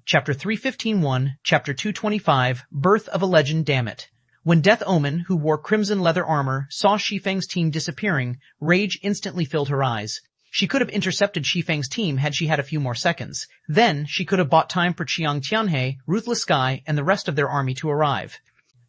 Chapter 315-1, Chapter 225, Birth of a Legend. Damn it. When Death Omen, who wore crimson leather armor, saw Shi Feng's team disappearing, rage instantly filled her eyes. She could have intercepted Shi Feng's team had she had a few more seconds. Then, she could have bought time for Chiang Tianhe, Ruthless Sky, and the rest of their army to arrive.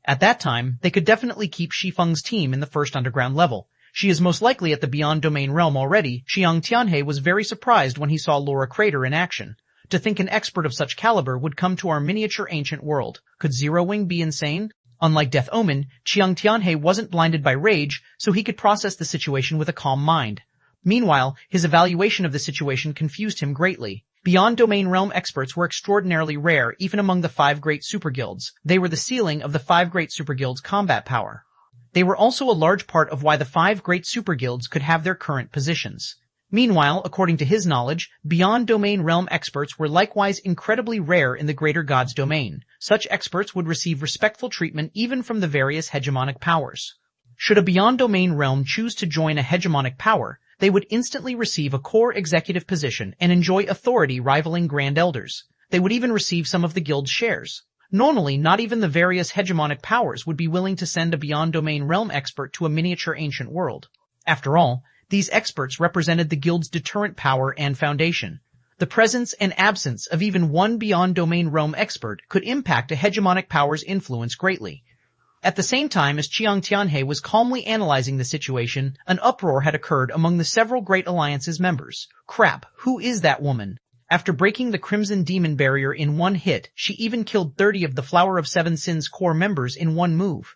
At that time, they could definitely keep Shi Feng's team in the first underground level. She is most likely at the Beyond Domain realm already. Chiang Tianhe was very surprised when he saw Laura Crater in action. To think an expert of such caliber would come to our miniature ancient world. Could Zero Wing be insane? Unlike Death Omen, Chiang Tianhe wasn't blinded by rage, so he could process the situation with a calm mind. Meanwhile, his evaluation of the situation confused him greatly. Beyond Domain realm experts were extraordinarily rare even among the 5 great superguilds. They were the ceiling of the 5 great superguilds' combat power. They were also a large part of why the 5 great superguilds could have their current positions. Meanwhile, according to his knowledge, Beyond Domain realm experts were likewise incredibly rare in the Greater Gods domain. Such experts would receive respectful treatment even from the various hegemonic powers. Should a Beyond Domain realm choose to join a hegemonic power, they would instantly receive a core executive position and enjoy authority rivaling Grand Elders. They would even receive some of the guild's shares. Normally, not even the various hegemonic powers would be willing to send a Beyond Domain realm expert to a miniature ancient world. After all, these experts represented the guild's deterrent power and foundation. The presence and absence of even one Beyond Domain realm expert could impact a hegemonic power's influence greatly. At the same time as Chiang Tianhe was calmly analyzing the situation, an uproar had occurred among the several Great Alliance's members. Crap, who is that woman? After breaking the Crimson Demon barrier in one hit, she even killed 30 of the Flower of Seven Sins core members in one move.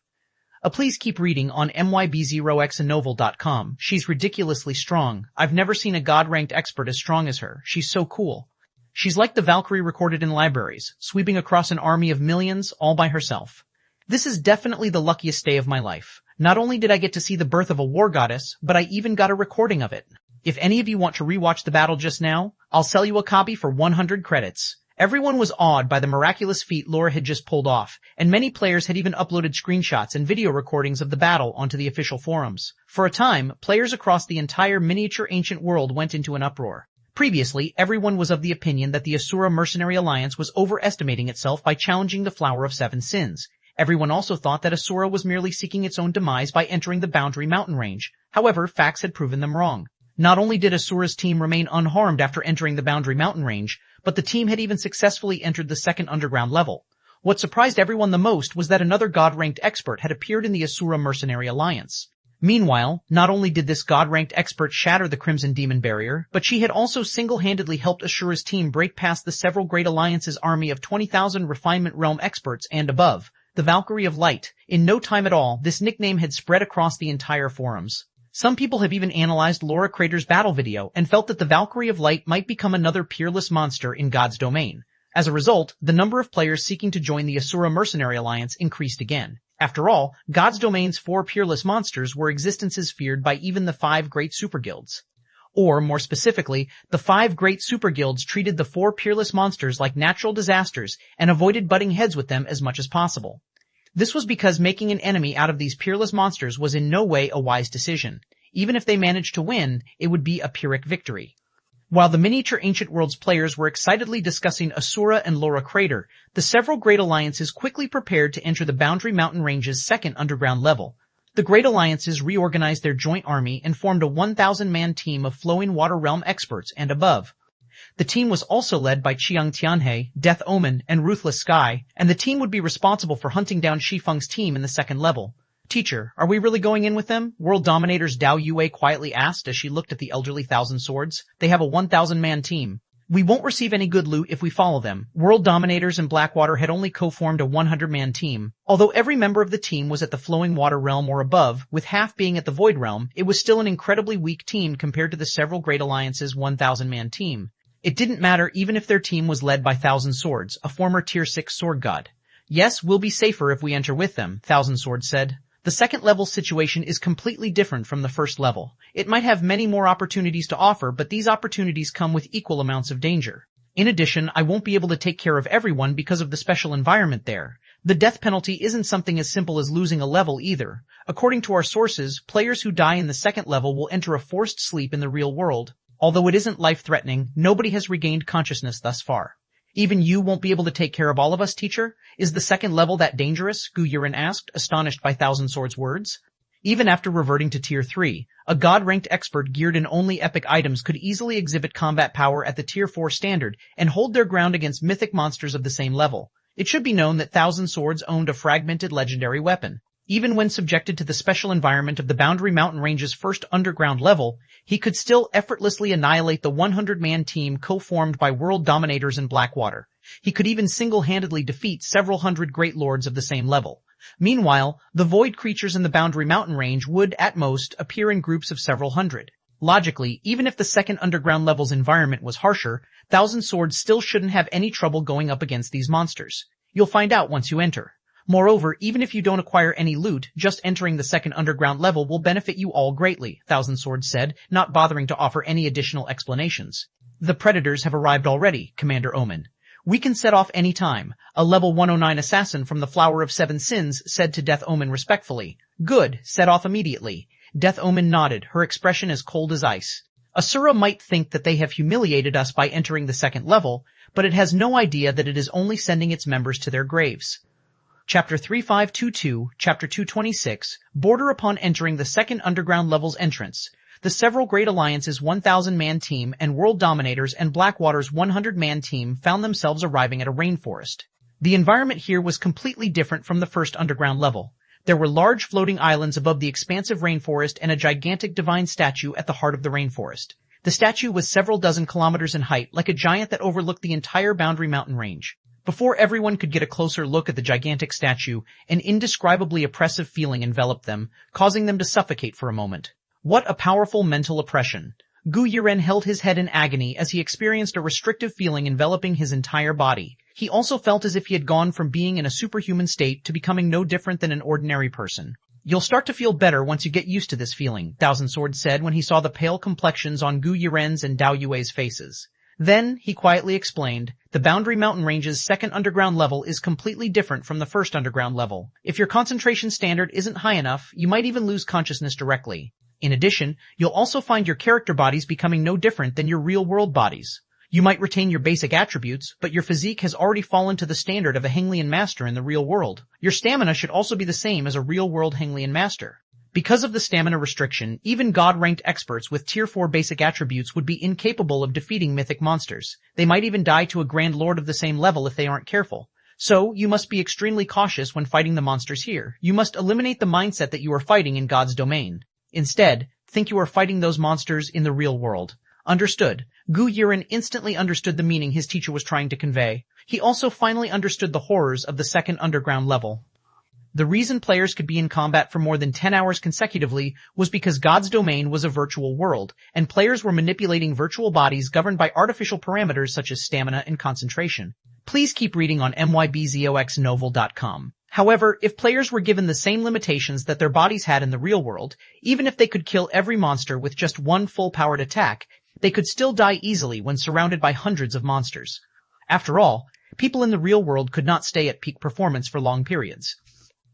Please keep reading on myb0xanovel.com. She's ridiculously strong. I've never seen a god-ranked expert as strong as her. She's so cool. She's like the Valkyrie recorded in libraries, sweeping across an army of millions all by herself. This is definitely the luckiest day of my life. Not only did I get to see the birth of a war goddess, but I even got a recording of it. If any of you want to rewatch the battle just now, I'll sell you a copy for 100 credits. Everyone was awed by the miraculous feat Laura had just pulled off, and many players had even uploaded screenshots and video recordings of the battle onto the official forums. For a time, players across the entire miniature ancient world went into an uproar. Previously, everyone was of the opinion that the Asura Mercenary Alliance was overestimating itself by challenging the Flower of Seven Sins. Everyone also thought that Asura was merely seeking its own demise by entering the Boundary Mountain Range. However, facts had proven them wrong. Not only did Asura's team remain unharmed after entering the Boundary Mountain Range, but the team had even successfully entered the second underground level. What surprised everyone the most was that another god-ranked expert had appeared in the Asura Mercenary Alliance. Meanwhile, not only did this god-ranked expert shatter the Crimson Demon barrier, but she had also single-handedly helped Asura's team break past the several Great Alliance's army of 20,000 Refinement Realm experts and above, the Valkyrie of Light. In no time at all, this nickname had spread across the entire forums. Some people have even analyzed Laura Crater's battle video and felt that the Valkyrie of Light might become another peerless monster in God's domain. As a result, the number of players seeking to join the Asura Mercenary Alliance increased again. After all, God's domain's 4 peerless monsters were existences feared by even the 5 great superguilds. Or, more specifically, the 5 great superguilds treated the 4 peerless monsters like natural disasters and avoided butting heads with them as much as possible. This was because making an enemy out of these peerless monsters was in no way a wise decision. Even if they managed to win, it would be a Pyrrhic victory. While the miniature Ancient Worlds players were excitedly discussing Asura and Laura Crater, the several Great Alliances quickly prepared to enter the Boundary Mountain Range's second underground level. The Great Alliances reorganized their joint army and formed a 1,000-man team of Flowing Water Realm experts and above. The team was also led by Chiang Tianhe, Death Omen, and Ruthless Sky, and the team would be responsible for hunting down Shi Feng's team in the second level. Teacher, are we really going in with them? World Dominator's Dao Yue quietly asked as she looked at the elderly Thousand Swords. They have a 1,000-man team. We won't receive any good loot if we follow them. World Dominators and Blackwater had only co-formed a 100-man team. Although every member of the team was at the Flowing Water Realm or above, with half being at the Void Realm, it was still an incredibly weak team compared to the several Great Alliance's 1,000-man team. It didn't matter even if their team was led by Thousand Swords, a former Tier 6 sword god. Yes, we'll be safer if we enter with them, Thousand Swords said. The second level situation is completely different from the first level. It might have many more opportunities to offer, but these opportunities come with equal amounts of danger. In addition, I won't be able to take care of everyone because of the special environment there. The death penalty isn't something as simple as losing a level either. According to our sources, players who die in the second level will enter a forced sleep in the real world. Although it isn't life-threatening, nobody has regained consciousness thus far. Even you won't be able to take care of all of us, teacher? Is the second level that dangerous? Gu Yiren asked, astonished by Thousand Swords' words. Even after reverting to Tier 3, a God-ranked expert geared in only epic items could easily exhibit combat power at the Tier 4 standard and hold their ground against mythic monsters of the same level. It should be known that Thousand Swords owned a fragmented legendary weapon. Even when subjected to the special environment of the Boundary Mountain Range's first underground level, he could still effortlessly annihilate the 100-man team co-formed by world dominators in Blackwater. He could even single-handedly defeat several hundred great lords of the same level. Meanwhile, the void creatures in the Boundary Mountain Range would, at most, appear in groups of several hundred. Logically, even if the second underground level's environment was harsher, Thousand Swords still shouldn't have any trouble going up against these monsters. You'll find out once you enter. Moreover, even if you don't acquire any loot, just entering the second underground level will benefit you all greatly, Thousand Swords said, not bothering to offer any additional explanations. The predators have arrived already, Commander Omen. We can set off any time, a level 109 assassin from the Flower of Seven Sins said to Death Omen respectfully. Good, set off immediately. Death Omen nodded, her expression as cold as ice. Asura might think that they have humiliated us by entering the second level, but it has no idea that it is only sending its members to their graves. Chapter 3522, Chapter 226, border upon entering the second underground level's entrance. The several Great Alliance's 1,000-man team and World Dominators and Blackwater's 100-man team found themselves arriving at a rainforest. The environment here was completely different from the first underground level. There were large floating islands above the expansive rainforest and a gigantic divine statue at the heart of the rainforest. The statue was several dozen kilometers in height, like a giant that overlooked the entire Boundary Mountain Range. Before everyone could get a closer look at the gigantic statue, an indescribably oppressive feeling enveloped them, causing them to suffocate for a moment. What a powerful mental oppression. Gu Yiren held his head in agony as he experienced a restrictive feeling enveloping his entire body. He also felt as if he had gone from being in a superhuman state to becoming no different than an ordinary person. You'll start to feel better once you get used to this feeling, Thousand Swords said when he saw the pale complexions on Gu Yiren's and Dao Yue's faces. Then, he quietly explained, the Boundary Mountain Range's second underground level is completely different from the first underground level. If your concentration standard isn't high enough, you might even lose consciousness directly. In addition, you'll also find your character bodies becoming no different than your real-world bodies. You might retain your basic attributes, but your physique has already fallen to the standard of a Henglian master in the real world. Your stamina should also be the same as a real-world Henglian master. Because of the stamina restriction, even God-ranked experts with Tier 4 basic attributes would be incapable of defeating mythic monsters. They might even die to a Grand Lord of the same level if they aren't careful. So, you must be extremely cautious when fighting the monsters here. You must eliminate the mindset that you are fighting in God's domain. Instead, think you are fighting those monsters in the real world. Understood. Gu Yiren instantly understood the meaning his teacher was trying to convey. He also finally understood the horrors of the second underground level. The reason players could be in combat for more than 10 hours consecutively was because God's domain was a virtual world, and players were manipulating virtual bodies governed by artificial parameters such as stamina and concentration. Please keep reading on mybzoxnovel.com. However, if players were given the same limitations that their bodies had in the real world, even if they could kill every monster with just one full-powered attack, they could still die easily when surrounded by hundreds of monsters. After all, people in the real world could not stay at peak performance for long periods.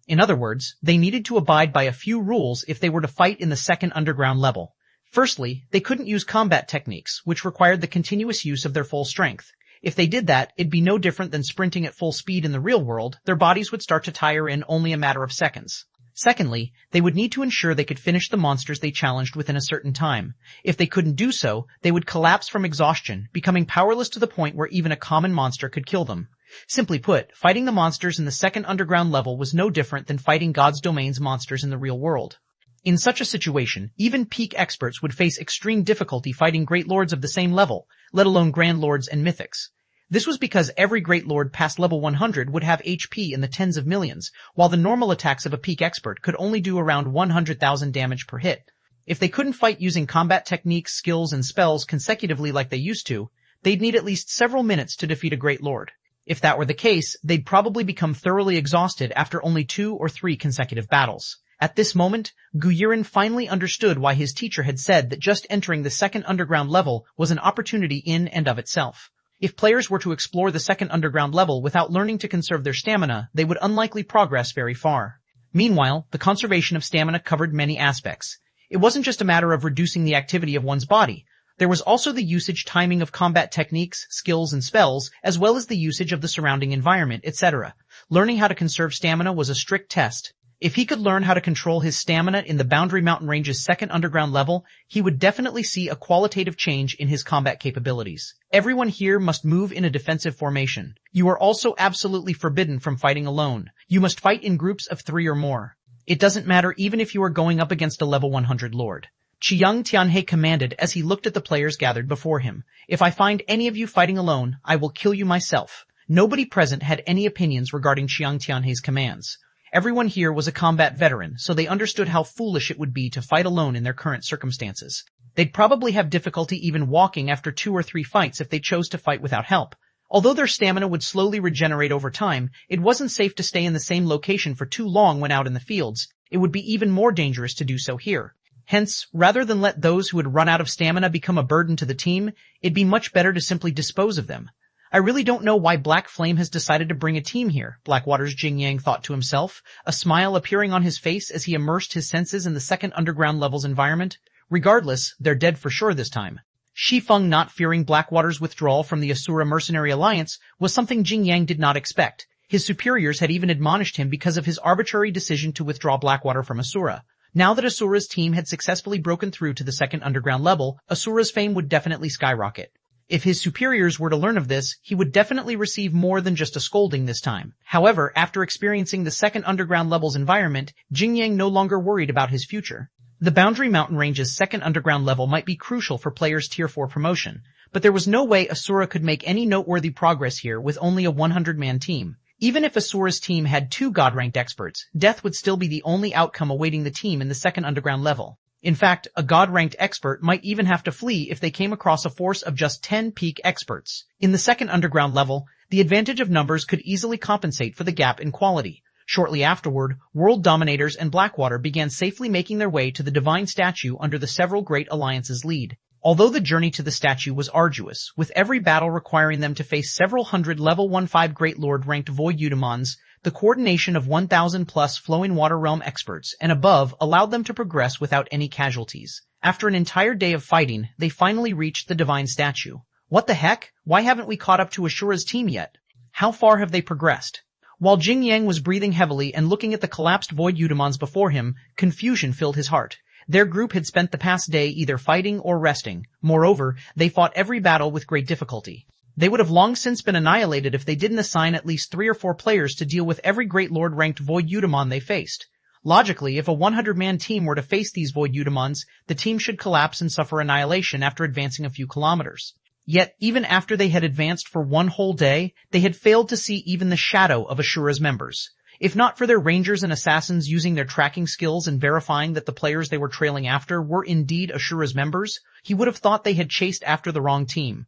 In other words, they needed to abide by a few rules if they were to fight in the second underground level. Firstly, they couldn't use combat techniques, which required the continuous use of their full strength. If they did that, it'd be no different than sprinting at full speed in the real world. Their bodies would start to tire in only a matter of seconds. Secondly, they would need to ensure they could finish the monsters they challenged within a certain time. If they couldn't do so, they would collapse from exhaustion, becoming powerless to the point where even a common monster could kill them. Simply put, fighting the monsters in the second underground level was no different than fighting God's domain's monsters in the real world. In such a situation, even peak experts would face extreme difficulty fighting great lords of the same level, let alone grand lords and mythics. This was because every great lord past level 100 would have HP in the tens of millions, while the normal attacks of a peak expert could only do around 100,000 damage per hit. If they couldn't fight using combat techniques, skills, and spells consecutively like they used to, they'd need at least several minutes to defeat a great lord. If that were the case, they'd probably become thoroughly exhausted after only 2 or 3 consecutive battles. At this moment, Gu Yiren finally understood why his teacher had said that just entering the second underground level was an opportunity in and of itself. If players were to explore the second underground level without learning to conserve their stamina, they would unlikely progress very far. Meanwhile, the conservation of stamina covered many aspects. It wasn't just a matter of reducing the activity of one's body. There was also the usage timing of combat techniques, skills, and spells, as well as the usage of the surrounding environment, etc. Learning how to conserve stamina was a strict test. If he could learn how to control his stamina in the Boundary Mountain Range's second underground level, he would definitely see a qualitative change in his combat capabilities. Everyone here must move in a defensive formation. You are also absolutely forbidden from fighting alone. You must fight in groups of 3 or more. It doesn't matter even if you are going up against a level 100 lord. Tianhe commanded as he looked at the players gathered before him. If I find any of you fighting alone, I will kill you myself. Nobody present had any opinions regarding Tianhe's commands. Everyone here was a combat veteran, so they understood how foolish it would be to fight alone in their current circumstances. They'd probably have difficulty even walking after 2 or 3 fights if they chose to fight without help. Although their stamina would slowly regenerate over time, it wasn't safe to stay in the same location for too long when out in the fields. It would be even more dangerous to do so here. Hence, rather than let those who had run out of stamina become a burden to the team, it'd be much better to simply dispose of them. I really don't know why Black Flame has decided to bring a team here, Blackwater's Jingyang thought to himself, a smile appearing on his face as he immersed his senses in the second underground level's environment. Regardless, they're dead for sure this time. Shi Feng not fearing Blackwater's withdrawal from the Asura Mercenary Alliance was something Jingyang did not expect. His superiors had even admonished him because of his arbitrary decision to withdraw Blackwater from Asura. Now that Asura's team had successfully broken through to the second underground level, Asura's fame would definitely skyrocket. If his superiors were to learn of this, he would definitely receive more than just a scolding this time. However, after experiencing the second underground level's environment, Jingyang no longer worried about his future. The Boundary Mountain Range's second underground level might be crucial for players' Tier 4 promotion, but there was no way Asura could make any noteworthy progress here with only a 100-man team. Even if Asura's team had 2 God-ranked experts, death would still be the only outcome awaiting the team in the second underground level. In fact, a God-ranked expert might even have to flee if they came across a force of just 10 peak experts. In the second underground level, the advantage of numbers could easily compensate for the gap in quality. Shortly afterward, World Dominators and Blackwater began safely making their way to the Divine Statue under the several Great Alliances' lead. Although the journey to the statue was arduous, with every battle requiring them to face several hundred level 1-5 Great Lord-ranked Void Eudemons, the coordination of 1,000-plus Flowing Water Realm experts and above allowed them to progress without any casualties. After an entire day of fighting, they finally reached the Divine Statue. What the heck? Why haven't we caught up to Ashura's team yet? How far have they progressed? While Jingyang was breathing heavily and looking at the collapsed Void Eudemons before him, confusion filled his heart. Their group had spent the past day either fighting or resting. Moreover, they fought every battle with great difficulty. They would have long since been annihilated if they didn't assign at least 3 or 4 players to deal with every Great Lord-ranked Void Eudemon they faced. Logically, if a 100-man team were to face these Void Eudemons, the team should collapse and suffer annihilation after advancing a few kilometers. Yet, even after they had advanced for 1 whole day, they had failed to see even the shadow of Ashura's members. If not for their rangers and assassins using their tracking skills and verifying that the players they were trailing after were indeed Ashura's members, he would have thought they had chased after the wrong team.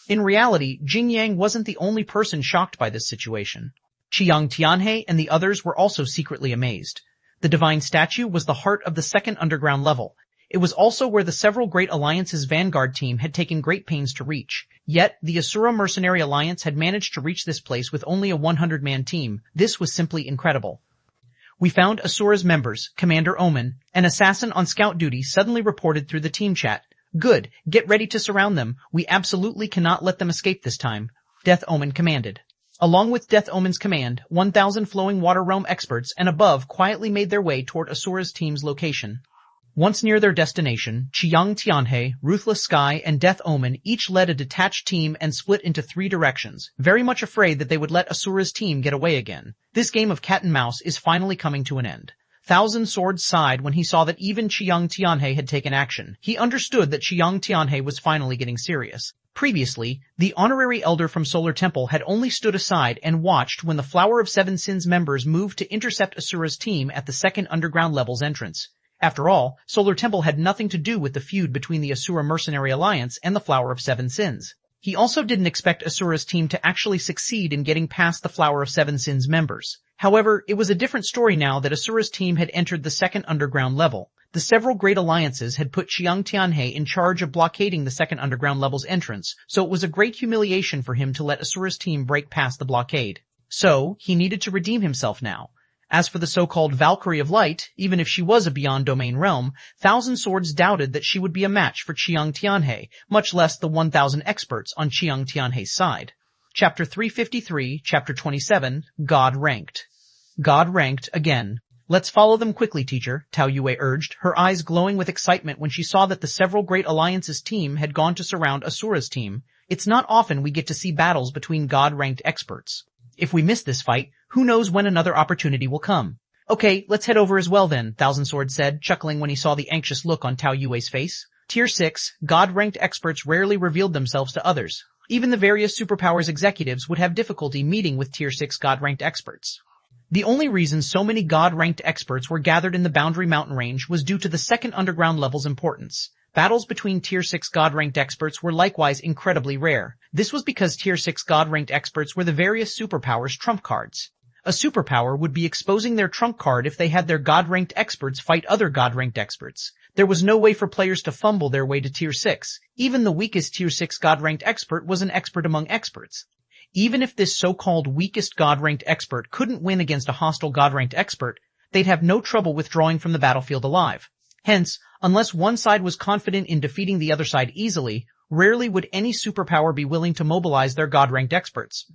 In reality, Jingyang wasn't the only person shocked by this situation. Tianhe and the others were also secretly amazed. The Divine Statue was the heart of the second underground level. It was also where the several Great Alliances' Vanguard team had taken great pains to reach. Yet, the Asura Mercenary Alliance had managed to reach this place with only a 100-man team. This was simply incredible. We found Asura's members, Commander Omen, an assassin on scout duty, suddenly reported through the team chat. Good, get ready to surround them. We absolutely cannot let them escape this time, Death Omen commanded. Along with Death Omen's command, 1,000 Flowing Water Realm experts and above quietly made their way toward Asura's team's location. Once near their destination, Tianhe, Ruthless Sky, and Death Omen each led a detached team and split into 3 directions, very much afraid that they would let Asura's team get away again. This game of cat and mouse is finally coming to an end. Thousand Swords sighed when he saw that even Tianhe had taken action. He understood that Tianhe was finally getting serious. Previously, the honorary elder from Solar Temple had only stood aside and watched when the Flower of Seven Sins members moved to intercept Asura's team at the second underground level's entrance. After all, Solar Temple had nothing to do with the feud between the Asura Mercenary Alliance and the Flower of Seven Sins. He also didn't expect Asura's team to actually succeed in getting past the Flower of Seven Sins members. However, it was a different story now that Asura's team had entered the second underground level. The several Great Alliances had put Tianhe in charge of blockading the second underground level's entrance, so it was a great humiliation for him to let Asura's team break past the blockade. So, he needed to redeem himself now. As for the so-called Valkyrie of Light, even if she was a beyond domain realm, Thousand Swords doubted that she would be a match for Chiang Tianhe, much less the 1,000 experts on Chiang Tianhe's side. Chapter 353, Chapter 27, God Ranked. God Ranked again. Let's follow them quickly, teacher, Tao Yue urged, her eyes glowing with excitement when she saw that the several Great Alliances team had gone to surround Asura's team. It's not often we get to see battles between God-ranked experts. If we miss this fight, who knows when another opportunity will come. Okay, let's head over as well then, Thousand Swords said, chuckling when he saw the anxious look on Tao Yue's face. Tier 6, God-ranked experts rarely revealed themselves to others. Even the various superpowers executives would have difficulty meeting with Tier 6 God-ranked experts. The only reason so many God-ranked experts were gathered in the Boundary Mountain Range was due to the second underground level's importance. Battles between Tier 6 God-ranked experts were likewise incredibly rare. This was because Tier 6 God-ranked experts were the various superpowers' trump cards. A superpower would be exposing their trump card if they had their God-ranked experts fight other God-ranked experts. There was no way for players to fumble their way to Tier 6. Even the weakest Tier 6 God-ranked expert was an expert among experts. Even if this so-called weakest God-ranked expert couldn't win against a hostile God-ranked expert, they'd have no trouble withdrawing from the battlefield alive. Hence, unless one side was confident in defeating the other side easily, rarely would any superpower be willing to mobilize their God-ranked experts.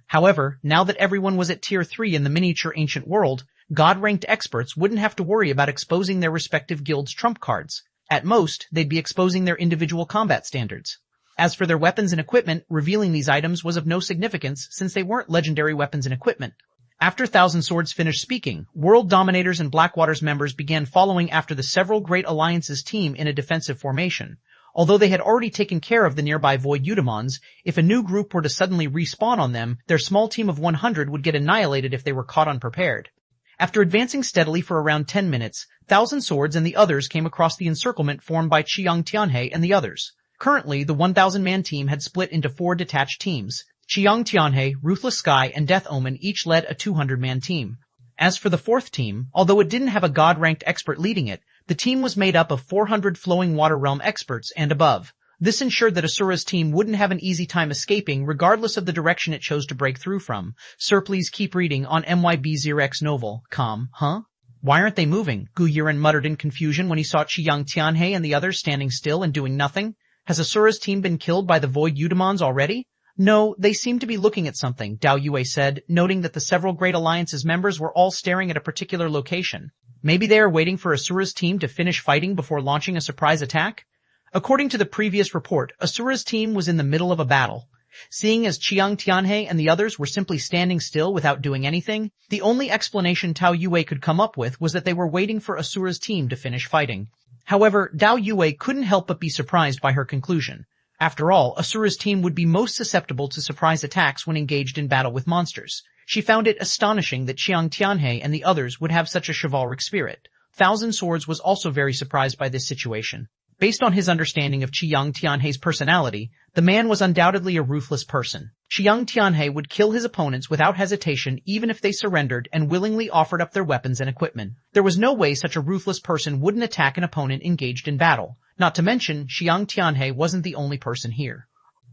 However, now that everyone was at Tier 3 in the miniature ancient world, God-ranked experts wouldn't have to worry about exposing their respective guilds' trump cards. At most, they'd be exposing their individual combat standards. As for their weapons and equipment, revealing these items was of no significance since they weren't legendary weapons and equipment. After Thousand Swords finished speaking, World Dominators and Blackwater's members began following after the several Great Alliances team in a defensive formation. Although they had already taken care of the nearby Void Eudemons, if a new group were to suddenly respawn on them, their small team of 100 would get annihilated if they were caught unprepared. After advancing steadily for around 10 minutes, Thousand Swords and the others came across the encirclement formed by Chiang Tianhe and the others. Currently, the 1,000-man team had split into 4 detached teams. Chiang Tianhe, Ruthless Sky, and Death Omen each led a 200-man team. As for the 4th team, although it didn't have a God-ranked expert leading it, the team was made up of 400 Flowing Water Realm experts and above. This ensured that Asura's team wouldn't have an easy time escaping regardless of the direction it chose to break through from. Sir, please keep reading on MYB0X Novel. Huh? Why aren't they moving? Gu Yiren muttered in confusion when he saw Chiang Tianhe and the others standing still and doing nothing. Has Asura's team been killed by the Void Eudemons already? No, they seem to be looking at something, Tao Yue said, noting that the several Great Alliances members were all staring at a particular location. Maybe they are waiting for Asura's team to finish fighting before launching a surprise attack? According to the previous report, Asura's team was in the middle of a battle. Seeing as Chiang Tianhe and the others were simply standing still without doing anything, the only explanation Tao Yue could come up with was that they were waiting for Asura's team to finish fighting. However, Tao Yue couldn't help but be surprised by her conclusion. After all, Asura's team would be most susceptible to surprise attacks when engaged in battle with monsters. She found it astonishing that Chiang Tianhe and the others would have such a chivalric spirit. Thousand Swords was also very surprised by this situation. Based on his understanding of Chiang Tianhe's personality, the man was undoubtedly a ruthless person. Chiang Tianhe would kill his opponents without hesitation even if they surrendered and willingly offered up their weapons and equipment. There was no way such a ruthless person wouldn't attack an opponent engaged in battle. Not to mention, Chiang Tianhe wasn't the only person here.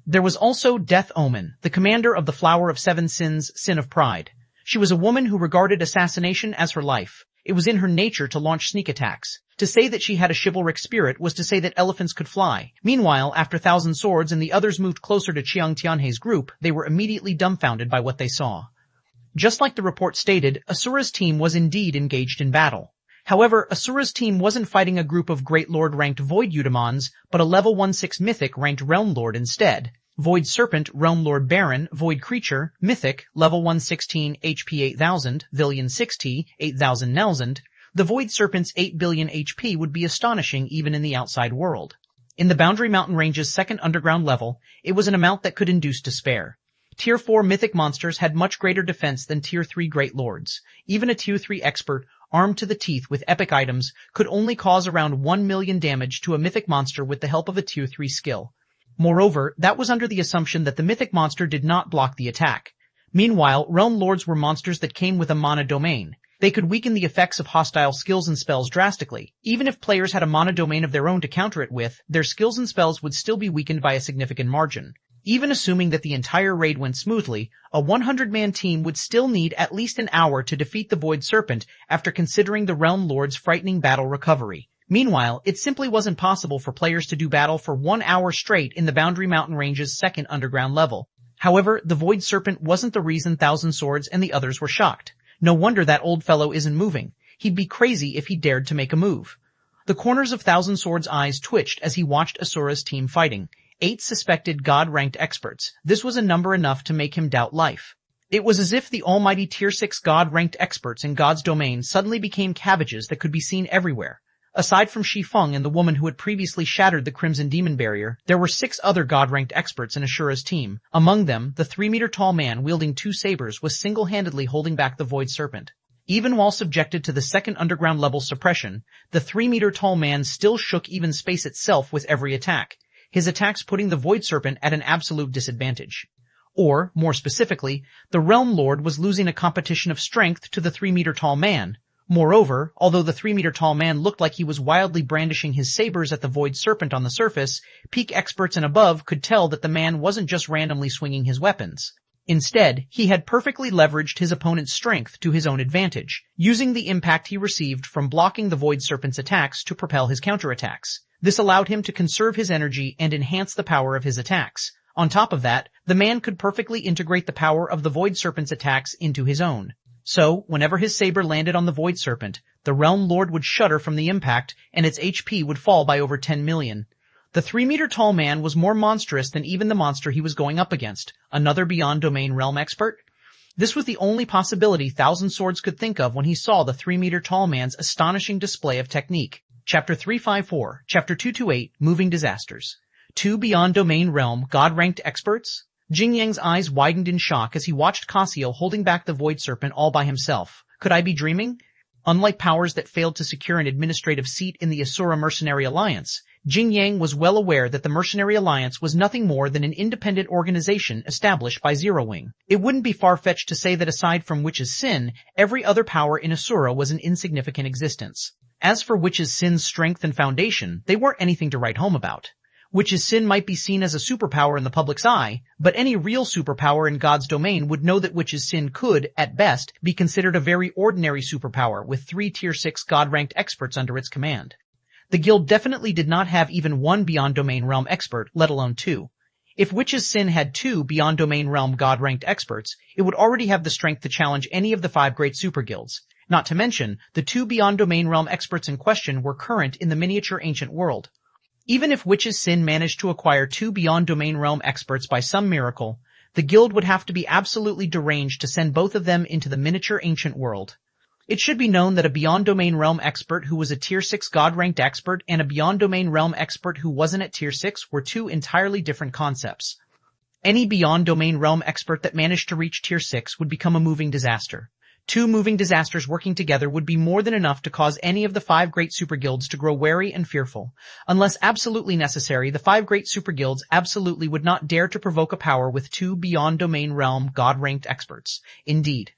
There was also Death Omen, the commander of the Flower of Seven Sins, Sin of Pride. She was a woman who regarded assassination as her life. It was in her nature to launch sneak attacks. To say that she had a chivalric spirit was to say that elephants could fly. Meanwhile, after Thousand Swords and the others moved closer to Chiang Tianhe's group, they were immediately dumbfounded by what they saw. Just like the report stated, Asura's team was indeed engaged in battle. However, Asura's team wasn't fighting a group of Great Lord-ranked Void Eudemons, but a level 1/6 Mythic-ranked Realm Lord instead. Void Serpent, Realm Lord Baron, Void Creature, Mythic, level 116, HP 8000, Villian 60, 8000 Nelzend. The Void Serpent's 8 billion HP would be astonishing even in the outside world. In the Boundary Mountain Range's second underground level, it was an amount that could induce despair. Tier 4 Mythic monsters had much greater defense than Tier 3 Great Lords. Even a Tier 3 expert, armed to the teeth with epic items, could only cause around 1 million damage to a Mythic monster with the help of a Tier 3 skill. Moreover, that was under the assumption that the Mythic monster did not block the attack. Meanwhile, Realm Lords were monsters that came with a mana domain. They could weaken the effects of hostile skills and spells drastically. Even if players had a mana domain of their own to counter it with, their skills and spells would still be weakened by a significant margin. Even assuming that the entire raid went smoothly, a 100-man team would still need at least an hour to defeat the Void Serpent after considering the Realm Lord's frightening battle recovery. Meanwhile, it simply wasn't possible for players to do battle for 1 hour straight in the Boundary Mountain Range's second underground level. However, the Void Serpent wasn't the reason Thousand Swords and the others were shocked. No wonder that old fellow isn't moving. He'd be crazy if he dared to make a move. The corners of Thousand Swords' eyes twitched as he watched Asura's team fighting. 8 suspected God-ranked experts. This was a number enough to make him doubt life. It was as if the almighty Tier 6 God-ranked experts in God's domain suddenly became cabbages that could be seen everywhere. Aside from Shi Feng and the woman who had previously shattered the Crimson Demon Barrier, there were 6 other God-ranked experts in Ashura's team. Among them, the 3-meter-tall man wielding 2 sabers was single-handedly holding back the Void Serpent. Even while subjected to the second underground level suppression, the 3-meter-tall man still shook even space itself with every attack. His attacks putting the Void Serpent at an absolute disadvantage. Or, more specifically, the Realm Lord was losing a competition of strength to the 3-meter-tall man. Moreover, although the 3-meter-tall man looked like he was wildly brandishing his sabers at the Void Serpent on the surface, peak experts and above could tell that the man wasn't just randomly swinging his weapons. Instead, he had perfectly leveraged his opponent's strength to his own advantage, using the impact he received from blocking the Void Serpent's attacks to propel his counterattacks. This allowed him to conserve his energy and enhance the power of his attacks. On top of that, the man could perfectly integrate the power of the Void Serpent's attacks into his own. So, whenever his saber landed on the Void Serpent, the Realm Lord would shudder from the impact, and its HP would fall by over 10 million. The 3-meter-tall man was more monstrous than even the monster he was going up against, another Beyond Domain Realm expert. This was the only possibility Thousand Swords could think of when he saw the 3-meter-tall man's astonishing display of technique. Chapter 354, Chapter 228, Moving Disasters. 2 Beyond Domain Realm God-ranked experts? Jing Yang's eyes widened in shock as he watched Cassio holding back the Void Serpent all by himself. Could I be dreaming? Unlike powers that failed to secure an administrative seat in the Asura Mercenary Alliance, Jing Yang was well aware that the Mercenary Alliance was nothing more than an independent organization established by Zero Wing. It wouldn't be far-fetched to say that aside from Witch's Sin, every other power in Asura was an insignificant existence. As for Witch's Sin's strength and foundation, they weren't anything to write home about. Witch's Sin might be seen as a superpower in the public's eye, but any real superpower in God's domain would know that Witch's Sin could, at best, be considered a very ordinary superpower with 3 Tier 6 God-ranked experts under its command. The guild definitely did not have even 1 Beyond Domain Realm expert, let alone 2. If Witch's Sin had 2 Beyond Domain Realm God-ranked experts, it would already have the strength to challenge any of the 5 great super guilds. Not to mention, the 2 Beyond Domain Realm experts in question were current in the miniature ancient world. Even if Witch's Sin managed to acquire 2 Beyond Domain Realm experts by some miracle, the guild would have to be absolutely deranged to send both of them into the miniature ancient world. It should be known that a Beyond Domain Realm expert who was a Tier 6 God-ranked expert and a Beyond Domain Realm expert who wasn't at Tier 6 were 2 entirely different concepts. Any Beyond Domain Realm expert that managed to reach Tier 6 would become a moving disaster. 2 moving disasters working together would be more than enough to cause any of the 5 great super guilds to grow wary and fearful. Unless absolutely necessary, the 5 great super guilds absolutely would not dare to provoke a power with 2 Beyond Domain Realm God-ranked experts. Indeed.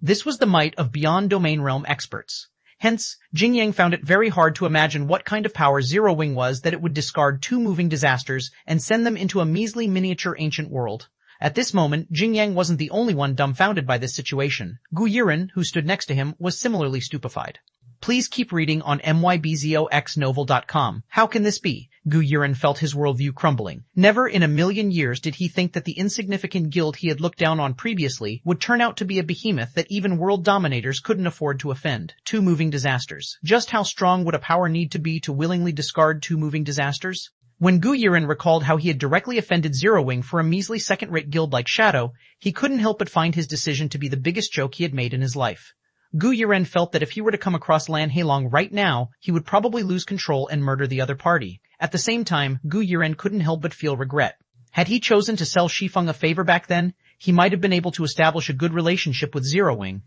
This was the might of Beyond Domain Realm experts. Hence, Jing Yang found it very hard to imagine what kind of power Zero Wing was that it would discard 2 moving disasters and send them into a measly miniature ancient world. At this moment, Jing Yang wasn't the only one dumbfounded by this situation. Gu Yiren, who stood next to him, was similarly stupefied. Please keep reading on mybzoxnovel.com. How can this be? Gu Yiren felt his worldview crumbling. Never in a million years did he think that the insignificant guild he had looked down on previously would turn out to be a behemoth that even world dominators couldn't afford to offend. 2 moving disasters. Just how strong would a power need to be to willingly discard 2 moving disasters? When Gu Yiren recalled how he had directly offended Zero Wing for a measly second-rate guild like Shadow, he couldn't help but find his decision to be the biggest joke he had made in his life. Gu Yiren felt that if he were to come across Lan Heilong right now, he would probably lose control and murder the other party. At the same time, Gu Yiren couldn't help but feel regret. Had he chosen to sell Shi Feng a favor back then, he might have been able to establish a good relationship with Zero Wing.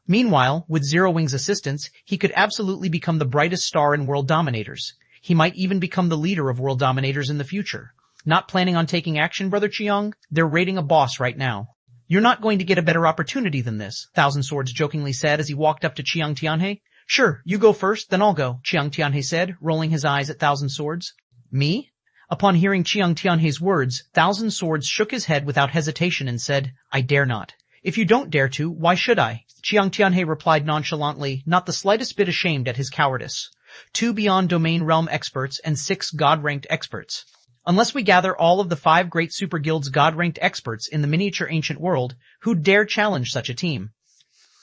Meanwhile, with Zero Wing's assistance, he could absolutely become the brightest star in World Dominators. He might even become the leader of World Dominators in the future. Not planning on taking action, Brother Chiang? They're raiding a boss right now. You're not going to get a better opportunity than this, Thousand Swords jokingly said as he walked up to Chiang Tianhe. Sure, you go first, then I'll go, Chiang Tianhe said, rolling his eyes at Thousand Swords. Me? Upon hearing Chiang Tianhe's words, Thousand Swords shook his head without hesitation and said, "I dare not." "If you don't dare to, why should I?" Chiang Tianhe replied nonchalantly, not the slightest bit ashamed at his cowardice. 2 beyond domain realm experts and 6 god-ranked experts. Unless we gather all of the 5 great super guilds god-ranked experts in the miniature ancient world, who dare challenge such a team?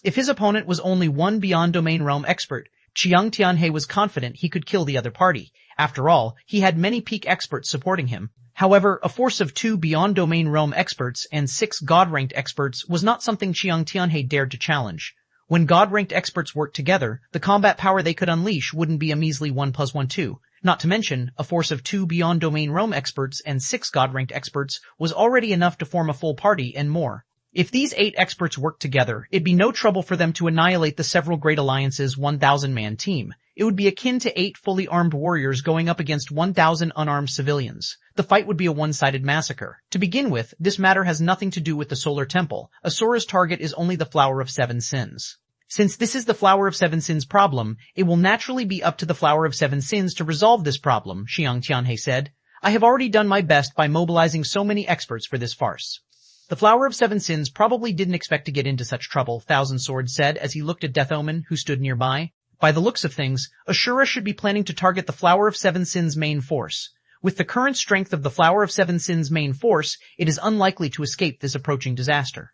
If his opponent was only 1 beyond domain realm expert, Chiang Tianhe was confident he could kill the other party. After all, he had many peak experts supporting him. However, a force of 2 beyond domain realm experts and 6 god-ranked experts was not something Chiang Tianhe dared to challenge. When god-ranked experts worked together, the combat power they could unleash wouldn't be a measly 1 + 1 2. Not to mention, a force of 2 beyond domain realm experts and 6 god-ranked experts was already enough to form a full party and more. If these 8 experts worked together, it'd be no trouble for them to annihilate the several great alliances' 1,000-man team. It would be akin to 8 fully armed warriors going up against 1,000 unarmed civilians. The fight would be a one-sided massacre. To begin with, this matter has nothing to do with the Solar Temple. Asura's target is only the Flower of Seven Sins. Since this is the Flower of Seven Sins problem, it will naturally be up to the Flower of Seven Sins to resolve this problem, Chiang Tianhe said. I have already done my best by mobilizing so many experts for this farce. The Flower of Seven Sins probably didn't expect to get into such trouble, Thousand Swords said as he looked at Death Omen, who stood nearby. By the looks of things, Asura should be planning to target the Flower of Seven Sins' main force. With the current strength of the Flower of Seven Sins' main force, it is unlikely to escape this approaching disaster.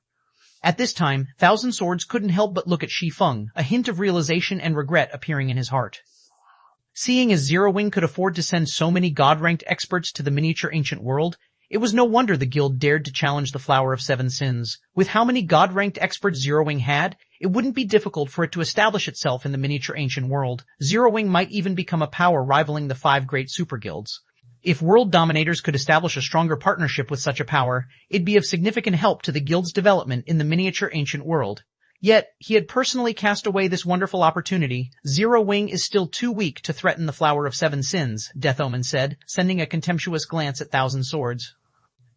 At this time, Thousand Swords couldn't help but look at Shi Feng, a hint of realization and regret appearing in his heart. Seeing as Zero Wing could afford to send so many god-ranked experts to the miniature ancient world, it was no wonder the guild dared to challenge the Flower of Seven Sins. With how many god-ranked experts Zero Wing had, it wouldn't be difficult for it to establish itself in the miniature ancient world. Zero Wing might even become a power rivaling the 5 great super guilds. If world dominators could establish a stronger partnership with such a power, it'd be of significant help to the guild's development in the miniature ancient world. Yet, he had personally cast away this wonderful opportunity. Zero Wing is still too weak to threaten the Flower of Seven Sins, Death Omen said, sending a contemptuous glance at Thousand Swords.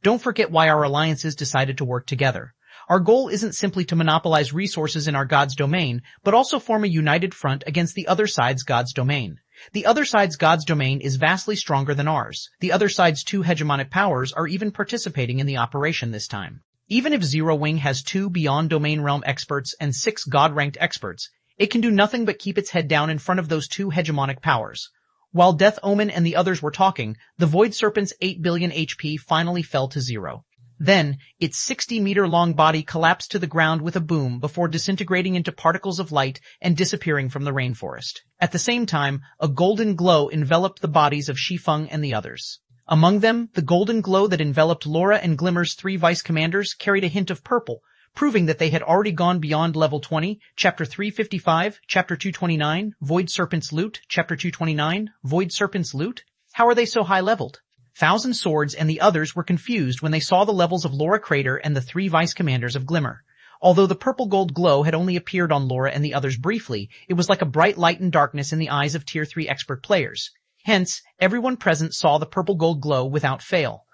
Don't forget why our alliances decided to work together. Our goal isn't simply to monopolize resources in our god's domain, but also form a united front against the other side's god's domain. The other side's god's domain is vastly stronger than ours. The other side's 2 hegemonic powers are even participating in the operation this time. Even if Zero Wing has 2 beyond domain realm experts and 6 god-ranked experts, it can do nothing but keep its head down in front of those 2 hegemonic powers. While Death Omen and the others were talking, the Void Serpent's 8 billion HP finally fell to 0. Then, its 60-meter-long body collapsed to the ground with a boom before disintegrating into particles of light and disappearing from the rainforest. At the same time, a golden glow enveloped the bodies of Shi Feng and the others. Among them, the golden glow that enveloped Laura and Glimmer's 3 vice-commanders carried a hint of purple, proving that they had already gone beyond level 20, Chapter 355, Chapter 229, Void Serpent's Loot, Chapter 229, Void Serpent's Loot? How are they so high-leveled? Thousand Swords and the others were confused when they saw the levels of Laura Crater and the 3 vice-commanders of Glimmer. Although the purple-gold glow had only appeared on Laura and the others briefly, it was like a bright light in darkness in the eyes of Tier 3 expert players. Hence, everyone present saw the purple-gold glow without fail.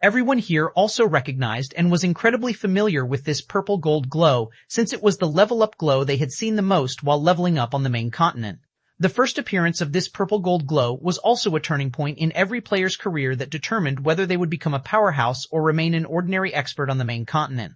Everyone here also recognized and was incredibly familiar with this purple-gold glow, since it was the level-up glow they had seen the most while leveling up on the main continent. The first appearance of this purple-gold glow was also a turning point in every player's career that determined whether they would become a powerhouse or remain an ordinary expert on the main continent.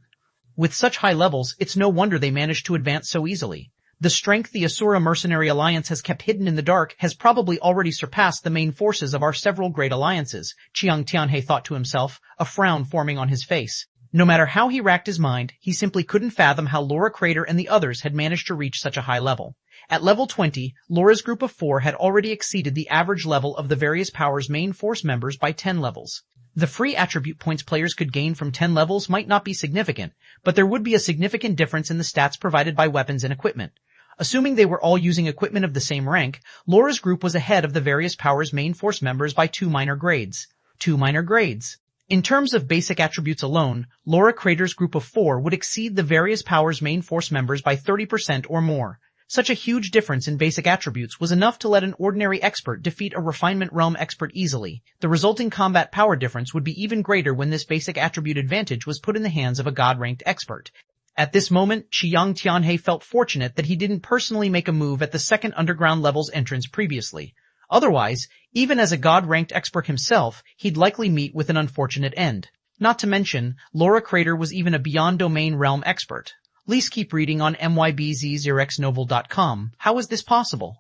With such high levels, it's no wonder they managed to advance so easily. The strength the Asura Mercenary Alliance has kept hidden in the dark has probably already surpassed the main forces of our several great alliances, Chiang Tianhe thought to himself, a frown forming on his face. No matter how he racked his mind, he simply couldn't fathom how Laura Crater and the others had managed to reach such a high level. At level 20, Laura's group of 4 had already exceeded the average level of the various powers' main force members by 10 levels. The free attribute points players could gain from 10 levels might not be significant, but there would be a significant difference in the stats provided by weapons and equipment. Assuming they were all using equipment of the same rank, Laura's group was ahead of the various powers' main force members by 2 minor grades. 2 minor grades. In terms of basic attributes alone, Laura Crater's group of 4 would exceed the various powers' main force members by 30% or more. Such a huge difference in basic attributes was enough to let an ordinary expert defeat a refinement realm expert easily. The resulting combat power difference would be even greater when this basic attribute advantage was put in the hands of a god-ranked expert. At this moment, Chiang Tianhe felt fortunate that he didn't personally make a move at the second underground level's entrance previously. Otherwise, even as a God-ranked expert himself, he'd likely meet with an unfortunate end. Not to mention, Laura Crater was even a beyond domain realm expert. Please keep reading on mybz0xnovel.com. How is this possible?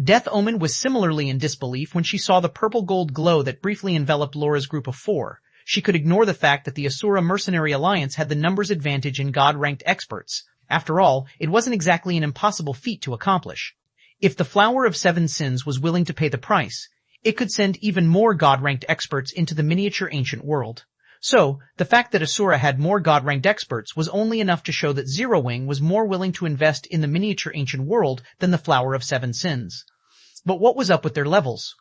Death Omen was similarly in disbelief when she saw the purple-gold glow that briefly enveloped Laura's group of 4. She could ignore the fact that the Asura Mercenary Alliance had the numbers advantage in God-ranked experts. After all, it wasn't exactly an impossible feat to accomplish. If the Flower of Seven Sins was willing to pay the price, it could send even more God-ranked experts into the miniature ancient world. So, the fact that Asura had more God-ranked experts was only enough to show that Zero Wing was more willing to invest in the miniature ancient world than the Flower of Seven Sins. But what was up with their levels?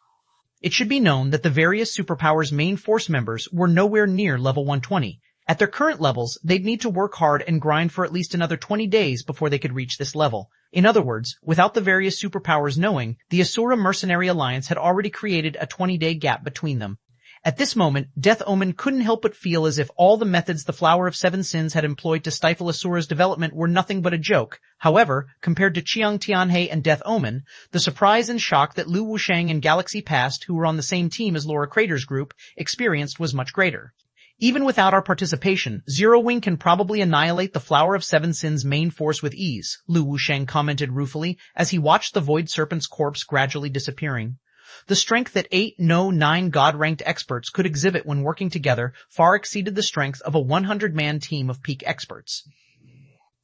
It should be known that the various superpowers' main force members were nowhere near level 120. At their current levels, they'd need to work hard and grind for at least another 20 days before they could reach this level. In other words, without the various superpowers knowing, the Asura Mercenary Alliance had already created a 20-day gap between them. At this moment, Death Omen couldn't help but feel as if all the methods the Flower of Seven Sins had employed to stifle Asura's development were nothing but a joke. However, compared to Chiang Tianhe and Death Omen, the surprise and shock that Lu Wushang and Galaxy Past, who were on the same team as Laura Crater's group, experienced was much greater. Even without our participation, Zero Wing can probably annihilate the Flower of Seven Sins' main force with ease, Lu Wushang commented ruefully as he watched the Void Serpent's corpse gradually disappearing. The strength that 9 God-ranked experts could exhibit when working together far exceeded the strength of a 100-man team of peak experts.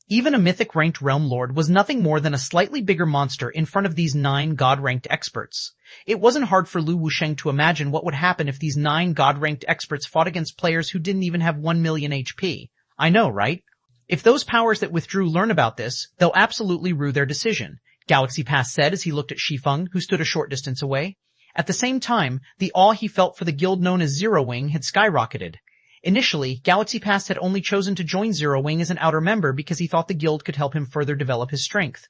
Even a mythic-ranked Realm Lord was nothing more than a slightly bigger monster in front of these 9 God-ranked experts. It wasn't hard for Lu Wusheng to imagine what would happen if these 9 God-ranked experts fought against players who didn't even have 1 million HP. I know, right? If those powers that withdrew learn about this, they'll absolutely rue their decision, Galaxy Pass said as he looked at Shi Feng, who stood a short distance away. At the same time, the awe he felt for the guild known as Zero Wing had skyrocketed. Initially, Galaxy Pass had only chosen to join Zero Wing as an outer member because he thought the guild could help him further develop his strength.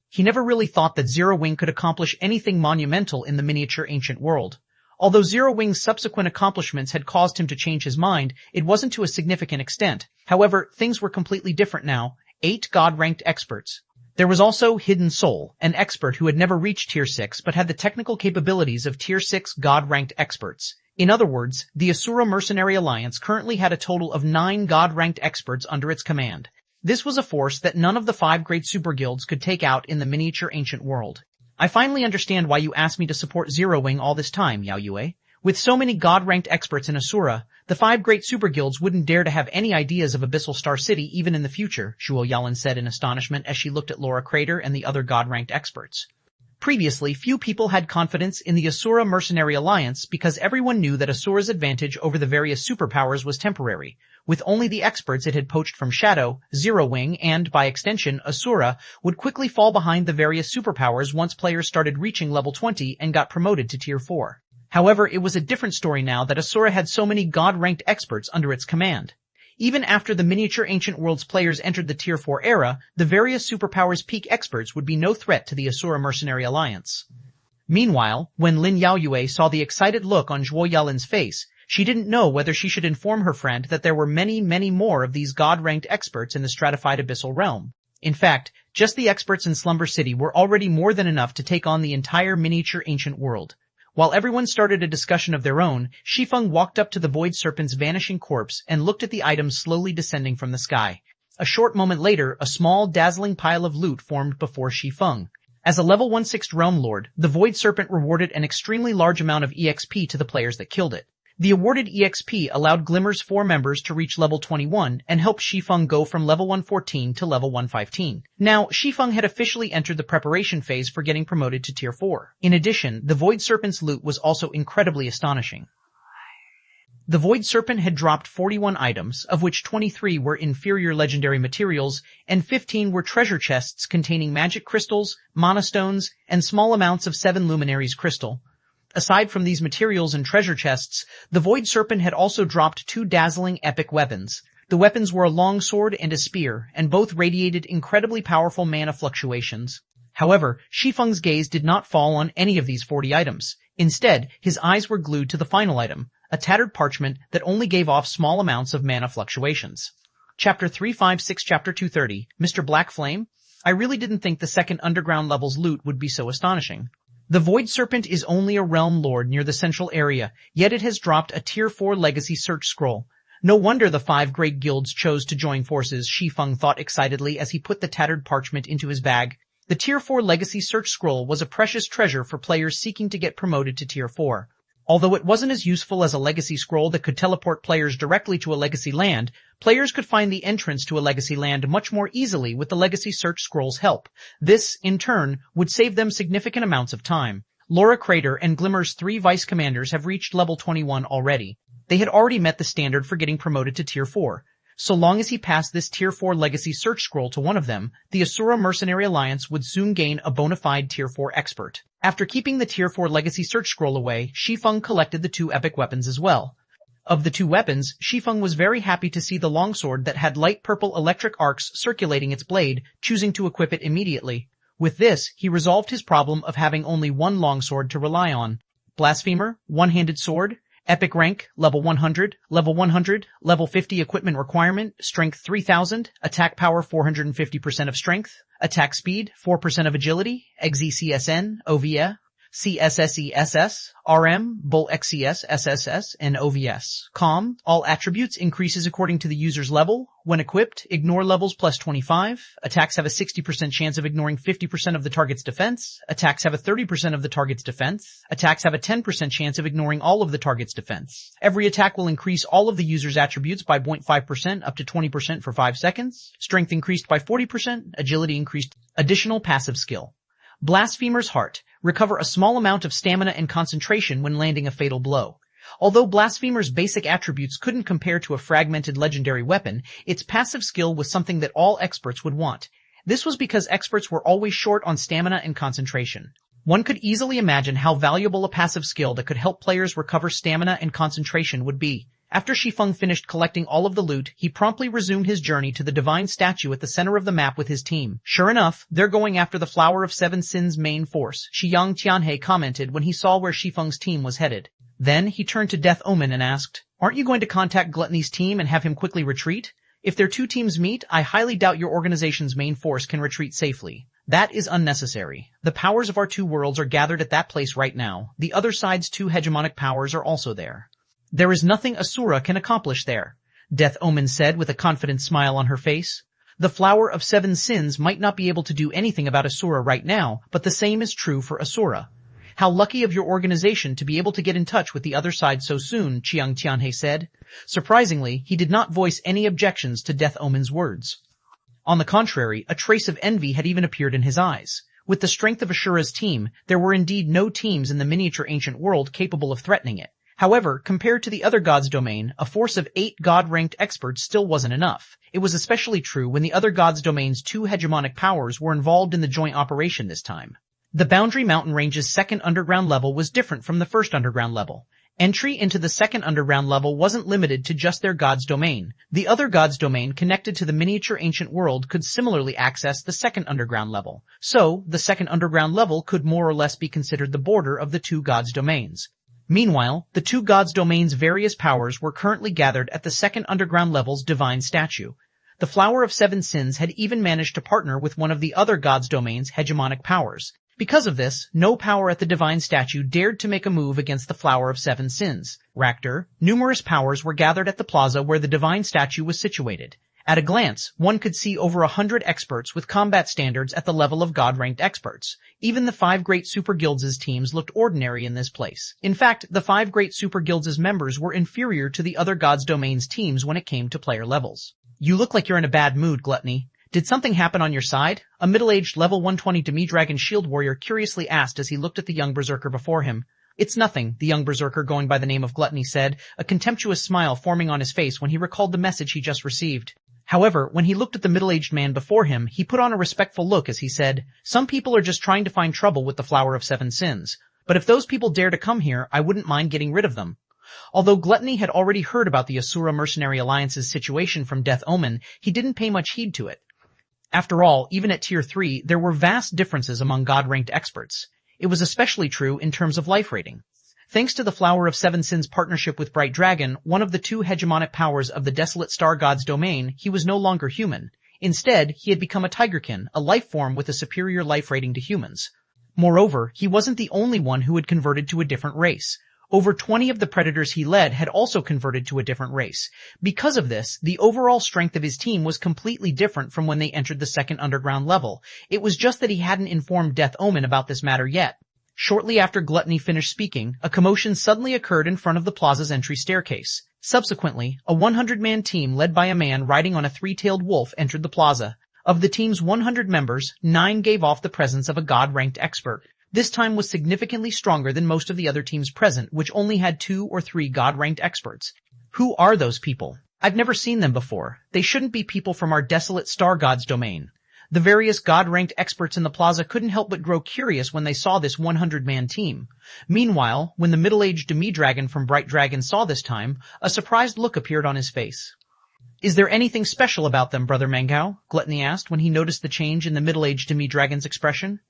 He never really thought that Zero Wing could accomplish anything monumental in the miniature ancient world. Although Zero Wing's subsequent accomplishments had caused him to change his mind, it wasn't to a significant extent. However, things were completely different now. 8 God-ranked experts. There was also Hidden Soul, an expert who had never reached Tier 6 but had the technical capabilities of Tier 6 God-ranked experts. In other words, the Asura Mercenary Alliance currently had a total of 9 God-ranked experts under its command. This was a force that none of the 5 great super guilds could take out in the miniature ancient world. I finally understand why you asked me to support Zero Wing all this time, Yao Yue. With so many God-ranked experts in Asura, the 5 great super guilds wouldn't dare to have any ideas of Abyssal Star City even in the future, Shuo Yalan said in astonishment as she looked at Laura Crater and the other God-ranked experts. Previously, few people had confidence in the Asura Mercenary Alliance because everyone knew that Asura's advantage over the various superpowers was temporary. With only the experts it had poached from Shadow, Zero Wing, and, by extension, Asura, would quickly fall behind the various superpowers once players started reaching level 20 and got promoted to Tier 4. However, it was a different story now that Asura had so many God-ranked experts under its command. Even after the miniature ancient world's players entered the Tier 4 era, the various superpowers' peak experts would be no threat to the Asura Mercenary Alliance. Meanwhile, when Lin Yaoyue saw the excited look on Zhuo Yalin's face, she didn't know whether she should inform her friend that there were many, many more of these God-ranked experts in the stratified abyssal realm. In fact, just the experts in Slumber City were already more than enough to take on the entire miniature ancient world. While everyone started a discussion of their own, Shi Feng walked up to the Void Serpent's vanishing corpse and looked at the items slowly descending from the sky. A short moment later, a small, dazzling pile of loot formed before Shi Feng. As a level 1/6 Realm Lord, the Void Serpent rewarded an extremely large amount of EXP to the players that killed it. The awarded EXP allowed Glimmer's 4 members to reach level 21 and helped Shi Feng go from level 114 to level 115. Now, Shi Feng had officially entered the preparation phase for getting promoted to Tier 4. In addition, the Void Serpent's loot was also incredibly astonishing. The Void Serpent had dropped 41 items, of which 23 were inferior legendary materials, and 15 were treasure chests containing magic crystals, mana stones, and small amounts of 7 luminaries crystal. Aside from these materials and treasure chests, the Void Serpent had also dropped 2 dazzling epic weapons. The weapons were a long sword and a spear, and both radiated incredibly powerful mana fluctuations. However, Shi Feng's gaze did not fall on any of these 40 items. Instead, his eyes were glued to the final item, a tattered parchment that only gave off small amounts of mana fluctuations. Chapter 356 Chapter 230, Mr. Black Flame? I really didn't think the second underground level's loot would be so astonishing. The Void Serpent is only a realm lord near the central area, yet it has dropped a Tier 4 legacy search scroll. No wonder the 5 great guilds chose to join forces, Shi Feng thought excitedly as he put the tattered parchment into his bag. The Tier 4 legacy search scroll was a precious treasure for players seeking to get promoted to Tier 4. Although it wasn't as useful as a legacy scroll that could teleport players directly to a legacy land, players could find the entrance to a legacy land much more easily with the legacy search scroll's help. This, in turn, would save them significant amounts of time. Laura Crater and Glimmer's 3 vice commanders have reached level 21 already. They had already met the standard for getting promoted to Tier 4. So long as he passed this Tier 4 legacy search scroll to one of them, the Asura Mercenary Alliance would soon gain a bona fide Tier 4 expert. After keeping the Tier 4 legacy search scroll away, Shi Feng collected the 2 epic weapons as well. Of the 2 weapons, Shi Feng was very happy to see the longsword that had light purple electric arcs circulating its blade, choosing to equip it immediately. With this, he resolved his problem of having only one longsword to rely on. Blasphemer, one-handed sword, epic rank, level 100, level 50 equipment requirement, strength 3000, attack power 450% of strength, attack speed 4% of agility, XECSN, OVA, CSSESS, RM, Bull XCS, SSS, and OVS. Calm, all attributes increases according to the user's level. When equipped, ignore levels plus 25. Attacks have a 60% chance of ignoring 50% of the target's defense. Attacks have a 30% of the target's defense. Attacks have a 10% chance of ignoring all of the target's defense. Every attack will increase all of the user's attributes by 0.5% up to 20% for 5 seconds. Strength increased by 40%. Agility increased. Additional passive skill. Blasphemer's Heart. Recover a small amount of stamina and concentration when landing a fatal blow. Although Blasphemer's basic attributes couldn't compare to a fragmented legendary weapon, its passive skill was something that all experts would want. This was because experts were always short on stamina and concentration. One could easily imagine how valuable a passive skill that could help players recover stamina and concentration would be. After Shi Feng finished collecting all of the loot, he promptly resumed his journey to the divine statue at the center of the map with his team. Sure enough, they're going after the Flower of Seven Sins main force, Shiyang Tianhe commented when he saw where Shi Feng's team was headed. Then he turned to Death Omen and asked, "Aren't you going to contact Gluttony's team and have him quickly retreat? If their 2 teams meet, I highly doubt your organization's main force can retreat safely. That is unnecessary. The powers of our 2 worlds are gathered at that place right now. The other side's 2 hegemonic powers are also there. There is nothing Asura can accomplish there," Death Omen said with a confident smile on her face. The Flower of Seven Sins might not be able to do anything about Asura right now, but the same is true for Asura. How lucky of your organization to be able to get in touch with the other side so soon, Chiang Tianhe said. Surprisingly, he did not voice any objections to Death Omen's words. On the contrary, a trace of envy had even appeared in his eyes. With the strength of Asura's team, there were indeed no teams in the miniature ancient world capable of threatening it. However, compared to the other gods' domain, a force of 8 god-ranked experts still wasn't enough. It was especially true when the other gods' domain's 2 hegemonic powers were involved in the joint operation this time. The Boundary Mountain Range's 2nd underground level was different from the 1st underground level. Entry into the 2nd underground level wasn't limited to just their god's domain. The other god's domain connected to the miniature ancient world could similarly access the 2nd underground level. So, the 2nd underground level could more or less be considered the border of the 2 gods' domains. Meanwhile, the 2 gods' domains' various powers were currently gathered at the 2nd underground level's divine statue. The Flower of Seven Sins had even managed to partner with one of the other gods' domains' hegemonic powers. Because of this, no power at the divine statue dared to make a move against the Flower of Seven Sins. Ractor, numerous powers were gathered at the plaza where the divine statue was situated. At a glance, one could see over 100 experts with combat standards at the level of god-ranked experts. Even the 5 great super guilds' teams looked ordinary in this place. In fact, the 5 great super guilds' members were inferior to the other gods' domains teams when it came to player levels. "You look like you're in a bad mood, Gluttony. Did something happen on your side?" A middle-aged level 120 demi-dragon shield warrior curiously asked as he looked at the young berserker before him. "It's nothing," the young berserker going by the name of Gluttony said, a contemptuous smile forming on his face when he recalled the message he just received. However, when he looked at the middle-aged man before him, he put on a respectful look as he said, "Some people are just trying to find trouble with the Flower of Seven Sins. But if those people dare to come here, I wouldn't mind getting rid of them." Although Gluttony had already heard about the Asura Mercenary Alliance's situation from Death Omen, he didn't pay much heed to it. After all, even at Tier 3, there were vast differences among god-ranked experts. It was especially true in terms of life rating. Thanks to the Flower of Seven Sins partnership with Bright Dragon, one of the 2 hegemonic powers of the Desolate Star God's domain, he was no longer human. Instead, he had become a Tigerkin, a life form with a superior life rating to humans. Moreover, he wasn't the only one who had converted to a different race. Over 20 of the predators he led had also converted to a different race. Because of this, the overall strength of his team was completely different from when they entered the second underground level. It was just that he hadn't informed Death Omen about this matter yet. Shortly after Gluttony finished speaking, a commotion suddenly occurred in front of the plaza's entry staircase. Subsequently, a 100-man team led by a man riding on a three-tailed wolf entered the plaza. Of the team's 100 members, 9 gave off the presence of a god-ranked expert. This time was significantly stronger than most of the other teams present, which only had 2 or 3 god-ranked experts. Who are those people? I've never seen them before. They shouldn't be people from our desolate star god's domain. The various god-ranked experts in the plaza couldn't help but grow curious when they saw this 100-man team. Meanwhile, when the middle-aged demi-dragon from Bright Dragon saw this time, a surprised look appeared on his face. Is there anything special about them, Brother Mengao? Gluttony asked when he noticed the change in the middle-aged demi-dragon's expression.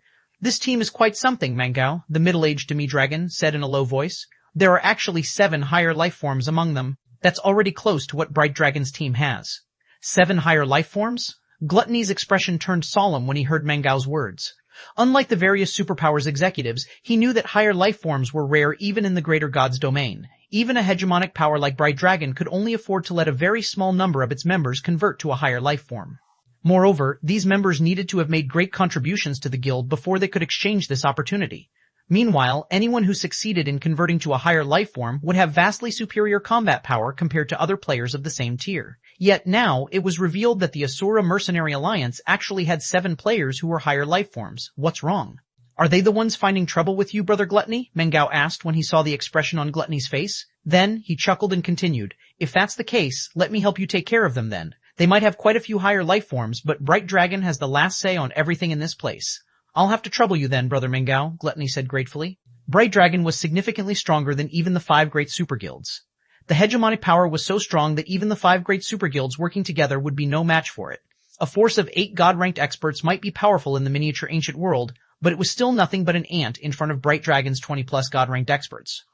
This team is quite something, Mengao, the middle-aged demi-dragon said in a low voice. There are actually 7 higher life forms among them. That's already close to what Bright Dragon's team has. 7 higher life forms? Gluttony's expression turned solemn when he heard Mengao's words. Unlike the various superpowers executives, he knew that higher life forms were rare even in the greater god's domain. Even a hegemonic power like Bright Dragon could only afford to let a very small number of its members convert to a higher life form. Moreover, these members needed to have made great contributions to the guild before they could exchange this opportunity. Meanwhile, anyone who succeeded in converting to a higher life form would have vastly superior combat power compared to other players of the same tier. Yet now, it was revealed that the Asura Mercenary Alliance actually had 7 players who were higher life forms. What's wrong? Are they the ones finding trouble with you, Brother Gluttony? Mengao asked when he saw the expression on Gluttony's face. Then, he chuckled and continued, If that's the case, let me help you take care of them then. They might have quite a few higher life forms, but Bright Dragon has the last say on everything in this place. I'll have to trouble you then, Brother Mengao, Gluttony said gratefully. Bright Dragon was significantly stronger than even the 5 great super guilds. The hegemonic power was so strong that even the 5 great super guilds working together would be no match for it. A force of 8 god-ranked experts might be powerful in the miniature ancient world, but it was still nothing but an ant in front of Bright Dragon's 20-plus god-ranked experts.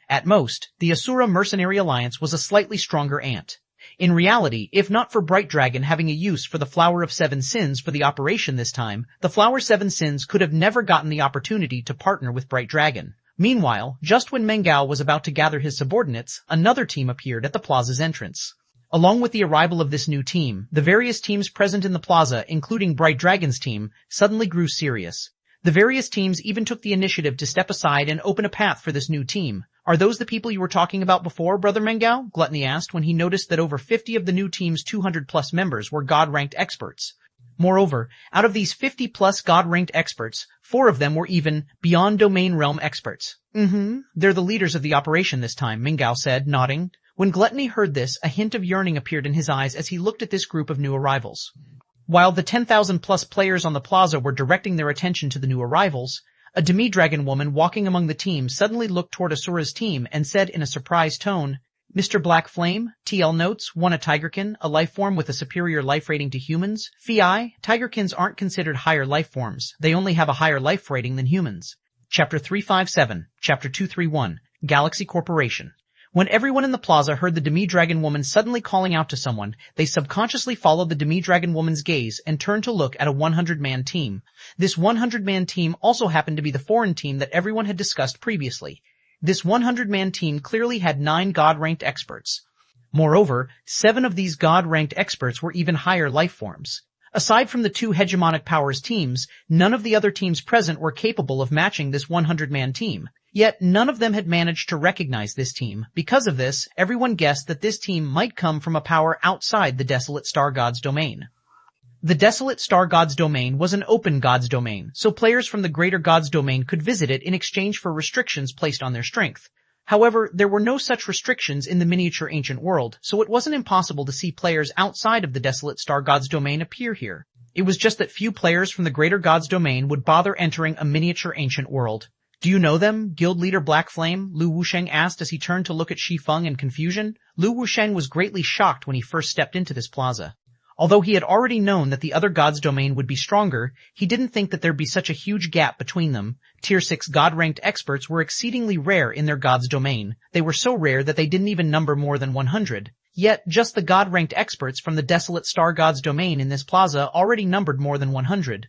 At most, the Asura Mercenary Alliance was a slightly stronger ant. In reality, if not for Bright Dragon having a use for the Flower of 7 Sins for the operation this time, the Flower 7 Sins could have never gotten the opportunity to partner with Bright Dragon. Meanwhile, just when Mengao was about to gather his subordinates, another team appeared at the plaza's entrance. Along with the arrival of this new team, the various teams present in the plaza, including Bright Dragon's team, suddenly grew serious. The various teams even took the initiative to step aside and open a path for this new team. Are those the people you were talking about before, Brother Mengao? Gluttony asked when he noticed that over 50 of the new team's 200-plus members were god-ranked experts. Moreover, out of these 50-plus god-ranked experts, 4 of them were even beyond domain realm experts. They're the leaders of the operation this time, Mengao said, nodding. When Gluttony heard this, a hint of yearning appeared in his eyes as he looked at this group of new arrivals. While the 10,000-plus players on the plaza were directing their attention to the new arrivals, a demi-dragon woman walking among the team suddenly looked toward Asura's team and said in a surprised tone, Mr. Black Flame, TL notes, 1 a tigerkin, a life form with a superior life rating to humans. Fi, tigerkins aren't considered higher life forms. They only have a higher life rating than humans. Chapter 357, Chapter 231, Galaxy Corporation. When everyone in the plaza heard the demi-dragon woman suddenly calling out to someone, they subconsciously followed the demi-dragon woman's gaze and turned to look at a 100-man team. This 100-man team also happened to be the foreign team that everyone had discussed previously. This 100-man team clearly had 9 god-ranked experts. Moreover, 7 of these god-ranked experts were even higher life forms. Aside from the 2 hegemonic powers teams, none of the other teams present were capable of matching this 100-man team. Yet none of them had managed to recognize this team. Because of this, everyone guessed that this team might come from a power outside the Desolate Star God's domain. The Desolate Star God's domain was an open God's domain, so players from the Greater God's domain could visit it in exchange for restrictions placed on their strength. However, there were no such restrictions in the miniature ancient world, so it wasn't impossible to see players outside of the Desolate Star God's domain appear here. It was just that few players from the Greater God's domain would bother entering a miniature ancient world. Do you know them? Guild leader Black Flame, Lu Wusheng asked as he turned to look at Shi Feng in confusion. Lu Wusheng was greatly shocked when he first stepped into this plaza. Although he had already known that the other god's domain would be stronger, he didn't think that there'd be such a huge gap between them. Tier 6 god-ranked experts were exceedingly rare in their god's domain. They were so rare that they didn't even number more than 100. Yet, just the god-ranked experts from the Desolate Star God's domain in this plaza already numbered more than 100.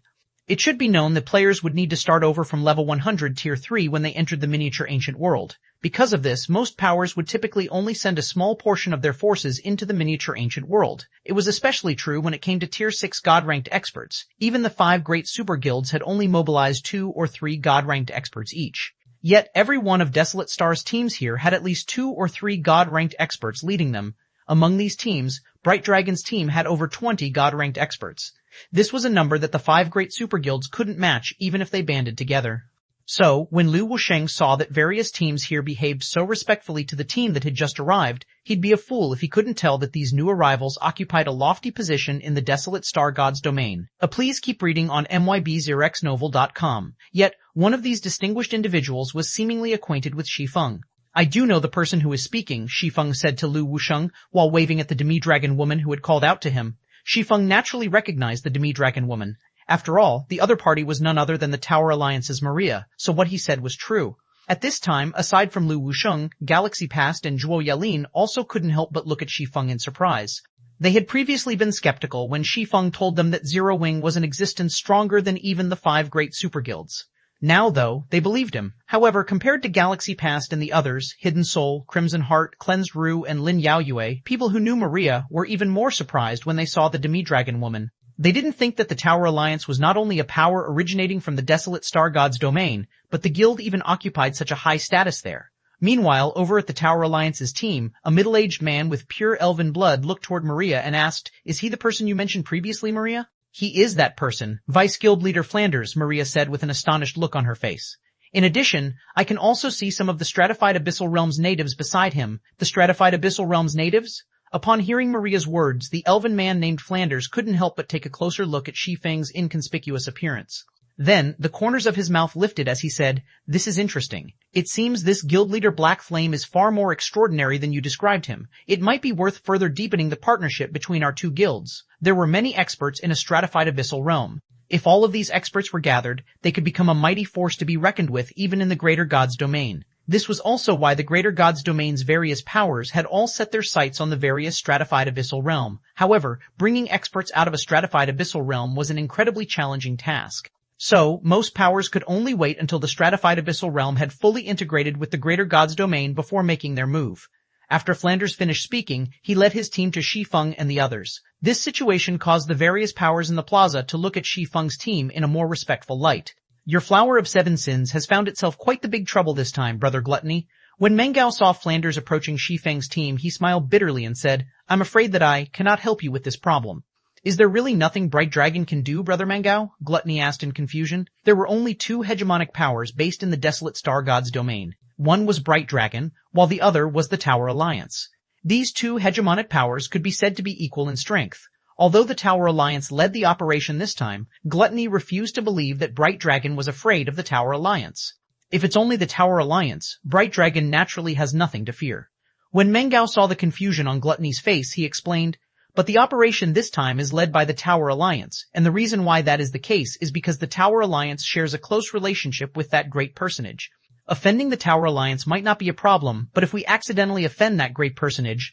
It should be known that players would need to start over from level 100 tier 3 when they entered the miniature ancient world. Because of this, most powers would typically only send a small portion of their forces into the miniature ancient world. It was especially true when it came to tier 6 god-ranked experts. Even the 5 great super guilds had only mobilized 2 or 3 god-ranked experts each. Yet every one of Desolate Star's teams here had at least 2 or 3 god-ranked experts leading them. Among these teams, Bright Dragon's team had over 20 god-ranked experts. This was a number that the 5 great super guilds couldn't match even if they banded together. So, when Lu Wusheng saw that various teams here behaved so respectfully to the team that had just arrived, he'd be a fool if he couldn't tell that these new arrivals occupied a lofty position in the Desolate Star God's domain. Please keep reading on myb0xnovel.com. Yet, one of these distinguished individuals was seemingly acquainted with Shi Feng. I do know the person who is speaking, Shi Feng said to Lu Wusheng while waving at the demi-dragon woman who had called out to him. Shi Feng naturally recognized the demi-dragon woman. After all, the other party was none other than the Tower Alliance's Maria, so what he said was true. At this time, aside from Lu Wusheng, Galaxy Past and Zhuo Yalin also couldn't help but look at Shi Feng in surprise. They had previously been skeptical when Shi Feng told them that Zero Wing was in existence stronger than even the 5 great super guilds. Now, though, they believed him. However, compared to Galaxy Past and the others, Hidden Soul, Crimson Heart, Cleansed Rue, and Lin Yaoyue, people who knew Maria were even more surprised when they saw the demi-dragon woman. They didn't think that the Tower Alliance was not only a power originating from the Desolate Star God's domain, but the guild even occupied such a high status there. Meanwhile, over at the Tower Alliance's team, a middle-aged man with pure elven blood looked toward Maria and asked, "Is he the person you mentioned previously, Maria?" "He is that person, Vice Guild Leader Flanders," Maria said with an astonished look on her face. "In addition, I can also see some of the Stratified Abyssal Realms natives beside him." "The Stratified Abyssal Realms natives?" Upon hearing Maria's words, the elven man named Flanders couldn't help but take a closer look at Shi Feng's inconspicuous appearance. Then, the corners of his mouth lifted as he said, "This is interesting. It seems this guild leader Black Flame is far more extraordinary than you described him. It might be worth further deepening the partnership between our 2 guilds." There were many experts in a stratified abyssal realm. If all of these experts were gathered, they could become a mighty force to be reckoned with even in the Greater God's domain. This was also why the Greater God's domain's various powers had all set their sights on the various stratified abyssal realm. However, bringing experts out of a stratified abyssal realm was an incredibly challenging task. So, most powers could only wait until the stratified abyssal realm had fully integrated with the Greater God's domain before making their move. After Flanders finished speaking, he led his team to Shi Feng and the others. This situation caused the various powers in the plaza to look at Shi Feng's team in a more respectful light. "Your Flower of 7 Sins has found itself quite the big trouble this time, Brother Gluttony." When Mengao saw Flanders approaching Shi Feng's team, he smiled bitterly and said, "I'm afraid that I cannot help you with this problem." "Is there really nothing Bright Dragon can do, Brother Mengao?" Gluttony asked in confusion. There were only 2 hegemonic powers based in the Desolate Star God's domain. One was Bright Dragon, while the other was the Tower Alliance. These 2 hegemonic powers could be said to be equal in strength. Although the Tower Alliance led the operation this time, Gluttony refused to believe that Bright Dragon was afraid of the Tower Alliance. If it's only the Tower Alliance, Bright Dragon naturally has nothing to fear. When Mengao saw the confusion on Gluttony's face, he explained, "But the operation this time is led by the Tower Alliance, and the reason why that is the case is because the Tower Alliance shares a close relationship with that great personage. Offending the Tower Alliance might not be a problem, but if we accidentally offend that great personage...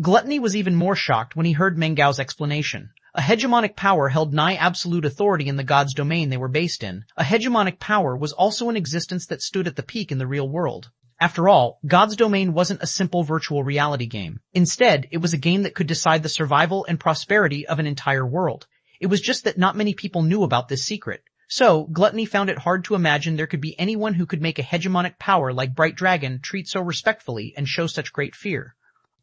Gluttony was even more shocked when he heard Mengao's explanation. A hegemonic power held nigh absolute authority in the god's domain they were based in. A hegemonic power was also in existence that stood at the peak in the real world. After all, God's domain wasn't a simple virtual reality game. Instead, it was a game that could decide the survival and prosperity of an entire world. It was just that not many people knew about this secret. So, Gluttony found it hard to imagine there could be anyone who could make a hegemonic power like Bright Dragon treat so respectfully and show such great fear.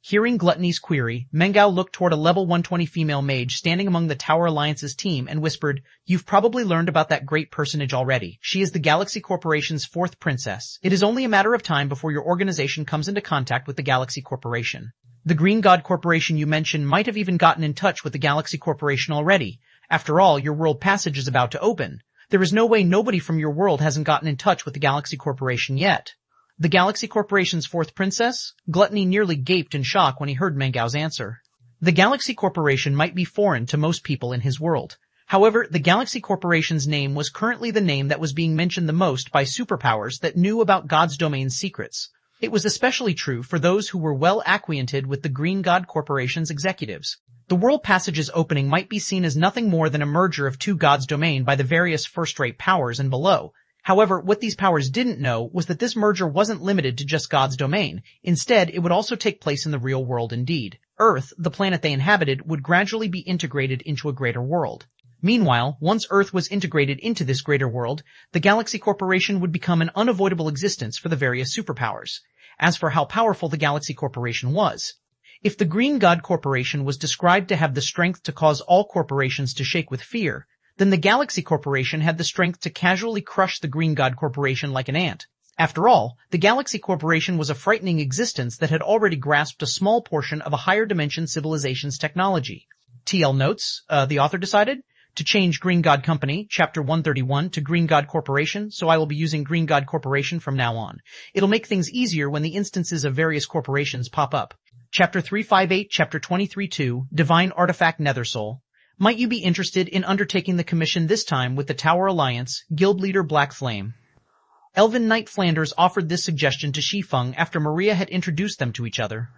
Hearing Gluttony's query, Mengao looked toward a level 120 female mage standing among the Tower Alliance's team and whispered, "You've probably learned about that great personage already. She is the Galaxy Corporation's 4th princess. It is only a matter of time before your organization comes into contact with the Galaxy Corporation. The Green God Corporation you mentioned might have even gotten in touch with the Galaxy Corporation already. After all, your world passage is about to open. There is no way nobody from your world hasn't gotten in touch with the Galaxy Corporation yet." The Galaxy Corporation's 4th princess? Gluttony nearly gaped in shock when he heard Mengao's answer. The Galaxy Corporation might be foreign to most people in his world. However, the Galaxy Corporation's name was currently the name that was being mentioned the most by superpowers that knew about God's domain's secrets. It was especially true for those who were well acquainted with the Green God Corporation's executives. The World Passage's opening might be seen as nothing more than a merger of two gods' domain by the various first-rate powers and below. However, what these powers didn't know was that this merger wasn't limited to just God's domain. Instead, it would also take place in the real world indeed. Earth, the planet they inhabited, would gradually be integrated into a greater world. Meanwhile, once Earth was integrated into this greater world, the Galaxy Corporation would become an unavoidable existence for the various superpowers. As for how powerful the Galaxy Corporation was, if the Green God Corporation was described to have the strength to cause all corporations to shake with fear, then the Galaxy Corporation had the strength to casually crush the Green God Corporation like an ant. After all, the Galaxy Corporation was a frightening existence that had already grasped a small portion of a higher dimension civilization's technology. TL notes, the author decided to change Green God Company, Chapter 131, to Green God Corporation, so I will be using Green God Corporation from now on. It'll make things easier when the instances of various corporations pop up. Chapter 358, Chapter 23.2, Divine Artifact Nethersoul. Might you be interested in undertaking the commission this time with the Tower Alliance, Guild Leader Black Flame? Elven Knight Flanders offered this suggestion to Shi Feng after Maria had introduced them to each other.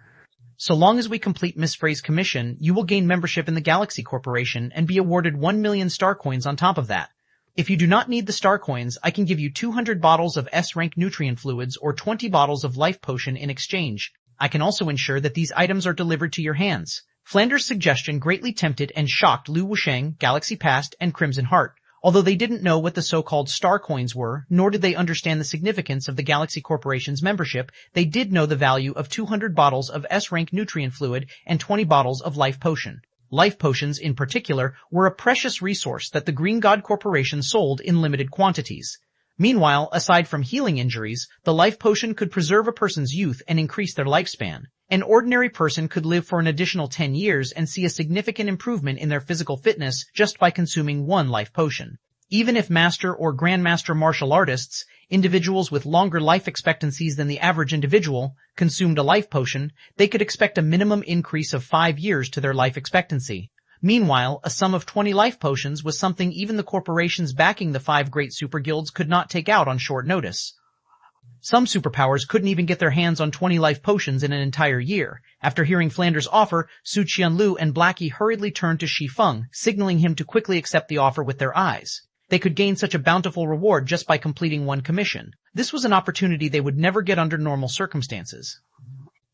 So long as we complete Miss Frey's commission, you will gain membership in the Galaxy Corporation and be awarded 1 million star coins on top of that. If you do not need the star coins, I can give you 200 bottles of S-rank nutrient fluids or 20 bottles of life potion in exchange. I can also ensure that these items are delivered to your hands. Flanders' suggestion greatly tempted and shocked Lu Wusheng, Galaxy Past, and Crimson Heart. Although they didn't know what the so-called star coins were, nor did they understand the significance of the Galaxy Corporation's membership, they did know the value of 200 bottles of S-rank nutrient fluid and 20 bottles of life potion. Life potions, in particular, were a precious resource that the Green God Corporation sold in limited quantities. Meanwhile, aside from healing injuries, the life potion could preserve a person's youth and increase their lifespan. An ordinary person could live for an additional 10 years and see a significant improvement in their physical fitness just by consuming one life potion. Even if master or grandmaster martial artists, individuals with longer life expectancies than the average individual, consumed a life potion, they could expect a minimum increase of 5 years to their life expectancy. Meanwhile, a sum of 20 life potions was something even the corporations backing the 5 great super guilds could not take out on short notice. Some superpowers couldn't even get their hands on 20 life potions in an entire year. After hearing Flanders' offer, Su Qianlu and Blackie hurriedly turned to Shi Feng, signaling him to quickly accept the offer with their eyes. They could gain such a bountiful reward just by completing one commission. This was an opportunity they would never get under normal circumstances.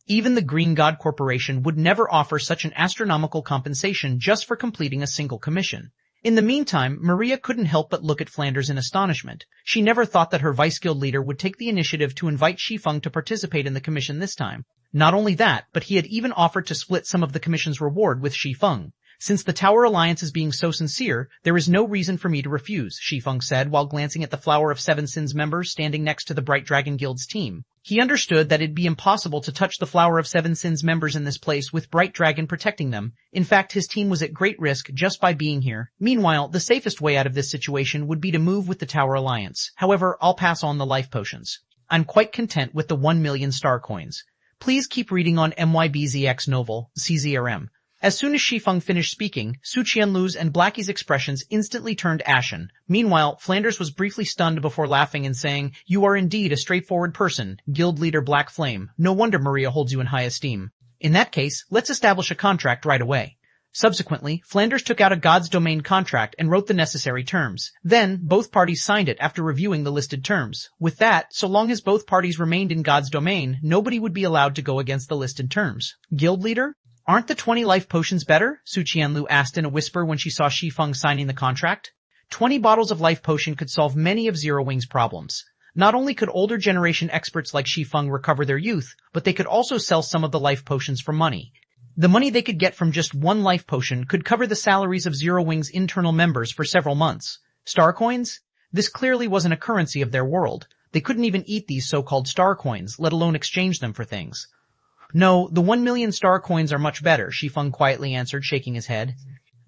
Even the Green God Corporation would never offer such an astronomical compensation just for completing a single commission. In the meantime, Maria couldn't help but look at Flanders in astonishment. She never thought that her vice guild leader would take the initiative to invite Shi Feng to participate in the commission this time. Not only that, but he had even offered to split some of the commission's reward with Shi Feng. Since the Tower Alliance is being so sincere, there is no reason for me to refuse, Shi Feng said while glancing at the Flower of Seven Sins members standing next to the Bright Dragon Guild's team. He understood that it'd be impossible to touch the Flower of Seven Sins members in this place with Bright Dragon protecting them. In fact, his team was at great risk just by being here. Meanwhile, the safest way out of this situation would be to move with the Tower Alliance. However, I'll pass on the life potions. I'm quite content with the 1 million star coins. Please keep reading on MYBZX Novel, CZRM. As soon as Shi Feng finished speaking, Su Qianlu's and Blackie's expressions instantly turned ashen. Meanwhile, Flanders was briefly stunned before laughing and saying, "You are indeed a straightforward person, Guild Leader Black Flame. No wonder Maria holds you in high esteem. In that case, let's establish a contract right away." Subsequently, Flanders took out a God's Domain contract and wrote the necessary terms. Then, both parties signed it after reviewing the listed terms. With that, so long as both parties remained in God's Domain, nobody would be allowed to go against the listed terms. Guild Leader? Aren't the 20 life potions better? Su Qianlu asked in a whisper when she saw Shi Feng signing the contract. 20 bottles of life potion could solve many of Zero Wing's problems. Not only could older generation experts like Shi Feng recover their youth, but they could also sell some of the life potions for money. The money they could get from just one life potion could cover the salaries of Zero Wing's internal members for several months. Star coins? This clearly wasn't a currency of their world. They couldn't even eat these so-called star coins, let alone exchange them for things. No, the 1 million star coins are much better, Shi Feng quietly answered, shaking his head.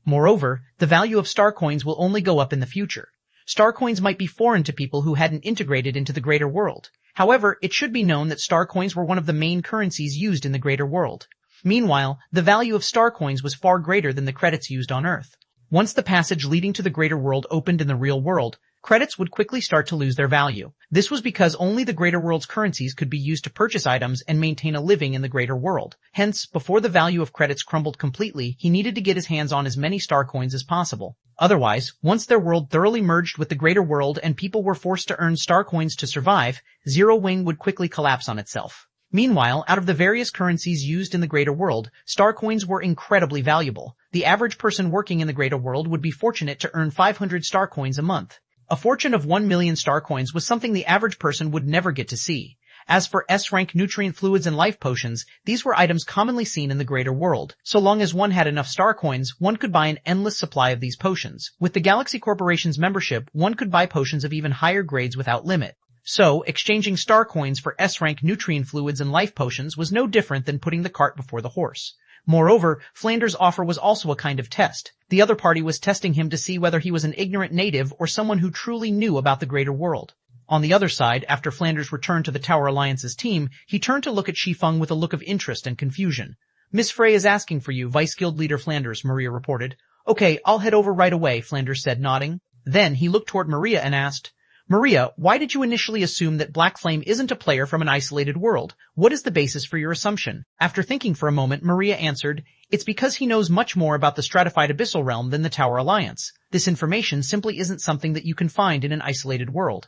Moreover, the value of star coins will only go up in the future. Star coins might be foreign to people who hadn't integrated into the greater world. However, it should be known that star coins were one of the main currencies used in the greater world. Meanwhile, the value of star coins was far greater than the credits used on Earth. Once the passage leading to the greater world opened in the real world, credits would quickly start to lose their value. This was because only the greater world's currencies could be used to purchase items and maintain a living in the greater world. Hence, before the value of credits crumbled completely, he needed to get his hands on as many star coins as possible. Otherwise, once their world thoroughly merged with the greater world and people were forced to earn star coins to survive, Zero Wing would quickly collapse on itself. Meanwhile, out of the various currencies used in the greater world, star coins were incredibly valuable. The average person working in the greater world would be fortunate to earn 500 star coins a month. A fortune of 1 million star coins was something the average person would never get to see. As for S-rank nutrient fluids and life potions, these were items commonly seen in the greater world. So long as one had enough star coins, one could buy an endless supply of these potions. With the Galaxy Corporation's membership, one could buy potions of even higher grades without limit. So, exchanging star coins for S-rank nutrient fluids and life potions was no different than putting the cart before the horse. Moreover, Flanders' offer was also a kind of test. The other party was testing him to see whether he was an ignorant native or someone who truly knew about the greater world. On the other side, after Flanders returned to the Tower Alliance's team, he turned to look at Shi Feng with a look of interest and confusion. "Miss Frey is asking for you, Vice Guild Leader Flanders," Maria reported. "Okay, I'll head over right away," Flanders said, nodding. Then he looked toward Maria and asked, "Maria, why did you initially assume that Black Flame isn't a player from an isolated world? What is the basis for your assumption?" After thinking for a moment, Maria answered, "It's because he knows much more about the stratified abyssal realm than the Tower Alliance. This information simply isn't something that you can find in an isolated world."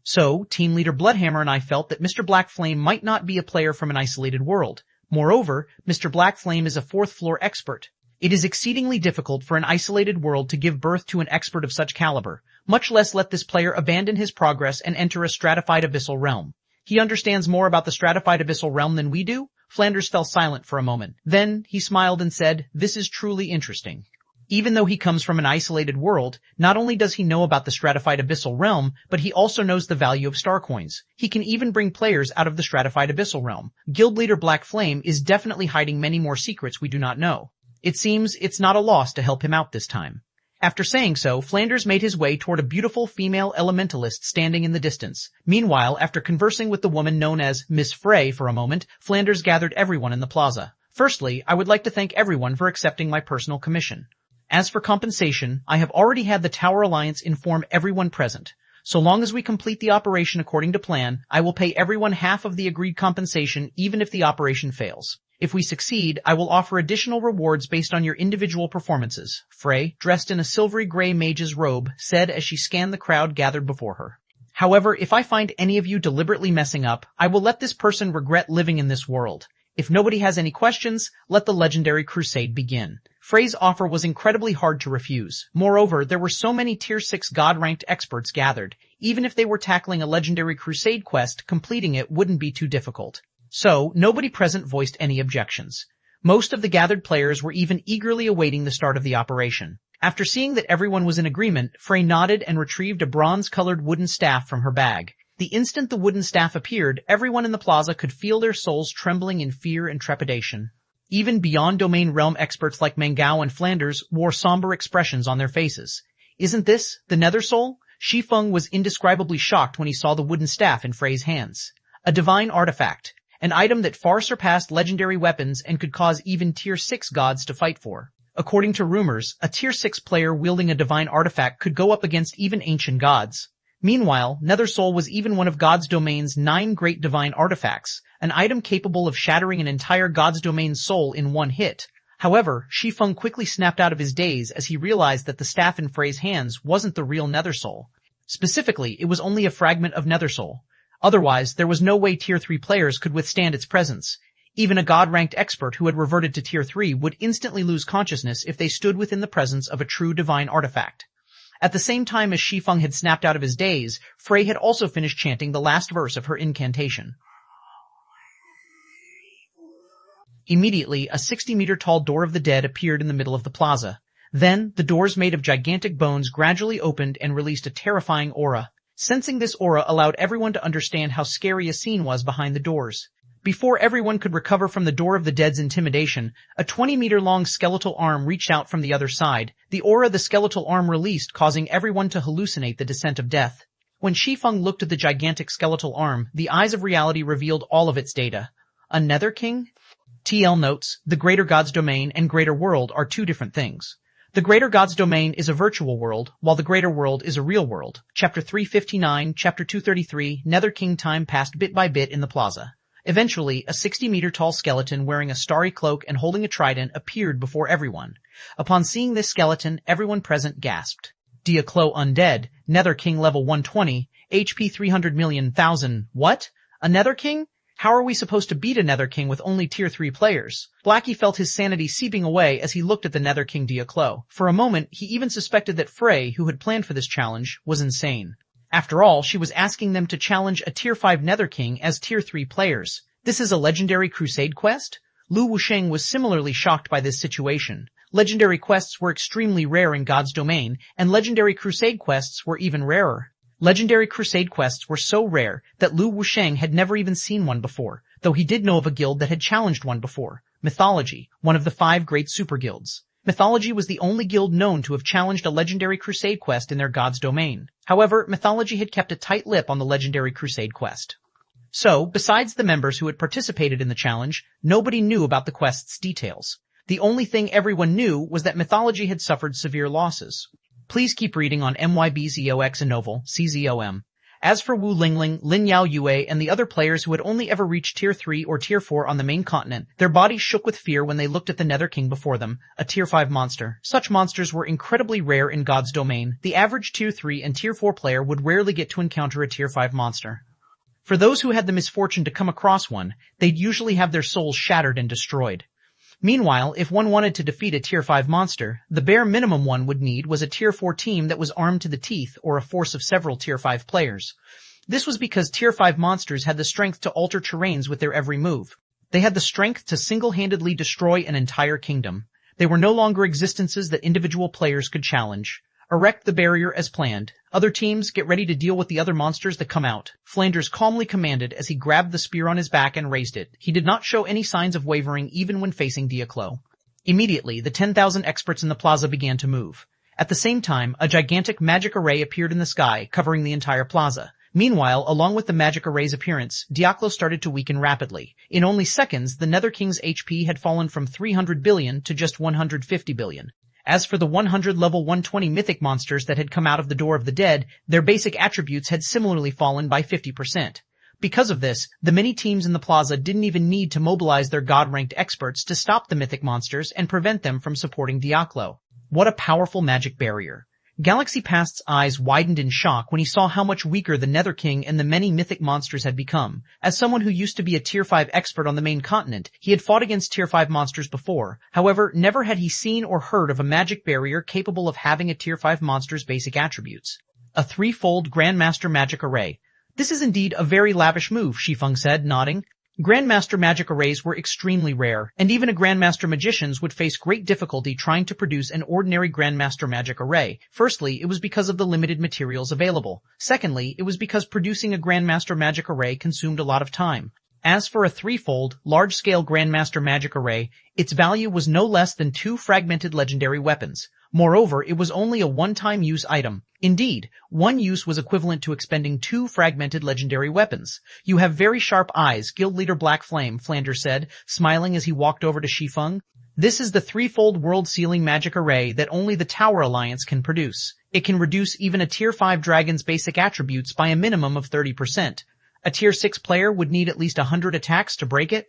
So, Team Leader Bloodhammer and I felt that Mr. Black Flame might not be a player from an isolated world. Moreover, Mr. Black Flame is a fourth-floor expert. It is exceedingly difficult for an isolated world to give birth to an expert of such caliber, much less let this player abandon his progress and enter a stratified abyssal realm. He understands more about the stratified abyssal realm than we do? Flanders fell silent for a moment. Then, he smiled and said, "This is truly interesting." Even though he comes from an isolated world, not only does he know about the stratified abyssal realm, but he also knows the value of star coins. He can even bring players out of the stratified abyssal realm. Guild Leader Black Flame is definitely hiding many more secrets we do not know. It seems it's not a loss to help him out this time. After saying so, Flanders made his way toward a beautiful female elementalist standing in the distance. Meanwhile, after conversing with the woman known as Miss Frey for a moment, Flanders gathered everyone in the plaza. "Firstly, I would like to thank everyone for accepting my personal commission. As for compensation, I have already had the Tower Alliance inform everyone present. So long as we complete the operation according to plan, I will pay everyone half of the agreed compensation even if the operation fails. If we succeed, I will offer additional rewards based on your individual performances," Frey, dressed in a silvery gray mage's robe, said as she scanned the crowd gathered before her. "However, if I find any of you deliberately messing up, I will let this person regret living in this world. If nobody has any questions, let the legendary crusade begin." Frey's offer was incredibly hard to refuse. Moreover, there were so many Tier 6 God-ranked experts gathered. Even if they were tackling a legendary crusade quest, completing it wouldn't be too difficult. So, nobody present voiced any objections. Most of the gathered players were even eagerly awaiting the start of the operation. After seeing that everyone was in agreement, Frey nodded and retrieved a bronze-colored wooden staff from her bag. The instant the wooden staff appeared, everyone in the plaza could feel their souls trembling in fear and trepidation. Even beyond domain realm experts like Mangao and Flanders wore somber expressions on their faces. "Isn't this the Nether Soul?" Shi Feng was indescribably shocked when he saw the wooden staff in Frey's hands. A divine artifact. An item that far surpassed legendary weapons and could cause even Tier 6 gods to fight for. According to rumors, a Tier 6 player wielding a divine artifact could go up against even ancient gods. Meanwhile, Nether Soul was even one of God's Domain's 9 great divine artifacts, an item capable of shattering an entire God's Domain's soul in one hit. However, Shi Feng quickly snapped out of his daze as he realized that the staff in Frey's hands wasn't the real Nether Soul. Specifically, it was only a fragment of Nether Soul. Otherwise, there was no way Tier 3 players could withstand its presence. Even a God-ranked expert who had reverted to Tier 3 would instantly lose consciousness if they stood within the presence of a true divine artifact. At the same time as Shi Feng had snapped out of his daze, Frey had also finished chanting the last verse of her incantation. Immediately, a 60-meter-tall door of the dead appeared in the middle of the plaza. Then, the doors made of gigantic bones gradually opened and released a terrifying aura. Sensing this aura allowed everyone to understand how scary a scene was behind the doors. Before everyone could recover from the door of the dead's intimidation, a 20-meter-long skeletal arm reached out from the other side, the aura the skeletal arm released causing everyone to hallucinate the descent of death. When Shi Feng looked at the gigantic skeletal arm, the eyes of reality revealed all of its data. A Nether King? TL notes, the Greater God's Domain and Greater World are two different things. The Greater God's Domain is a virtual world, while the Greater World is a real world. Chapter 359, Chapter 233, Nether King time passed bit by bit in the plaza. Eventually, a 60-meter-tall skeleton wearing a starry cloak and holding a trident appeared before everyone. Upon seeing this skeleton, everyone present gasped. Diaclo undead, Nether King level 120, HP 300,000,000, what? A Nether King? How are we supposed to beat a Nether King with only tier 3 players? Blackie felt his sanity seeping away as he looked at the Nether King Diaclo. For a moment, he even suspected that Frey, who had planned for this challenge, was insane. After all, she was asking them to challenge a tier 5 Nether King as tier 3 players. This is a legendary crusade quest? Lu Wusheng was similarly shocked by this situation. Legendary quests were extremely rare in God's Domain, and legendary crusade quests were even rarer. Legendary crusade quests were so rare that Lu Wusheng had never even seen one before, though he did know of a guild that had challenged one before. Mythology, one of the 5 great super guilds. Mythology was the only guild known to have challenged a legendary crusade quest in their God's Domain. However, Mythology had kept a tight lip on the legendary crusade quest. So, besides the members who had participated in the challenge, nobody knew about the quest's details. The only thing everyone knew was that Mythology had suffered severe losses. Please keep reading on MYBZOX and Novel, CZOM. As for Wu Lingling, Lin Yao Yue, and the other players who had only ever reached tier 3 or tier 4 on the main continent, their bodies shook with fear when they looked at the Nether King before them, a tier 5 monster. Such monsters were incredibly rare in God's Domain. The average tier 3 and tier 4 player would rarely get to encounter a tier 5 monster. For those who had the misfortune to come across one, they'd usually have their souls shattered and destroyed. Meanwhile, if one wanted to defeat a tier 5 monster, the bare minimum one would need was a tier 4 team that was armed to the teeth or a force of several tier 5 players. This was because tier 5 monsters had the strength to alter terrains with their every move. They had the strength to single-handedly destroy an entire kingdom. They were no longer existences that individual players could challenge. Erect the barrier as planned. Other teams, get ready to deal with the other monsters that come out. Flanders calmly commanded as he grabbed the spear on his back and raised it. He did not show any signs of wavering even when facing Diaclo. Immediately, the 10,000 experts in the plaza began to move. At the same time, a gigantic magic array appeared in the sky, covering the entire plaza. Meanwhile, along with the magic array's appearance, Diaclo started to weaken rapidly. In only seconds, the Nether King's HP had fallen from 300 billion to just 150 billion. As for the 100 level 120 mythic monsters that had come out of the Door of the Dead, their basic attributes had similarly fallen by 50%. Because of this, the many teams in the plaza didn't even need to mobilize their god-ranked experts to stop the mythic monsters and prevent them from supporting Diaclo. What a powerful magic barrier. Galaxy Past's eyes widened in shock when he saw how much weaker the Nether King and the many mythic monsters had become. As someone who used to be a tier 5 expert on the main continent, he had fought against tier 5 monsters before. However, never had he seen or heard of a magic barrier capable of having a tier 5 monster's basic attributes. A 3-fold Grandmaster Magic Array. This is indeed a very lavish move, Shi Feng said, nodding. Grandmaster magic arrays were extremely rare, and even a Grandmaster magicians would face great difficulty trying to produce an ordinary Grandmaster magic array. Firstly, it was because of the limited materials available. Secondly, it was because producing a Grandmaster magic array consumed a lot of time. As for a 3-fold, large-scale Grandmaster magic array, its value was no less than 2 fragmented legendary weapons. Moreover, it was only a one-time use item. Indeed, one use was equivalent to expending 2 fragmented legendary weapons. You have very sharp eyes, Guild Leader Black Flame, Flanders said, smiling as he walked over to Shi Feng. This is the 3-fold world-sealing magic array that only the Tower Alliance can produce. It can reduce even a tier 5 dragon's basic attributes by a minimum of 30%. A tier 6 player would need at least 100 attacks to break it.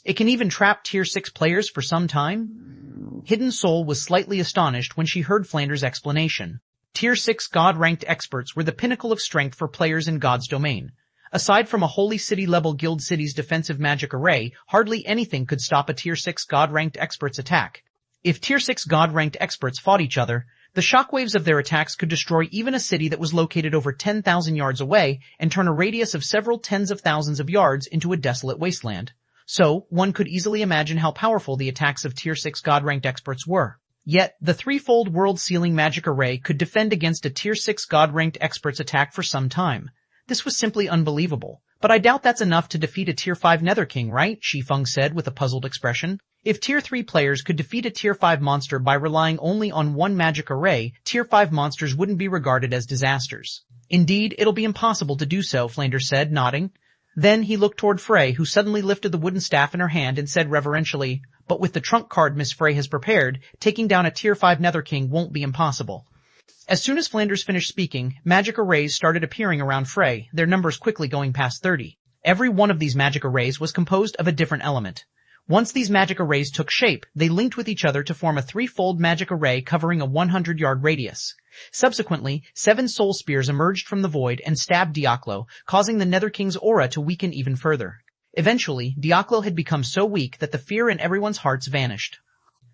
It can even trap tier 6 players for some time. Hidden Soul was slightly astonished when she heard Flanders' explanation. Tier 6 God-ranked experts were the pinnacle of strength for players in God's Domain. Aside from a Holy City-level Guild City's defensive magic array, hardly anything could stop a Tier 6 God-ranked expert's attack. If Tier 6 God-ranked experts fought each other, the shockwaves of their attacks could destroy even a city that was located over 10,000 yards away and turn a radius of several tens of thousands of yards into a desolate wasteland. So, one could easily imagine how powerful the attacks of Tier 6 God-ranked experts were. Yet, the 3-fold world-sealing magic array could defend against a Tier 6 God-ranked expert's attack for some time. This was simply unbelievable. But I doubt that's enough to defeat a Tier 5 Nether King, right? Shi Feng said with a puzzled expression. If Tier 3 players could defeat a Tier 5 monster by relying only on one magic array, Tier 5 monsters wouldn't be regarded as disasters. Indeed, it'll be impossible to do so, Flanders said, nodding. Then he looked toward Frey, who suddenly lifted the wooden staff in her hand and said reverentially, "But with the trump card Miss Frey has prepared, taking down a Tier 5 Nether King won't be impossible." As soon as Flanders finished speaking, magic arrays started appearing around Frey, their numbers quickly going past 30. Every one of these magic arrays was composed of a different element. Once these magic arrays took shape, they linked with each other to form a threefold magic array covering a 100-yard radius. Subsequently, 7 soul spears emerged from the void and stabbed Diaklo, causing the Nether King's aura to weaken even further. Eventually, Diaklo had become so weak that the fear in everyone's hearts vanished.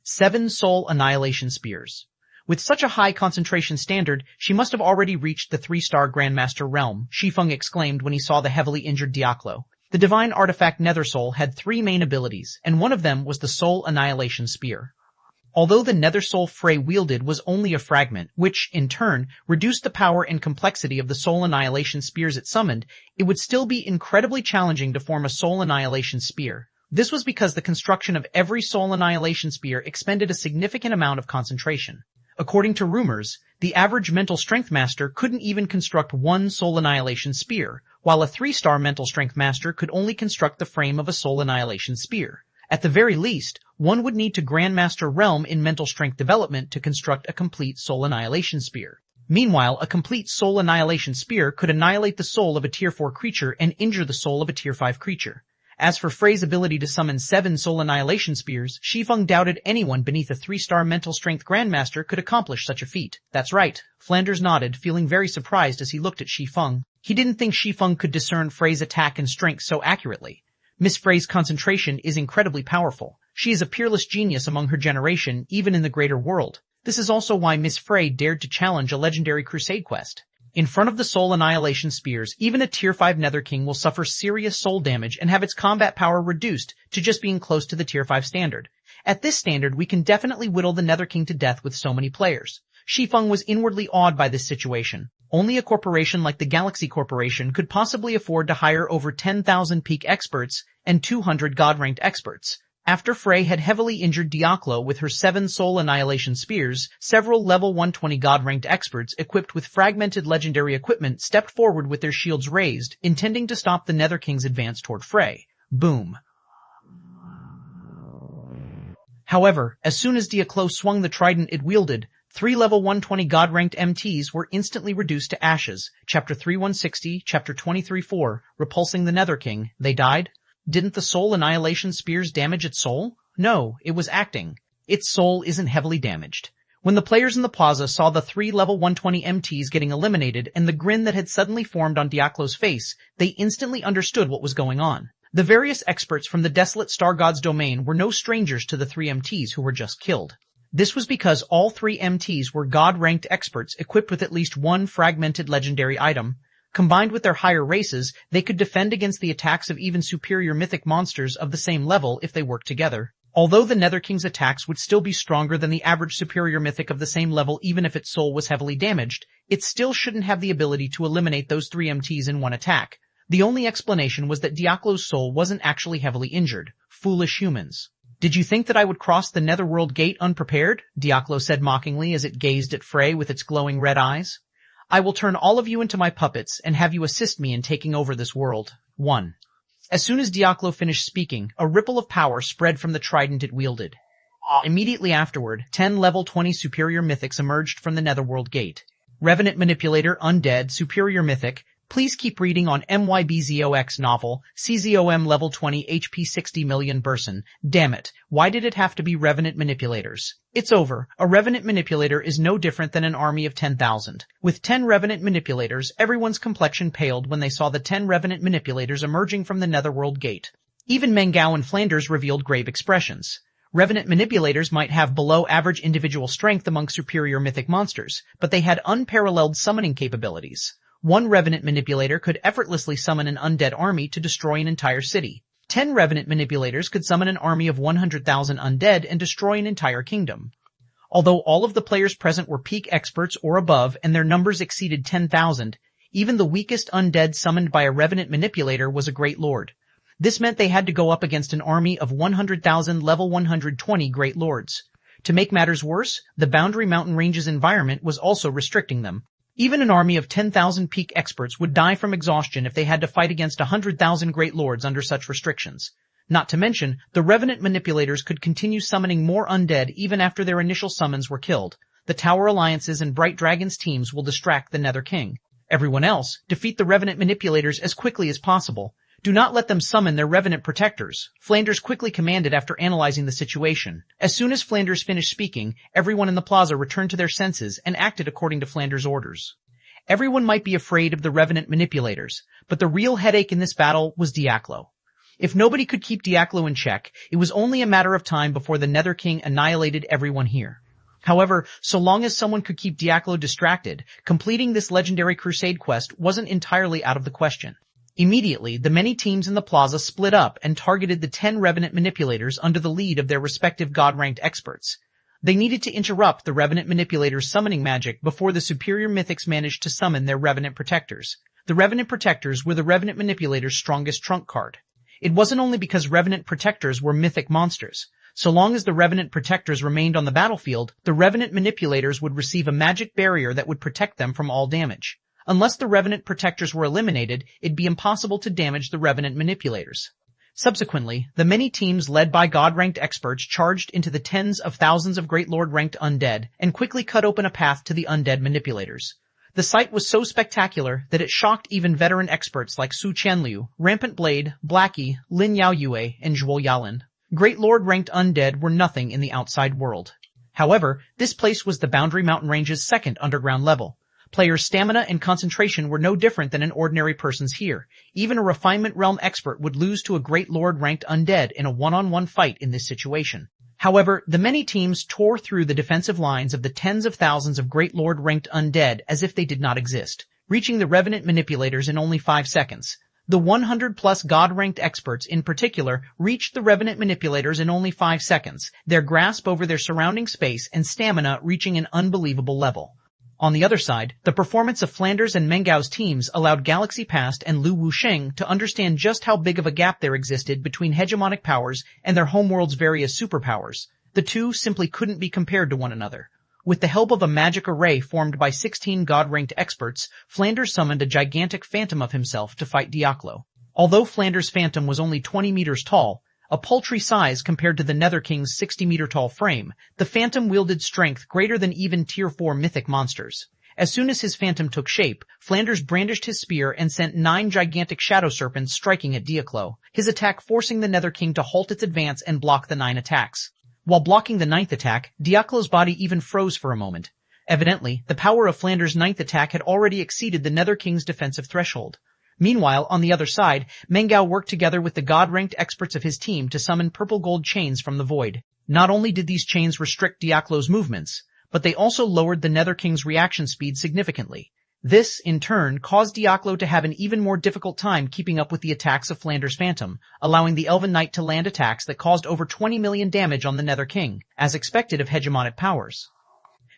7 soul annihilation spears. With such a high concentration standard, she must have already reached the 3-star Grandmaster realm, Shi Feng exclaimed when he saw the heavily injured Diaklo. The divine artifact Nether Soul had 3 main abilities, and one of them was the Soul Annihilation Spear. Although the Nether Soul Frey wielded was only a fragment, which, in turn, reduced the power and complexity of the Soul Annihilation Spears it summoned, it would still be incredibly challenging to form a Soul Annihilation Spear. This was because the construction of every Soul Annihilation Spear expended a significant amount of concentration. According to rumors, the average mental strength master couldn't even construct one Soul Annihilation Spear, while a 3-star mental strength master could only construct the frame of a Soul Annihilation Spear. At the very least, one would need to Grandmaster Realm in mental strength development to construct a complete Soul Annihilation Spear. Meanwhile, a complete Soul Annihilation Spear could annihilate the soul of a Tier 4 creature and injure the soul of a Tier 5 creature. As for Frey's ability to summon 7 Soul Annihilation Spears, Shi Feng doubted anyone beneath a 3-star mental strength Grandmaster could accomplish such a feat. That's right. Flanders nodded, feeling very surprised as he looked at Shi Feng. He didn't think Shi Feng could discern Frey's attack and strength so accurately. Miss Frey's concentration is incredibly powerful. She is a peerless genius among her generation, even in the greater world. This is also why Miss Frey dared to challenge a legendary crusade quest. In front of the Soul Annihilation Spears, even a Tier 5 Nether King will suffer serious soul damage and have its combat power reduced to just being close to the Tier 5 standard. At this standard, we can definitely whittle the Nether King to death with so many players. Shi Feng was inwardly awed by this situation. Only a corporation like the Galaxy Corporation could possibly afford to hire over 10,000 peak experts and 200 god-ranked experts. After Frey had heavily injured Diaklo with her 7 Soul Annihilation Spears, several level 120 god-ranked experts equipped with fragmented legendary equipment stepped forward with their shields raised, intending to stop the Nether King's advance toward Frey. Boom. However, as soon as Diaklo swung the trident it wielded, 3 level 120 god-ranked MTs were instantly reduced to ashes. Chapter 3160, Chapter 23.4, repulsing the Nether King. They died? Didn't the Soul Annihilation Spears damage its soul? No, it was acting. Its soul isn't heavily damaged. When the players in the plaza saw the 3 level 120 MTs getting eliminated and the grin that had suddenly formed on Diaklo's face, they instantly understood what was going on. The various experts from the Desolate Star God's domain were no strangers to the 3 MTs who were just killed. This was because all 3 MTs were god-ranked experts equipped with at least one fragmented legendary item. Combined with their higher races, they could defend against the attacks of even superior mythic monsters of the same level if they worked together. Although the Nether King's attacks would still be stronger than the average superior mythic of the same level even if its soul was heavily damaged, it still shouldn't have the ability to eliminate those 3 MTs in one attack. The only explanation was that Diaklo's soul wasn't actually heavily injured. Foolish humans. Did you think that I would cross the Netherworld gate unprepared? Diaklo said mockingly as it gazed at Frey with its glowing red eyes. I will turn all of you into my puppets and have you assist me in taking over this world. 1. As soon as Diaklo finished speaking, a ripple of power spread from the trident it wielded. Immediately afterward, 10 level 20 superior mythics emerged from the Netherworld gate. Revenant Manipulator, Undead, Superior Mythic. Please keep reading on MYBZOX novel, CZOM level 20 HP 60 million Burson. Damn it, why did it have to be Revenant Manipulators? It's over. A Revenant Manipulator is no different than an army of 10,000. With 10 Revenant Manipulators, everyone's complexion paled when they saw the 10 Revenant Manipulators emerging from the Netherworld gate. Even Mengao and Flanders revealed grave expressions. Revenant Manipulators might have below-average individual strength among superior mythic monsters, but they had unparalleled summoning capabilities. One Revenant Manipulator could effortlessly summon an undead army to destroy an entire city. 10 Revenant Manipulators could summon an army of 100,000 undead and destroy an entire kingdom. Although all of the players present were peak experts or above and their numbers exceeded 10,000, even the weakest undead summoned by a Revenant Manipulator was a Great Lord. This meant they had to go up against an army of 100,000 level 120 Great Lords. To make matters worse, the Boundary Mountain Range's environment was also restricting them. Even an army of 10,000 peak experts would die from exhaustion if they had to fight against 100,000 great lords under such restrictions. Not to mention, the revenant manipulators could continue summoning more undead even after their initial summons were killed. The Tower Alliance's and Bright Dragon's teams will distract the Nether King. Everyone else, defeat the revenant manipulators as quickly as possible. Do not let them summon their revenant protectors, Flanders quickly commanded after analyzing the situation. As soon as Flanders finished speaking, everyone in the plaza returned to their senses and acted according to Flanders' orders. Everyone might be afraid of the revenant manipulators, but the real headache in this battle was Diaklo. If nobody could keep Diaklo in check, it was only a matter of time before the Nether King annihilated everyone here. However, so long as someone could keep Diaklo distracted, completing this legendary crusade quest wasn't entirely out of the question. Immediately, the many teams in the plaza split up and targeted the 10 revenant manipulators under the lead of their respective god-ranked experts. They needed to interrupt the revenant manipulators' summoning magic before the superior mythics managed to summon their revenant protectors. The revenant protectors were the revenant manipulators' strongest trump card. It wasn't only because revenant protectors were mythic monsters. So long as the revenant protectors remained on the battlefield, the revenant manipulators would receive a magic barrier that would protect them from all damage. Unless the revenant protectors were eliminated, it'd be impossible to damage the revenant manipulators. Subsequently, the many teams led by god-ranked experts charged into the tens of thousands of Great Lord-ranked undead and quickly cut open a path to the undead manipulators. The sight was so spectacular that it shocked even veteran experts like Su Qianliu, Rampant Blade, Blackie, Lin Yao Yue, and Zhuo Yalin. Great Lord-ranked undead were nothing in the outside world. However, this place was the Boundary Mountain Range's second underground level. Players' stamina and concentration were no different than an ordinary person's here. Even a Refinement Realm expert would lose to a Great Lord-ranked undead in a one-on-one fight in this situation. However, the many teams tore through the defensive lines of the tens of thousands of Great Lord-ranked undead as if they did not exist, reaching the revenant manipulators in only 5 seconds. The 100-plus god-ranked experts in particular reached the revenant manipulators in only 5 seconds, their grasp over their surrounding space and stamina reaching an unbelievable level. On the other side, the performance of Flanders and Mengao's teams allowed Galaxy Past and Lu Wusheng to understand just how big of a gap there existed between hegemonic powers and their homeworld's various superpowers. The two simply couldn't be compared to one another. With the help of a magic array formed by 16 god-ranked experts, Flanders summoned a gigantic phantom of himself to fight Diaklo. Although Flanders' phantom was only 20 meters tall, a paltry size compared to the Nether King's 60-meter-tall frame, the Phantom wielded strength greater than even Tier 4 mythic monsters. As soon as his Phantom took shape, Flanders brandished his spear and sent 9 gigantic shadow serpents striking at Diaklo, his attack forcing the Nether King to halt its advance and block the 9 attacks. While blocking the 9th attack, Diaklo's body even froze for a moment. Evidently, the power of Flanders' 9th attack had already exceeded the Nether King's defensive threshold. Meanwhile, on the other side, Mengao worked together with the god-ranked experts of his team to summon purple gold chains from the void. Not only did these chains restrict Diaklo's movements, but they also lowered the Nether King's reaction speed significantly. This, in turn, caused Diaklo to have an even more difficult time keeping up with the attacks of Flanders' Phantom, allowing the Elven Knight to land attacks that caused over 20 million damage on the Nether King, as expected of hegemonic powers.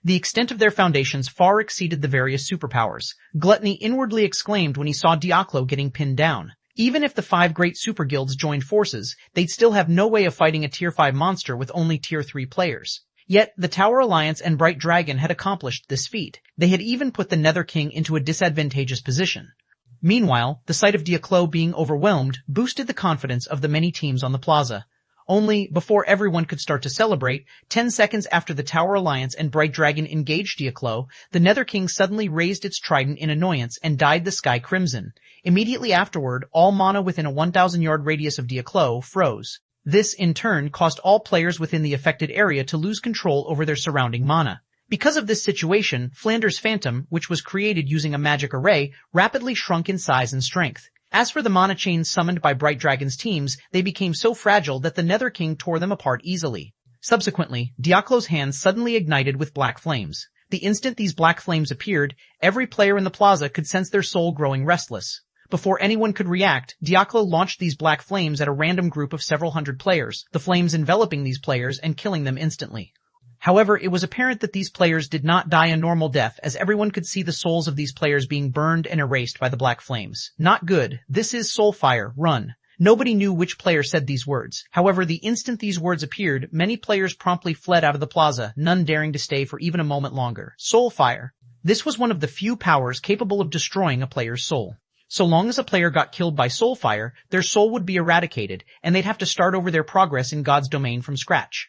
The extent of their foundations far exceeded the various superpowers. Gluttony inwardly exclaimed when he saw Diaklo getting pinned down. Even if the 5 great super guilds joined forces, they'd still have no way of fighting a Tier 5 monster with only Tier 3 players. Yet, the Tower Alliance and Bright Dragon had accomplished this feat. They had even put the Nether King into a disadvantageous position. Meanwhile, the sight of Diaklo being overwhelmed boosted the confidence of the many teams on the plaza. Only, before everyone could start to celebrate, 10 seconds after the Tower Alliance and Bright Dragon engaged Diaklo, the Nether King suddenly raised its trident in annoyance and dyed the sky crimson. Immediately afterward, all mana within a 1,000-yard radius of Diaklo froze. This, in turn, caused all players within the affected area to lose control over their surrounding mana. Because of this situation, Flanders' Phantom, which was created using a magic array, rapidly shrunk in size and strength. As for the mana chains summoned by Bright Dragon's teams, they became so fragile that the Nether King tore them apart easily. Subsequently, Diaklo's hands suddenly ignited with black flames. The instant these black flames appeared, every player in the plaza could sense their soul growing restless. Before anyone could react, Diaklo launched these black flames at a random group of several hundred players, the flames enveloping these players and killing them instantly. However, it was apparent that these players did not die a normal death, as everyone could see the souls of these players being burned and erased by the black flames. Not good. This is Soulfire. Run. Nobody knew which player said these words. However, the instant these words appeared, many players promptly fled out of the plaza, none daring to stay for even a moment longer. Soulfire. This was one of the few powers capable of destroying a player's soul. So long as a player got killed by soul fire, their soul would be eradicated, and they'd have to start over their progress in God's domain from scratch.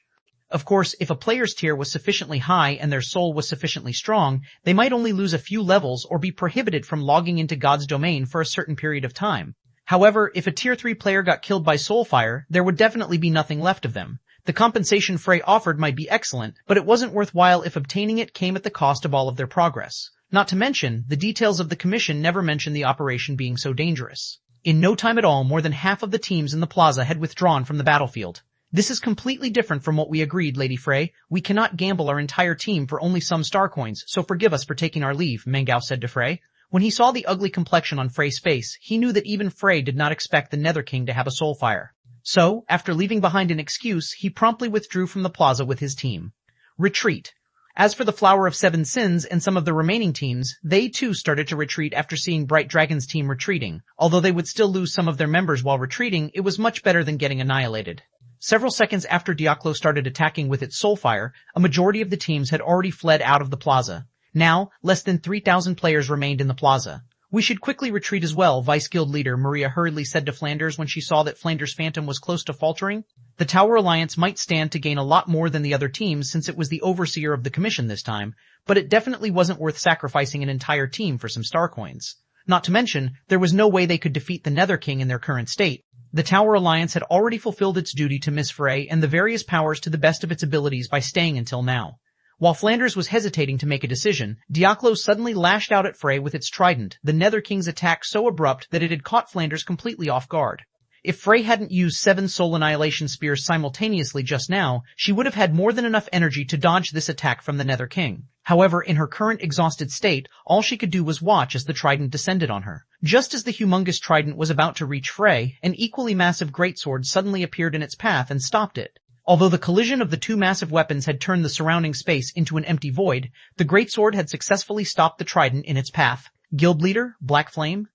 Of course, if a player's tier was sufficiently high and their soul was sufficiently strong, they might only lose a few levels or be prohibited from logging into God's domain for a certain period of time. However, if a tier 3 player got killed by soul fire, there would definitely be nothing left of them. The compensation Frey offered might be excellent, but it wasn't worthwhile if obtaining it came at the cost of all of their progress. Not to mention, the details of the commission never mention the operation being so dangerous. In no time at all, more than half of the teams in the plaza had withdrawn from the battlefield. This is completely different from what we agreed, Lady Frey. We cannot gamble our entire team for only some star coins, so forgive us for taking our leave, Mengao said to Frey. When he saw the ugly complexion on Frey's face, he knew that even Frey did not expect the Nether King to have a soul fire. So, after leaving behind an excuse, he promptly withdrew from the plaza with his team. Retreat. As for the Flower of Seven Sins and some of the remaining teams, they too started to retreat after seeing Bright Dragon's team retreating. Although they would still lose some of their members while retreating, it was much better than getting annihilated. Several seconds after Diaklo started attacking with its soulfire, a majority of the teams had already fled out of the plaza. Now, less than 3,000 players remained in the plaza. We should quickly retreat as well, Vice Guild leader Maria hurriedly said to Flanders when she saw that Flanders' Phantom was close to faltering. The Tower Alliance might stand to gain a lot more than the other teams since it was the overseer of the commission this time, but it definitely wasn't worth sacrificing an entire team for some star coins. Not to mention, there was no way they could defeat the Nether King in their current state. The Tower Alliance had already fulfilled its duty to Miss Frey and the various powers to the best of its abilities by staying until now. While Flanders was hesitating to make a decision, Diaklo suddenly lashed out at Frey with its trident, the Nether King's attack so abrupt that it had caught Flanders completely off guard. If Frey hadn't used 7 soul annihilation spears simultaneously just now, she would have had more than enough energy to dodge this attack from the Nether King. However, in her current exhausted state, all she could do was watch as the trident descended on her. Just as the humongous trident was about to reach Frey, an equally massive greatsword suddenly appeared in its path and stopped it. Although the collision of the two massive weapons had turned the surrounding space into an empty void, the greatsword had successfully stopped the trident in its path. Guild leader, Black Flame.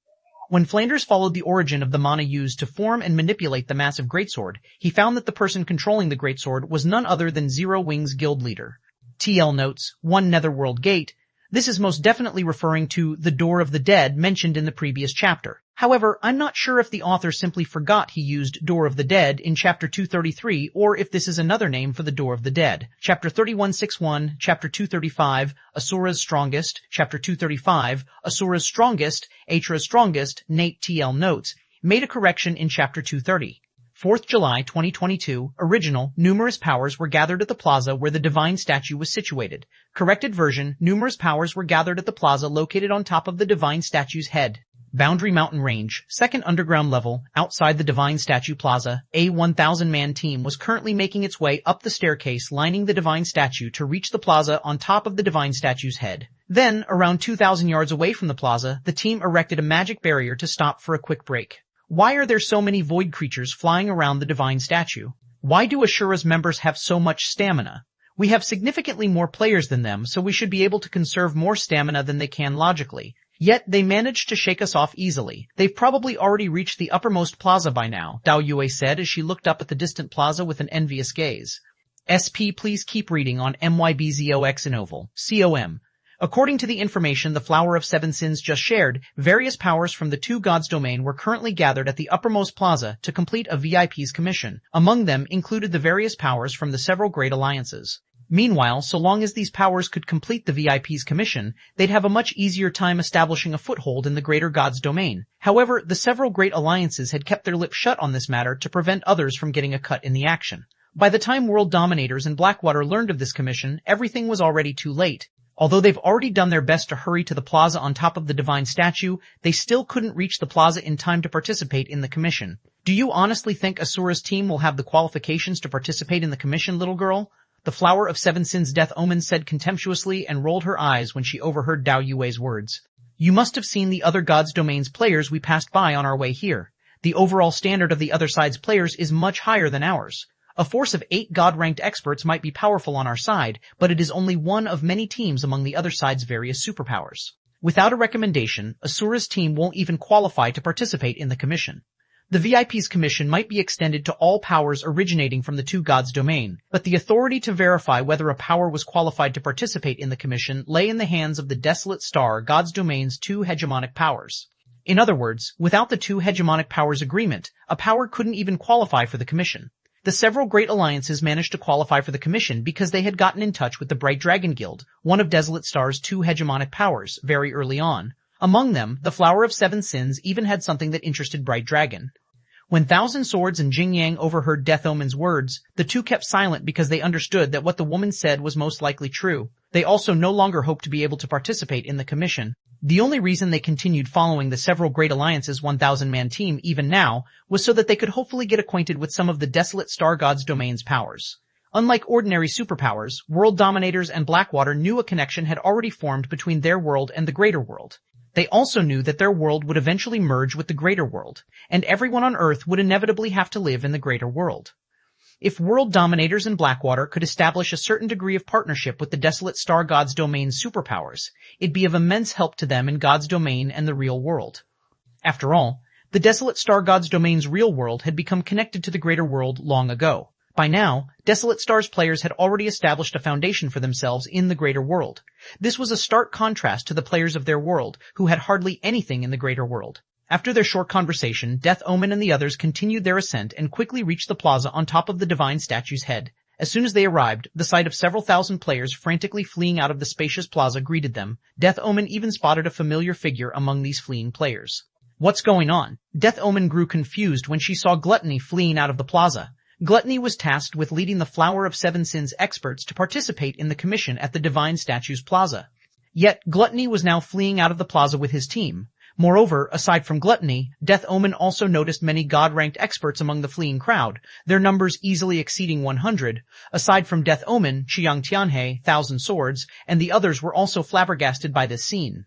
When Flanders followed the origin of the mana used to form and manipulate the massive greatsword, he found that the person controlling the greatsword was none other than Zero Wings guild leader. TL notes, 1 Netherworld Gate. This is most definitely referring to the Door of the Dead mentioned in the previous chapter. However, I'm not sure if the author simply forgot he used Door of the Dead in Chapter 233 or if this is another name for the Door of the Dead. Chapter 3161, Chapter 235, Asura's Strongest, Chapter 235, Asura's Strongest, Atra's Strongest, Nate TL notes, made a correction in Chapter 230. 4th July 2022, original, numerous powers were gathered at the plaza where the divine statue was situated. Corrected version, numerous powers were gathered at the plaza located on top of the divine statue's head. Boundary Mountain Range, 2nd underground level, outside the Divine Statue Plaza, a 1,000-man team was currently making its way up the staircase lining the Divine Statue to reach the plaza on top of the Divine Statue's head. Then, around 2,000 yards away from the plaza, the team erected a magic barrier to stop for a quick break. Why are there so many void creatures flying around the Divine Statue? Why do Ashura's members have so much stamina? We have significantly more players than them, so we should be able to conserve more stamina than they can logically. Yet, they managed to shake us off easily. They've probably already reached the uppermost plaza by now, Dao Yue said as she looked up at the distant plaza with an envious gaze. SP, please keep reading on MYBZOX and Oval. COM. According to the information the Flower of Seven Sins just shared, various powers from the two gods' domain were currently gathered at the uppermost plaza to complete a VIP's commission. Among them included the various powers from the several great alliances. Meanwhile, so long as these powers could complete the VIP's commission, they'd have a much easier time establishing a foothold in the greater god's domain. However, the several great alliances had kept their lips shut on this matter to prevent others from getting a cut in the action. By the time World Dominators and Blackwater learned of this commission, everything was already too late. Although they've already done their best to hurry to the plaza on top of the divine statue, they still couldn't reach the plaza in time to participate in the commission. Do you honestly think Asura's team will have the qualifications to participate in the commission, little girl? The Flower of Seven Sins Death Omen said contemptuously and rolled her eyes when she overheard Dao Yue's words. You must have seen the other gods' domains players we passed by on our way here. The overall standard of the other side's players is much higher than ours. A force of 8 god-ranked experts might be powerful on our side, but it is only one of many teams among the other side's various superpowers. Without a recommendation, Asura's team won't even qualify to participate in the commission. The VIP's commission might be extended to all powers originating from the two gods' domain, but the authority to verify whether a power was qualified to participate in the commission lay in the hands of the Desolate Star God's domain's two hegemonic powers. In other words, without the two hegemonic powers' agreement, a power couldn't even qualify for the commission. The several great alliances managed to qualify for the commission because they had gotten in touch with the Bright Dragon Guild, one of Desolate Star's two hegemonic powers, very early on. Among them, the Flower of Seven Sins even had something that interested Bright Dragon. When Thousand Swords and Jing Yang overheard Death Omen's words, the two kept silent because they understood that what the woman said was most likely true. They also no longer hoped to be able to participate in the commission. The only reason they continued following the several great alliances 1,000-man team even now was so that they could hopefully get acquainted with some of the Desolate Star God's domain's powers. Unlike ordinary superpowers, World Dominators and Blackwater knew a connection had already formed between their world and the greater world. They also knew that their world would eventually merge with the greater world, and everyone on Earth would inevitably have to live in the greater world. If World Dominators and Blackwater could establish a certain degree of partnership with the Desolate Star God's domain's superpowers, it'd be of immense help to them in God's domain and the real world. After all, the Desolate Star God's domain's real world had become connected to the greater world long ago. By now, Desolate Star's players had already established a foundation for themselves in the greater world. This was a stark contrast to the players of their world, who had hardly anything in the greater world. After their short conversation, Death Omen and the others continued their ascent and quickly reached the plaza on top of the divine statue's head. As soon as they arrived, the sight of several thousand players frantically fleeing out of the spacious plaza greeted them. Death Omen even spotted a familiar figure among these fleeing players. What's going on? Death Omen grew confused when she saw Gluttony fleeing out of the plaza. Gluttony was tasked with leading the Flower of Seven Sins experts to participate in the commission at the Divine Statues Plaza. Yet, Gluttony was now fleeing out of the plaza with his team. Moreover, aside from Gluttony, Death Omen also noticed many God-ranked experts among the fleeing crowd, their numbers easily exceeding 100. Aside from Death Omen, Chiang Tianhe, Thousand Swords, and the others were also flabbergasted by this scene.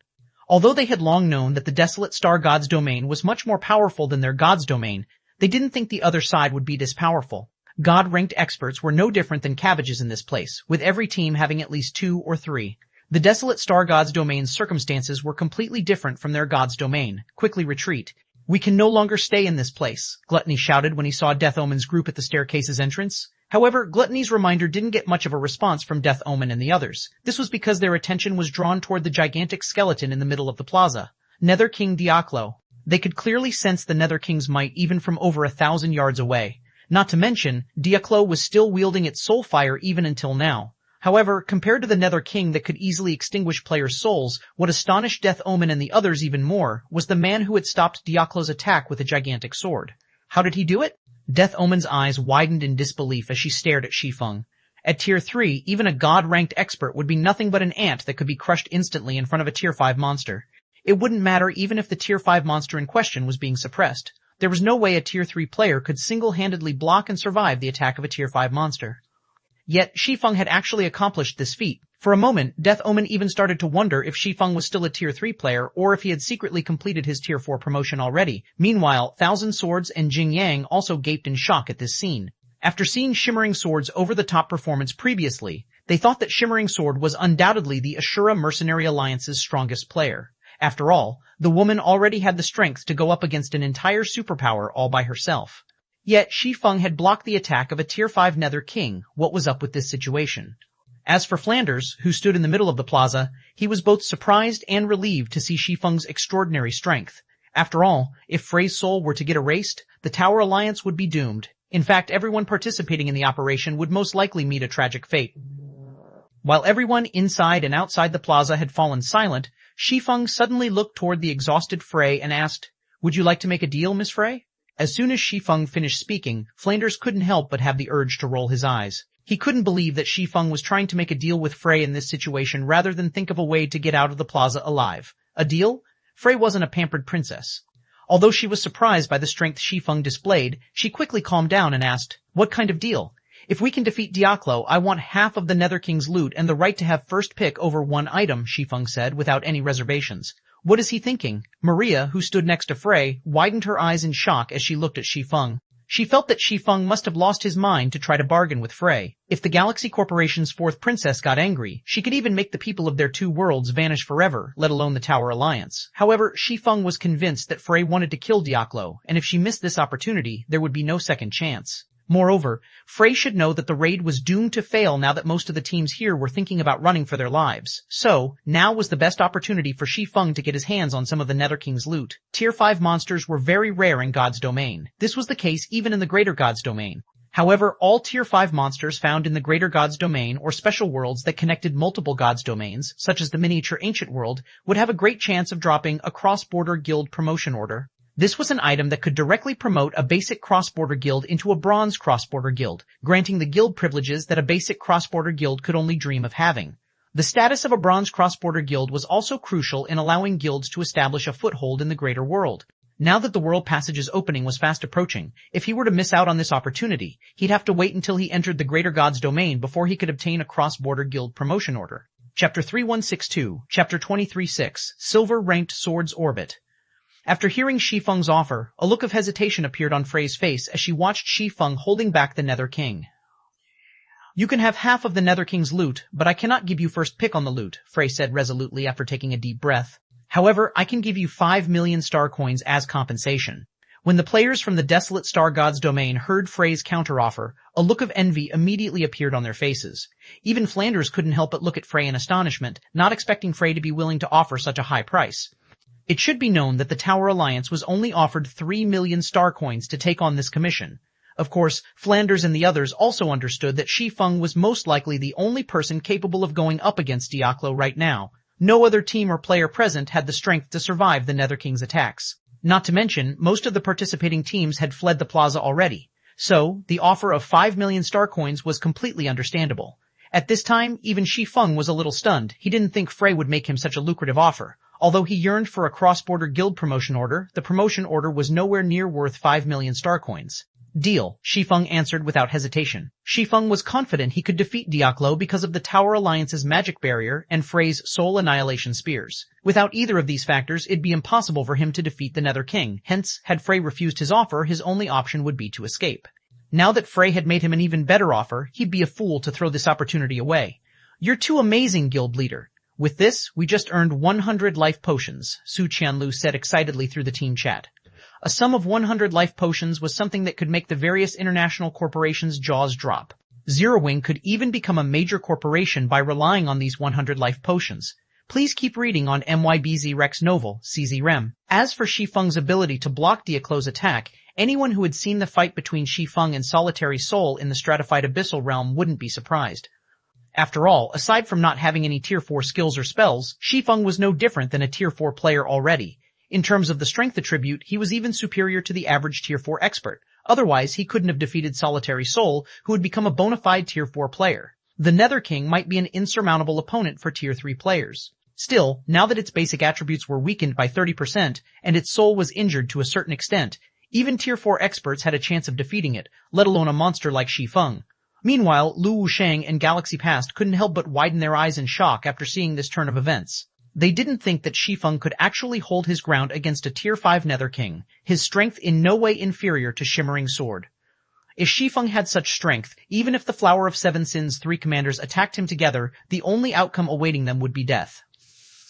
Although they had long known that the Desolate Star God's domain was much more powerful than their God's domain, they didn't think the other side would be this powerful. God-ranked experts were no different than cabbages in this place, with every team having at least 2 or 3. The Desolate Star God's domain's circumstances were completely different from their God's domain. Quickly retreat. We can no longer stay in this place, Gluttony shouted when he saw Death Omen's group at the staircase's entrance. However, Gluttony's reminder didn't get much of a response from Death Omen and the others. This was because their attention was drawn toward the gigantic skeleton in the middle of the plaza. Nether King Diaklo. They could clearly sense the Nether King's might even from over 1,000 yards away. Not to mention, Diaklo was still wielding its soul fire even until now. However, compared to the Nether King that could easily extinguish players' souls, what astonished Death Omen and the others even more was the man who had stopped Diaklo's attack with a gigantic sword. How did he do it? Death Omen's eyes widened in disbelief as she stared at Shi Feng. At Tier 3, even a God-ranked expert would be nothing but an ant that could be crushed instantly in front of a Tier 5 monster. It wouldn't matter even if the Tier 5 monster in question was being suppressed. There was no way a Tier 3 player could single-handedly block and survive the attack of a Tier 5 monster. Yet, Shi Feng had actually accomplished this feat. For a moment, Death Omen even started to wonder if Shi Feng was still a Tier 3 player or if he had secretly completed his Tier 4 promotion already. Meanwhile, Thousand Swords and Jing Yang also gaped in shock at this scene. After seeing Shimmering Sword's over-the-top performance previously, they thought that Shimmering Sword was undoubtedly the Ashura Mercenary Alliance's strongest player. After all, the woman already had the strength to go up against an entire superpower all by herself. Yet, Shi Feng had blocked the attack of a Tier 5 Nether King. What was up with this situation? As for Flanders, who stood in the middle of the plaza, he was both surprised and relieved to see Shi Feng's extraordinary strength. After all, if Frey's soul were to get erased, the Tower Alliance would be doomed. In fact, everyone participating in the operation would most likely meet a tragic fate. While everyone inside and outside the plaza had fallen silent, Shi Feng suddenly looked toward the exhausted Frey and asked, "Would you like to make a deal, Miss Frey?" As soon as Shi Feng finished speaking, Flanders couldn't help but have the urge to roll his eyes. He couldn't believe that Shi Feng was trying to make a deal with Frey in this situation rather than think of a way to get out of the plaza alive. A deal? Frey wasn't a pampered princess. Although she was surprised by the strength Shi Feng displayed, she quickly calmed down and asked, "What kind of deal? If we can defeat Diaklo, I want half of the Nether King's loot and the right to have first pick over one item," Shi Feng said without any reservations. What is he thinking? Maria, who stood next to Frey, widened her eyes in shock as she looked at Shi Feng. She felt that Shi Feng must have lost his mind to try to bargain with Frey. If the Galaxy Corporation's fourth princess got angry, she could even make the people of their two worlds vanish forever, let alone the Tower Alliance. However, Shi Feng was convinced that Frey wanted to kill Diaklo, and if she missed this opportunity, there would be no second chance. Moreover, Frey should know that the raid was doomed to fail now that most of the teams here were thinking about running for their lives. So, now was the best opportunity for Shi Feng to get his hands on some of the Nether King's loot. Tier 5 monsters were very rare in God's Domain. This was the case even in the Greater God's Domain. However, all Tier 5 monsters found in the Greater God's Domain or special worlds that connected multiple God's Domains, such as the miniature Ancient World, would have a great chance of dropping a cross-border guild promotion order. This was an item that could directly promote a basic cross-border guild into a bronze cross-border guild, granting the guild privileges that a basic cross-border guild could only dream of having. The status of a bronze cross-border guild was also crucial in allowing guilds to establish a foothold in the greater world. Now that the World Passage's opening was fast approaching, if he were to miss out on this opportunity, he'd have to wait until he entered the Greater God's Domain before he could obtain a cross-border guild promotion order. Chapter 3162, Chapter 23.6, Silver Ranked Swords Orbit. After hearing Shi Feng's offer, a look of hesitation appeared on Frey's face as she watched Shi Feng holding back the Nether King. You can have half of the Nether King's loot, but I cannot give you first pick on the loot, Frey said resolutely after taking a deep breath. However, I can give you 5 million star coins as compensation. When the players from the desolate Star God's Domain heard Frey's counteroffer, a look of envy immediately appeared on their faces. Even Flanders couldn't help but look at Frey in astonishment, not expecting Frey to be willing to offer such a high price. It should be known that the Tower Alliance was only offered 3 million star coins to take on this commission. Of course, Flanders and the others also understood that Shi Feng was most likely the only person capable of going up against Diaklo right now. No other team or player present had the strength to survive the Nether King's attacks. Not to mention, most of the participating teams had fled the plaza already. So, the offer of 5 million star coins was completely understandable. At this time, even Shi Feng was a little stunned. He didn't think Frey would make him such a lucrative offer. Although he yearned for a cross-border guild promotion order, the promotion order was nowhere near worth 5 million star coins. Deal, Shi Feng answered without hesitation. Shi Feng was confident he could defeat Diaklo because of the Tower Alliance's magic barrier and Frey's soul annihilation spears. Without either of these factors, it'd be impossible for him to defeat the Nether King. Hence, had Frey refused his offer, his only option would be to escape. Now that Frey had made him an even better offer, he'd be a fool to throw this opportunity away. You're too amazing, guild leader. With this, we just earned 100 life potions, Su Qianlu said excitedly through the team chat. A sum of 100 life potions was something that could make the various international corporations' jaws drop. Zero Wing could even become a major corporation by relying on these 100 life potions. Please keep reading on MYBZ Rex Novel, CZ Rem. As for Shi Feng's ability to block Diaklo's attack, anyone who had seen the fight between Shi Feng and Solitary Soul in the stratified abyssal realm wouldn't be surprised. After all, aside from not having any Tier 4 skills or spells, Shi Feng was no different than a Tier 4 player already. In terms of the strength attribute, he was even superior to the average Tier 4 expert. Otherwise, he couldn't have defeated Solitary Soul, who had become a bona fide Tier 4 player. The Nether King might be an insurmountable opponent for Tier 3 players. Still, now that its basic attributes were weakened by 30% and its soul was injured to a certain extent, even Tier 4 experts had a chance of defeating it, let alone a monster like Shi Feng. Meanwhile, Lu Wusheng and Galaxy Past couldn't help but widen their eyes in shock after seeing this turn of events. They didn't think that Shi Feng could actually hold his ground against a Tier 5 Nether King, his strength in no way inferior to Shimmering Sword. If Shi Feng had such strength, even if the Flower of Seven Sins 3 commanders attacked him together, the only outcome awaiting them would be death.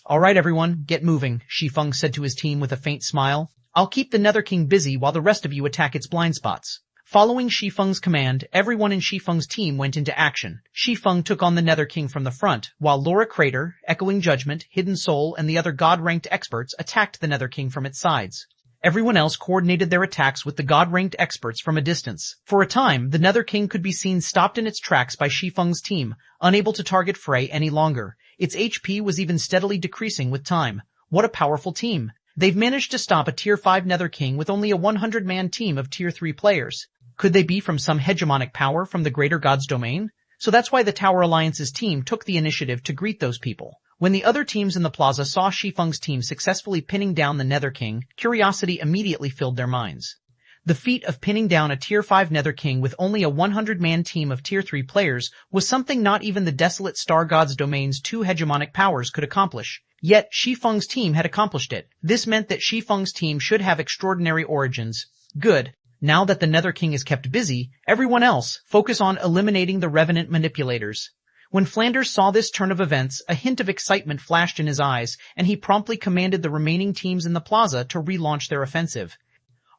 Alright everyone, get moving, Shi Feng said to his team with a faint smile. I'll keep the Nether King busy while the rest of you attack its blind spots. Following Shi Feng's command, everyone in Shi Feng's team went into action. Shi Feng took on the Nether King from the front, while Laura Crater, Echoing Judgment, Hidden Soul, and the other God-ranked experts attacked the Nether King from its sides. Everyone else coordinated their attacks with the God-ranked experts from a distance. For a time, the Nether King could be seen stopped in its tracks by Shi Feng's team, unable to target Frey any longer. Its HP was even steadily decreasing with time. What a powerful team! They've managed to stop a Tier 5 Nether King with only a 100-man team of Tier 3 players. Could they be from some hegemonic power from the Greater God's Domain? So that's why the Tower Alliance's team took the initiative to greet those people. When the other teams in the plaza saw Shi Feng's team successfully pinning down the Nether King, curiosity immediately filled their minds. The feat of pinning down a Tier 5 Nether King with only a 100-man team of Tier 3 players was something not even the desolate Star God's Domain's 2 hegemonic powers could accomplish. Yet, Shi Feng's team had accomplished it. This meant that Shi Feng's team should have extraordinary origins. Good. Now that the Nether King is kept busy, everyone else focus on eliminating the Revenant manipulators. When Flanders saw this turn of events, a hint of excitement flashed in his eyes, and he promptly commanded the remaining teams in the plaza to relaunch their offensive.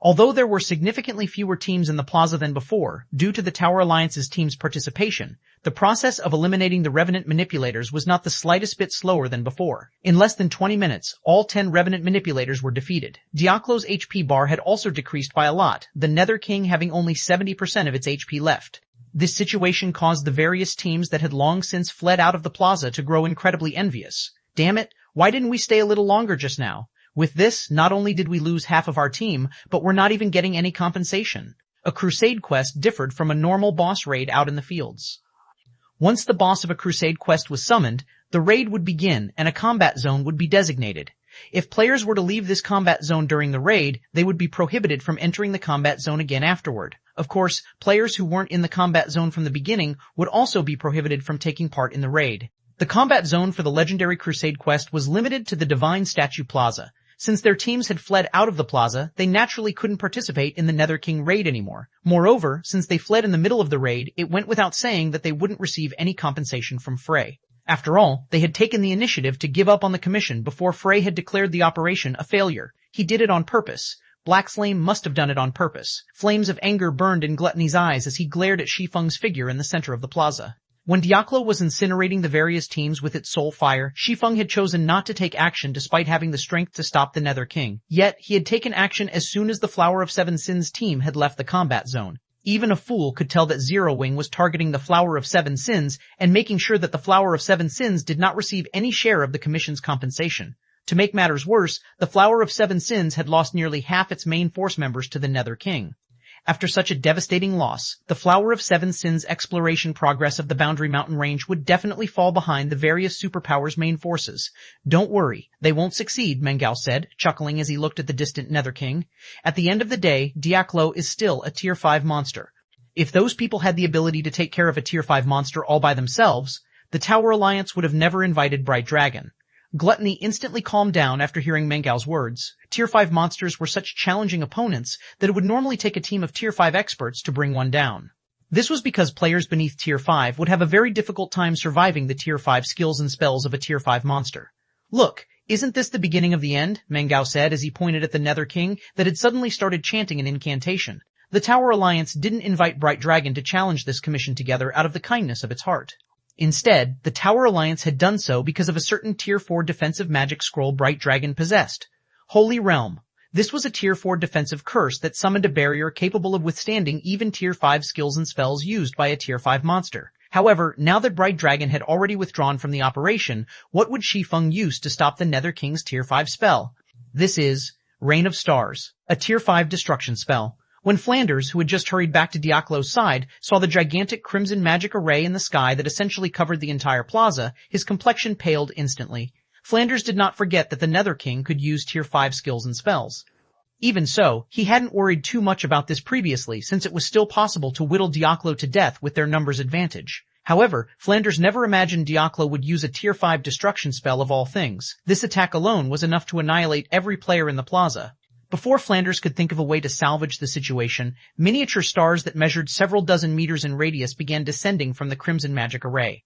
Although there were significantly fewer teams in the plaza than before, due to the Tower Alliance's team's participation, the process of eliminating the Revenant manipulators was not the slightest bit slower than before. In less than 20 minutes, all 10 Revenant manipulators were defeated. Diaclo's HP bar had also decreased by a lot, the Nether King having only 70% of its HP left. This situation caused the various teams that had long since fled out of the plaza to grow incredibly envious. Damn it, why didn't we stay a little longer just now? With this, not only did we lose half of our team, but we're not even getting any compensation. A crusade quest differed from a normal boss raid out in the fields. Once the boss of a crusade quest was summoned, the raid would begin and a combat zone would be designated. If players were to leave this combat zone during the raid, they would be prohibited from entering the combat zone again afterward. Of course, players who weren't in the combat zone from the beginning would also be prohibited from taking part in the raid. The combat zone for the legendary crusade quest was limited to the Divine Statue Plaza. Since their teams had fled out of the plaza, they naturally couldn't participate in the Nether King raid anymore. Moreover, since they fled in the middle of the raid, it went without saying that they wouldn't receive any compensation from Frey. After all, they had taken the initiative to give up on the commission before Frey had declared the operation a failure. He did it on purpose. Black Flame must have done it on purpose. Flames of anger burned in Gluttony's eyes as he glared at Shi Feng's figure in the center of the plaza. When Diaclo was incinerating the various teams with its soul fire, Shi Feng had chosen not to take action despite having the strength to stop the Nether King. Yet, he had taken action as soon as the Flower of Seven Sins team had left the combat zone. Even a fool could tell that Zero Wing was targeting the Flower of Seven Sins and making sure that the Flower of Seven Sins did not receive any share of the commission's compensation. To make matters worse, the Flower of Seven Sins had lost nearly half its main force members to the Nether King. After such a devastating loss, the Flower of Seven Sins exploration progress of the Boundary Mountain Range would definitely fall behind the various superpowers' main forces. Don't worry, they won't succeed, Mengao said, chuckling as he looked at the distant Nether King. At the end of the day, Diaclo is still a Tier 5 monster. If those people had the ability to take care of a Tier 5 monster all by themselves, the Tower Alliance would have never invited Bright Dragon. Gluttony instantly calmed down after hearing Mengao's words. Tier 5 monsters were such challenging opponents that it would normally take a team of Tier 5 experts to bring one down. This was because players beneath Tier 5 would have a very difficult time surviving the Tier 5 skills and spells of a Tier 5 monster. Look, isn't this the beginning of the end? Mengao said as he pointed at the Nether King that had suddenly started chanting an incantation. The Tower Alliance didn't invite Bright Dragon to challenge this commission together out of the kindness of its heart. Instead, the Tower Alliance had done so because of a certain Tier 4 defensive magic scroll Bright Dragon possessed. Holy Realm. This was a Tier 4 defensive curse that summoned a barrier capable of withstanding even Tier 5 skills and spells used by a Tier 5 monster. However, now that Bright Dragon had already withdrawn from the operation, what would Shi Feng use to stop the Nether King's Tier 5 spell? This is Rain of Stars, a Tier 5 destruction spell. When Flanders, who had just hurried back to Diaclo's side, saw the gigantic crimson magic array in the sky that essentially covered the entire plaza, his complexion paled instantly. Flanders did not forget that the Nether King could use Tier 5 skills and spells. Even so, he hadn't worried too much about this previously since it was still possible to whittle Diaclo to death with their numbers advantage. However, Flanders never imagined Diaclo would use a Tier 5 destruction spell of all things. This attack alone was enough to annihilate every player in the plaza. Before Flanders could think of a way to salvage the situation, miniature stars that measured several dozen meters in radius began descending from the crimson magic array.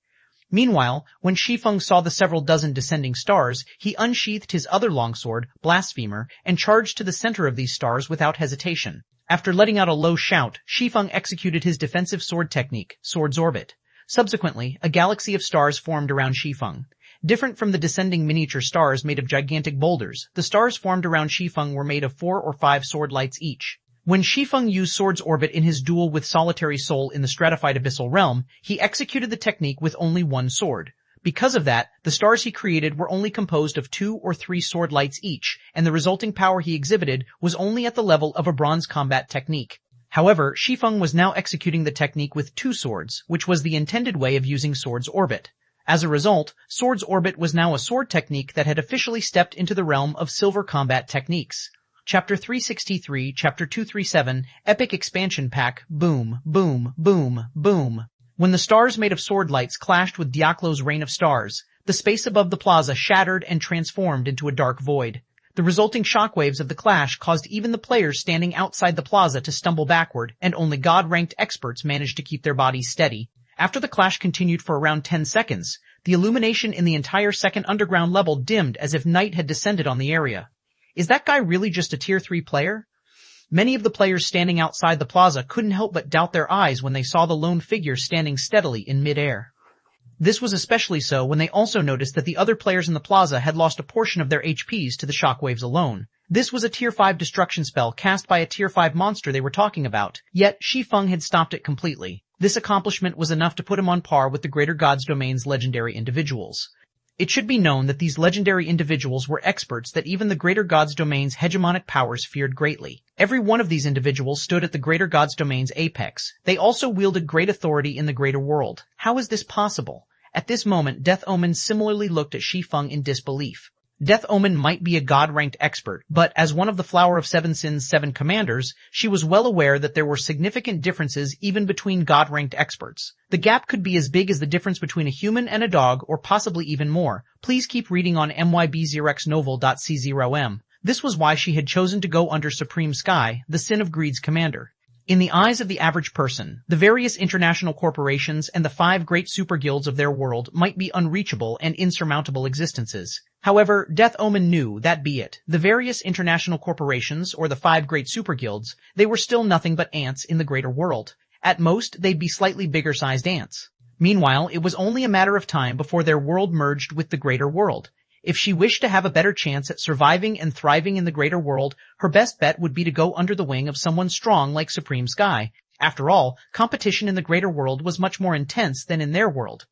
Meanwhile, when Shi Feng saw the several dozen descending stars, he unsheathed his other longsword, Blasphemer, and charged to the center of these stars without hesitation. After letting out a low shout, Shi Feng executed his defensive sword technique, Sword's Orbit. Subsequently, a galaxy of stars formed around Shi Feng. Different from the descending miniature stars made of gigantic boulders, the stars formed around Shi Feng were made of 4 or 5 sword lights each. When Shi Feng used Sword's Orbit in his duel with Solitary Soul in the stratified abyssal realm, he executed the technique with only one sword. Because of that, the stars he created were only composed of 2 or 3 sword lights each, and the resulting power he exhibited was only at the level of a bronze combat technique. However, Shi Feng was now executing the technique with 2 swords, which was the intended way of using Sword's Orbit. As a result, Sword's Orbit was now a sword technique that had officially stepped into the realm of silver combat techniques. Chapter 363, Chapter 237, Epic Expansion Pack, Boom, Boom, Boom, Boom. When the stars made of sword lights clashed with Diaclo's Rain of Stars, the space above the plaza shattered and transformed into a dark void. The resulting shockwaves of the clash caused even the players standing outside the plaza to stumble backward, and only God-ranked experts managed to keep their bodies steady. After the clash continued for around 10 seconds, the illumination in the entire second underground level dimmed as if night had descended on the area. Is that guy really just a tier 3 player? Many of the players standing outside the plaza couldn't help but doubt their eyes when they saw the lone figure standing steadily in mid-air. This was especially so when they also noticed that the other players in the plaza had lost a portion of their HPs to the shockwaves alone. This was a tier 5 destruction spell cast by a tier 5 monster they were talking about, yet Shi Feng had stopped it completely. This accomplishment was enough to put him on par with the Greater Gods Domain's legendary individuals. It should be known that these legendary individuals were experts that even the Greater Gods Domain's hegemonic powers feared greatly. Every one of these individuals stood at the Greater Gods Domain's apex. They also wielded great authority in the greater world. How is this possible? At this moment, Death Omen similarly looked at Shi Feng in disbelief. Death Omen might be a god-ranked expert, but as one of the Flower of Seven Sins 7 commanders, she was well aware that there were significant differences even between god-ranked experts. The gap could be as big as the difference between a human and a dog, or possibly even more. Please keep reading on myb0xnovel.c0m. This was why she had chosen to go under Supreme Sky, the Sin of Greed's commander. In the eyes of the average person, the various international corporations and the 5 great super guilds of their world might be unreachable and insurmountable existences. However, Death Omen knew that be it, the various international corporations or the 5 great super guilds, they were still nothing but ants in the greater world. At most, they'd be slightly bigger-sized ants. Meanwhile, it was only a matter of time before their world merged with the greater world. If she wished to have a better chance at surviving and thriving in the greater world, her best bet would be to go under the wing of someone strong like Supreme Sky. After all, competition in the greater world was much more intense than in their world.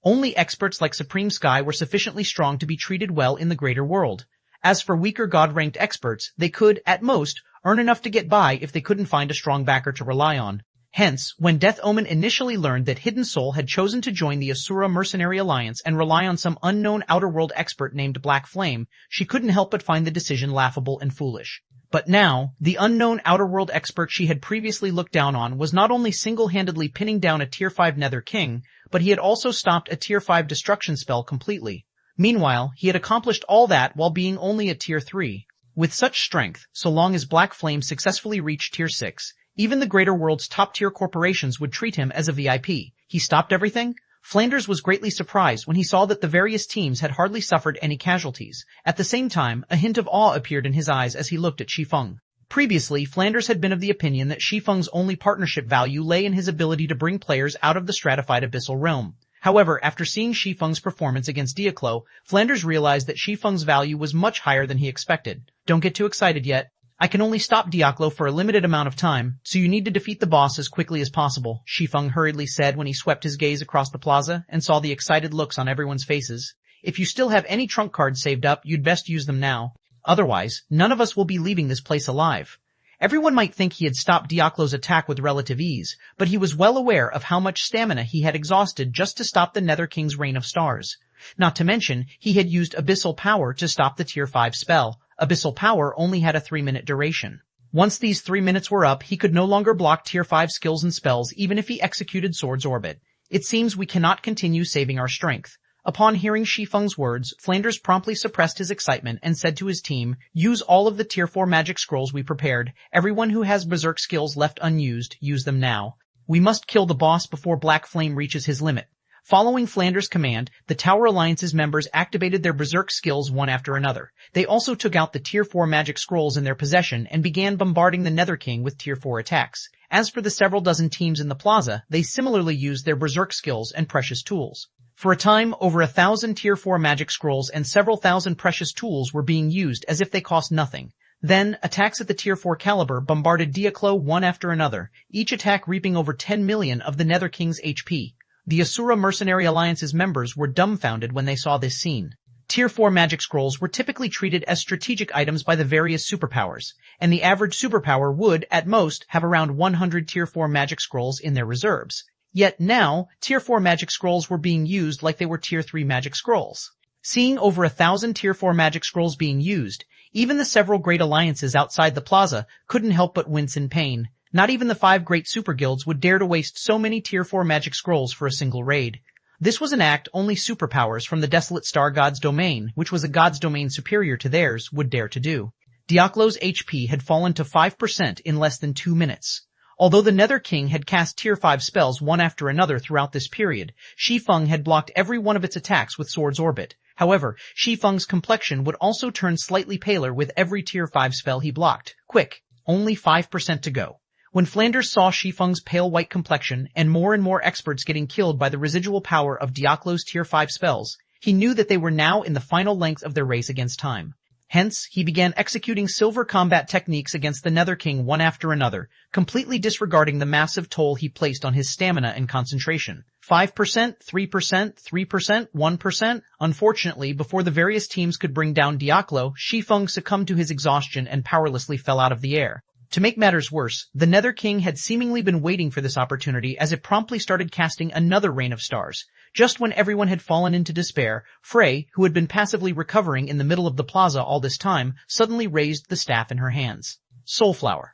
Only experts like Supreme Sky were sufficiently strong to be treated well in the greater world. As for weaker god-ranked experts, they could, at most, earn enough to get by if they couldn't find a strong backer to rely on. Hence, when Death Omen initially learned that Hidden Soul had chosen to join the Asura Mercenary Alliance and rely on some unknown outer world expert named Black Flame, she couldn't help but find the decision laughable and foolish. But now, the unknown outer world expert she had previously looked down on was not only single-handedly pinning down a Tier 5 Nether King, but he had also stopped a Tier 5 destruction spell completely. Meanwhile, he had accomplished all that while being only a Tier 3. With such strength, so long as Black Flame successfully reached Tier 6, even the greater world's top-tier corporations would treat him as a VIP. He stopped everything? Flanders was greatly surprised when he saw that the various teams had hardly suffered any casualties. At the same time, a hint of awe appeared in his eyes as he looked at Shi Feng. Previously, Flanders had been of the opinion that Shi Feng's only partnership value lay in his ability to bring players out of the stratified abyssal realm. However, after seeing Shi Feng's performance against Diaclo, Flanders realized that Shi Feng's value was much higher than he expected. Don't get too excited yet. I can only stop Diaclo for a limited amount of time, so you need to defeat the boss as quickly as possible, Shi Feng hurriedly said when he swept his gaze across the plaza and saw the excited looks on everyone's faces. If you still have any trunk cards saved up, you'd best use them now. Otherwise, none of us will be leaving this place alive. Everyone might think he had stopped Diaclo's attack with relative ease, but he was well aware of how much stamina he had exhausted just to stop the Nether King's Rain of Stars. Not to mention, he had used Abyssal Power to stop the Tier 5 spell. Abyssal Power only had a 3-minute duration. Once these 3 minutes were up, he could no longer block Tier 5 skills and spells even if he executed Sword's Orbit. It seems we cannot continue saving our strength. Upon hearing Shi Feng's words, Flanders promptly suppressed his excitement and said to his team, use all of the Tier 4 magic scrolls we prepared. Everyone who has berserk skills left unused, use them now. We must kill the boss before Black Flame reaches his limit. Following Flanders' command, the Tower Alliance's members activated their berserk skills one after another. They also took out the Tier 4 magic scrolls in their possession and began bombarding the Nether King with Tier 4 attacks. As for the several dozen teams in the plaza, they similarly used their berserk skills and precious tools. For a time, over 1,000 Tier 4 magic scrolls and several thousand precious tools were being used as if they cost nothing. Then, attacks at the Tier 4 caliber bombarded Diaclo one after another, each attack reaping over 10 million of the Nether King's HP. The Asura Mercenary Alliance's members were dumbfounded when they saw this scene. Tier 4 magic scrolls were typically treated as strategic items by the various superpowers, and the average superpower would, at most, have around 100 Tier 4 magic scrolls in their reserves. Yet now, Tier 4 magic scrolls were being used like they were Tier 3 magic scrolls. Seeing over 1,000 Tier 4 magic scrolls being used, even the several great alliances outside the plaza couldn't help but wince in pain. Not even the 5 great super guilds would dare to waste so many Tier 4 magic scrolls for a single raid. This was an act only superpowers from the desolate star god's domain, which was a god's domain superior to theirs, would dare to do. Diaklo's HP had fallen to 5% in less than 2 minutes. Although the Nether King had cast tier 5 spells one after another throughout this period, Shi Feng had blocked every one of its attacks with Sword's Orbit. However, Shi Feng's complexion would also turn slightly paler with every tier 5 spell he blocked. Quick, only 5% to go. When Flanders saw Shi Feng's pale white complexion and more experts getting killed by the residual power of Diaklo's tier 5 spells, he knew that they were now in the final length of their race against time. Hence, he began executing silver combat techniques against the Nether King one after another, completely disregarding the massive toll he placed on his stamina and concentration. 5%, 3%, 3%, 1%. Unfortunately, before the various teams could bring down Diaklo, Shi Feng succumbed to his exhaustion and powerlessly fell out of the air. To make matters worse, the Nether King had seemingly been waiting for this opportunity as it promptly started casting another rain of stars. Just when everyone had fallen into despair, Frey, who had been passively recovering in the middle of the plaza all this time, suddenly raised the staff in her hands. Soulflower.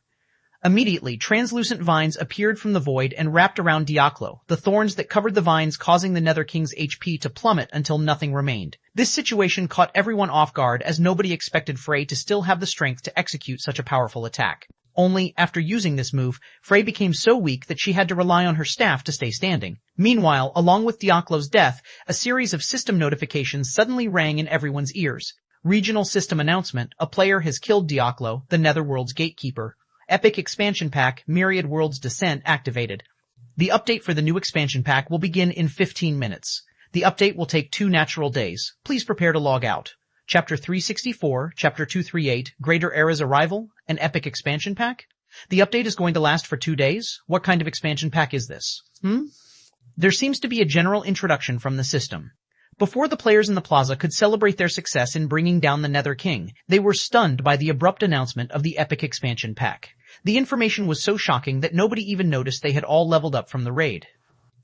Immediately, translucent vines appeared from the void and wrapped around Diaklo, the thorns that covered the vines causing the Nether King's HP to plummet until nothing remained. This situation caught everyone off guard as nobody expected Frey to still have the strength to execute such a powerful attack. Only, after using this move, Frey became so weak that she had to rely on her staff to stay standing. Meanwhile, along with Diaklo's death, a series of system notifications suddenly rang in everyone's ears. Regional system announcement: a player has killed Diaklo, the Netherworld's gatekeeper. Epic expansion pack, Myriad Worlds Descent activated. The update for the new expansion pack will begin in 15 minutes. The update will take 2 natural days. Please prepare to log out. Chapter 364, Chapter 238, Greater Era's Arrival, an epic expansion pack? The update is going to last for 2 days? What kind of expansion pack is this? There seems to be a general introduction from the system. Before the players in the plaza could celebrate their success in bringing down the Nether King, they were stunned by the abrupt announcement of the epic expansion pack. The information was so shocking that nobody even noticed they had all leveled up from the raid.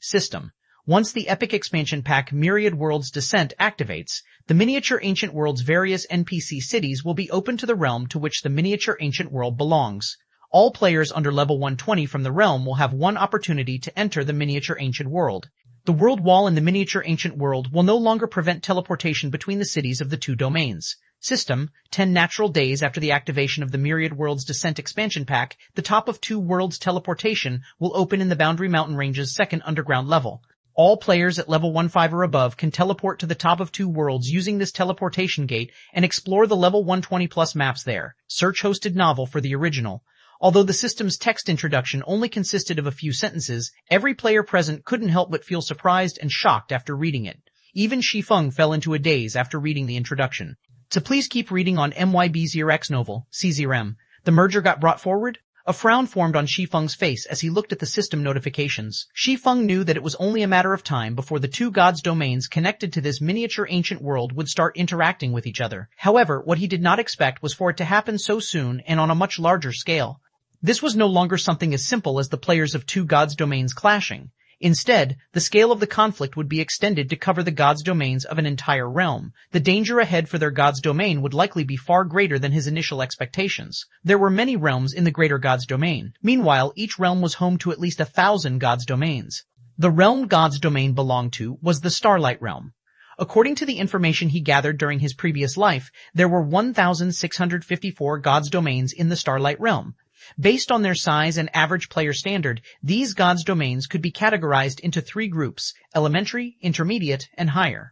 System. Once the epic expansion pack Myriad Worlds Descent activates, the miniature ancient world's various NPC cities will be open to the realm to which the miniature ancient world belongs. All players under level 120 from the realm will have one opportunity to enter the miniature ancient world. The world wall in the miniature ancient world will no longer prevent teleportation between the cities of the 2 domains. System. 10 natural days after the activation of the Myriad Worlds Descent expansion pack, the top of 2 worlds teleportation will open in the Boundary Mountain Range's 2nd underground level. All players at level 15 or above can teleport to the top of 2 worlds using this teleportation gate and explore the level 120 plus maps there. Search hosted novel for the original. Although the system's text introduction only consisted of a few sentences, every player present couldn't help but feel surprised and shocked after reading it. Even Shi Feng fell into a daze after reading the introduction. To please keep reading on MYB0X novel, CZRM. The merger got brought forward? A frown formed on Shi Feng's face as he looked at the system notifications. Shi Feng knew that it was only a matter of time before the 2 gods' domains connected to this miniature ancient world would start interacting with each other. However, what he did not expect was for it to happen so soon and on a much larger scale. This was no longer something as simple as the players of 2 gods' domains clashing. Instead, the scale of the conflict would be extended to cover the gods' domains of an entire realm. The danger ahead for their god's domain would likely be far greater than his initial expectations. There were many realms in the greater god's domain. Meanwhile, each realm was home to at least 1,000 gods' domains. The realm god's domain belonged to was the Starlight Realm. According to the information he gathered during his previous life, there were 1,654 gods' domains in the Starlight Realm. Based on their size and average player standard, these gods' domains could be categorized into 3 groups: elementary, intermediate, and higher.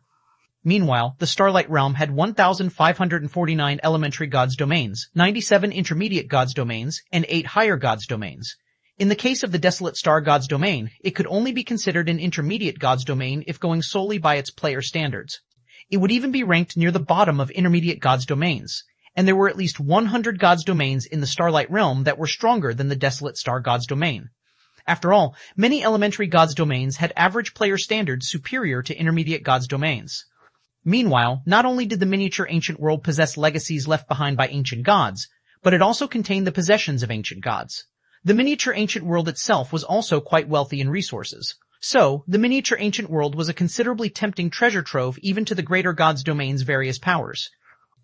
Meanwhile, the Starlight Realm had 1,549 elementary gods' domains, 97 intermediate gods' domains, and 8 higher gods' domains. In the case of the Desolate Star God's domain, it could only be considered an intermediate god's domain if going solely by its player standards. It would even be ranked near the bottom of intermediate god's domains. And there were at least 100 gods' domains in the Starlight Realm that were stronger than the Desolate Star God's domain. After all, many elementary gods' domains had average player standards superior to intermediate gods' domains. Meanwhile, not only did the miniature ancient world possess legacies left behind by ancient gods, but it also contained the possessions of ancient gods. The miniature ancient world itself was also quite wealthy in resources. So, the miniature ancient world was a considerably tempting treasure trove even to the greater god's domain's various powers.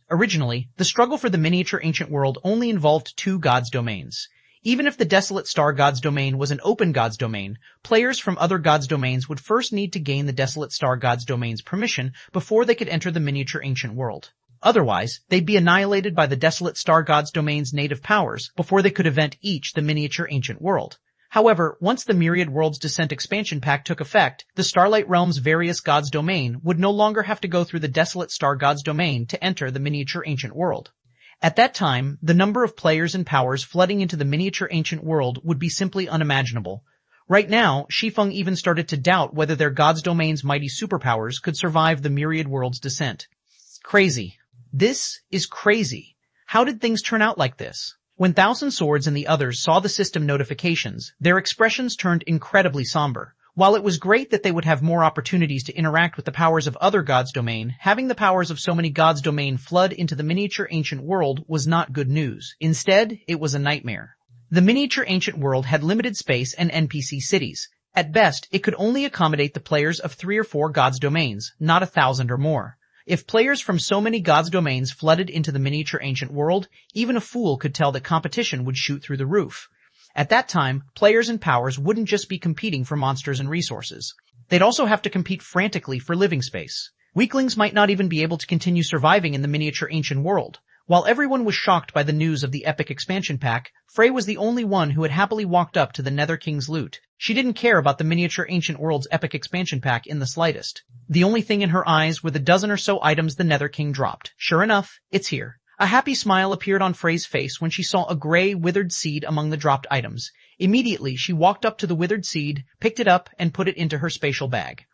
Originally, the struggle for the miniature ancient world only involved 2 gods' domains. Even if the Desolate Star God's domain was an open God's domain, players from other God's domains would first need to gain the Desolate Star God's domain's permission before they could enter the miniature ancient world. Otherwise, they'd be annihilated by the Desolate Star God's domain's native powers before they could event each the miniature ancient world. However, once the Myriad Worlds Descent expansion pack took effect, the Starlight Realm's various gods' domain would no longer have to go through the Desolate Star God's domain to enter the miniature ancient world. At that time, the number of players and powers flooding into the miniature ancient world would be simply unimaginable. Right now, Shi Feng even started to doubt whether their god's domain's mighty superpowers could survive the Myriad Worlds Descent. Crazy. This is crazy. How did things turn out like this? When Thousand Swords and the others saw the system notifications, their expressions turned incredibly somber. While it was great that they would have more opportunities to interact with the powers of other gods' domain, having the powers of so many gods' domain flood into the miniature ancient world was not good news. Instead, it was a nightmare. The miniature ancient world had limited space and NPC cities. At best, it could only accommodate the players of 3 or 4 gods' domains, not 1,000 or more. If players from so many gods' domains flooded into the miniature ancient world, even a fool could tell that competition would shoot through the roof. At that time, players and powers wouldn't just be competing for monsters and resources. They'd also have to compete frantically for living space. Weaklings might not even be able to continue surviving in the miniature ancient world. While everyone was shocked by the news of the epic expansion pack, Frey was the only one who had happily walked up to the Nether King's loot. She didn't care about the miniature ancient world's epic expansion pack in the slightest. The only thing in her eyes were the dozen or so items the Nether King dropped. Sure enough, it's here. A happy smile appeared on Frey's face when she saw a gray, withered seed among the dropped items. Immediately, she walked up to the withered seed, picked it up, and put it into her spatial bag.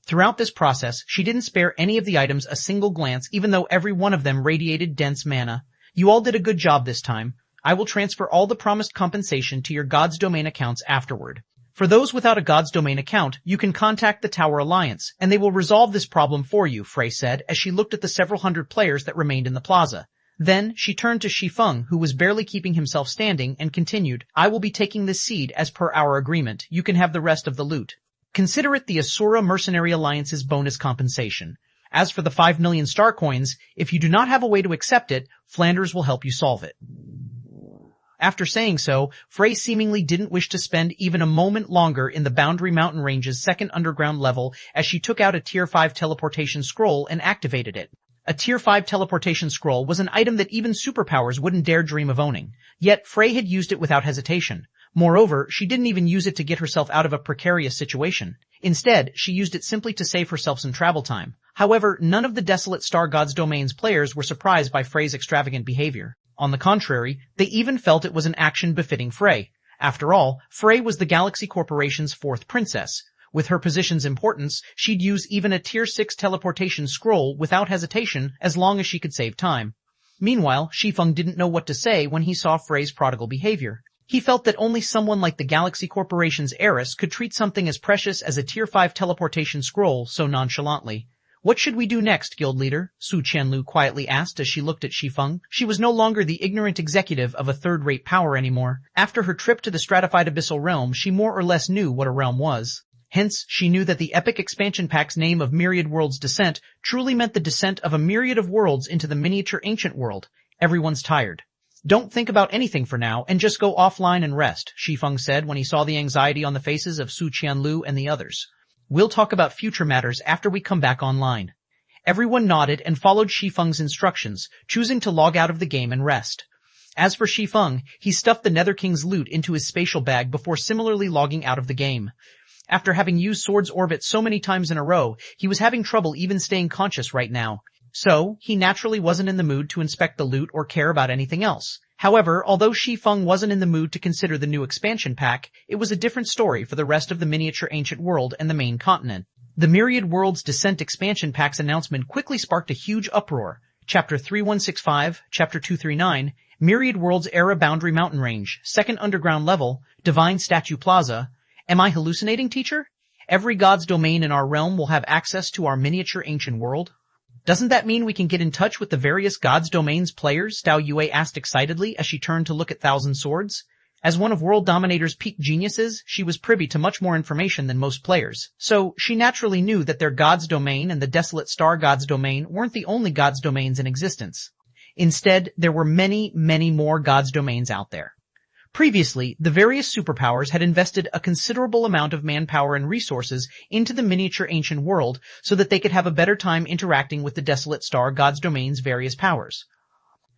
Throughout this process, she didn't spare any of the items a single glance, even though every one of them radiated dense mana. You all did a good job this time. I will transfer all the promised compensation to your God's Domain accounts afterward. For those without a God's Domain account, you can contact the Tower Alliance, and they will resolve this problem for you, Frey said, as she looked at the several hundred players that remained in the plaza. Then, she turned to Shi Feng, who was barely keeping himself standing, and continued, I will be taking this seed as per our agreement. You can have the rest of the loot. Consider it the Asura Mercenary Alliance's bonus compensation. As for the 5 million star coins, if you do not have a way to accept it, Flanders will help you solve it. After saying so, Frey seemingly didn't wish to spend even a moment longer in the Boundary Mountain Range's second underground level as she took out a Tier 5 teleportation scroll and activated it. A Tier 5 teleportation scroll was an item that even superpowers wouldn't dare dream of owning. Yet Frey had used it without hesitation. Moreover, she didn't even use it to get herself out of a precarious situation. Instead, she used it simply to save herself some travel time. However, none of the Desolate Star God's Domain's players were surprised by Frey's extravagant behavior. On the contrary, they even felt it was an action befitting Frey. After all, Frey was the Galaxy Corporation's 4th princess. With her position's importance, she'd use even a Tier 6 teleportation scroll without hesitation as long as she could save time. Meanwhile, Shi Feng didn't know what to say when he saw Frey's prodigal behavior. He felt that only someone like the Galaxy Corporation's heiress could treat something as precious as a Tier 5 teleportation scroll so nonchalantly. What should we do next, guild leader? Su Qianlu quietly asked as she looked at Shi Feng. She was no longer the ignorant executive of a third-rate power anymore. After her trip to the stratified abyssal realm, she more or less knew what a realm was. Hence, she knew that the epic expansion pack's name of Myriad Worlds Descent truly meant the descent of a myriad of worlds into the miniature ancient world. Everyone's tired. Don't think about anything for now, and just go offline and rest, Shi Feng said when he saw the anxiety on the faces of Su Qianlu and the others. We'll talk about future matters after we come back online. Everyone nodded and followed Shi Feng's instructions, choosing to log out of the game and rest. As for Shi Feng, he stuffed the Nether King's loot into his spatial bag before similarly logging out of the game. After having used Sword's Orbit so many times in a row, he was having trouble even staying conscious right now. So, he naturally wasn't in the mood to inspect the loot or care about anything else. However, although Shi Feng wasn't in the mood to consider the new expansion pack, it was a different story for the rest of the miniature ancient world and the main continent. The Myriad Worlds Descent expansion pack's announcement quickly sparked a huge uproar. Chapter 3165, Chapter 239, Myriad Worlds Era Boundary Mountain Range, 2nd Underground Level, Divine Statue Plaza. Am I hallucinating, teacher? Every god's domain in our realm will have access to our miniature ancient world? Doesn't that mean we can get in touch with the various gods' domains players? Dao Yue asked excitedly as she turned to look at Thousand Swords. As one of World Dominator's peak geniuses, she was privy to much more information than most players. So, she naturally knew that their god's domain and the Desolate Star God's domain weren't the only god's domains in existence. Instead, there were many, many more gods' domains out there. Previously, the various superpowers had invested a considerable amount of manpower and resources into the miniature ancient world so that they could have a better time interacting with the Desolate Star God's domain's various powers.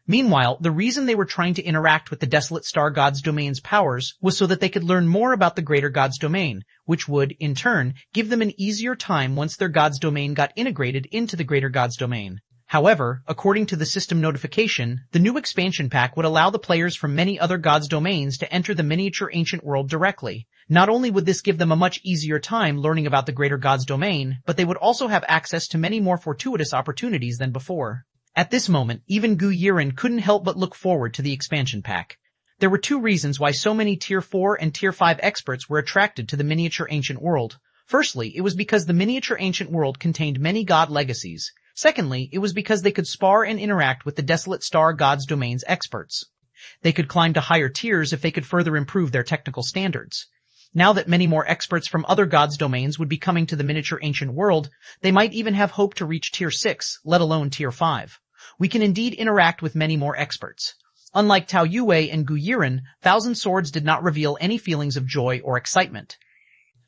Meanwhile, the reason they were trying to interact with the Desolate Star God's domain's powers was so that they could learn more about the greater God's domain, which would, in turn, give them an easier time once their God's domain got integrated into the greater God's domain. However, according to the system notification, the new expansion pack would allow the players from many other gods' domains to enter the miniature ancient world directly. Not only would this give them a much easier time learning about the greater god's domain, but they would also have access to many more fortuitous opportunities than before. At this moment, even Gu Yiren couldn't help but look forward to the expansion pack. There were two reasons why so many Tier 4 and Tier 5 experts were attracted to the miniature ancient world. Firstly, it was because the miniature ancient world contained many god legacies. Secondly, it was because they could spar and interact with the Desolate Star God's domain's experts. They could climb to higher tiers if they could further improve their technical standards. Now that many more experts from other gods' domains would be coming to the miniature ancient world, they might even have hope to reach Tier 6, let alone Tier 5. We can indeed interact with many more experts. Unlike Tao Yue and Gu Yiren, Thousand Swords did not reveal any feelings of joy or excitement.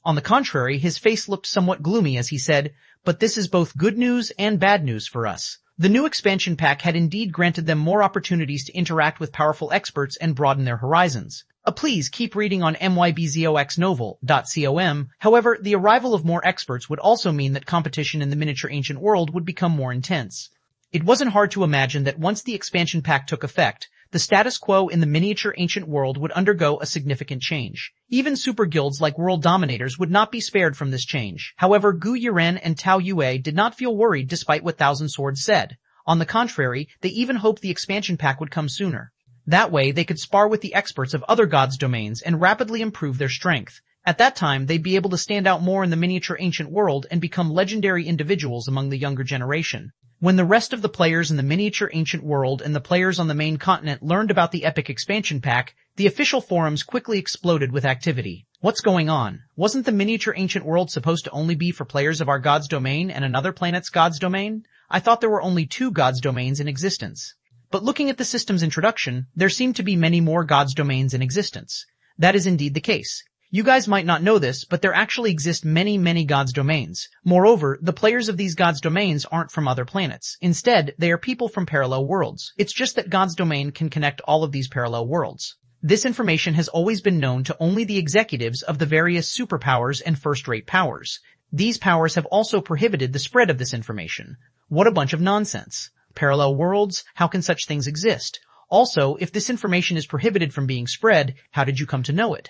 On the contrary, his face looked somewhat gloomy as he said, "But this is both good news and bad news for us." The new expansion pack had indeed granted them more opportunities to interact with powerful experts and broaden their horizons. Please keep reading on mybzoxnovel.com. However, the arrival of more experts would also mean that competition in the miniature ancient world would become more intense. It wasn't hard to imagine that once the expansion pack took effect, the status quo in the miniature ancient world would undergo a significant change. Even super guilds like world dominators would not be spared from this change. However, Gu Yiren and Tao Yue did not feel worried despite what Thousand Swords said. On the contrary, they even hoped the expansion pack would come sooner. That way, they could spar with the experts of other gods' domains and rapidly improve their strength. At that time, they'd be able to stand out more in the miniature ancient world and become legendary individuals among the younger generation. When the rest of the players in the miniature ancient world and the players on the main continent learned about the epic expansion pack, the official forums quickly exploded with activity. What's going on? Wasn't the miniature ancient world supposed to only be for players of our god's domain and another planet's god's domain? I thought there were only two god's domains in existence. But looking at the system's introduction, there seemed to be many more god's domains in existence. That is indeed the case. You guys might not know this, but there actually exist many, many gods' domains. Moreover, the players of these gods' domains aren't from other planets. Instead, they are people from parallel worlds. It's just that God's domain can connect all of these parallel worlds. This information has always been known to only the executives of the various superpowers and first-rate powers. These powers have also prohibited the spread of this information. What a bunch of nonsense. Parallel worlds? How can such things exist? Also, if this information is prohibited from being spread, how did you come to know it?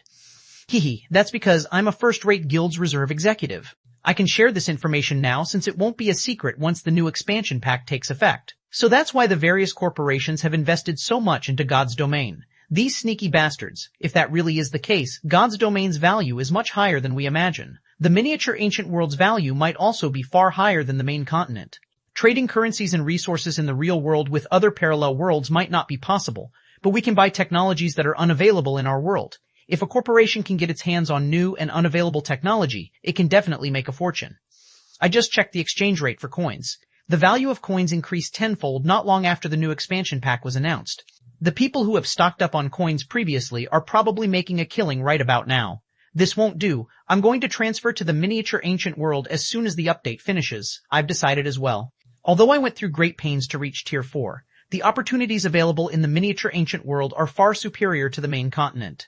That's because I'm a first-rate Guild's Reserve executive. I can share this information now since it won't be a secret once the new expansion pack takes effect. So that's why the various corporations have invested so much into God's domain. These sneaky bastards. If that really is the case, God's domain's value is much higher than we imagine. The miniature ancient world's value might also be far higher than the main continent. Trading currencies and resources in the real world with other parallel worlds might not be possible, but we can buy technologies that are unavailable in our world. If a corporation can get its hands on new and unavailable technology, it can definitely make a fortune. I just checked the exchange rate for coins. The value of coins increased tenfold not long after the new expansion pack was announced. The people who have stocked up on coins previously are probably making a killing right about now. This won't do. I'm going to transfer to the miniature ancient world as soon as the update finishes. I've decided as well. Although I went through great pains to reach Tier 4, the opportunities available in the miniature ancient world are far superior to the main continent.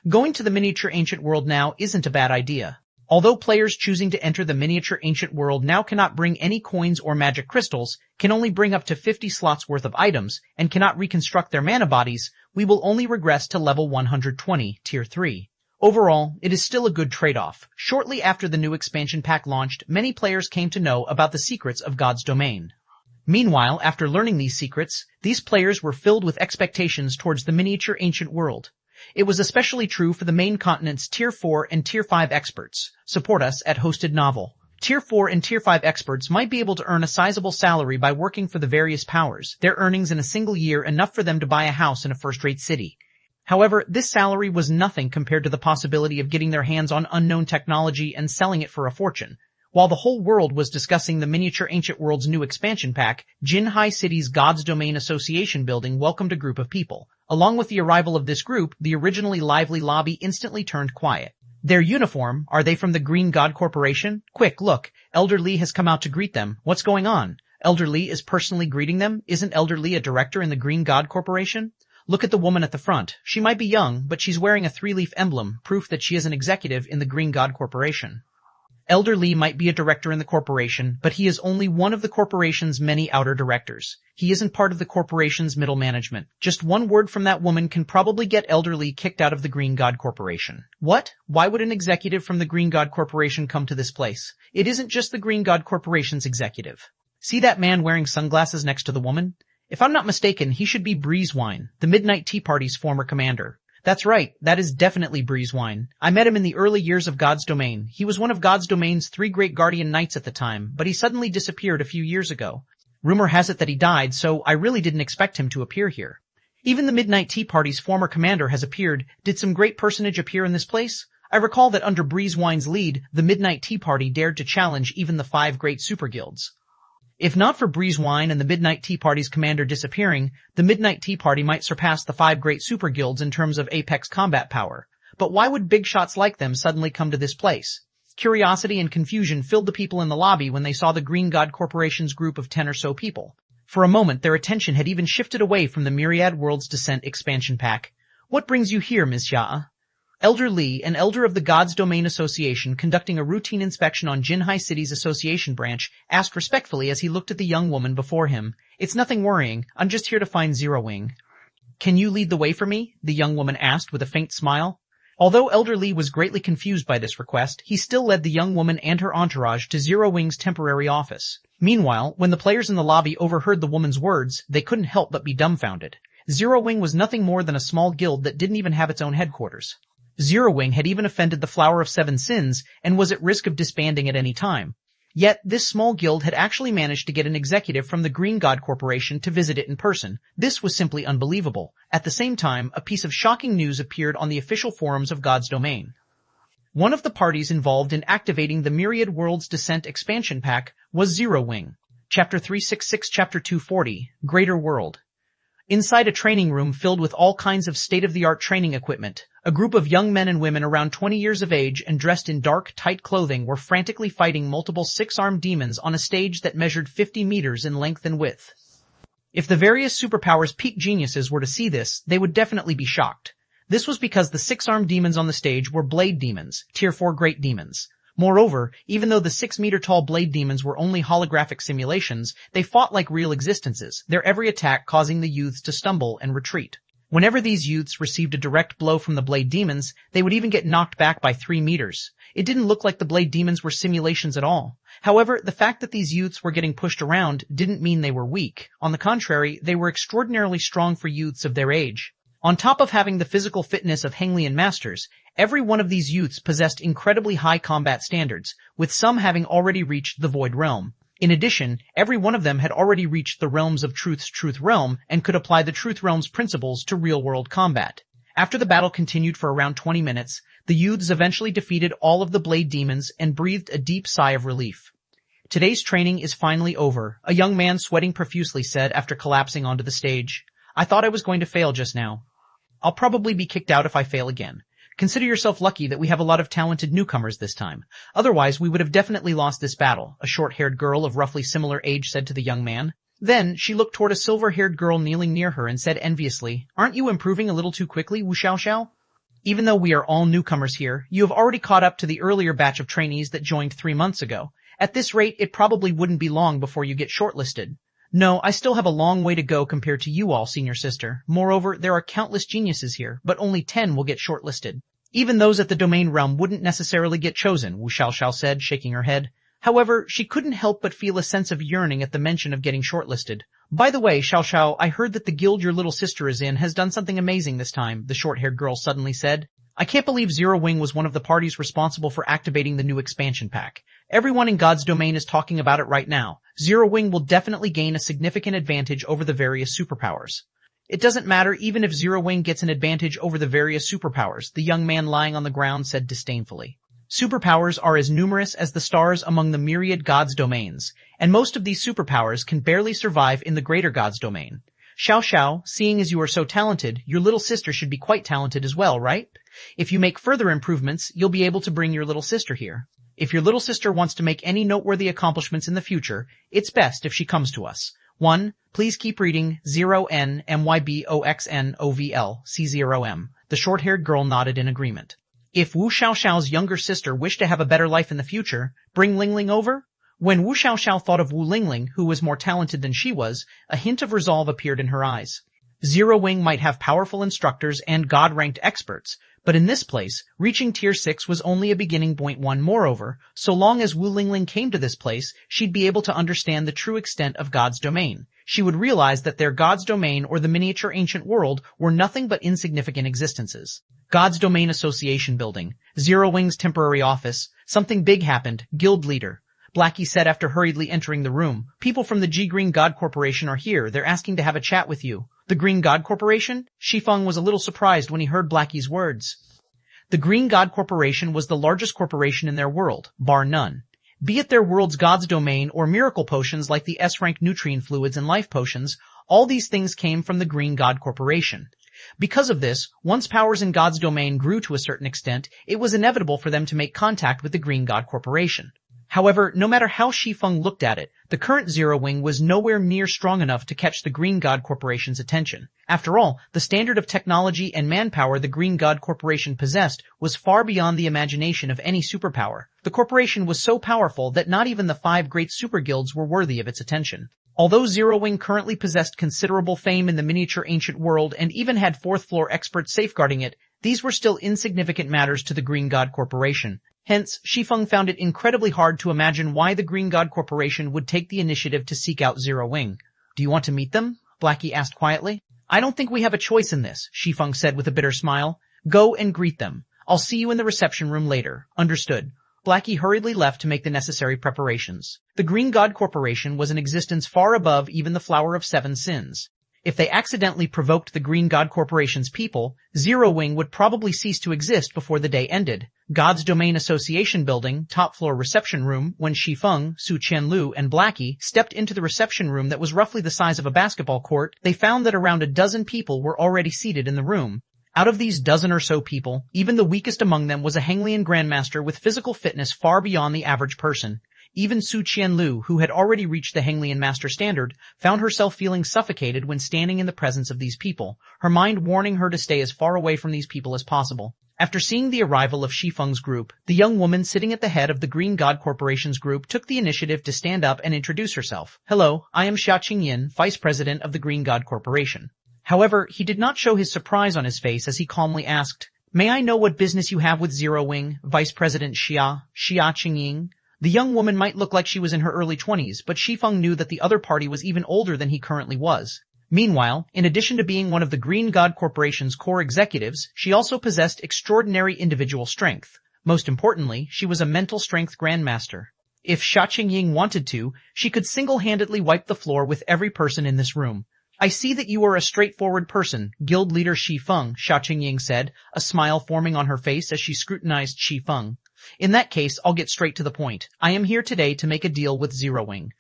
Going to the miniature ancient world now isn't a bad idea. Although players choosing to enter the miniature ancient world now cannot bring any coins or magic crystals, can only bring up to 50 slots worth of items, and cannot reconstruct their mana bodies, we will only regress to level 120, Tier 3. Overall, it is still a good trade-off. Shortly after the new expansion pack launched, many players came to know about the secrets of God's domain. Meanwhile, after learning these secrets, these players were filled with expectations towards the miniature ancient world. It was especially true for the main continent's Tier 4 and Tier 5 experts. Support us at Hosted Novel. Tier 4 and Tier 5 experts might be able to earn a sizable salary by working for the various powers, their earnings in a single year enough for them to buy a house in a first-rate city. However, this salary was nothing compared to the possibility of getting their hands on unknown technology and selling it for a fortune. While the whole world was discussing the Miniature Ancient World's new expansion pack, Jinhai City's God's Domain Association building welcomed a group of people. Along with the arrival of this group, the originally lively lobby instantly turned quiet. Their uniform, are they from the Green God Corporation? Quick, look, Elder Lee has come out to greet them. What's going on? Elder Lee is personally greeting them? Isn't Elder Lee a director in the Green God Corporation? Look at the woman at the front. She might be young, but she's wearing a three-leaf emblem, proof that she is an executive in the Green God Corporation. Elder Lee might be a director in the corporation, but he is only one of the corporation's many outer directors. He isn't part of the corporation's middle management. Just one word from that woman can probably get Elder Lee kicked out of the Green God Corporation. What? Why would an executive from the Green God Corporation come to this place? It isn't just the Green God Corporation's executive. See that man wearing sunglasses next to the woman? If I'm not mistaken, he should be Breezewine, the Midnight Tea Party's former commander. That's right, that is definitely Breezewine. I met him in the early years of God's Domain. He was one of God's Domain's 3 great guardian knights at the time, but he suddenly disappeared a few years ago. Rumor has it that he died, so I really didn't expect him to appear here. Even the Midnight Tea Party's former commander has appeared. Did some great personage appear in this place? I recall that under Breezewine's lead, the Midnight Tea Party dared to challenge even the 5 great super guilds. If not for Breezewine and the Midnight Tea Party's commander disappearing, the Midnight Tea Party might surpass the 5 great super guilds in terms of apex combat power. But why would big shots like them suddenly come to this place? Curiosity and confusion filled the people in the lobby when they saw the Green God Corporation's group of 10 or so people. For a moment, their attention had even shifted away from the Myriad Worlds Descent expansion pack. What brings you here, Ms. Jia? Elder Lee, an elder of the God's Domain Association conducting a routine inspection on Jinhai City's association branch, asked respectfully as he looked at the young woman before him. It's nothing worrying. I'm just here to find Zero Wing. Can you lead the way for me? The young woman asked with a faint smile. Although Elder Lee was greatly confused by this request, he still led the young woman and her entourage to Zero Wing's temporary office. Meanwhile, when the players in the lobby overheard the woman's words, they couldn't help but be dumbfounded. Zero Wing was nothing more than a small guild that didn't even have its own headquarters. Zero Wing had even offended the Flower of 7 Sins and was at risk of disbanding at any time. Yet, this small guild had actually managed to get an executive from the Green God Corporation to visit it in person. This was simply unbelievable. At the same time, a piece of shocking news appeared on the official forums of God's Domain. One of the parties involved in activating the Myriad Worlds Descent expansion pack was Zero Wing. Chapter 366, Chapter 240, Greater World. Inside a training room filled with all kinds of state-of-the-art training equipment, a group of young men and women around 20 years of age and dressed in dark, tight clothing were frantically fighting multiple 6-armed demons on a stage that measured 50 meters in length and width. If the various superpowers' peak geniuses were to see this, they would definitely be shocked. This was because the 6-armed demons on the stage were blade demons, tier 4 great demons. Moreover, even though the 6-meter-tall blade demons were only holographic simulations, they fought like real existences, their every attack causing the youths to stumble and retreat. Whenever these youths received a direct blow from the blade demons, they would even get knocked back by 3 meters. It didn't look like the blade demons were simulations at all. However, the fact that these youths were getting pushed around didn't mean they were weak. On the contrary, they were extraordinarily strong for youths of their age. On top of having the physical fitness of Henglian masters, every one of these youths possessed incredibly high combat standards, with some having already reached the Void Realm. In addition, every one of them had already reached the realms of Truth's Truth Realm and could apply the Truth Realm's principles to real-world combat. After the battle continued for around 20 minutes, the youths eventually defeated all of the blade demons and breathed a deep sigh of relief. Today's training is finally over, a young man sweating profusely said after collapsing onto the stage. I thought I was going to fail just now. I'll probably be kicked out if I fail again. Consider yourself lucky that we have a lot of talented newcomers this time. Otherwise, we would have definitely lost this battle, a short-haired girl of roughly similar age said to the young man. Then, she looked toward a silver-haired girl kneeling near her and said enviously, Aren't you improving a little too quickly, Wu Xiaoxiao? Even though we are all newcomers here, you have already caught up to the earlier batch of trainees that joined 3 months ago. At this rate, it probably wouldn't be long before you get shortlisted. No, I still have a long way to go compared to you all, senior sister. Moreover, there are countless geniuses here, but only 10 will get shortlisted. Even those at the domain realm wouldn't necessarily get chosen, Wu Xiaoxiao said, shaking her head. However, she couldn't help but feel a sense of yearning at the mention of getting shortlisted. By the way, Xiaoxiao, I heard that the guild your little sister is in has done something amazing this time, the short-haired girl suddenly said. I can't believe Zero Wing was one of the parties responsible for activating the new expansion pack. Everyone in God's Domain is talking about it right now. Zero Wing will definitely gain a significant advantage over the various superpowers. It doesn't matter even if Zero Wing gets an advantage over the various superpowers, the young man lying on the ground said disdainfully. Superpowers are as numerous as the stars among the myriad gods' domains, and most of these superpowers can barely survive in the greater gods' domain. Xiao Xiao, seeing as you are so talented, your little sister should be quite talented as well, right? If you make further improvements, you'll be able to bring your little sister here. If your little sister wants to make any noteworthy accomplishments in the future, it's best if she comes to us. 1. Please keep reading 0NMYBOXNOVL C0M. The short-haired girl nodded in agreement. If Wu Xiaoxiao's younger sister wished to have a better life in the future, bring Lingling over? When Wu Xiaoxiao thought of Wu Lingling, who was more talented than she was, a hint of resolve appeared in her eyes. Zero Wing might have powerful instructors and God-ranked experts, but in this place, reaching Tier 6 was only a beginning point. Moreover, so long as Wu Lingling came to this place, she'd be able to understand the true extent of God's domain. She would realize that their God's domain or the miniature ancient world were nothing but insignificant existences. God's Domain Association Building, Zero Wing's temporary office. Something big happened, Guild Leader. Blackie said after hurriedly entering the room. People from the G Green God Corporation are here. They're asking to have a chat with you. The Green God Corporation? Shi Feng was a little surprised when he heard Blackie's words. The Green God Corporation was the largest corporation in their world, bar none. Be it their world's God's domain or miracle potions like the S-rank nutrient fluids and life potions, all these things came from the Green God Corporation. Because of this, once powers in God's domain grew to a certain extent, it was inevitable for them to make contact with the Green God Corporation. However, no matter how Shi Feng looked at it, the current Zero Wing was nowhere near strong enough to catch the Green God Corporation's attention. After all, the standard of technology and manpower the Green God Corporation possessed was far beyond the imagination of any superpower. The corporation was so powerful that not even the 5 great super guilds were worthy of its attention. Although Zero Wing currently possessed considerable fame in the miniature ancient world and even had 4th floor experts safeguarding it, these were still insignificant matters to the Green God Corporation. Hence, Shi Feng found it incredibly hard to imagine why the Green God Corporation would take the initiative to seek out Zero Wing. Do you want to meet them? Blackie asked quietly. I don't think we have a choice in this, Shi Feng said with a bitter smile. Go and greet them. I'll see you in the reception room later. Understood. Blackie hurriedly left to make the necessary preparations. The Green God Corporation was in existence far above even the Flower of 7 Sins. If they accidentally provoked the Green God Corporation's people, Zero Wing would probably cease to exist before the day ended. God's Domain Association Building, top floor reception room. When Shi Feng, Su Qianlu, and Blackie stepped into the reception room that was roughly the size of a basketball court, they found that around a dozen people were already seated in the room. Out of these dozen or so people, even the weakest among them was a Henglian Grandmaster with physical fitness far beyond the average person. Even Su Qianlu, who had already reached the Henglian Master standard, found herself feeling suffocated when standing in the presence of these people, her mind warning her to stay as far away from these people as possible. After seeing the arrival of Shi Feng's group, the young woman sitting at the head of the Green God Corporation's group took the initiative to stand up and introduce herself. Hello, I am Xia Qingyin, Vice President of the Green God Corporation. However, he did not show his surprise on his face as he calmly asked, May I know what business you have with Zero Wing, Vice President Xia Qingyin? The young woman might look like she was in her early 20s, but Shi Feng knew that the other party was even older than he currently was. Meanwhile, in addition to being one of the Green God Corporation's core executives, she also possessed extraordinary individual strength. Most importantly, she was a mental strength grandmaster. If Xia Qingyin wanted to, she could single-handedly wipe the floor with every person in this room. I see that you are a straightforward person, Guild Leader Shi Feng, Xia Qingyin said, a smile forming on her face as she scrutinized Shi Feng. In that case, I'll get straight to the point. I am here today to make a deal with Zero Wing.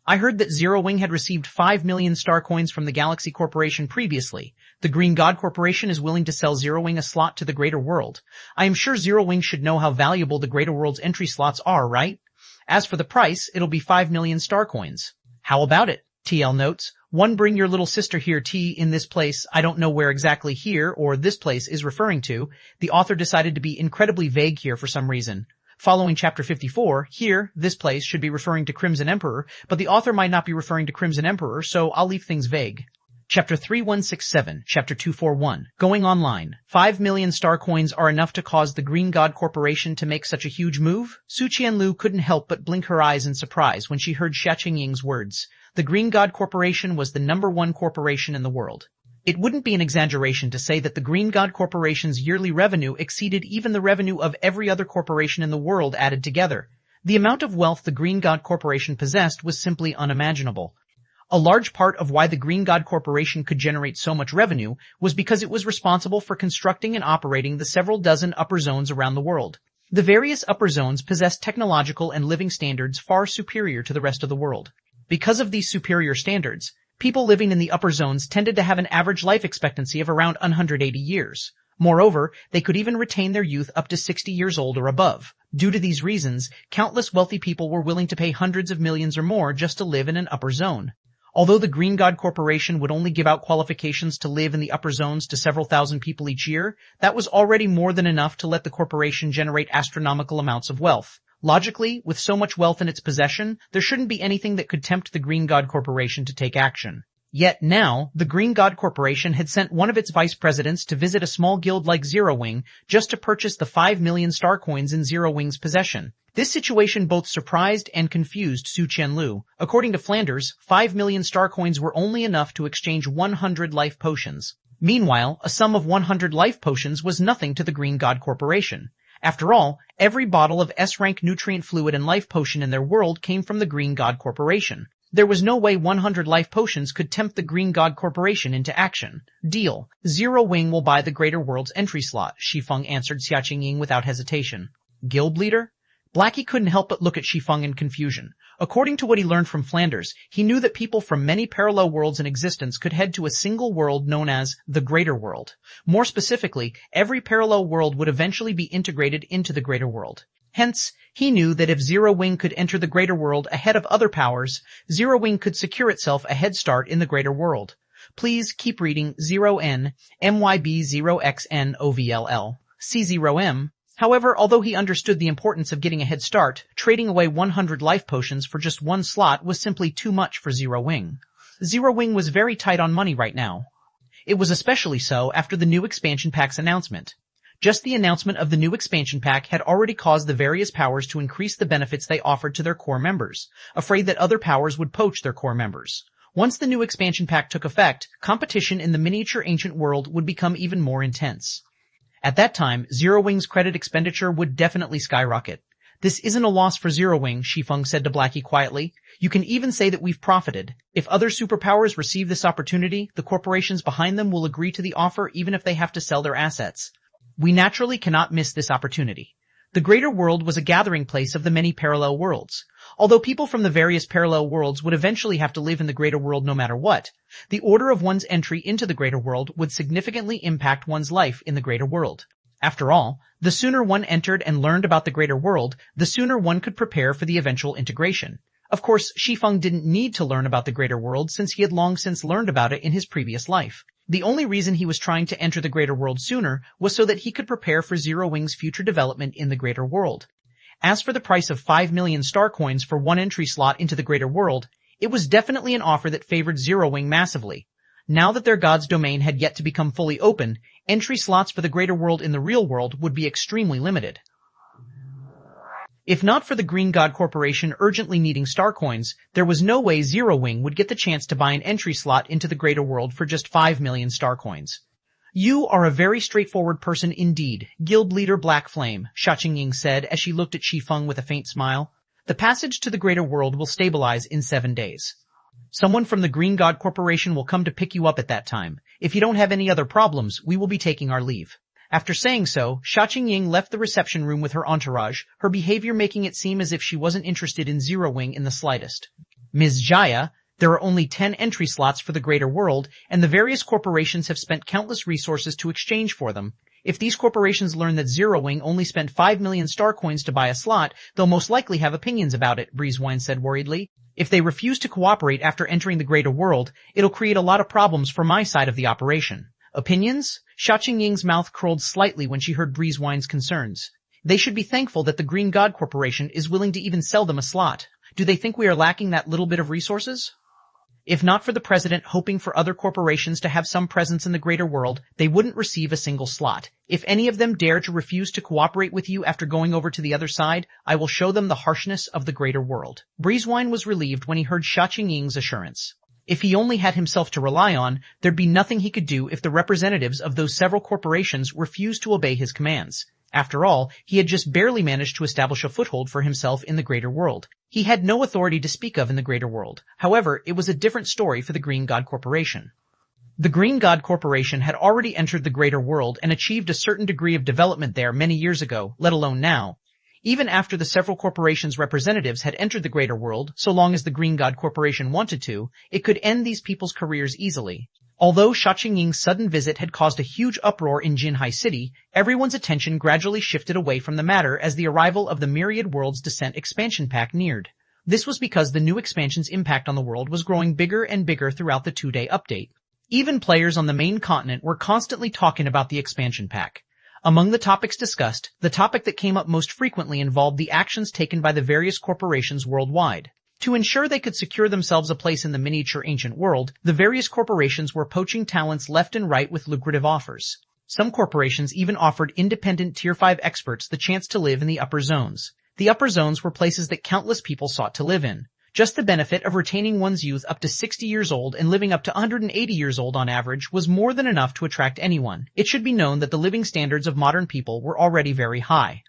I heard that Zero Wing had received 5 million star coins from the Galaxy Corporation previously. The Green God Corporation is willing to sell Zero Wing a slot to the Greater World. I am sure Zero Wing should know how valuable the Greater World's entry slots are, right? As for the price, it'll be 5 million star coins. How about it? TL notes. 1. Bring your little sister here. In this place, I don't know where exactly here or this place is referring to. The author decided to be incredibly vague here for some reason. Following chapter 54, here, this place should be referring to Crimson Emperor, but the author might not be referring to Crimson Emperor, so I'll leave things vague. Chapter 3167, Chapter 241, Going Online. 5 million star coins are enough to cause the Green God Corporation to make such a huge move? Su Qianlu couldn't help but blink her eyes in surprise when she heard Xia Qingyin's words. The Green God Corporation was the #1 corporation in the world. It wouldn't be an exaggeration to say that the Green God Corporation's yearly revenue exceeded even the revenue of every other corporation in the world added together. The amount of wealth the Green God Corporation possessed was simply unimaginable. A large part of why the Green God Corporation could generate so much revenue was because it was responsible for constructing and operating the several dozen upper zones around the world. The various upper zones possessed technological and living standards far superior to the rest of the world. Because of these superior standards, people living in the upper zones tended to have an average life expectancy of around 180 years. Moreover, they could even retain their youth up to 60 years old or above. Due to these reasons, countless wealthy people were willing to pay hundreds of millions or more just to live in an upper zone. Although the Green God Corporation would only give out qualifications to live in the upper zones to several thousand people each year, that was already more than enough to let the corporation generate astronomical amounts of wealth. Logically, with so much wealth in its possession, there shouldn't be anything that could tempt the Green God Corporation to take action. Yet now, the Green God Corporation had sent one of its vice presidents to visit a small guild like Zero Wing just to purchase the 5 million star coins in Zero Wing's possession. This situation both surprised and confused Su Qianlu. According to Flanders, 5 million star coins were only enough to exchange 100 life potions. Meanwhile, a sum of 100 life potions was nothing to the Green God Corporation. After all, every bottle of S-rank nutrient fluid and life potion in their world came from the Green God Corporation. There was no way 100 life potions could tempt the Green God Corporation into action. Deal. Zero Wing will buy the Greater World's entry slot, Shi Feng answered Xia Qingying without hesitation. Guild leader? Blackie couldn't help but look at Shi Feng in confusion. According to what he learned from Flanders, he knew that people from many parallel worlds in existence could head to a single world known as the Greater World. More specifically, every parallel world would eventually be integrated into the Greater World. Hence, he knew that if Zero Wing could enter the Greater World ahead of other powers, Zero Wing could secure itself a head start in the Greater World. Please keep reading 0N MYB0XNOVLL. C0M. However, although he understood the importance of getting a head start, trading away 100 life potions for just one slot was simply too much for Zero Wing. Zero Wing was very tight on money right now. It was especially so after the new expansion pack's announcement. Just the announcement of the new expansion pack had already caused the various powers to increase the benefits they offered to their core members, afraid that other powers would poach their core members. Once the new expansion pack took effect, competition in the miniature ancient world would become even more intense. At that time, Zero Wing's credit expenditure would definitely skyrocket. This isn't a loss for Zero Wing, Shi Feng said to Blackie quietly. You can even say that we've profited. If other superpowers receive this opportunity, the corporations behind them will agree to the offer even if they have to sell their assets. We naturally cannot miss this opportunity. The Greater World was a gathering place of the many parallel worlds. Although people from the various parallel worlds would eventually have to live in the Greater World no matter what, the order of one's entry into the Greater World would significantly impact one's life in the Greater World. After all, the sooner one entered and learned about the Greater World, the sooner one could prepare for the eventual integration. Of course, Shi Feng didn't need to learn about the Greater World since he had long since learned about it in his previous life. The only reason he was trying to enter the Greater World sooner was so that he could prepare for Zero Wing's future development in the Greater World. As for the price of 5 million star coins for one entry slot into the Greater World, it was definitely an offer that favored Zero Wing massively. Now that their god's domain had yet to become fully open, entry slots for the Greater World in the real world would be extremely limited. If not for the Green God Corporation urgently needing star coins, there was no way Zero Wing would get the chance to buy an entry slot into the Greater World for just 5 million star coins. You are a very straightforward person indeed, Guild Leader Black Flame, Xia Qingying said as she looked at Shi Feng with a faint smile. The passage to the Greater World will stabilize in 7 days. Someone from the Green God Corporation will come to pick you up at that time. If you don't have any other problems, we will be taking our leave. After saying so, Xia Qingying left the reception room with her entourage, her behavior making it seem as if she wasn't interested in Zero Wing in the slightest. Ms. Jaya, there are only 10 entry slots for the Greater World, and the various corporations have spent countless resources to exchange for them. If these corporations learn that Zero Wing only spent 5 million star coins to buy a slot, they'll most likely have opinions about it, Breezewine said worriedly. If they refuse to cooperate after entering the Greater World, it'll create a lot of problems for my side of the operation. Opinions? Xia Qingying's mouth curled slightly when she heard Breezewine's concerns. They should be thankful that the Green God Corporation is willing to even sell them a slot. Do they think we are lacking that little bit of resources? If not for the president hoping for other corporations to have some presence in the Greater World, they wouldn't receive a single slot. If any of them dare to refuse to cooperate with you after going over to the other side, I will show them the harshness of the Greater World. Breezewine was relieved when he heard Xia Qingying's assurance. If he only had himself to rely on, there'd be nothing he could do if the representatives of those several corporations refused to obey his commands. After all, he had just barely managed to establish a foothold for himself in the Greater World. He had no authority to speak of in the Greater World. However, it was a different story for the Green God Corporation. The Green God Corporation had already entered the greater world and achieved a certain degree of development there many years ago, let alone now. Even after the several corporations' representatives had entered the greater world, so long as the Green God Corporation wanted to, it could end these people's careers easily. Although Sha Qingying's sudden visit had caused a huge uproar in Jinhai City, everyone's attention gradually shifted away from the matter as the arrival of the Myriad Worlds Descent expansion pack neared. This was because the new expansion's impact on the world was growing bigger and bigger throughout the 2-day update. Even players on the main continent were constantly talking about the expansion pack. Among the topics discussed, the topic that came up most frequently involved the actions taken by the various corporations worldwide. To ensure they could secure themselves a place in the miniature ancient world, the various corporations were poaching talents left and right with lucrative offers. Some corporations even offered independent Tier 5 experts the chance to live in the upper zones. The upper zones were places that countless people sought to live in. Just the benefit of retaining one's youth up to 60 years old and living up to 180 years old on average was more than enough to attract anyone. It should be known that the living standards of modern people were already very high.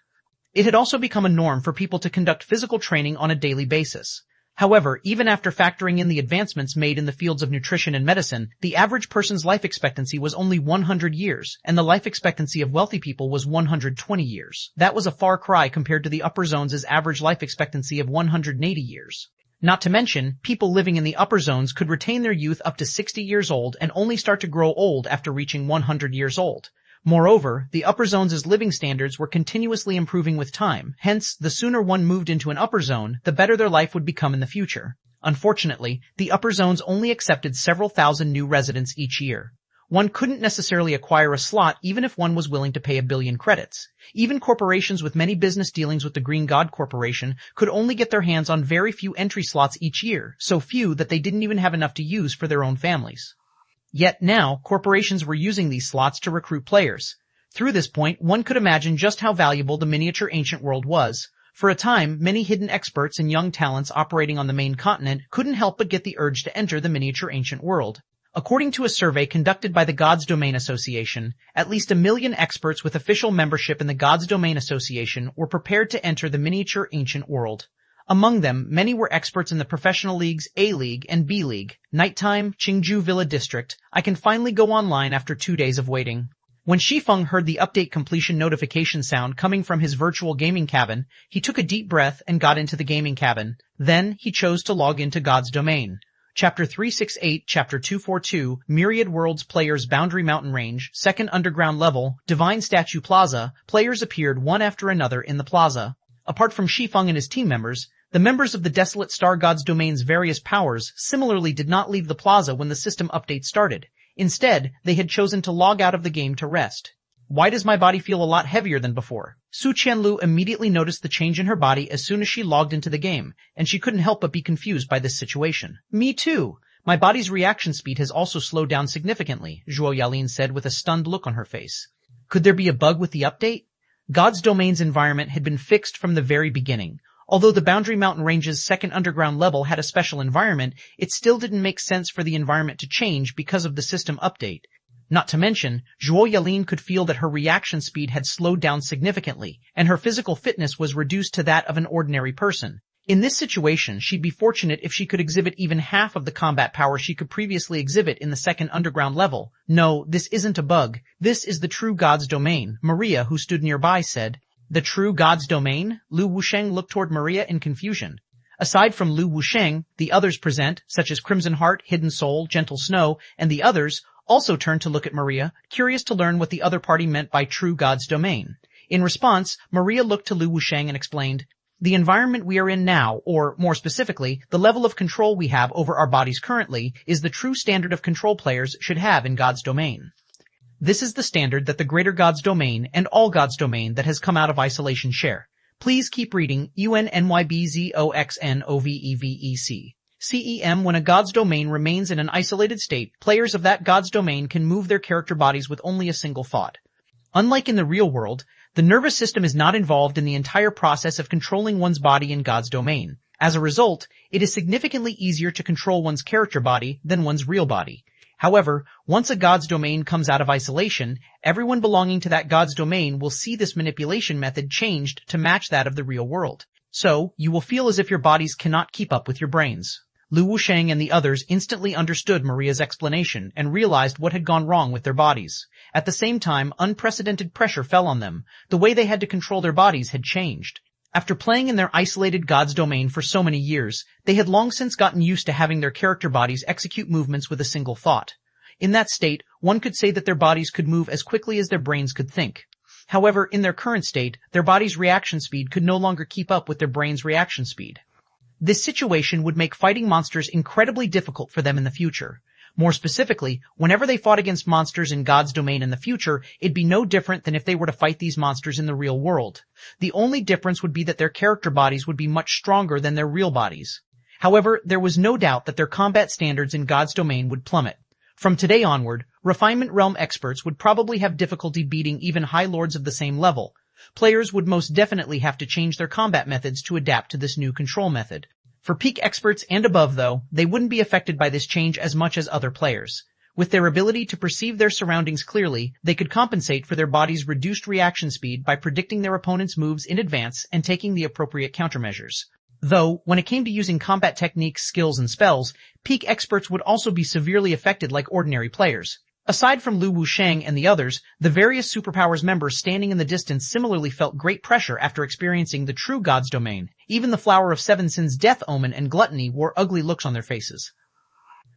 It had also become a norm for people to conduct physical training on a daily basis. However, even after factoring in the advancements made in the fields of nutrition and medicine, the average person's life expectancy was only 100 years, and the life expectancy of wealthy people was 120 years. That was a far cry compared to the upper zones' average life expectancy of 180 years. Not to mention, people living in the upper zones could retain their youth up to 60 years old and only start to grow old after reaching 100 years old. Moreover, the upper zones' living standards were continuously improving with time, hence, the sooner one moved into an upper zone, the better their life would become in the future. Unfortunately, the upper zones only accepted several thousand new residents each year. One couldn't necessarily acquire a slot even if one was willing to pay 1 billion credits. Even corporations with many business dealings with the Green God Corporation could only get their hands on very few entry slots each year, so few that they didn't even have enough to use for their own families. Yet now, corporations were using these slots to recruit players. Through this point, one could imagine just how valuable the miniature ancient world was. For a time, many hidden experts and young talents operating on the main continent couldn't help but get the urge to enter the miniature ancient world. According to a survey conducted by the Gods Domain Association, at least 1 million experts with official membership in the Gods Domain Association were prepared to enter the miniature ancient world. Among them, many were experts in the professional leagues A League and B League. Nighttime, Qingju Villa District. I can finally go online after 2 days of waiting. When Shi Feng heard the update completion notification sound coming from his virtual gaming cabin, he took a deep breath and got into the gaming cabin. Then, he chose to log into God's Domain. Chapter 368, Chapter 242, Myriad Worlds Players Boundary Mountain Range, 2nd Underground Level, Divine Statue Plaza. Players appeared one after another in the plaza. Apart from Shi Feng and his team members, the members of the Desolate Star God's Domain's various powers similarly did not leave the plaza when the system update started. Instead, they had chosen to log out of the game to rest. Why does my body feel a lot heavier than before? Su Qianlu immediately noticed the change in her body as soon as she logged into the game, and she couldn't help but be confused by this situation. Me too. My body's reaction speed has also slowed down significantly, Zhuo Yalin said with a stunned look on her face. Could there be a bug with the update? God's Domain's environment had been fixed from the very beginning. Although the Boundary Mountain Range's 2nd underground level had a special environment, it still didn't make sense for the environment to change because of the system update. Not to mention, Zhuo Yalin could feel that her reaction speed had slowed down significantly, and her physical fitness was reduced to that of an ordinary person. In this situation, she'd be fortunate if she could exhibit even half of the combat power she could previously exhibit in the 2nd underground level. No, this isn't a bug. This is the true God's Domain, Maria, who stood nearby, said. The true God's Domain? Lu Wusheng looked toward Maria in confusion. Aside from Lu Wusheng, the others present, such as Crimson Heart, Hidden Soul, Gentle Snow, and the others, also turned to look at Maria, curious to learn what the other party meant by true God's Domain. In response, Maria looked to Lu Wusheng and explained, the environment we are in now, or more specifically, the level of control we have over our bodies currently, is the true standard of control players should have in God's Domain. This is the standard that the Greater God's Domain and all God's Domain that has come out of isolation share. Please keep reading UNNYBZOXNOVEVEC. CEM. When a God's Domain remains in an isolated state, players of that God's Domain can move their character bodies with only a single thought. Unlike in the real world, the nervous system is not involved in the entire process of controlling one's body in God's Domain. As a result, it is significantly easier to control one's character body than one's real body. However, once a God's Domain comes out of isolation, everyone belonging to that God's Domain will see this manipulation method changed to match that of the real world. So, you will feel as if your bodies cannot keep up with your brains. Lu Wusheng and the others instantly understood Maria's explanation and realized what had gone wrong with their bodies. At the same time, unprecedented pressure fell on them. The way they had to control their bodies had changed. After playing in their isolated god's domain for so many years, they had long since gotten used to having their character bodies execute movements with a single thought. In that state, one could say that their bodies could move as quickly as their brains could think. However, in their current state, their body's reaction speed could no longer keep up with their brain's reaction speed. This situation would make fighting monsters incredibly difficult for them in the future. More specifically, whenever they fought against monsters in God's domain in the future, it'd be no different than if they were to fight these monsters in the real world. The only difference would be that their character bodies would be much stronger than their real bodies. However, there was no doubt that their combat standards in God's domain would plummet. From today onward, Refinement Realm experts would probably have difficulty beating even High Lords of the same level. Players would most definitely have to change their combat methods to adapt to this new control method. For peak experts and above, though, they wouldn't be affected by this change as much as other players. With their ability to perceive their surroundings clearly, they could compensate for their body's reduced reaction speed by predicting their opponent's moves in advance and taking the appropriate countermeasures. Though, when it came to using combat techniques, skills, and spells, peak experts would also be severely affected like ordinary players. Aside from Lu Wusheng and the others, the various superpowers members standing in the distance similarly felt great pressure after experiencing the true God's domain. Even the Flower of Seven Sins, Death Omen, and Gluttony wore ugly looks on their faces.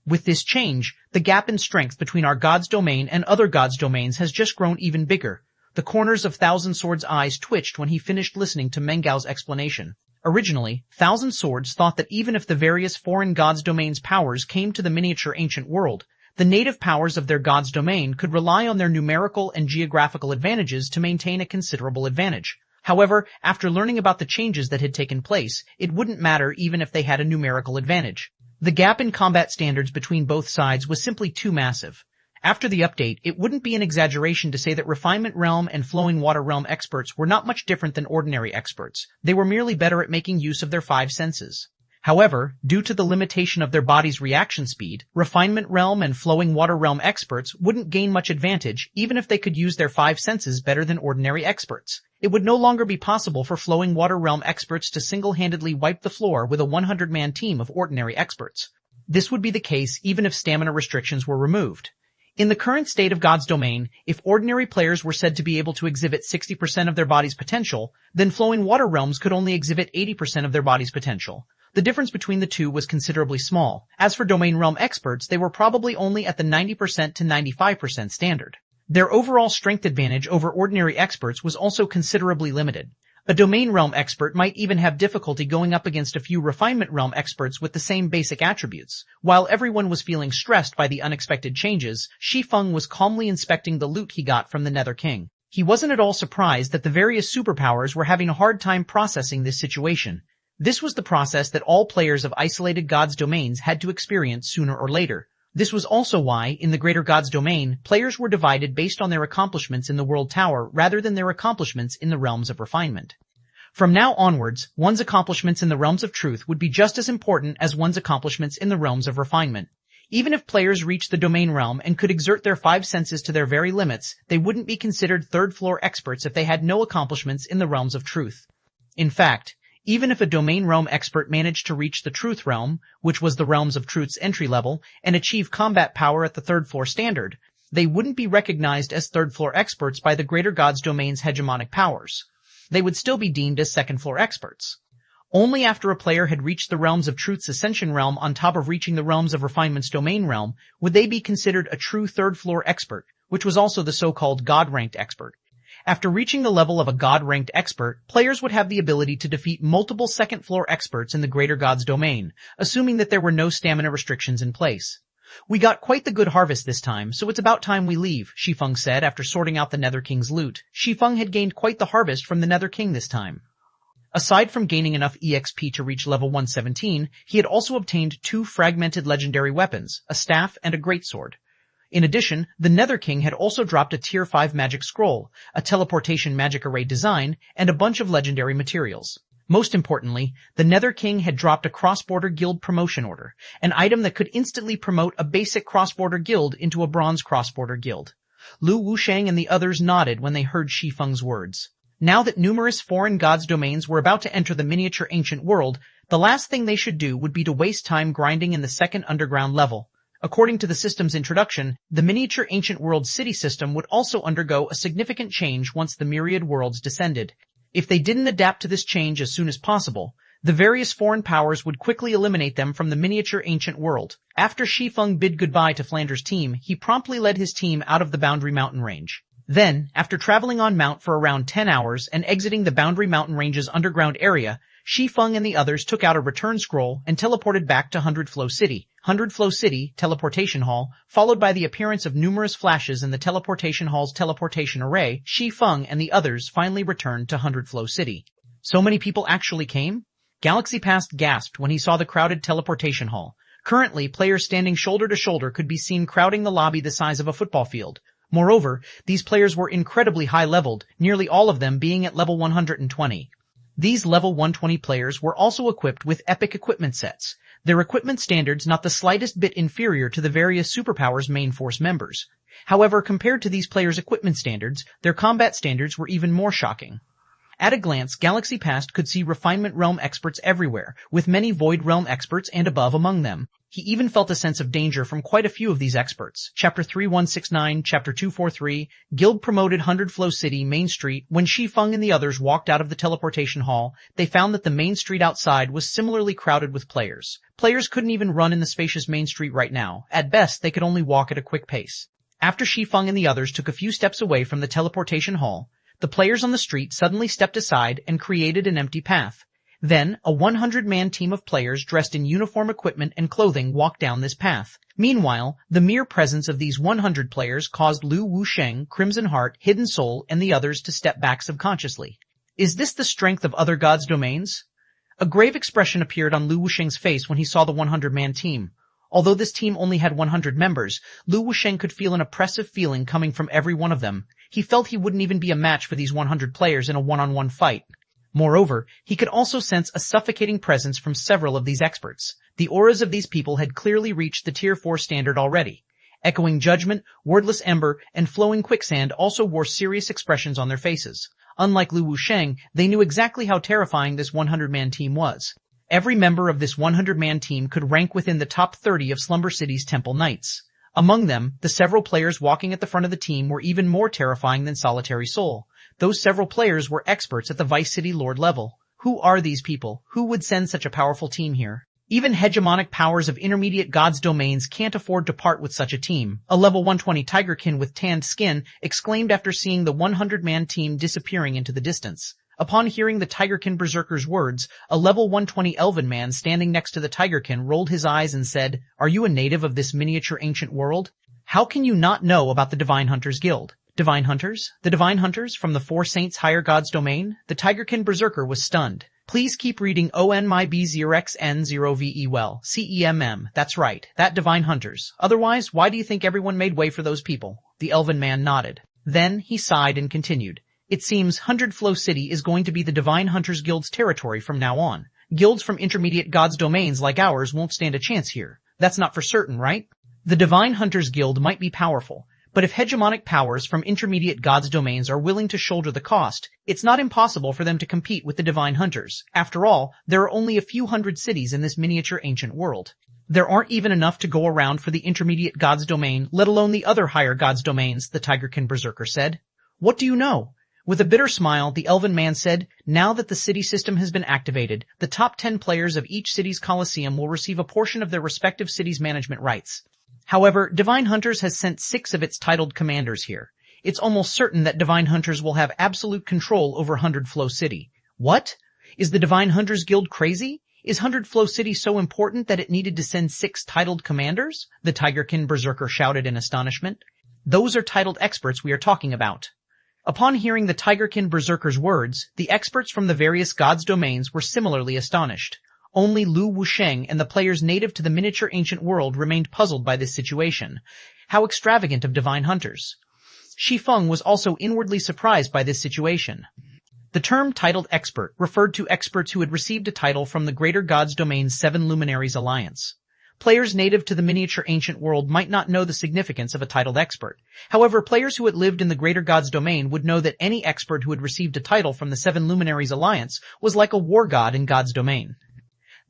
With this change, the gap in strength between our God's domain and other God's domains has just grown even bigger. The corners of Thousand Swords' eyes twitched when he finished listening to Mengao's explanation. Originally, Thousand Swords thought that even if the various foreign God's domain's powers came to the miniature ancient world, the native powers of their God's domain could rely on their numerical and geographical advantages to maintain a considerable advantage. However, after learning about the changes that had taken place, it wouldn't matter even if they had a numerical advantage. The gap in combat standards between both sides was simply too massive. After the update, it wouldn't be an exaggeration to say that Refinement Realm and Flowing Water Realm experts were not much different than ordinary experts. They were merely better at making use of their five senses. However, due to the limitation of their body's reaction speed, Refinement Realm and Flowing Water Realm experts wouldn't gain much advantage even if they could use their five senses better than ordinary experts. It would no longer be possible for Flowing Water Realm experts to single-handedly wipe the floor with a 100-man team of ordinary experts. This would be the case even if stamina restrictions were removed. In the current state of God's domain, if ordinary players were said to be able to exhibit 60% of their body's potential, then Flowing Water Realms could only exhibit 80% of their body's potential. The difference between the two was considerably small. As for Domain Realm experts, they were probably only at the 90% to 95% standard. Their overall strength advantage over ordinary experts was also considerably limited. A Domain Realm expert might even have difficulty going up against a few Refinement Realm experts with the same basic attributes. While everyone was feeling stressed by the unexpected changes, Shi Feng was calmly inspecting the loot he got from the Nether King. He wasn't at all surprised that the various superpowers were having a hard time processing this situation. This was the process that all players of isolated God's domains had to experience sooner or later. This was also why, in the Greater God's domain, players were divided based on their accomplishments in the World Tower rather than their accomplishments in the realms of refinement. From now onwards, one's accomplishments in the realms of truth would be just as important as one's accomplishments in the realms of refinement. Even if players reached the domain realm and could exert their five senses to their very limits, they wouldn't be considered third-floor experts if they had no accomplishments in the realms of truth. In fact, even if a domain realm expert managed to reach the truth realm, which was the realms of truth's entry level, and achieve combat power at the third-floor standard, they wouldn't be recognized as third-floor experts by the Greater God's domain's hegemonic powers. They would still be deemed as second-floor experts. Only after a player had reached the realms of truth's ascension realm on top of reaching the realms of refinement's domain realm would they be considered a true third-floor expert, which was also the so-called God-ranked expert. After reaching the level of a God-ranked expert, players would have the ability to defeat multiple second-floor experts in the Greater God's domain, assuming that there were no stamina restrictions in place. "We got quite the good harvest this time, so it's about time we leave," Shi Feng said after sorting out the Nether King's loot. Shi Feng had gained quite the harvest from the Nether King this time. Aside from gaining enough EXP to reach level 117, he had also obtained 2 fragmented legendary weapons, a staff and a greatsword. In addition, the Nether King had also dropped a Tier 5 magic scroll, a teleportation magic array design, and a bunch of legendary materials. Most importantly, the Nether King had dropped a cross-border guild promotion order, an item that could instantly promote a basic cross-border guild into a bronze cross-border guild. Lu Wusheng and the others nodded when they heard Shi Feng's words. Now that numerous foreign gods' domains were about to enter the miniature ancient world, The last thing they should do would be to waste time grinding in the second underground level. According to the system's introduction, the miniature ancient world city system would also undergo a significant change once the myriad worlds descended. If they didn't adapt to this change as soon as possible, the various foreign powers would quickly eliminate them from the miniature ancient world. After Shi Feng bid goodbye to Flanders' team, he promptly led his team out of the Boundary Mountain Range. Then, after traveling on Mount for around 10 hours and exiting the Boundary Mountain Range's underground area, Shi Feng and the others took out a return scroll and teleported back to Hundred Flow City. Hundred Flow City, Teleportation Hall, followed by the appearance of numerous flashes in the Teleportation Hall's teleportation array, Shi Feng and the others finally returned to Hundred Flow City. So many people actually came? Galaxy Past gasped when he saw the crowded teleportation hall. Currently, players standing shoulder to shoulder could be seen crowding the lobby the size of a football field. Moreover, these players were incredibly high-leveled, nearly all of them being at level 120. These level 120 players were also equipped with epic equipment sets, their equipment standards not the slightest bit inferior to the various superpowers main force members. However, compared to these players' equipment standards, their combat standards were even more shocking. At a glance, Galaxy Past could see Refinement Realm experts everywhere, with many Void Realm experts and above among them. He even felt a sense of danger from quite a few of these experts. Chapter 3169, Chapter 243, Guild promoted Hundred Flow City, Main Street. When Shi Feng and the others walked out of the teleportation hall, they found that the main street outside was similarly crowded with players. Players couldn't even run in the spacious main street right now. At best, they could only walk at a quick pace. After Shi Feng and the others took a few steps away from the teleportation hall, the players on the street suddenly stepped aside and created an empty path. Then, a 100-man team of players dressed in uniform equipment and clothing walked down this path. Meanwhile, the mere presence of these 100 players caused Lu Wusheng, Crimson Heart, Hidden Soul, and the others to step back subconsciously. Is this the strength of other gods' domains? A grave expression appeared on Lu Wusheng's face when he saw the 100-man team. Although this team only had 100 members, Lu Wusheng could feel an oppressive feeling coming from every one of them. He felt he wouldn't even be a match for these 100 players in a one-on-one fight. Moreover, he could also sense a suffocating presence from several of these experts. The auras of these people had clearly reached the Tier 4 standard already. Echoing Judgment, Wordless Ember, and Flowing Quicksand also wore serious expressions on their faces. Unlike Lu Wusheng, they knew exactly how terrifying this 100-man team was. Every member of this 100-man team could rank within the top 30 of Slumber City's Temple Knights. Among them, the several players walking at the front of the team were even more terrifying than Solitary Soul. Those several players were experts at the Vice City Lord level. Who are these people? Who would send such a powerful team here? Even hegemonic powers of intermediate gods' domains can't afford to part with such a team. A level 120 Tigerkin with tanned skin exclaimed after seeing the 100-man team disappearing into the distance. Upon hearing the Tigerkin Berserker's words, a level 120 elven man standing next to the Tigerkin rolled his eyes and said, "Are you a native of this miniature ancient world? How can you not know about the Divine Hunters Guild?" Divine Hunters? The Divine Hunters from the Four Saints Higher Gods domain? The Tigerkin Berserker was stunned. Please keep reading ONMYB0XN0VE well. CEMM. That's right. That Divine Hunters. Otherwise, why do you think everyone made way for those people? The elven man nodded. Then he sighed and continued. It seems Hundred Flow City is going to be the Divine Hunters Guild's territory from now on. Guilds from intermediate gods' domains like ours won't stand a chance here. That's not for certain, right? The Divine Hunters Guild might be powerful, but if hegemonic powers from intermediate gods' domains are willing to shoulder the cost, it's not impossible for them to compete with the Divine Hunters. After all, there are only a few hundred cities in this miniature ancient world. There aren't even enough to go around for the intermediate gods' domain, let alone the other higher gods' domains, the Tigerkin Berserker said. What do you know? With a bitter smile, the elven man said, now that the city system has been activated, the top 10 players of each city's coliseum will receive a portion of their respective city's management rights. However, Divine Hunters has sent 6 of its titled commanders here. It's almost certain that Divine Hunters will have absolute control over Hundred Flow City. What? Is the Divine Hunters Guild crazy? Is Hundred Flow City so important that it needed to send 6 titled commanders? The Tigerkin Berserker shouted in astonishment. Those are titled experts we are talking about. Upon hearing the Tigerkin Berserker's words, the experts from the various gods' domains were similarly astonished. Only Lu Wusheng and the players native to the miniature ancient world remained puzzled by this situation. How extravagant of Divine Hunters. Shi Feng was also inwardly surprised by this situation. The term titled expert referred to experts who had received a title from the Greater Gods' Domain's 7 Luminaries Alliance. Players native to the miniature ancient world might not know the significance of a titled expert. However, players who had lived in the Greater Gods domain would know that any expert who had received a title from the 7 Luminaries Alliance was like a war god in God's domain.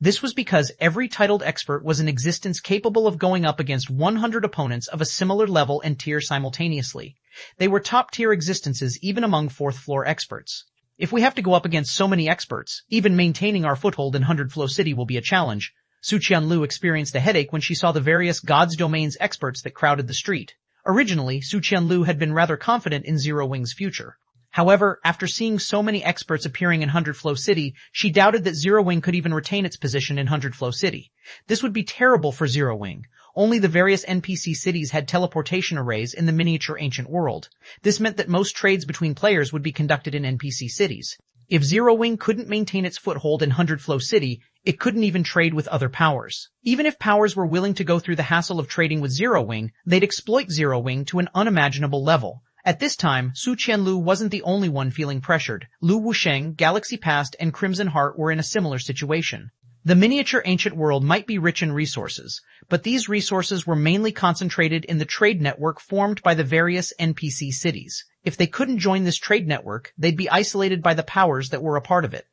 This was because every titled expert was in existence capable of going up against 100 opponents of a similar level and tier simultaneously. They were top-tier existences even among 4th floor experts. If we have to go up against so many experts, even maintaining our foothold in 100 Flow City will be a challenge. Su Qianlu experienced a headache when she saw the various God's Domains experts that crowded the street. Originally, Su Qianlu had been rather confident in Zero Wing's future. However, after seeing so many experts appearing in 100 Flow City, she doubted that Zero Wing could even retain its position in 100 Flow City. This would be terrible for Zero Wing. Only the various NPC cities had teleportation arrays in the miniature ancient world. This meant that most trades between players would be conducted in NPC cities. If Zero Wing couldn't maintain its foothold in 100 Flow City, it couldn't even trade with other powers. Even if powers were willing to go through the hassle of trading with Zero Wing, they'd exploit Zero Wing to an unimaginable level. At this time, Su Qianlu wasn't the only one feeling pressured. Lu Wusheng, Galaxy Past, and Crimson Heart were in a similar situation. The miniature ancient world might be rich in resources, but these resources were mainly concentrated in the trade network formed by the various NPC cities. If they couldn't join this trade network, they'd be isolated by the powers that were a part of it.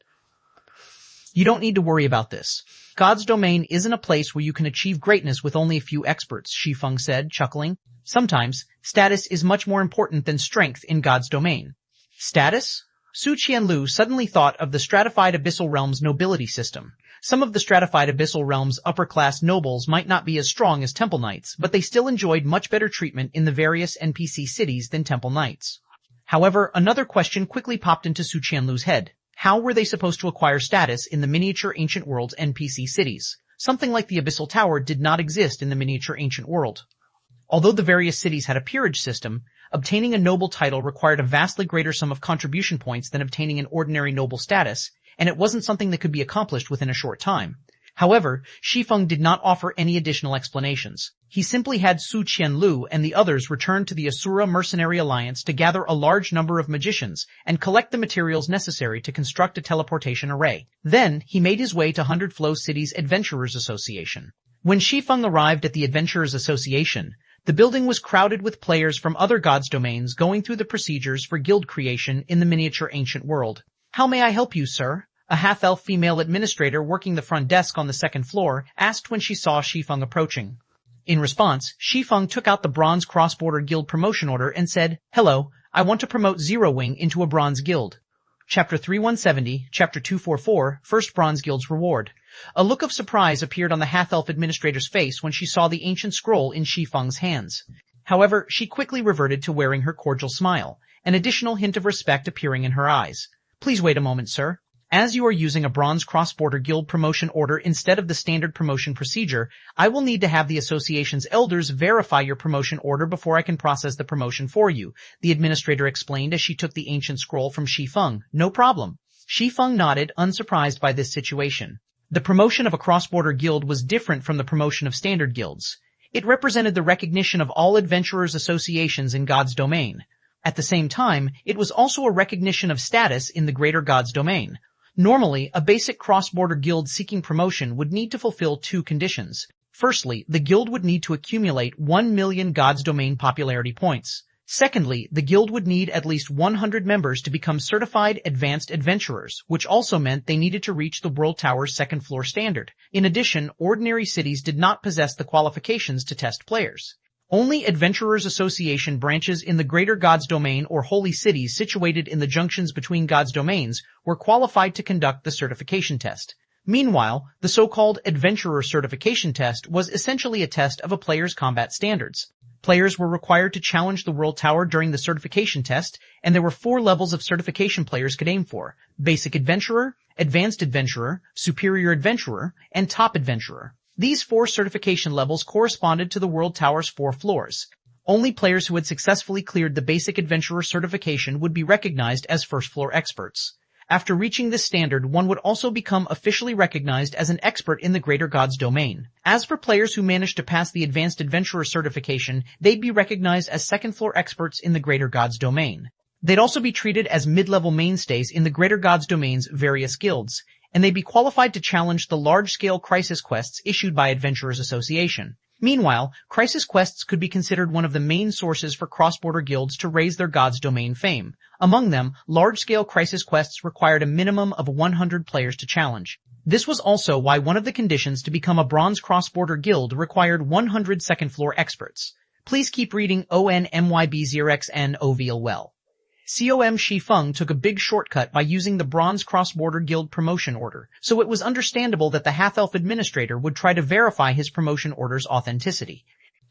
You don't need to worry about this. God's Domain isn't a place where you can achieve greatness with only a few experts, Shi Feng said, chuckling. Sometimes, status is much more important than strength in God's Domain. Status? Su Qianlu suddenly thought of the stratified Abyssal Realms nobility system. Some of the stratified Abyssal Realms upper-class nobles might not be as strong as Temple Knights, but they still enjoyed much better treatment in the various NPC cities than Temple Knights. However, another question quickly popped into Su Qianlu's head. How were they supposed to acquire status in the miniature ancient world's NPC cities? Something like the Abyssal Tower did not exist in the miniature ancient world. Although the various cities had a peerage system, obtaining a noble title required a vastly greater sum of contribution points than obtaining an ordinary noble status, and it wasn't something that could be accomplished within a short time. However, Shi Feng did not offer any additional explanations. He simply had Su Qianlu and the others return to the Asura Mercenary Alliance to gather a large number of magicians and collect the materials necessary to construct a teleportation array. Then, he made his way to 100 Flow City's Adventurers Association. When Shi Feng arrived at the Adventurers Association, the building was crowded with players from other gods' domains going through the procedures for guild creation in the miniature ancient world. How may I help you, sir? A half-elf female administrator working the front desk on the 2nd floor asked when she saw Shi Feng approaching. In response, Shi Feng took out the Bronze Cross-Border Guild promotion order and said, "Hello, I want to promote Zero Wing into a Bronze Guild. Chapter 3170, Chapter 244, First Bronze Guild's Reward." A look of surprise appeared on the half-elf administrator's face when she saw the ancient scroll in Shi Feng's hands. However, she quickly reverted to wearing her cordial smile, an additional hint of respect appearing in her eyes. "Please wait a moment, sir. As you are using a Bronze Cross-Border Guild promotion order instead of the standard promotion procedure, I will need to have the association's elders verify your promotion order before I can process the promotion for you," the administrator explained as she took the ancient scroll from Shi Feng. "No problem." Shi Feng nodded, unsurprised by this situation. The promotion of a cross-border guild was different from the promotion of standard guilds. It represented the recognition of all adventurers' associations in God's domain. At the same time, it was also a recognition of status in the greater God's domain. Normally, a basic cross-border guild seeking promotion would need to fulfill 2 conditions. Firstly, the guild would need to accumulate 1 million God's domain popularity points. Secondly, the guild would need at least 100 members to become certified advanced adventurers, which also meant they needed to reach the World Tower's 2nd floor standard. In addition, ordinary cities did not possess the qualifications to test players. Only Adventurers Association branches in the Greater God's Domain or Holy Cities situated in the junctions between God's Domains were qualified to conduct the certification test. Meanwhile, the so-called Adventurer Certification Test was essentially a test of a player's combat standards. Players were required to challenge the World Tower during the certification test, and there were 4 levels of certification players could aim for: Basic Adventurer, Advanced Adventurer, Superior Adventurer, and Top Adventurer. These 4 certification levels corresponded to the World Tower's 4 floors. Only players who had successfully cleared the Basic Adventurer certification would be recognized as first-floor experts. After reaching this standard, one would also become officially recognized as an expert in the Greater God's Domain. As for players who managed to pass the Advanced Adventurer certification, they'd be recognized as second-floor experts in the Greater God's Domain. They'd also be treated as mid-level mainstays in the Greater God's Domain's various guilds, and they'd be qualified to challenge the large-scale crisis quests issued by Adventurers Association. Meanwhile, crisis quests could be considered one of the main sources for cross-border guilds to raise their god's domain fame. Among them, large-scale crisis quests required a minimum of 100 players to challenge. This was also why one of the conditions to become a bronze cross-border guild required 100 second-floor experts. Please keep reading ONMYB0XN well. COM Shi Feng took a big shortcut by using the Bronze Cross-Border Guild promotion order, so it was understandable that the half-elf administrator would try to verify his promotion order's authenticity.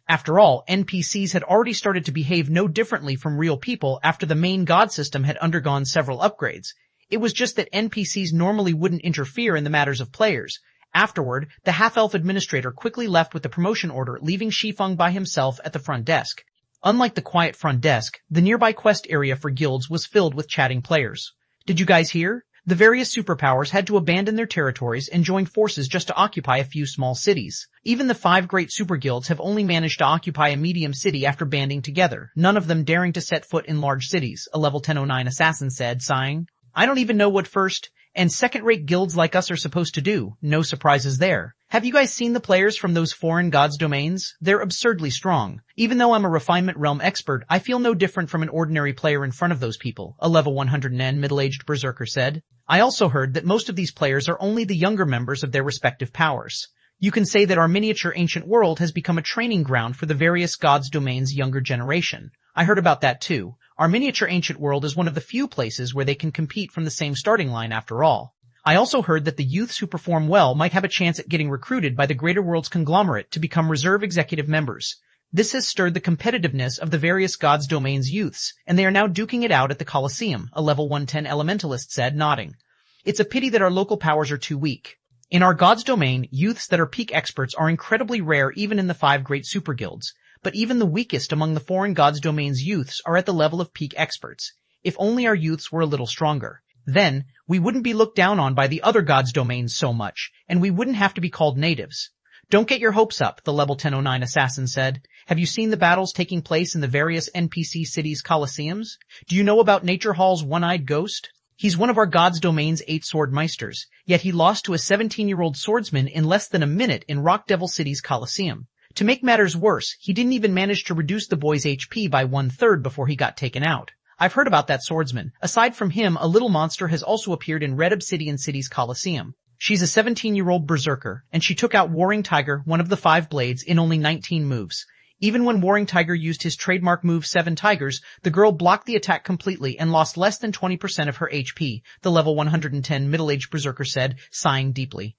After all, NPCs had already started to behave no differently from real people after the main god system had undergone several upgrades. It was just that NPCs normally wouldn't interfere in the matters of players. Afterward, the half-elf administrator quickly left with the promotion order, leaving Shi Feng by himself at the front desk. Unlike the quiet front desk, the nearby quest area for guilds was filled with chatting players. Did you guys hear? The various superpowers had to abandon their territories and join forces just to occupy a few small cities. Even the 5 great super guilds have only managed to occupy a medium city after banding together, none of them daring to set foot in large cities, a level 1009 assassin said, sighing. I don't even know what first and second-rate guilds like us are supposed to do. No surprises there. Have you guys seen the players from those foreign gods' domains? They're absurdly strong. Even though I'm a refinement realm expert, I feel no different from an ordinary player in front of those people, a level 100N middle-aged berserker said. I also heard that most of these players are only the younger members of their respective powers. You can say that our miniature ancient world has become a training ground for the various gods' domains' younger generation. I heard about that too. Our miniature ancient world is one of the few places where they can compete from the same starting line after all. I also heard that the youths who perform well might have a chance at getting recruited by the Greater Worlds conglomerate to become reserve executive members. This has stirred the competitiveness of the various gods' domains youths, and they are now duking it out at the Colosseum, a level 110 elementalist said, nodding. It's a pity that our local powers are too weak. In our gods' domain, youths that are peak experts are incredibly rare even in the 5 great super guilds. But even the weakest among the foreign gods' domains youths are at the level of peak experts. If only our youths were a little stronger. Then, we wouldn't be looked down on by the other gods' domains so much, and we wouldn't have to be called natives. Don't get your hopes up, the level 1009 assassin said. Have you seen the battles taking place in the various NPC cities' colosseums? Do you know about Nature Hall's one-eyed ghost? He's one of our gods' domain's 8 sword meisters, yet he lost to a 17-year-old swordsman in less than a minute in Rock Devil City's Colosseum. To make matters worse, he didn't even manage to reduce the boy's HP by 1/3 before he got taken out. I've heard about that swordsman. Aside from him, a little monster has also appeared in Red Obsidian City's Colosseum. She's a 17-year-old berserker, and she took out Warring Tiger, one of the 5 blades, in only 19 moves. Even when Warring Tiger used his trademark move 7 Tigers, the girl blocked the attack completely and lost less than 20% of her HP, the level 110 middle-aged berserker said, sighing deeply.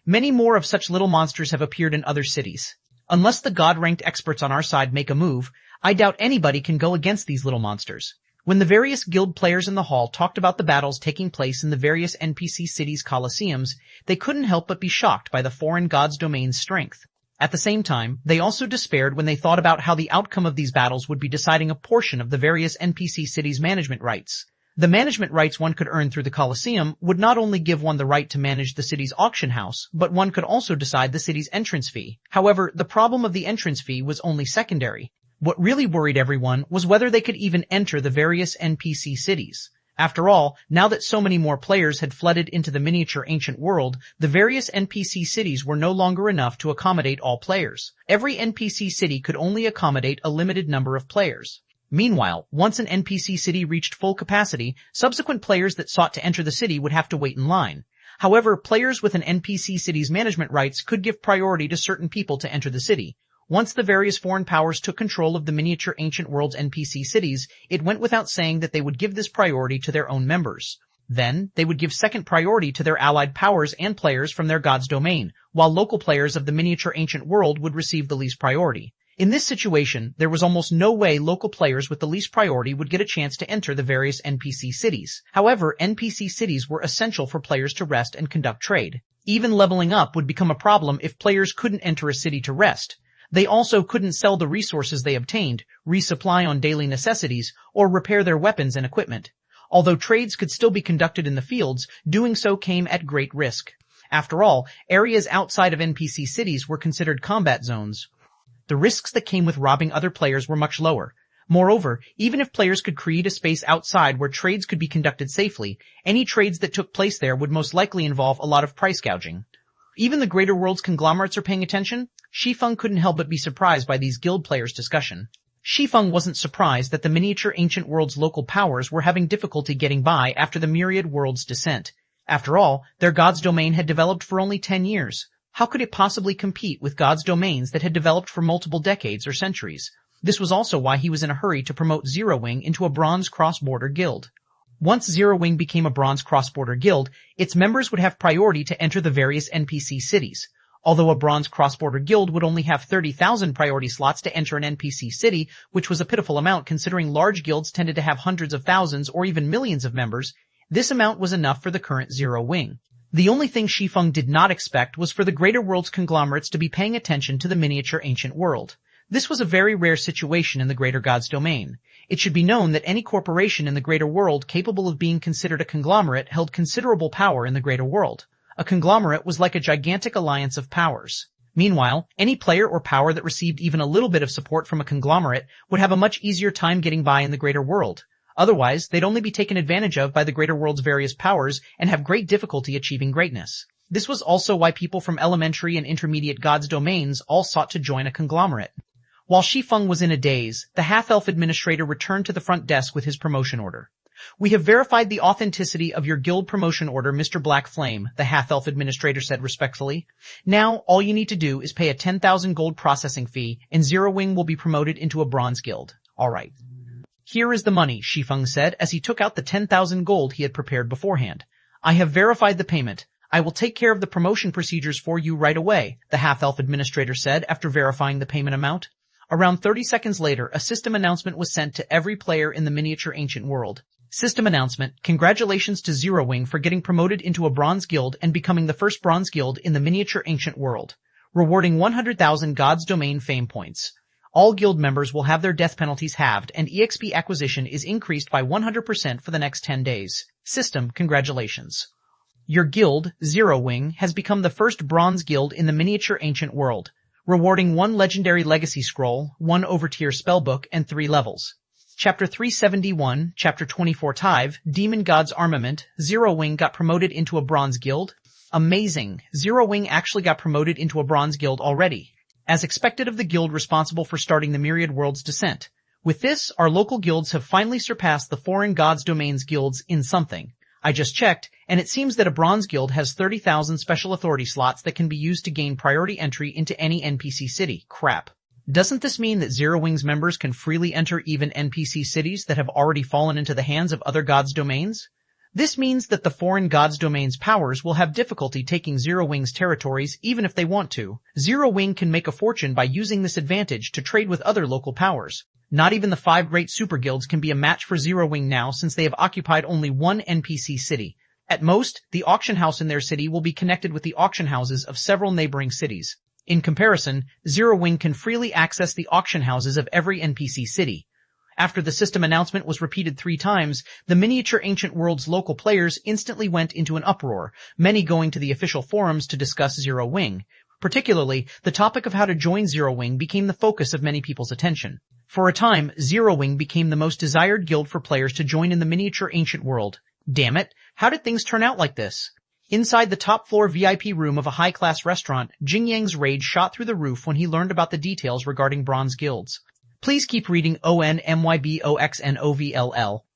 Many more of such little monsters have appeared in other cities. Unless the god-ranked experts on our side make a move, I doubt anybody can go against these little monsters. When the various guild players in the hall talked about the battles taking place in the various NPC cities' colosseums, they couldn't help but be shocked by the foreign gods' domain's strength. At the same time, they also despaired when they thought about how the outcome of these battles would be deciding a portion of the various NPC cities' management rights. The management rights one could earn through the Colosseum would not only give one the right to manage the city's auction house, but one could also decide the city's entrance fee. However, the problem of the entrance fee was only secondary. What really worried everyone was whether they could even enter the various NPC cities. After all, now that so many more players had flooded into the miniature ancient world, the various NPC cities were no longer enough to accommodate all players. Every NPC city could only accommodate a limited number of players. Meanwhile, once an NPC city reached full capacity, subsequent players that sought to enter the city would have to wait in line. However, players with an NPC city's management rights could give priority to certain people to enter the city. Once the various foreign powers took control of the miniature ancient world's NPC cities, it went without saying that they would give this priority to their own members. Then, they would give second priority to their allied powers and players from their god's domain, while local players of the miniature ancient world would receive the least priority. In this situation, there was almost no way local players with the least priority would get a chance to enter the various NPC cities. However, NPC cities were essential for players to rest and conduct trade. Even leveling up would become a problem if players couldn't enter a city to rest. They also couldn't sell the resources they obtained, resupply on daily necessities, or repair their weapons and equipment. Although trades could still be conducted in the fields, doing so came at great risk. After all, areas outside of NPC cities were considered combat zones. The risks that came with robbing other players were much lower. Moreover, even if players could create a space outside where trades could be conducted safely, any trades that took place there would most likely involve a lot of price gouging. Even the Greater Worlds conglomerates are paying attention. Shi Feng couldn't help but be surprised by these guild players' discussion. Shi Feng wasn't surprised that the miniature ancient world's local powers were having difficulty getting by after the myriad world's descent. After all, their god's domain had developed for only 10 years. How could it possibly compete with god's domains that had developed for multiple decades or centuries? This was also why he was in a hurry to promote Zero Wing into a bronze cross-border guild. Once Zero Wing became a bronze cross-border guild, its members would have priority to enter the various NPC cities. Although a bronze cross-border guild would only have 30,000 priority slots to enter an NPC city, which was a pitiful amount considering large guilds tended to have hundreds of thousands or even millions of members, this amount was enough for the current Zero Wing. The only thing Shi Feng did not expect was for the greater world's conglomerates to be paying attention to the miniature ancient world. This was a very rare situation in the greater god's domain. It should be known that any corporation in the greater world capable of being considered a conglomerate held considerable power in the greater world. A conglomerate was like a gigantic alliance of powers. Meanwhile, any player or power that received even a little bit of support from a conglomerate would have a much easier time getting by in the greater world. Otherwise, they'd only be taken advantage of by the greater world's various powers and have great difficulty achieving greatness. This was also why people from elementary and intermediate gods' domains all sought to join a conglomerate. While Shi Feng was in a daze, the half-elf administrator returned to the front desk with his promotion order. "We have verified the authenticity of your guild promotion order, Mr. Black Flame," the half-elf administrator said respectfully. "Now, all you need to do is pay a 10,000 gold processing fee, and Zero Wing will be promoted into a bronze guild." "All right." "Here is the money," Shi Feng said as he took out the 10,000 gold he had prepared beforehand. "I have verified the payment. I will take care of the promotion procedures for you right away," the half-elf administrator said after verifying the payment amount. Around 30 seconds later, a system announcement was sent to every player in the miniature ancient world. System announcement: congratulations to Zero Wing for getting promoted into a bronze guild and becoming the first bronze guild in the miniature ancient world. Rewarding 100,000 God's Domain fame points. All guild members will have their death penalties halved and EXP acquisition is increased by 100% for the next 10 days. System: congratulations. Your guild, Zero Wing, has become the first bronze guild in the miniature ancient world. Rewarding 1 legendary legacy scroll, 1 overtier spellbook, and 3 levels. Chapter 371, Chapter 225, Demon God's Armament. Zero Wing got promoted into a bronze guild. Amazing! Zero Wing actually got promoted into a bronze guild already. As expected of the guild responsible for starting the myriad world's descent. With this, our local guilds have finally surpassed the foreign gods' domains guilds in something. I just checked, and it seems that a bronze guild has 30,000 special authority slots that can be used to gain priority entry into any NPC city. Crap. Doesn't this mean that Zero Wing's members can freely enter even NPC cities that have already fallen into the hands of other gods' domains? This means that the foreign gods' domains powers will have difficulty taking Zero Wing's territories even if they want to. Zero Wing can make a fortune by using this advantage to trade with other local powers. Not even the 5 great super guilds can be a match for Zero Wing now since they have occupied only one NPC city. At most, the auction house in their city will be connected with the auction houses of several neighboring cities. In comparison, Zero Wing can freely access the auction houses of every NPC city. After the system announcement was repeated 3 times, the miniature ancient world's local players instantly went into an uproar, many going to the official forums to discuss Zero Wing. Particularly, the topic of how to join Zero Wing became the focus of many people's attention. For a time, Zero Wing became the most desired guild for players to join in the miniature ancient world. Damn it, how did things turn out like this? Inside the top-floor VIP room of a high-class restaurant, Jing Yang's rage shot through the roof when he learned about the details regarding bronze guilds. Please keep reading ONMYBOXNOVLL.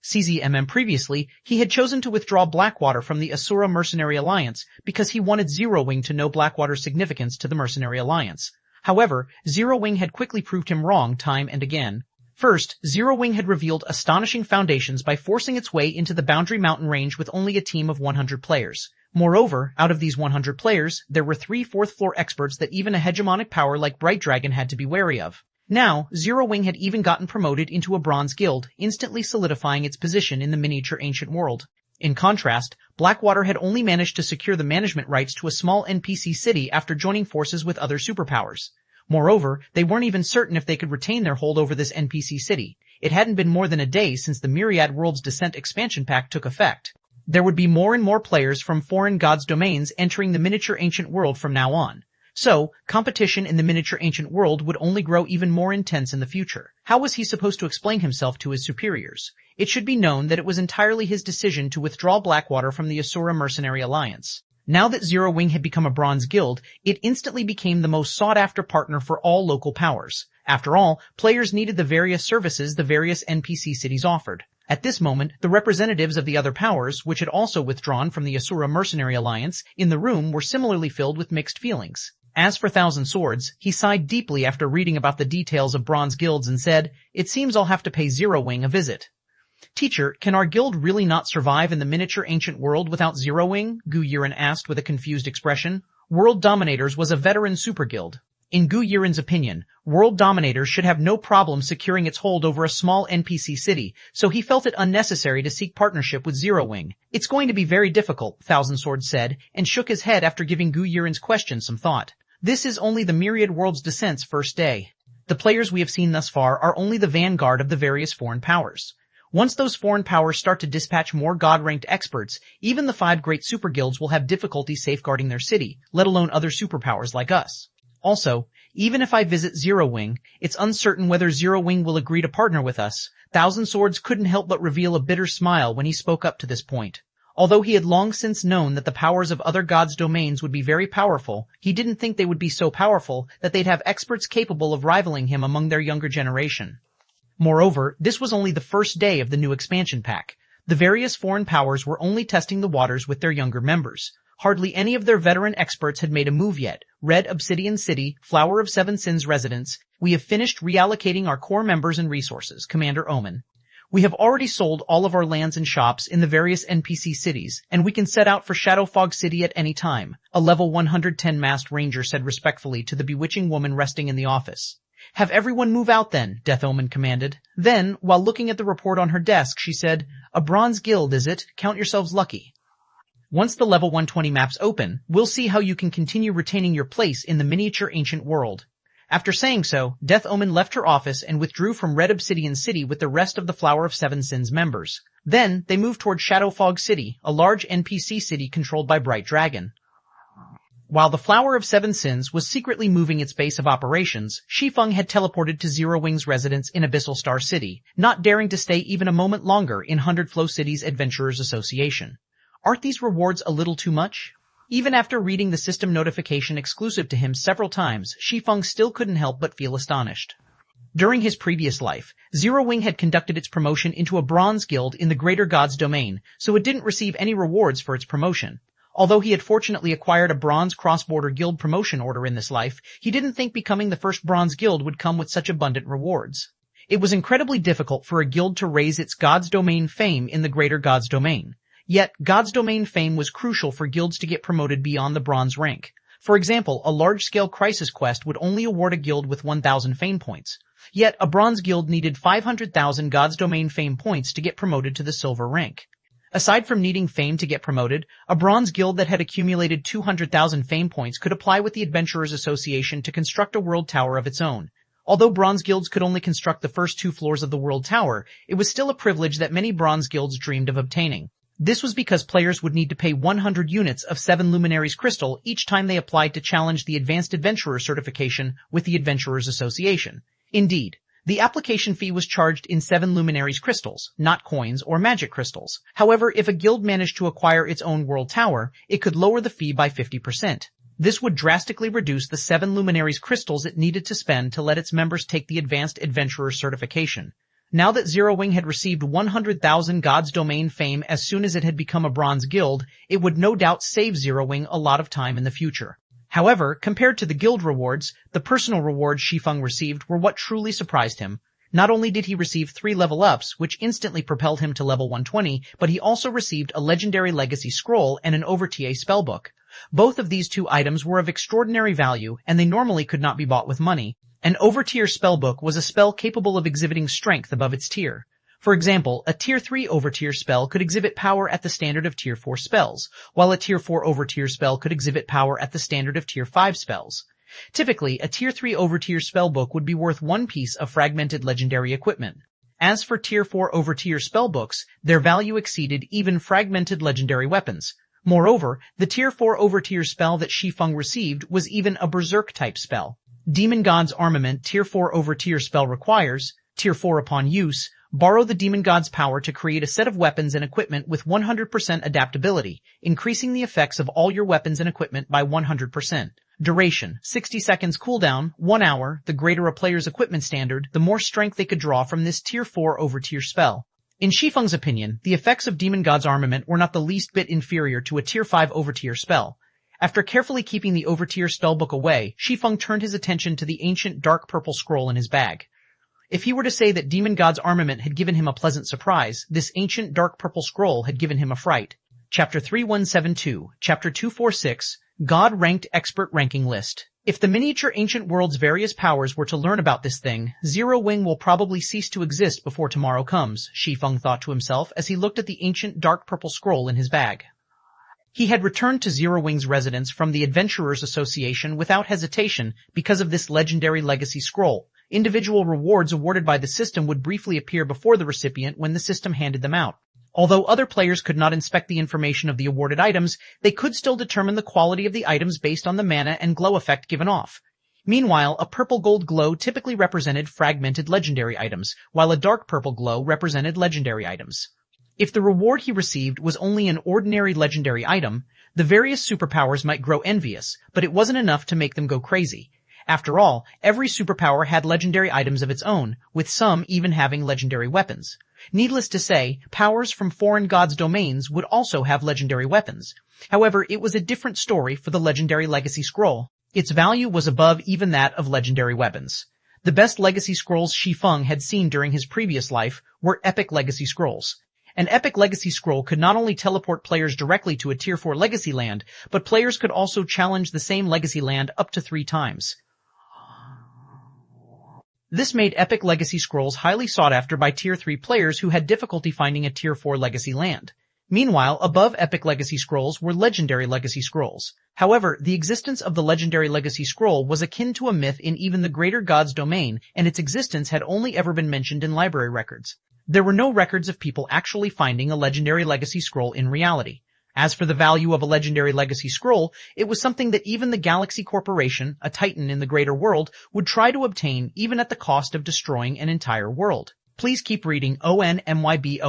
CZMM. Previously, he had chosen to withdraw Blackwater from the Asura Mercenary Alliance because he wanted Zero Wing to know Blackwater's significance to the Mercenary Alliance. However, Zero Wing had quickly proved him wrong time and again. First, Zero Wing had revealed astonishing foundations by forcing its way into the Boundary Mountain range with only a team of 100 players. Moreover, out of these 100 players, there were 3 fourth-floor experts that even a hegemonic power like Bright Dragon had to be wary of. Now, Zero Wing had even gotten promoted into a bronze guild, instantly solidifying its position in the miniature ancient world. In contrast, Blackwater had only managed to secure the management rights to a small NPC city after joining forces with other superpowers. Moreover, they weren't even certain if they could retain their hold over this NPC city. It hadn't been more than a day since the Myriad Worlds Descent expansion pack took effect. There would be more and more players from foreign gods' domains entering the miniature ancient world from now on. So, competition in the miniature ancient world would only grow even more intense in the future. How was he supposed to explain himself to his superiors? It should be known that it was entirely his decision to withdraw Blackwater from the Asura Mercenary Alliance. Now that Zero Wing had become a bronze guild, it instantly became the most sought-after partner for all local powers. After all, players needed the various services the various NPC cities offered. At this moment, the representatives of the other powers, which had also withdrawn from the Asura Mercenary Alliance, in the room were similarly filled with mixed feelings. As for Thousand Swords, he sighed deeply after reading about the details of bronze guilds and said, "It seems I'll have to pay Zero Wing a visit." "Teacher, can our guild really not survive in the miniature ancient world without Zero Wing?" Gu Yiren asked with a confused expression. World Dominators was a veteran super guild. In Gu Yiren's opinion, World Dominators should have no problem securing its hold over a small NPC city, so he felt it unnecessary to seek partnership with Zero Wing. "It's going to be very difficult," Thousand Swords said, and shook his head after giving Gu Yiren's question some thought. "This is only the Myriad World's Descent's first day. The players we have seen thus far are only the vanguard of the various foreign powers. Once those foreign powers start to dispatch more god-ranked experts, even the 5 great super guilds will have difficulty safeguarding their city, let alone other superpowers like us. Also, even if I visit Zero Wing, it's uncertain whether Zero Wing will agree to partner with us." Thousand Swords couldn't help but reveal a bitter smile when he spoke up to this point. Although he had long since known that the powers of other gods' domains would be very powerful, he didn't think they would be so powerful that they'd have experts capable of rivaling him among their younger generation. Moreover, this was only the first day of the new expansion pack. The various foreign powers were only testing the waters with their younger members. Hardly any of their veteran experts had made a move yet. Red Obsidian City, Flower of Seven Sins residents, "We have finished reallocating our core members and resources, Commander Omen. We have already sold all of our lands and shops in the various NPC cities, and we can set out for Shadowfog City at any time," a level 110 masked ranger said respectfully to the bewitching woman resting in the office. "Have everyone move out then," Death Omen commanded. Then, while looking at the report on her desk, she said, "A bronze guild, is it? Count yourselves lucky. Once the level 120 maps open, we'll see how you can continue retaining your place in the miniature ancient world." After saying so, Death Omen left her office and withdrew from Red Obsidian City with the rest of the Flower of Seven Sins members. Then, they moved toward Shadowfog City, a large NPC city controlled by Bright Dragon. While the Flower of Seven Sins was secretly moving its base of operations, Shi Feng had teleported to Zero Wing's residence in Abyssal Star City, not daring to stay even a moment longer in Hundred Flow City's Adventurers Association. Aren't these rewards a little too much? Even after reading the system notification exclusive to him several times, Shi Feng still couldn't help but feel astonished. During his previous life, Zero Wing had conducted its promotion into a bronze guild in the Greater Gods domain, so it didn't receive any rewards for its promotion. Although he had fortunately acquired a bronze cross-border guild promotion order in this life, he didn't think becoming the first bronze guild would come with such abundant rewards. It was incredibly difficult for a guild to raise its God's domain fame in the Greater Gods domain. Yet, God's domain fame was crucial for guilds to get promoted beyond the bronze rank. For example, a large-scale crisis quest would only award a guild with 1,000 fame points. Yet, a bronze guild needed 500,000 God's domain fame points to get promoted to the silver rank. Aside from needing fame to get promoted, a bronze guild that had accumulated 200,000 fame points could apply with the Adventurers Association to construct a world tower of its own. Although bronze guilds could only construct the first 2 floors of the world tower, it was still a privilege that many bronze guilds dreamed of obtaining. This was because players would need to pay 100 units of 7 Luminaries Crystal each time they applied to challenge the Advanced Adventurer certification with the Adventurers Association. Indeed, the application fee was charged in 7 Luminaries Crystals, not coins or magic crystals. However, if a guild managed to acquire its own world tower, it could lower the fee by 50%. This would drastically reduce the 7 Luminaries Crystals it needed to spend to let its members take the Advanced Adventurer certification. Now that Zero Wing had received 100,000 God's Domain fame as soon as it had become a bronze guild, it would no doubt save Zero Wing a lot of time in the future. However, compared to the guild rewards, the personal rewards Shi Feng received were what truly surprised him. Not only did he receive 3 level ups, which instantly propelled him to level 120, but he also received a legendary legacy scroll and an Overta spellbook. Both of these 2 items were of extraordinary value, and they normally could not be bought with money. An Overtier spellbook was a spell capable of exhibiting strength above its tier. For example, a Tier 3 Overtier spell could exhibit power at the standard of Tier 4 spells, while a Tier 4 Overtier spell could exhibit power at the standard of Tier 5 spells. Typically, a Tier 3 Overtier spellbook would be worth 1 piece of fragmented legendary equipment. As for Tier 4 Overtier spellbooks, their value exceeded even fragmented legendary weapons. Moreover, the Tier 4 Overtier spell that Shi Feng received was even a Berserk-type spell. Demon God's Armament Tier 4 Overtier spell requires, Tier 4 upon use, Borrow the demon god's power to create a set of weapons and equipment with 100% adaptability, increasing the effects of all your weapons and equipment by 100%. Duration, 60 seconds cooldown, 1 hour. The greater a player's equipment standard, the more strength they could draw from this tier 4 overtier spell. In Shi Feng's opinion, the effects of Demon God's armament were not the least bit inferior to a tier 5 overtier spell. After carefully keeping the overtier spellbook away, Shi Feng turned his attention to the ancient dark purple scroll in his bag. If he were to say that Demon God's armament had given him a pleasant surprise, this ancient dark purple scroll had given him a fright. Chapter 3172, Chapter 246, God-Ranked Expert Ranking List. If the miniature ancient world's various powers were to learn about this thing, Zero Wing will probably cease to exist before tomorrow comes, Shi Feng thought to himself as he looked at the ancient dark purple scroll in his bag. He had returned to Zero Wing's residence from the Adventurers Association without hesitation because of this legendary legacy scroll. Individual rewards awarded by the system would briefly appear before the recipient when the system handed them out. Although other players could not inspect the information of the awarded items, they could still determine the quality of the items based on the mana and glow effect given off. Meanwhile, a purple-gold glow typically represented fragmented legendary items, while a dark purple glow represented legendary items. If the reward he received was only an ordinary legendary item, the various superpowers might grow envious, but it wasn't enough to make them go crazy. After all, every superpower had legendary items of its own, with some even having legendary weapons. Needless to say, powers from foreign gods' domains would also have legendary weapons. However, it was a different story for the legendary legacy scroll. Its value was above even that of legendary weapons. The best legacy scrolls Shi Feng had seen during his previous life were epic legacy scrolls. An epic legacy scroll could not only teleport players directly to a tier 4 legacy land, but players could also challenge the same legacy land up to 3 times. This made epic legacy scrolls highly sought after by tier 3 players who had difficulty finding a tier 4 legacy land. Meanwhile, above epic legacy scrolls were legendary legacy scrolls. However, the existence of the legendary legacy scroll was akin to a myth in even the greater god's domain, and its existence had only ever been mentioned in library records. There were no records of people actually finding a legendary legacy scroll in reality. As for the value of a legendary legacy scroll, it was something that even the Galaxy Corporation, a titan in the greater world, would try to obtain even at the cost of destroying an entire world. Please keep reading ONMYBOXNOVLN.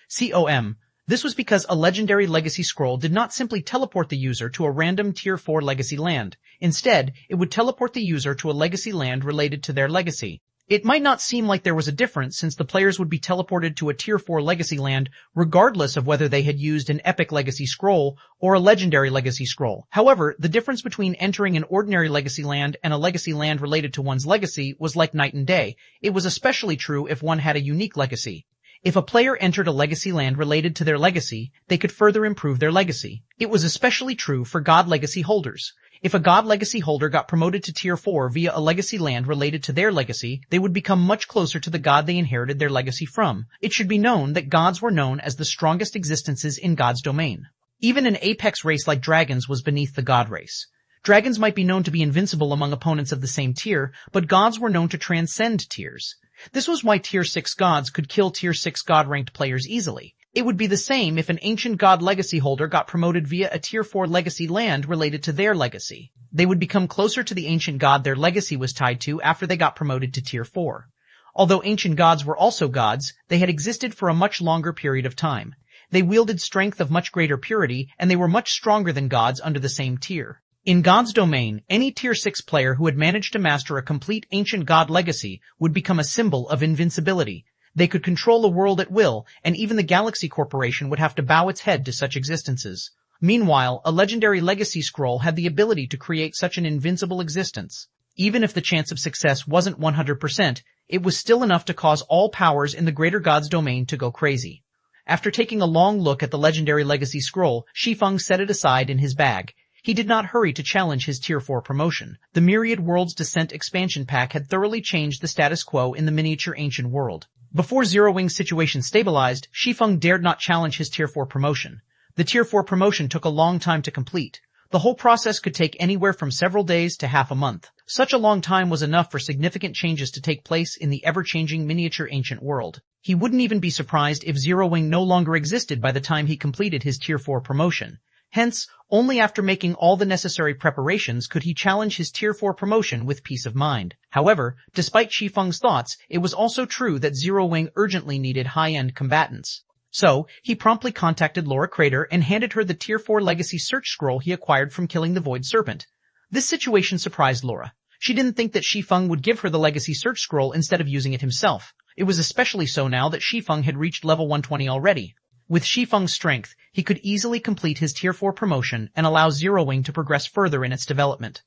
COM. This was because a legendary legacy scroll did not simply teleport the user to a random tier 4 legacy land. Instead, it would teleport the user to a legacy land related to their legacy. It might not seem like there was a difference since the players would be teleported to a tier 4 legacy land regardless of whether they had used an epic legacy scroll or a legendary legacy scroll. However, the difference between entering an ordinary legacy land and a legacy land related to one's legacy was like night and day. It was especially true if one had a unique legacy. If a player entered a legacy land related to their legacy, they could further improve their legacy. It was especially true for God legacy holders. If a God legacy holder got promoted to tier 4 via a legacy land related to their legacy, they would become much closer to the god they inherited their legacy from. It should be known that gods were known as the strongest existences in God's domain. Even an apex race like dragons was beneath the god race. Dragons might be known to be invincible among opponents of the same tier, but gods were known to transcend tiers. This was why tier 6 gods could kill tier 6 god-ranked players easily. It would be the same if an ancient god legacy holder got promoted via a tier 4 legacy land related to their legacy. They would become closer to the ancient god their legacy was tied to after they got promoted to tier 4. Although ancient gods were also gods, they had existed for a much longer period of time. They wielded strength of much greater purity, and they were much stronger than gods under the same tier. In God's domain, any tier 6 player who had managed to master a complete ancient god legacy would become a symbol of invincibility. They could control the world at will, and even the Galaxy Corporation would have to bow its head to such existences. Meanwhile, a legendary legacy scroll had the ability to create such an invincible existence. Even if the chance of success wasn't 100%, it was still enough to cause all powers in the greater god's domain to go crazy. After taking a long look at the legendary legacy scroll, Shi Feng set it aside in his bag. He did not hurry to challenge his tier 4 promotion. The Myriad Worlds Descent expansion pack had thoroughly changed the status quo in the miniature ancient world. Before Zero Wing's situation stabilized, Shi Feng dared not challenge his tier 4 promotion. The tier 4 promotion took a long time to complete. The whole process could take anywhere from several days to half a month. Such a long time was enough for significant changes to take place in the ever-changing miniature ancient world. He wouldn't even be surprised if Zero Wing no longer existed by the time he completed his tier 4 promotion. Hence, only after making all the necessary preparations could he challenge his Tier 4 promotion with peace of mind. However, despite Shi Feng's thoughts, it was also true that Zero Wing urgently needed high-end combatants. So, he promptly contacted Laura Crater and handed her the Tier 4 Legacy Search Scroll he acquired from killing the Void Serpent. This situation surprised Laura. She didn't think that Shi Feng would give her the Legacy Search Scroll instead of using it himself. It was especially so now that Shi Feng had reached level 120 already. With Shi Feng's strength, he could easily complete his Tier 4 promotion and allow Zero Wing to progress further in its development.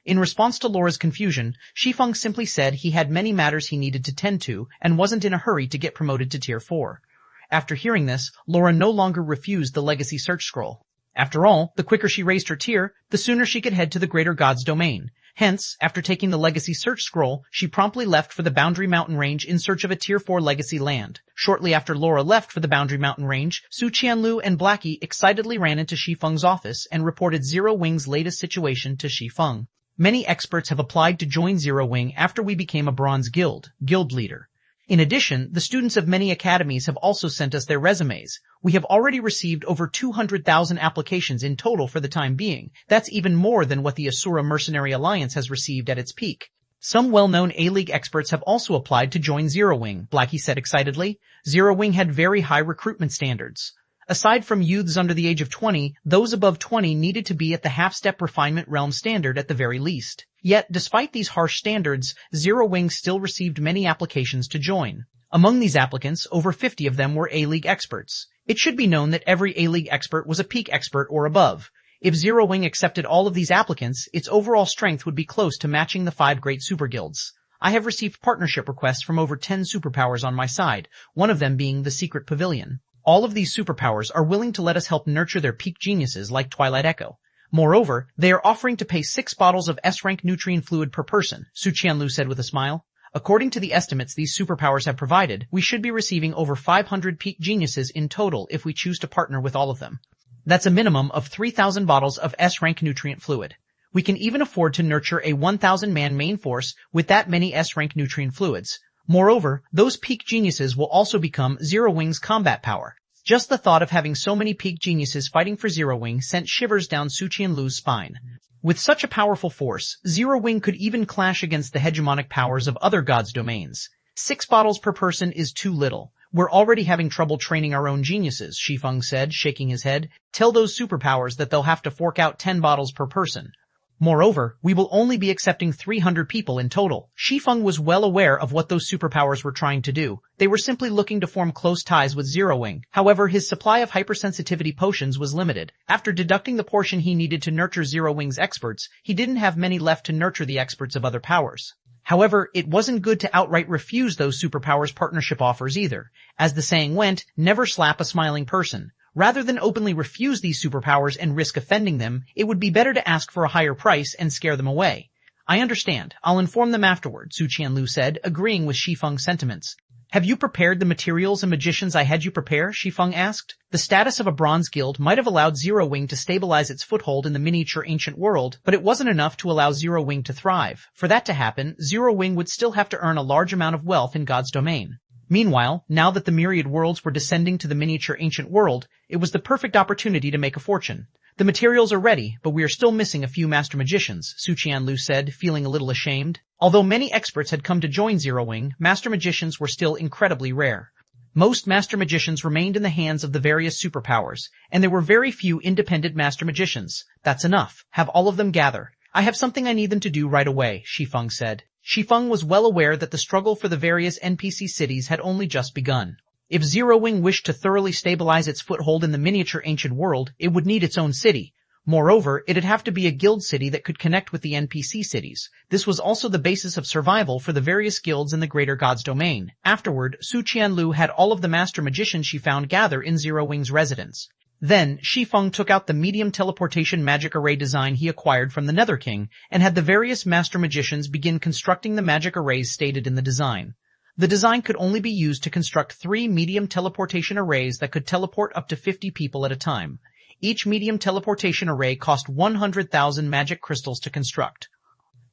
In response to Laura's confusion, Shi Feng simply said he had many matters he needed to tend to and wasn't in a hurry to get promoted to Tier 4. After hearing this, Laura no longer refused the Legacy Search Scroll. After all, the quicker she raised her tier, the sooner she could head to the Greater God's domain. Hence, after taking the Legacy Search Scroll, she promptly left for the Boundary Mountain Range in search of a Tier 4 Legacy land. Shortly after Laura left for the Boundary Mountain Range, Su Qianlu and Blackie excitedly ran into Shi Feng's office and reported Zero Wing's latest situation to Shi Feng. Many experts have applied to join Zero Wing after we became a Bronze Guild leader. In addition, the students of many academies have also sent us their resumes. We have already received over 200,000 applications in total for the time being. That's even more than what the Asura Mercenary Alliance has received at its peak. Some well-known A-League experts have also applied to join Zero Wing, Blackie said excitedly. Zero Wing had very high recruitment standards. Aside from youths under the age of 20, those above 20 needed to be at the half-step refinement realm standard at the very least. Yet, despite these harsh standards, Zero Wing still received many applications to join. Among these applicants, over 50 of them were A-League experts. It should be known that every A-League expert was a peak expert or above. If Zero Wing accepted all of these applicants, its overall strength would be close to matching the 5 great super guilds. I have received partnership requests from over 10 superpowers on my side, one of them being the Secret Pavilion. All of these superpowers are willing to let us help nurture their peak geniuses like Twilight Echo. Moreover, they are offering to pay 6 bottles of S-rank nutrient fluid per person, Su Qianlu said with a smile. According to the estimates these superpowers have provided, we should be receiving over 500 peak geniuses in total if we choose to partner with all of them. That's a minimum of 3,000 bottles of S-rank nutrient fluid. We can even afford to nurture a 1,000-man main force with that many S-rank nutrient fluids. Moreover, those peak geniuses will also become Zero Wing's combat power. Just the thought of having so many peak geniuses fighting for Zero Wing sent shivers down Su Qianlu's spine. With such a powerful force, Zero Wing could even clash against the hegemonic powers of other gods' domains. 6 bottles per person is too little. We're already having trouble training our own geniuses, Shi Feng said, shaking his head. Tell those superpowers that they'll have to fork out 10 bottles per person. Moreover, we will only be accepting 300 people in total. Shi Feng was well aware of what those superpowers were trying to do. They were simply looking to form close ties with Zero Wing. However, his supply of hypersensitivity potions was limited. After deducting the portion he needed to nurture Zero Wing's experts, he didn't have many left to nurture the experts of other powers. However, it wasn't good to outright refuse those superpowers' partnership offers either. As the saying went, never slap a smiling person. Rather than openly refuse these superpowers and risk offending them, it would be better to ask for a higher price and scare them away. I understand. I'll inform them afterward, Su Qianlu said, agreeing with Shi Feng's sentiments. Have you prepared the materials and magicians I had you prepare? Shi Feng asked. The status of a bronze guild might have allowed Zero Wing to stabilize its foothold in the miniature ancient world, but it wasn't enough to allow Zero Wing to thrive. For that to happen, Zero Wing would still have to earn a large amount of wealth in God's domain. Meanwhile, now that the myriad worlds were descending to the miniature ancient world, it was the perfect opportunity to make a fortune. The materials are ready, but we are still missing a few master magicians, Su Qianlu said, feeling a little ashamed. Although many experts had come to join Zero Wing, master magicians were still incredibly rare. Most master magicians remained in the hands of the various superpowers, and there were very few independent master magicians. That's enough. Have all of them gather. I have something I need them to do right away, Shi Feng said. Shi Feng was well aware that the struggle for the various NPC cities had only just begun. If Zero Wing wished to thoroughly stabilize its foothold in the miniature ancient world, it would need its own city. Moreover, it'd have to be a guild city that could connect with the NPC cities. This was also the basis of survival for the various guilds in the Greater God's domain. Afterward, Su Qianlu had all of the master magicians she found gather in Zero Wing's residence. Then, Shi Feng took out the medium teleportation magic array design he acquired from the Nether King and had the various master magicians begin constructing the magic arrays stated in the design. The design could only be used to construct 3 medium teleportation arrays that could teleport up to 50 people at a time. Each medium teleportation array cost 100,000 magic crystals to construct.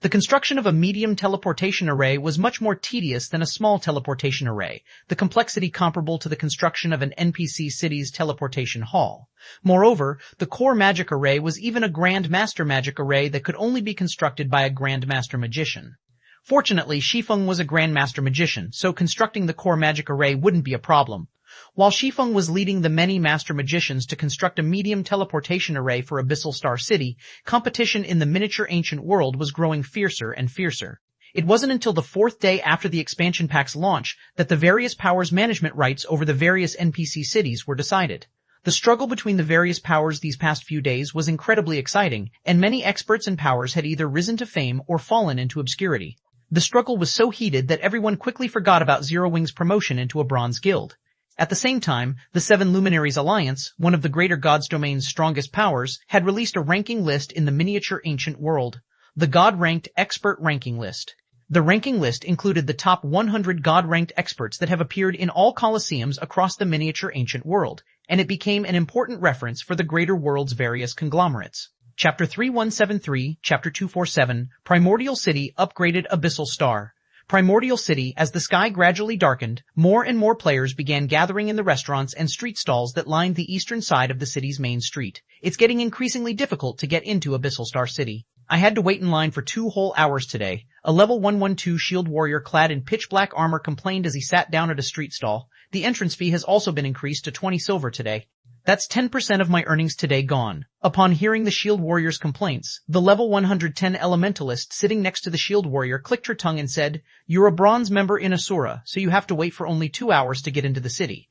The construction of a medium teleportation array was much more tedious than a small teleportation array, the complexity comparable to the construction of an NPC city's teleportation hall. Moreover, the core magic array was even a Grand Master magic array that could only be constructed by a Grand Master magician. Fortunately, Shi Feng was a Grand Master magician, so constructing the core magic array wouldn't be a problem. While Shi Feng was leading the many master magicians to construct a medium teleportation array for Abyssal Star City, competition in the miniature ancient world was growing fiercer and fiercer. It wasn't until the 4th day after the expansion pack's launch that the various powers' management rights over the various NPC cities were decided. The struggle between the various powers these past few days was incredibly exciting, and many experts and powers had either risen to fame or fallen into obscurity. The struggle was so heated that everyone quickly forgot about Zero Wing's promotion into a bronze guild. At the same time, the Seven Luminaries Alliance, one of the Greater Gods Domain's strongest powers, had released a ranking list in the miniature ancient world. The God-ranked expert ranking list. The ranking list included the top 100 God-ranked experts that have appeared in all Colosseums across the miniature ancient world, and it became an important reference for the greater world's various conglomerates. Chapter 3173, Chapter 247, Primordial City upgraded Abyssal Star. Primordial City, as the sky gradually darkened, more and more players began gathering in the restaurants and street stalls that lined the eastern side of the city's main street. It's getting increasingly difficult to get into Abyssal Star City. I had to wait in line for 2 whole hours today. A level 112 shield warrior clad in pitch black armor complained as he sat down at a street stall. The entrance fee has also been increased to 20 silver today. That's 10% of my earnings today gone. Upon hearing the shield warrior's complaints, the level 110 elementalist sitting next to the shield warrior clicked her tongue and said, "You're a bronze member in Asura, so you have to wait for only 2 hours to get into the city.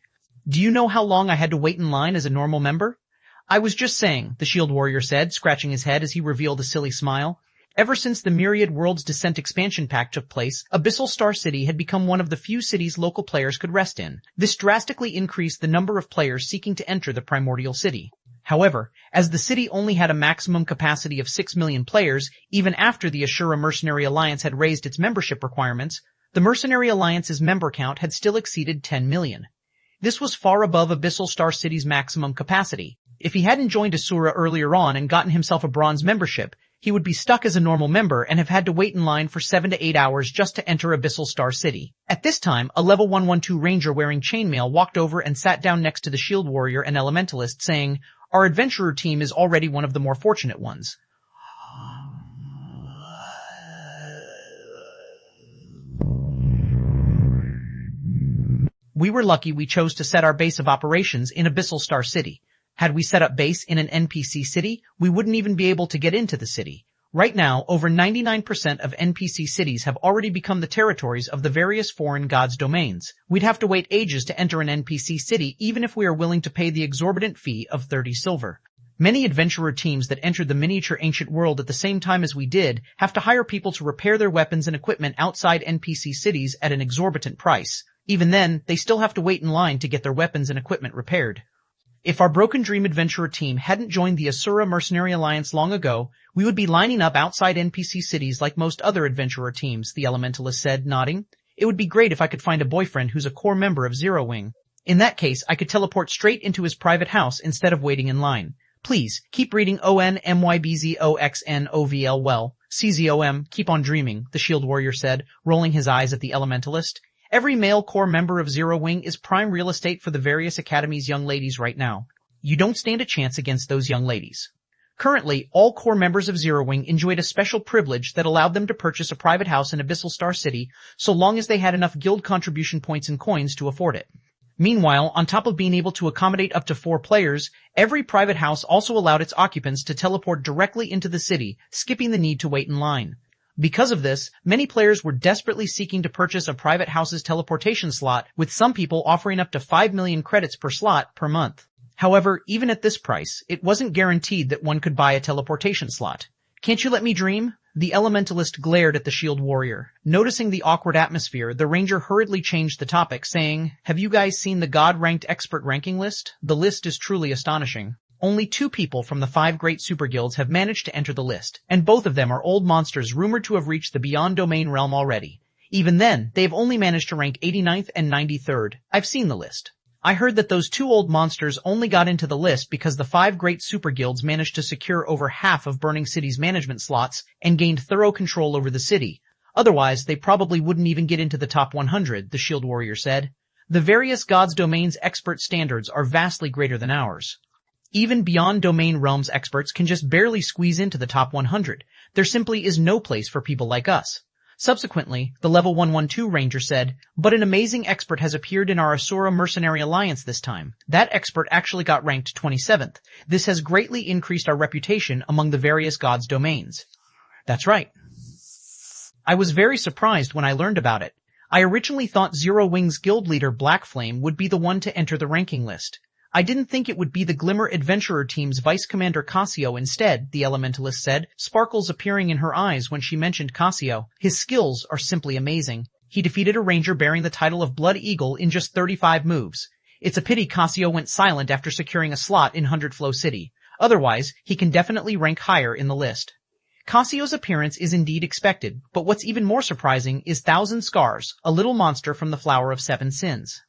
Do you know how long I had to wait in line as a normal member?" "I was just saying," the shield warrior said, scratching his head as he revealed a silly smile. Ever since the Myriad Worlds Descent expansion pack took place, Abyssal Star City had become one of the few cities local players could rest in. This drastically increased the number of players seeking to enter the Primordial City. However, as the city only had a maximum capacity of 6 million players, even after the Ashura Mercenary Alliance had raised its membership requirements, the Mercenary Alliance's member count had still exceeded 10 million. This was far above Abyssal Star City's maximum capacity. If he hadn't joined Asura earlier on and gotten himself a bronze membership, he would be stuck as a normal member and have had to wait in line for 7 to 8 hours just to enter Abyssal Star City. At this time, a level 112 ranger wearing chainmail walked over and sat down next to the shield warrior and elementalist, saying, "Our adventurer team is already one of the more fortunate ones." "We were lucky we chose to set our base of operations in Abyssal Star City. Had we set up base in an NPC city, we wouldn't even be able to get into the city. Right now, over 99% of NPC cities have already become the territories of the various foreign gods' domains. We'd have to wait ages to enter an NPC city even if we are willing to pay the exorbitant fee of 30 silver. Many adventurer teams that entered the miniature ancient world at the same time as we did have to hire people to repair their weapons and equipment outside NPC cities at an exorbitant price. Even then, they still have to wait in line to get their weapons and equipment repaired. If our Broken Dream Adventurer team hadn't joined the Asura Mercenary Alliance long ago, we would be lining up outside NPC cities like most other adventurer teams," the elementalist said, nodding. "It would be great if I could find a boyfriend who's a core member of Zero Wing. In that case, I could teleport straight into his private house instead of waiting in line. Please, keep reading ONMYBZOXNOVL well. CZOM, keep on dreaming," the shield warrior said, rolling his eyes at the elementalist. "Every male core member of Zero Wing is prime real estate for the various academies' young ladies right now. You don't stand a chance against those young ladies." Currently, all core members of Zero Wing enjoyed a special privilege that allowed them to purchase a private house in Abyssal Star City so long as they had enough guild contribution points and coins to afford it. Meanwhile, on top of being able to accommodate up to 4 players, every private house also allowed its occupants to teleport directly into the city, skipping the need to wait in line. Because of this, many players were desperately seeking to purchase a private house's teleportation slot, with some people offering up to 5 million credits per slot per month. However, even at this price, it wasn't guaranteed that one could buy a teleportation slot. "Can't you let me dream?" The elementalist glared at the shield warrior. Noticing the awkward atmosphere, the ranger hurriedly changed the topic, saying, "Have you guys seen the God-ranked expert ranking list? The list is truly astonishing. Only 2 people from the 5 great super guilds have managed to enter the list, and both of them are old monsters rumored to have reached the Beyond Domain realm already. Even then, they have only managed to rank 89th and 93rd. I've seen the list. I heard that those two old monsters only got into the list because the 5 great super guilds managed to secure over half of Burning City's management slots and gained thorough control over the city. Otherwise, they probably wouldn't even get into the top 100, the Shield Warrior said. The various gods' domains' expert standards are vastly greater than ours. Even beyond domain realms experts can just barely squeeze into the top 100. There simply is no place for people like us. Subsequently, the level 112 ranger said, but an amazing expert has appeared in our Asura Mercenary Alliance this time. That expert actually got ranked 27th. This has greatly increased our reputation among the various gods' domains. That's right. I was very surprised when I learned about it. I originally thought Zero Wing's guild leader Black Flame would be the one to enter the ranking list. I didn't think it would be the Glimmer Adventurer team's Vice Commander Cassio instead, the Elementalist said, sparkles appearing in her eyes when she mentioned Cassio. His skills are simply amazing. He defeated a ranger bearing the title of Blood Eagle in just 35 moves. It's a pity Cassio went silent after securing a slot in 100 Flow City. Otherwise, he can definitely rank higher in the list. Cassio's appearance is indeed expected, but what's even more surprising is Thousand Scars, a little monster from the Flower of Seven Sins.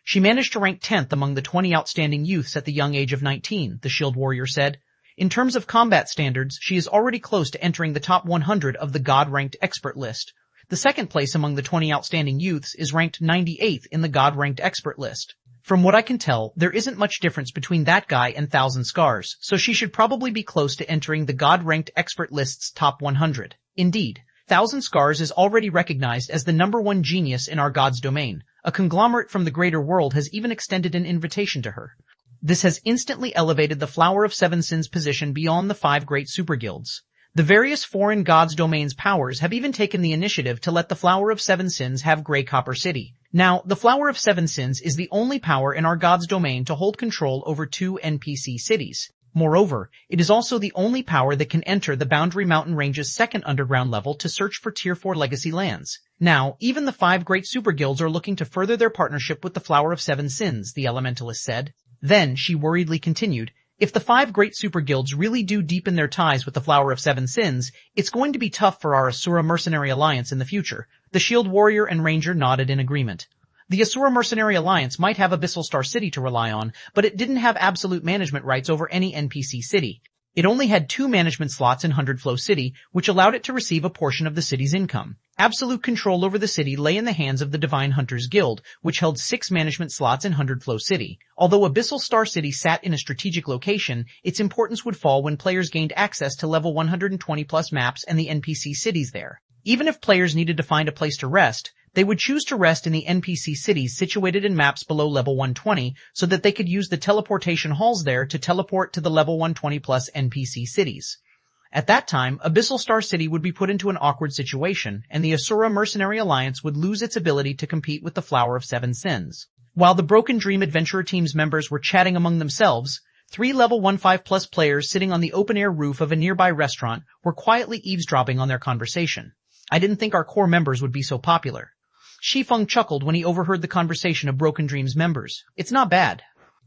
She managed to rank 10th among the 20 outstanding youths at the young age of 19, the Shield Warrior said. In terms of combat standards, she is already close to entering the top 100 of the God-ranked expert list. The second place among the 20 outstanding youths is ranked 98th in the God-ranked expert list. From what I can tell, there isn't much difference between that guy and Thousand Scars, so she should probably be close to entering the God-ranked expert list's top 100. Indeed, Thousand Scars is already recognized as the #1 genius in our god's domain. A conglomerate from the greater world has even extended an invitation to her. This has instantly elevated the Flower of Seven Sins position beyond the 5 great super guilds. The various foreign gods' domains powers have even taken the initiative to let the Flower of Seven Sins have Grey Copper City. Now, the Flower of Seven Sins is the only power in our god's domain to hold control over 2 NPC cities. Moreover, it is also the only power that can enter the Boundary Mountain Range's second underground level to search for Tier 4 legacy lands. Now, even the 5 great super guilds are looking to further their partnership with the Flower of Seven Sins, the Elementalist said. Then, she worriedly continued, if the 5 great super guilds really do deepen their ties with the Flower of Seven Sins, it's going to be tough for our Asura Mercenary Alliance in the future. The Shield Warrior and Ranger nodded in agreement. The Asura Mercenary Alliance might have Abyssal Star City to rely on, but it didn't have absolute management rights over any NPC city. It only had 2 management slots in 100 Flow City, which allowed it to receive a portion of the city's income. Absolute control over the city lay in the hands of the Divine Hunters Guild, which held 6 management slots in 100 Flow City. Although Abyssal Star City sat in a strategic location, its importance would fall when players gained access to level 120+ maps and the NPC cities there. Even if players needed to find a place to rest, they would choose to rest in the NPC cities situated in maps below level 120 so that they could use the teleportation halls there to teleport to the level 120+ NPC cities. At that time, Abyssal Star City would be put into an awkward situation, and the Asura Mercenary Alliance would lose its ability to compete with the Flower of Seven Sins. While the Broken Dream Adventurer team's members were chatting among themselves, 3 level 15+ players sitting on the open-air roof of a nearby restaurant were quietly eavesdropping on their conversation. I didn't think our core members would be so popular. Shi Feng chuckled when he overheard the conversation of Broken Dream's members. It's not bad.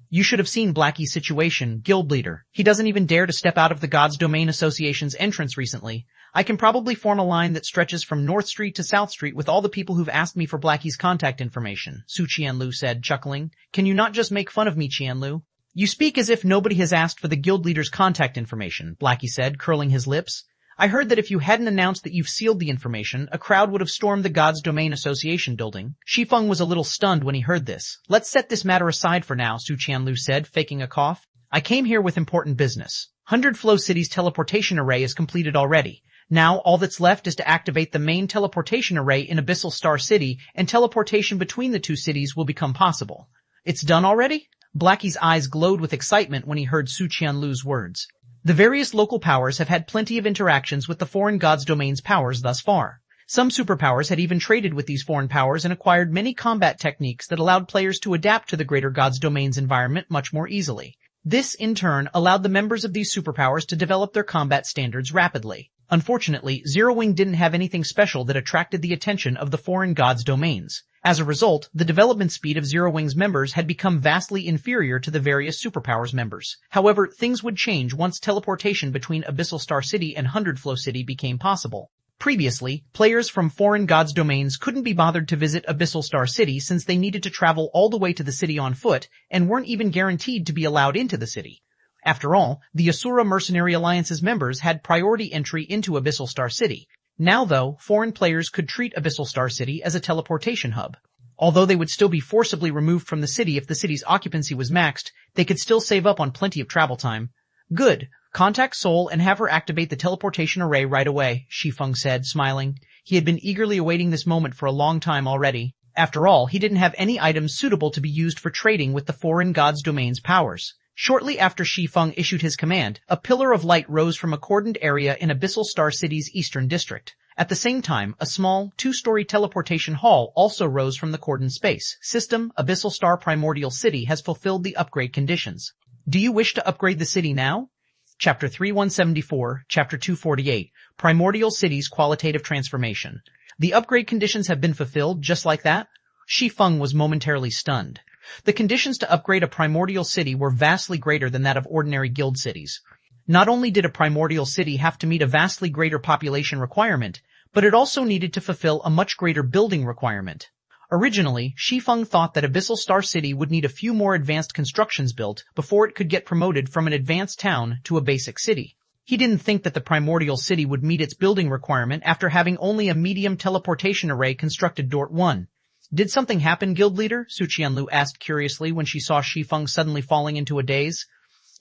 You should have seen Blackie's situation, guild leader. He doesn't even dare to step out of the God's Domain Association's entrance recently. I can probably form a line that stretches from North Street to South Street with all the people who've asked me for Blackie's contact information, Su Qianlu said, chuckling. Can you not just make fun of me, Qianlu? You speak as if nobody has asked for the guild leader's contact information, Blackie said, curling his lips. I heard that if you hadn't announced that you've sealed the information, a crowd would have stormed the God's Domain Association building. Shi Feng was a little stunned when he heard this. Let's set this matter aside for now, Su Qianlu said, faking a cough. I came here with important business. 100 Flow City's teleportation array is completed already. Now all that's left is to activate the main teleportation array in Abyssal Star City, and teleportation between the 2 cities will become possible. It's done already? Blackie's eyes glowed with excitement when he heard Su Qianlu's words. The various local powers have had plenty of interactions with the foreign gods' domain's powers thus far. Some superpowers had even traded with these foreign powers and acquired many combat techniques that allowed players to adapt to the greater gods' domain's environment much more easily. This, in turn, allowed the members of these superpowers to develop their combat standards rapidly. Unfortunately, Zero Wing didn't have anything special that attracted the attention of the foreign gods' domains. As a result, the development speed of Zero Wing's members had become vastly inferior to the various superpowers members. However, things would change once teleportation between Abyssal Star City and 100 Flow City became possible. Previously, players from foreign gods' domains couldn't be bothered to visit Abyssal Star City since they needed to travel all the way to the city on foot and weren't even guaranteed to be allowed into the city. After all, the Asura Mercenary Alliance's members had priority entry into Abyssal Star City. Now though, foreign players could treat Abyssal Star City as a teleportation hub. Although they would still be forcibly removed from the city if the city's occupancy was maxed, they could still save up on plenty of travel time. Good. Contact Sol and have her activate the teleportation array right away, Shi Feng said, smiling. He had been eagerly awaiting this moment for a long time already. After all, he didn't have any items suitable to be used for trading with the foreign gods' domain's powers. Shortly after Shi Feng issued his command, a pillar of light rose from a cordoned area in Abyssal Star City's eastern district. At the same time, a small, two-story teleportation hall also rose from the cordoned space. System, Abyssal Star Primordial City has fulfilled the upgrade conditions. Do you wish to upgrade the city now? Chapter 3174, Chapter 248, Primordial City's Qualitative Transformation. The upgrade conditions have been fulfilled just like that? Shi Feng was momentarily stunned. The conditions to upgrade a primordial city were vastly greater than that of ordinary guild cities. Not only did a primordial city have to meet a vastly greater population requirement, but it also needed to fulfill a much greater building requirement. Originally, Shi Feng thought that Abyssal Star City would need a few more advanced constructions built before it could get promoted from an advanced town to a basic city. He didn't think that the primordial city would meet its building requirement after having only a medium teleportation array constructed. 1. Did something happen, guild leader? Su Qianlu asked curiously when she saw Shi Feng suddenly falling into a daze.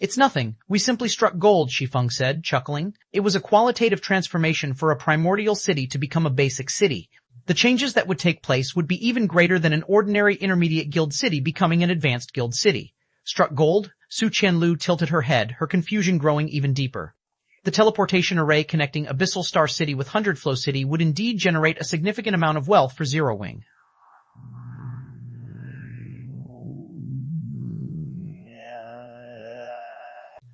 It's nothing. We simply struck gold, Shi Feng said, chuckling. It was a qualitative transformation for a primordial city to become a basic city. The changes that would take place would be even greater than an ordinary intermediate guild city becoming an advanced guild city. Struck gold? Su Qianlu tilted her head, her confusion growing even deeper. The teleportation array connecting Abyssal Star City with Hundred Flow City would indeed generate a significant amount of wealth for Zero Wing.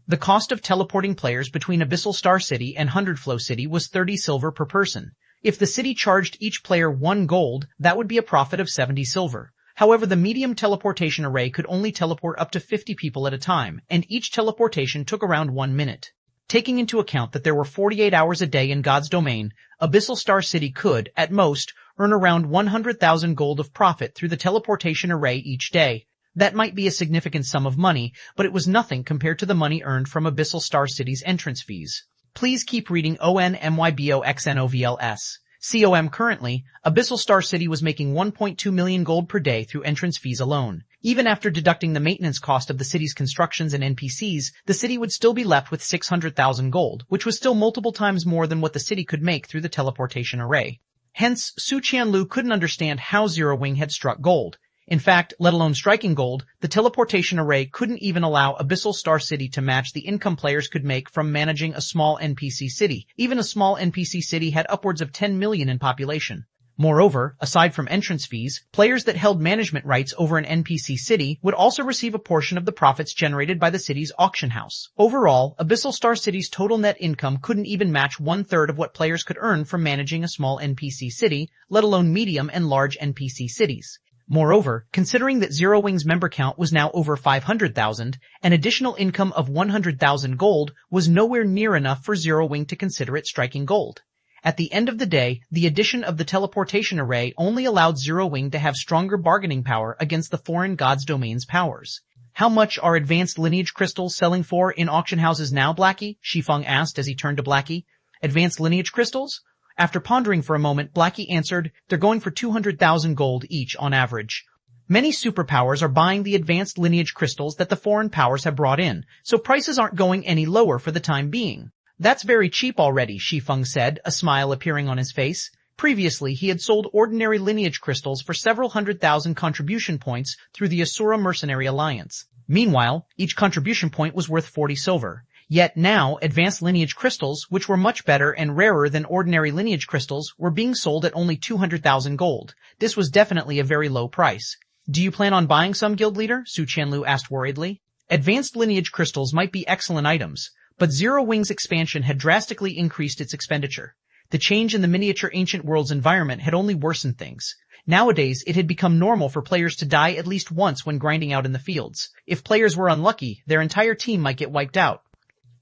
The cost of teleporting players between Abyssal Star City and Hundred Flow City was 30 silver per person. If the city charged each player 1 gold, that would be a profit of 70 silver. However, the medium teleportation array could only teleport up to 50 people at a time, and each teleportation took around 1 minute. Taking into account that there were 48 hours a day in God's domain, Abyssal Star City could, at most, earn around 100,000 gold of profit through the teleportation array each day. That might be a significant sum of money, but it was nothing compared to the money earned from Abyssal Star City's entrance fees. Please keep reading ONMYBOXNOVLS. COM currently, Abyssal Star City was making 1.2 million gold per day through entrance fees alone. Even after deducting the maintenance cost of the city's constructions and NPCs, the city would still be left with 600,000 gold, which was still multiple times more than what the city could make through the teleportation array. Hence, Su Qianlu couldn't understand how Zero Wing had struck gold. In fact, let alone striking gold, the teleportation array couldn't even allow Abyssal Star City to match the income players could make from managing a small NPC city. Even a small NPC city had upwards of 10 million in population. Moreover, aside from entrance fees, players that held management rights over an NPC city would also receive a portion of the profits generated by the city's auction house. Overall, Abyssal Star City's total net income couldn't even match 1/3 of what players could earn from managing a small NPC city, let alone medium and large NPC cities. Moreover, considering that Zero Wing's member count was now over 500,000, an additional income of 100,000 gold was nowhere near enough for Zero Wing to consider it striking gold. At the end of the day, the addition of the teleportation array only allowed Zero Wing to have stronger bargaining power against the foreign gods' domain's powers. How much are advanced lineage crystals selling for in auction houses now, Blackie? Shi Feng asked as he turned to Blackie. Advanced lineage crystals? After pondering for a moment, Blackie answered, they're going for 200,000 gold each on average. Many superpowers are buying the advanced lineage crystals that the foreign powers have brought in, so prices aren't going any lower for the time being. That's very cheap already, Shi Feng said, a smile appearing on his face. Previously, he had sold ordinary lineage crystals for several 100,000 contribution points through the Asura Mercenary Alliance. Meanwhile, each contribution point was worth 40 silver. Yet now, advanced lineage crystals, which were much better and rarer than ordinary lineage crystals, were being sold at only 200,000 gold. This was definitely a very low price. Do you plan on buying some, guild leader? Su Qianlu asked worriedly. Advanced lineage crystals might be excellent items, but Zero Wing's expansion had drastically increased its expenditure. The change in the miniature ancient world's environment had only worsened things. Nowadays, it had become normal for players to die at least once when grinding out in the fields. If players were unlucky, their entire team might get wiped out.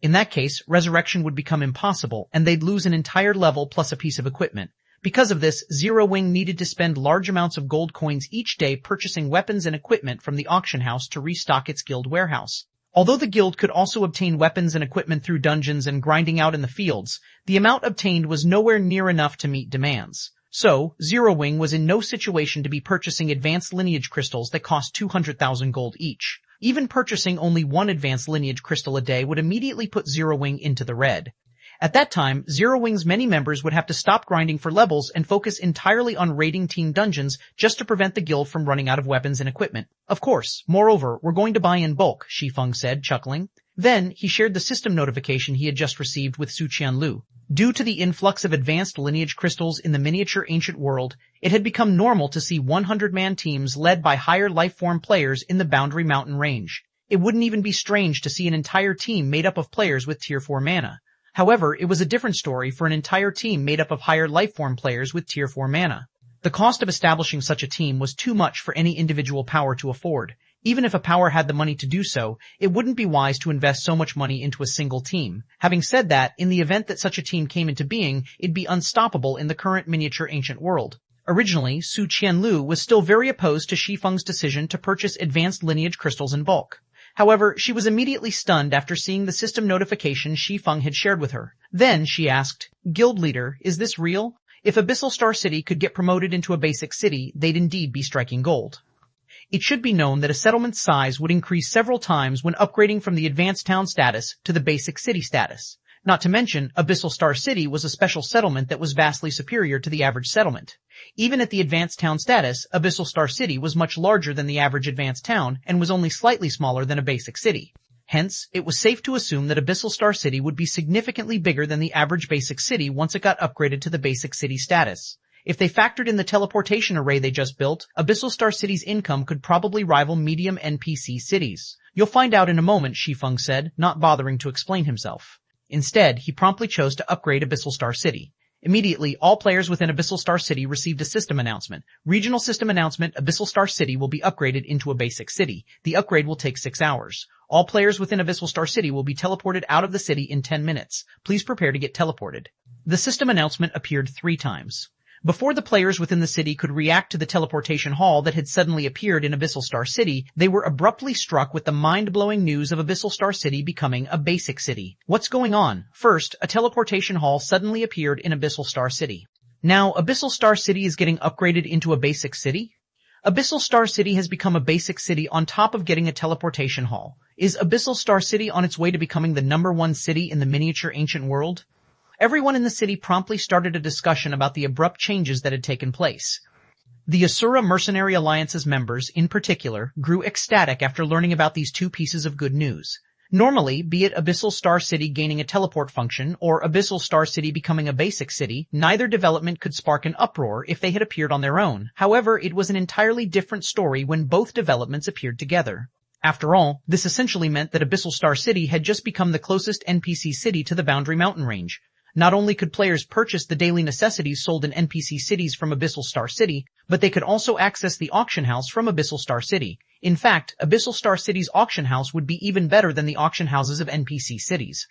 In that case, resurrection would become impossible, and they'd lose an entire level plus a piece of equipment. Because of this, Zero Wing needed to spend large amounts of gold coins each day purchasing weapons and equipment from the auction house to restock its guild warehouse. Although the guild could also obtain weapons and equipment through dungeons and grinding out in the fields, the amount obtained was nowhere near enough to meet demands. So, Zero Wing was in no situation to be purchasing advanced lineage crystals that cost 200,000 gold each. Even purchasing only one advanced lineage crystal a day would immediately put Zero Wing into the red. At that time, Zero Wing's many members would have to stop grinding for levels and focus entirely on raiding team dungeons just to prevent the guild from running out of weapons and equipment. Of course, moreover, we're going to buy in bulk, Shi Feng said, chuckling. Then, he shared the system notification he had just received with Su Qianlu. Due to the influx of advanced lineage crystals in the miniature ancient world, it had become normal to see 100-man teams led by higher lifeform players in the Boundary Mountain range. It wouldn't even be strange to see an entire team made up of players with Tier 4 mana. However, it was a different story for an entire team made up of higher lifeform players with Tier 4 mana. The cost of establishing such a team was too much for any individual power to afford. Even if a power had the money to do so, it wouldn't be wise to invest so much money into a single team. Having said that, in the event that such a team came into being, it'd be unstoppable in the current miniature ancient world. Originally, Su Qianlu was still very opposed to Shi Feng's decision to purchase advanced lineage crystals in bulk. However, she was immediately stunned after seeing the system notification Shi Feng had shared with her. Then she asked, "Guild leader, is this real? If Abyssal Star City could get promoted into a basic city, they'd indeed be striking gold." It should be known that a settlement's size would increase several times when upgrading from the advanced town status to the basic city status. Not to mention, Abyssal Star City was a special settlement that was vastly superior to the average settlement. Even at the advanced town status, Abyssal Star City was much larger than the average advanced town and was only slightly smaller than a basic city. Hence, it was safe to assume that Abyssal Star City would be significantly bigger than the average basic city once it got upgraded to the basic city status. If they factored in the teleportation array they just built, Abyssal Star City's income could probably rival medium NPC cities. "You'll find out in a moment," Shi Feng said, not bothering to explain himself. Instead, he promptly chose to upgrade Abyssal Star City. Immediately, all players within Abyssal Star City received a system announcement. Regional system announcement: Abyssal Star City will be upgraded into a basic city. The upgrade will take 6 hours. All players within Abyssal Star City will be teleported out of the city in 10 minutes. Please prepare to get teleported. The system announcement appeared 3 times. Before the players within the city could react to the teleportation hall that had suddenly appeared in Abyssal Star City, they were abruptly struck with the mind-blowing news of Abyssal Star City becoming a basic city. What's going on? First, a teleportation hall suddenly appeared in Abyssal Star City. Now, Abyssal Star City is getting upgraded into a basic city? Abyssal Star City has become a basic city on top of getting a teleportation hall. Is Abyssal Star City on its way to becoming the #1 city in the miniature ancient world? Everyone in the city promptly started a discussion about the abrupt changes that had taken place. The Asura Mercenary Alliance's members, in particular, grew ecstatic after learning about these 2 pieces of good news. Normally, be it Abyssal Star City gaining a teleport function or Abyssal Star City becoming a basic city, neither development could spark an uproar if they had appeared on their own. However, it was an entirely different story when both developments appeared together. After all, this essentially meant that Abyssal Star City had just become the closest NPC city to the Boundary Mountain range. Not only could players purchase the daily necessities sold in NPC cities from Abyssal Star City, but they could also access the auction house from Abyssal Star City. In fact, Abyssal Star City's auction house would be even better than the auction houses of NPC cities.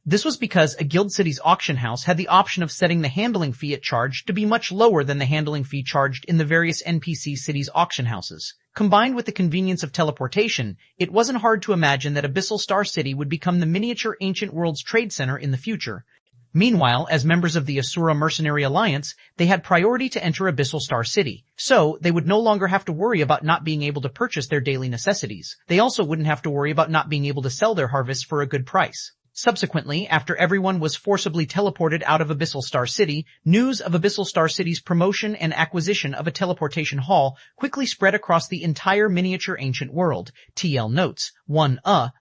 This was because a guild city's auction house had the option of setting the handling fee it charged to be much lower than the handling fee charged in the various NPC cities' auction houses. Combined with the convenience of teleportation, it wasn't hard to imagine that Abyssal Star City would become the miniature ancient world's trade center in the future. Meanwhile, as members of the Asura Mercenary Alliance, they had priority to enter Abyssal Star City, so they would no longer have to worry about not being able to purchase their daily necessities. They also wouldn't have to worry about not being able to sell their harvests for a good price. Subsequently, after everyone was forcibly teleported out of Abyssal Star City, news of Abyssal Star City's promotion and acquisition of a teleportation hall quickly spread across the entire miniature ancient world. TL notes,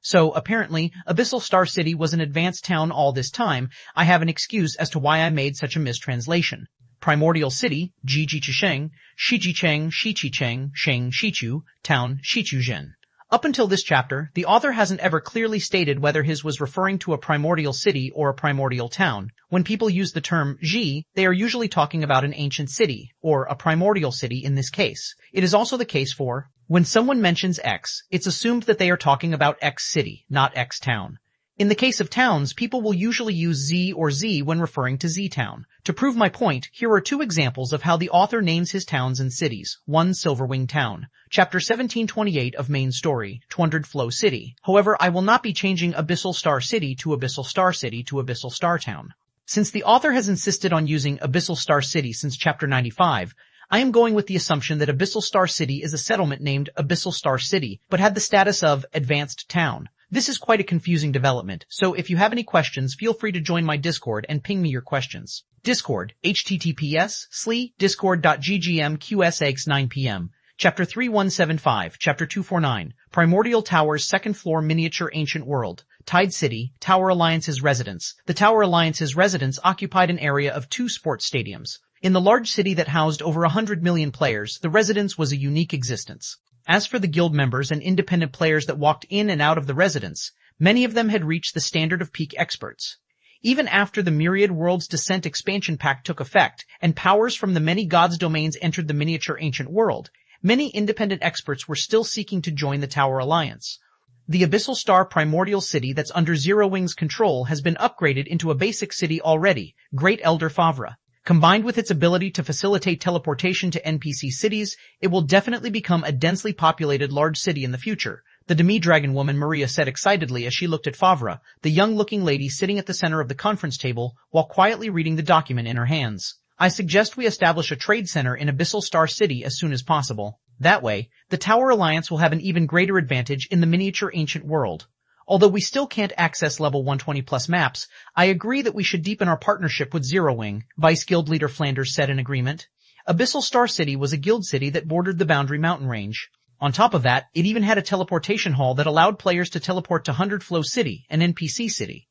so apparently, Abyssal Star City was an advanced town all this time. I have an excuse as to why I made such a mistranslation. Primordial City, Jiji Chisheng, Shiji Cheng, Shichi Cheng, Sheng Shichu, Town, Shichuzhen. Up until this chapter, the author hasn't ever clearly stated whether his was referring to a primordial city or a primordial town. When people use the term Ji, they are usually talking about an ancient city, or a primordial city in this case. It is also the case for, when someone mentions X, it's assumed that they are talking about X city, not X town. In the case of towns, people will usually use Z or Z when referring to Z-Town. To prove my point, here are two examples of how the author names his towns and cities. 1. Silverwing Town. Chapter 1728 of Main Story, 200 Flow City. However, I will not be changing Abyssal Star City to Abyssal Star City to Abyssal Star Town. Since the author has insisted on using Abyssal Star City since Chapter 95, I am going with the assumption that Abyssal Star City is a settlement named Abyssal Star City, but had the status of Advanced Town. This is quite a confusing development, so if you have any questions, feel free to join my Discord and ping me your questions. Discord, https://discord.ggmqsx9pm. Chapter 3175, Chapter 249, Primordial Towers, 2nd floor, Miniature Ancient World. Tide City, Tower Alliance's residence. The Tower Alliance's residence occupied an area of 2 sports stadiums. In the large city that housed over 100 million players, the residence was a unique existence. As for the guild members and independent players that walked in and out of the residence, many of them had reached the standard of peak experts. Even after the Myriad Worlds Descent expansion pack took effect, and powers from the many gods' domains entered the miniature ancient world, many independent experts were still seeking to join the Tower Alliance. The Abyssal Star Primordial City that's under Zero Wing's control has been upgraded into a basic city already, Great Elder Favre. Combined with its ability to facilitate teleportation to NPC cities, it will definitely become a densely populated large city in the future, the demi-dragon woman Maria said excitedly as she looked at Favre, the young-looking lady sitting at the center of the conference table while quietly reading the document in her hands. I suggest we establish a trade center in Abyssal Star City as soon as possible. That way, the Tower Alliance will have an even greater advantage in the miniature ancient world. Although we still can't access level 120 plus maps, I agree that we should deepen our partnership with Zero Wing, Vice Guild Leader Flanders said in agreement. Abyssal Star City was a guild city that bordered the Boundary Mountain Range. On top of that, it even had a teleportation hall that allowed players to teleport to 100 Flow City, an NPC city.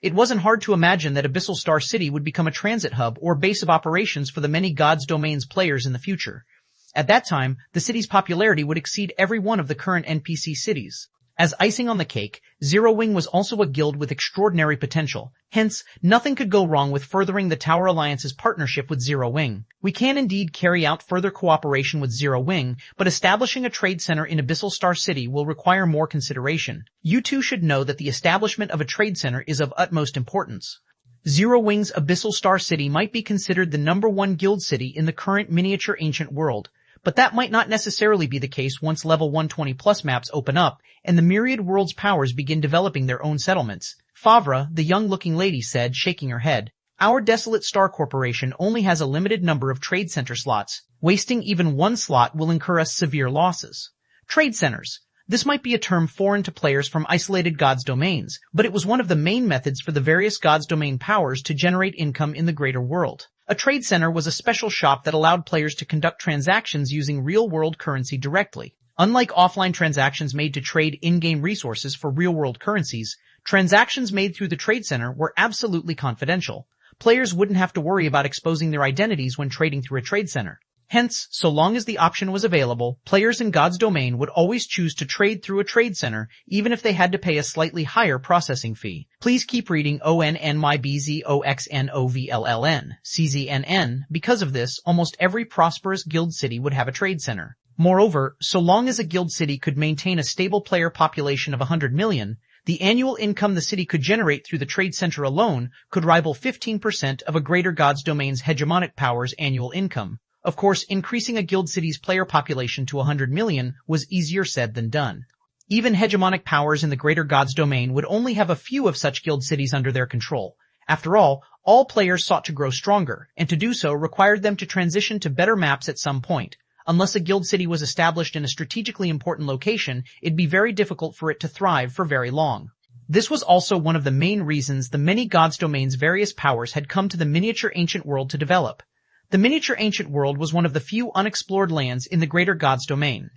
It wasn't hard to imagine that Abyssal Star City would become a transit hub or base of operations for the many gods' domains players in the future. At that time, the city's popularity would exceed every one of the current NPC cities. As icing on the cake, Zero Wing was also a guild with extraordinary potential. Hence, nothing could go wrong with furthering the Tower Alliance's partnership with Zero Wing. We can indeed carry out further cooperation with Zero Wing, but establishing a trade center in Abyssal Star City will require more consideration. You two should know that the establishment of a trade center is of utmost importance. Zero Wing's Abyssal Star City might be considered the #1 guild city in the current miniature ancient world. But that might not necessarily be the case once level 120 plus maps open up and the Myriad Worlds powers begin developing their own settlements. Favre, the young-looking lady, said, shaking her head. Our Desolate Star Corporation only has a limited number of trade center slots. Wasting even one slot will incur us severe losses. Trade centers. This might be a term foreign to players from isolated gods' domains, but it was one of the main methods for the various gods' domain powers to generate income in the greater world. A trade center was a special shop that allowed players to conduct transactions using real-world currency directly. Unlike offline transactions made to trade in-game resources for real-world currencies, transactions made through the trade center were absolutely confidential. Players wouldn't have to worry about exposing their identities when trading through a trade center. Hence, so long as the option was available, players in God's domain would always choose to trade through a trade center, even if they had to pay a slightly higher processing fee. Please keep reading ONNYBZOXNOVLLN, CZNN. Because of this, almost every prosperous guild city would have a trade center. Moreover, so long as a guild city could maintain a stable player population of 100 million, the annual income the city could generate through the trade center alone could rival 15% of a greater God's domain's hegemonic power's annual income. Of course, increasing a guild city's player population to 100 million was easier said than done. Even hegemonic powers in the greater God's domain would only have a few of such guild cities under their control. After all players sought to grow stronger, and to do so required them to transition to better maps at some point. Unless a guild city was established in a strategically important location, it'd be very difficult for it to thrive for very long. This was also one of the main reasons the many gods' domains' various powers had come to the miniature ancient world to develop. The miniature ancient world was one of the few unexplored lands in the greater gods' domain.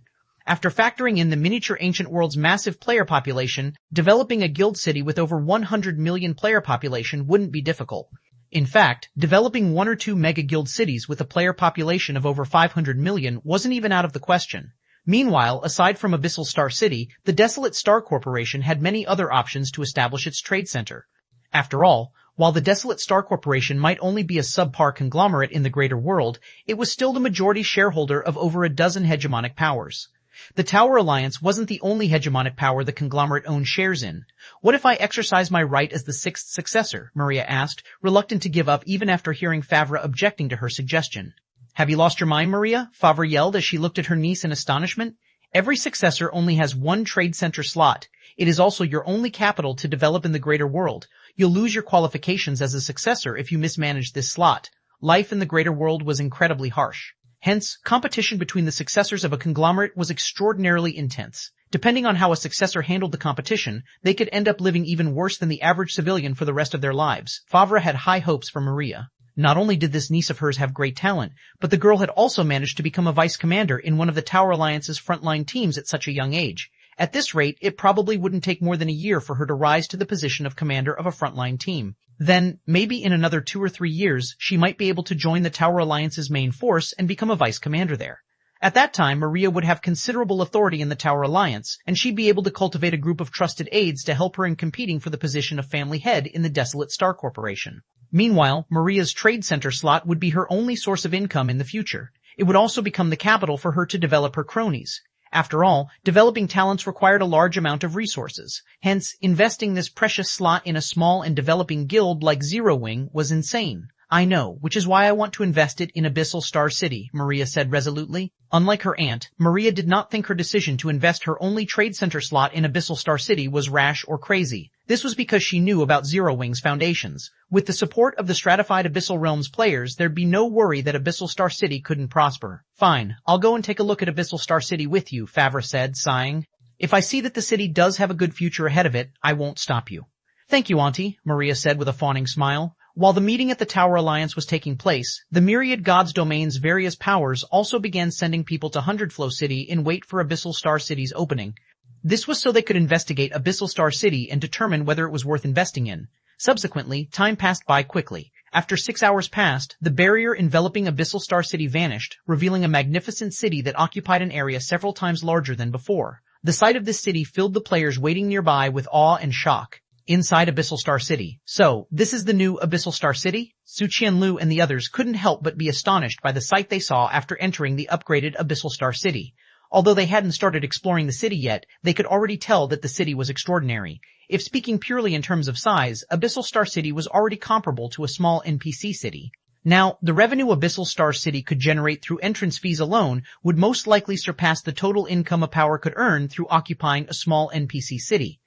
After factoring in the miniature ancient world's massive player population, developing a guild city with over 100 million player population wouldn't be difficult. In fact, developing 1 or 2 mega guild cities with a player population of over 500 million wasn't even out of the question. Meanwhile, aside from Abyssal Star City, the Desolate Star Corporation had many other options to establish its trade center. After all, while the Desolate Star Corporation might only be a subpar conglomerate in the greater world, it was still the majority shareholder of over a dozen hegemonic powers. The Tower Alliance wasn't the only hegemonic power the conglomerate owned shares in. What if I exercise my right as the sixth successor? Maria asked, reluctant to give up even after hearing Favre objecting to her suggestion. Have you lost your mind, Maria? Favre yelled as she looked at her niece in astonishment. Every successor only has one trade center slot. It is also your only capital to develop in the greater world. You'll lose your qualifications as a successor if you mismanage this slot. Life in the greater world was incredibly harsh. Hence, competition between the successors of a conglomerate was extraordinarily intense. Depending on how a successor handled the competition, they could end up living even worse than the average civilian for the rest of their lives. Favre had high hopes for Maria. Not only did this niece of hers have great talent, but the girl had also managed to become a vice commander in one of the Tower Alliance's frontline teams at such a young age. At this rate, it probably wouldn't take more than a year for her to rise to the position of commander of a frontline team. Then, maybe in another 2 or 3 years, she might be able to join the Tower Alliance's main force and become a vice commander there. At that time, Maria would have considerable authority in the Tower Alliance, and she'd be able to cultivate a group of trusted aides to help her in competing for the position of family head in the desolate Star Corporation. Meanwhile, Maria's trade center slot would be her only source of income in the future. It would also become the capital for her to develop her cronies. After all, developing talents required a large amount of resources. Hence, investing this precious slot in a small and developing guild like Zero Wing was insane. I know, which is why I want to invest it in Abyssal Star City, Maria said resolutely. Unlike her aunt, Maria did not think her decision to invest her only trade center slot in Abyssal Star City was rash or crazy. This was because she knew about Zero Wing's foundations. With the support of the stratified Abyssal Realms players, there'd be no worry that Abyssal Star City couldn't prosper. Fine, I'll go and take a look at Abyssal Star City with you, Favre said, sighing. If I see that the city does have a good future ahead of it, I won't stop you. Thank you, Auntie, Maria said with a fawning smile. While the meeting at the Tower Alliance was taking place, the myriad gods' domain's various powers also began sending people to Hundredflow City in wait for Abyssal Star City's opening. This was so they could investigate Abyssal Star City and determine whether it was worth investing in. Subsequently, time passed by quickly. After 6 hours passed, the barrier enveloping Abyssal Star City vanished, revealing a magnificent city that occupied an area several times larger than before. The sight of this city filled the players waiting nearby with awe and shock. Inside Abyssal Star City. So, this is the new Abyssal Star City? Su Qianlu and the others couldn't help but be astonished by the sight they saw after entering the upgraded Abyssal Star City. Although they hadn't started exploring the city yet, they could already tell that the city was extraordinary. If speaking purely in terms of size, Abyssal Star City was already comparable to a small NPC city. Now, the revenue Abyssal Star City could generate through entrance fees alone would most likely surpass the total income a power could earn through occupying a small NPC city.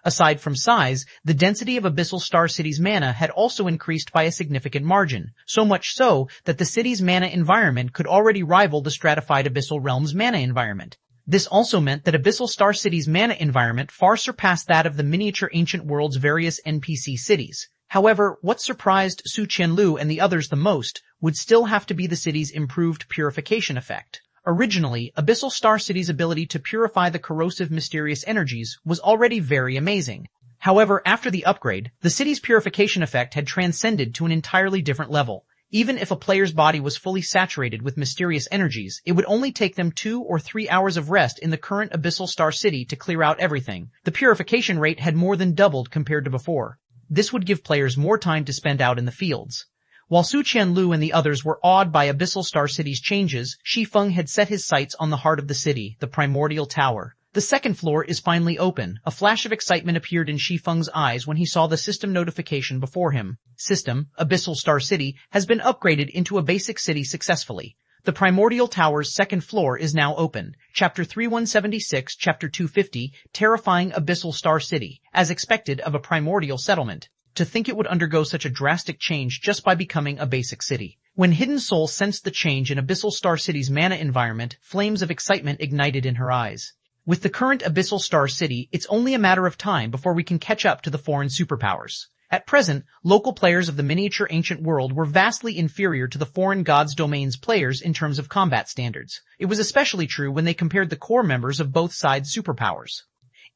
Aside from size, the density of Abyssal Star City's mana had also increased by a significant margin, so much so that the city's mana environment could already rival the stratified Abyssal Realm's mana environment. This also meant that Abyssal Star City's mana environment far surpassed that of the miniature ancient world's various NPC cities. However, what surprised Su Qianlu and the others the most would still have to be the city's improved purification effect. Originally, Abyssal Star City's ability to purify the corrosive mysterious energies was already very amazing. However, after the upgrade, the city's purification effect had transcended to an entirely different level. Even if a player's body was fully saturated with mysterious energies, it would only take them 2 or 3 hours of rest in the current Abyssal Star City to clear out everything. The purification rate had more than doubled compared to before. This would give players more time to spend out in the fields. While Su Qianlu and the others were awed by Abyssal Star City's changes, Shi Feng had set his sights on the heart of the city, the Primordial Tower. The second floor is finally open. A flash of excitement appeared in Shi Feng's eyes when he saw the system notification before him. System, Abyssal Star City, has been upgraded into a basic city successfully. The Primordial Tower's second floor is now open. Chapter 3176, Chapter 250, Terrifying Abyssal Star City, as expected of a primordial settlement. To think it would undergo such a drastic change just by becoming a basic city. When Hidden Soul sensed the change in Abyssal Star City's mana environment, flames of excitement ignited in her eyes. With the current Abyssal Star City, it's only a matter of time before we can catch up to the foreign superpowers. At present, local players of the miniature ancient world were vastly inferior to the foreign gods' domain's players in terms of combat standards. It was especially true when they compared the core members of both sides' superpowers.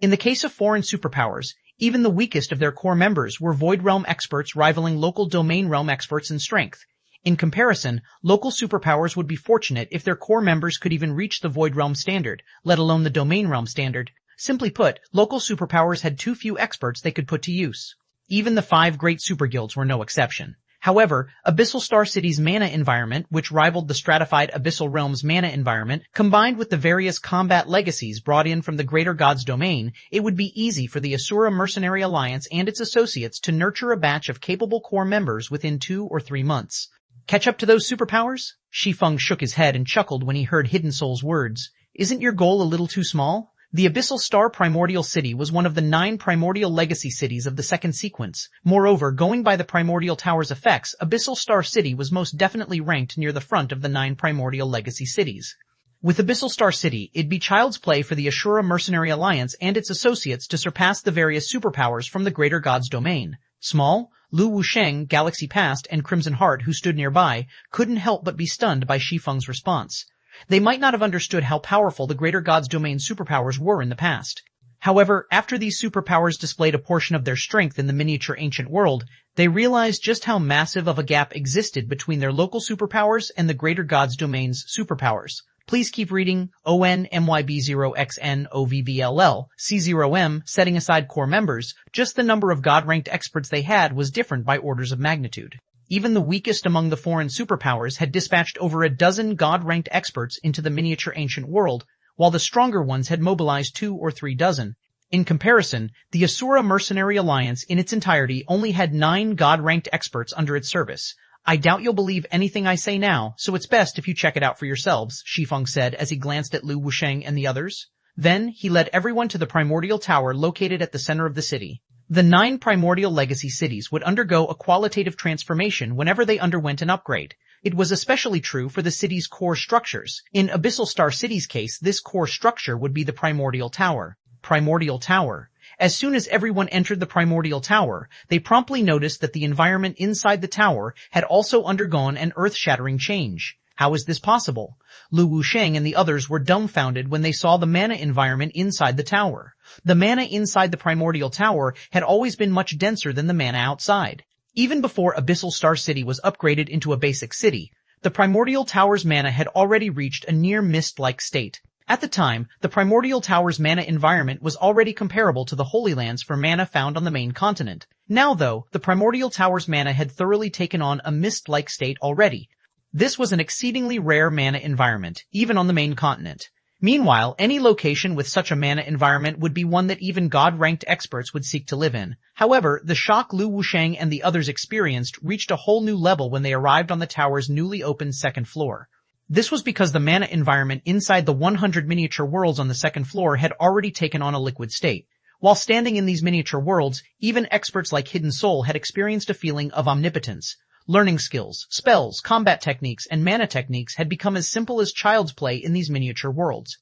In the case of foreign superpowers, even the weakest of their core members were Void Realm experts rivaling local Domain Realm experts in strength. In comparison, local superpowers would be fortunate if their core members could even reach the Void Realm standard, let alone the Domain Realm standard. Simply put, local superpowers had too few experts they could put to use. Even the 5 great super guilds were no exception. However, Abyssal Star City's mana environment, which rivaled the stratified Abyssal Realm's mana environment, combined with the various combat legacies brought in from the Greater God's domain, it would be easy for the Asura Mercenary Alliance and its associates to nurture a batch of capable core members within 2 or 3 months. Catch up to those superpowers? Shi Feng shook his head and chuckled when he heard Hidden Soul's words. Isn't your goal a little too small? The Abyssal Star Primordial City was one of the 9 primordial legacy cities of the second sequence. Moreover, going by the Primordial Tower's effects, Abyssal Star City was most definitely ranked near the front of the 9 primordial legacy cities. With Abyssal Star City, it'd be child's play for the Asura Mercenary Alliance and its associates to surpass the various superpowers from the Greater God's domain. Small, Lu Wusheng, Galaxy Past, and Crimson Heart, who stood nearby, couldn't help but be stunned by Shi Feng's response. They might not have understood how powerful the Greater God's domain superpowers were in the past. However, after these superpowers displayed a portion of their strength in the miniature ancient world, they realized just how massive of a gap existed between their local superpowers and the Greater God's domain's superpowers. Please keep reading. ONMYB0XNOVVLL C0M, setting aside core members, just the number of God-ranked experts they had was different by orders of magnitude. Even the weakest among the foreign superpowers had dispatched over a dozen God-ranked experts into the miniature ancient world, while the stronger ones had mobilized 2 or 3 dozen. In comparison, the Asura Mercenary Alliance in its entirety only had 9 God-ranked experts under its service. I doubt you'll believe anything I say now, so it's best if you check it out for yourselves, Shi Feng said as he glanced at Lu Wusheng and the others. Then, he led everyone to the Primordial Tower located at the center of the city. The 9 primordial legacy cities would undergo a qualitative transformation whenever they underwent an upgrade. It was especially true for the city's core structures. In Abyssal Star City's case, this core structure would be the Primordial Tower. Primordial Tower. As soon as everyone entered the Primordial Tower, they promptly noticed that the environment inside the tower had also undergone an earth-shattering change. How is this possible? Lu Wusheng and the others were dumbfounded when they saw the mana environment inside the tower. The mana inside the Primordial Tower had always been much denser than the mana outside. Even before Abyssal Star City was upgraded into a basic city, the Primordial Tower's mana had already reached a near mist-like state. At the time, the Primordial Tower's mana environment was already comparable to the Holy Lands for mana found on the main continent. Now though, the Primordial Tower's mana had thoroughly taken on a mist-like state already. This was an exceedingly rare mana environment, even on the main continent. Meanwhile, any location with such a mana environment would be one that even God-ranked experts would seek to live in. However, the shock Lu Wusheng and the others experienced reached a whole new level when they arrived on the tower's newly opened second floor. This was because the mana environment inside the 100 miniature worlds on the second floor had already taken on a liquid state. While standing in these miniature worlds, even experts like Hidden Soul had experienced a feeling of omnipotence. Learning skills, spells, combat techniques, and mana techniques had become as simple as child's play in these miniature worlds.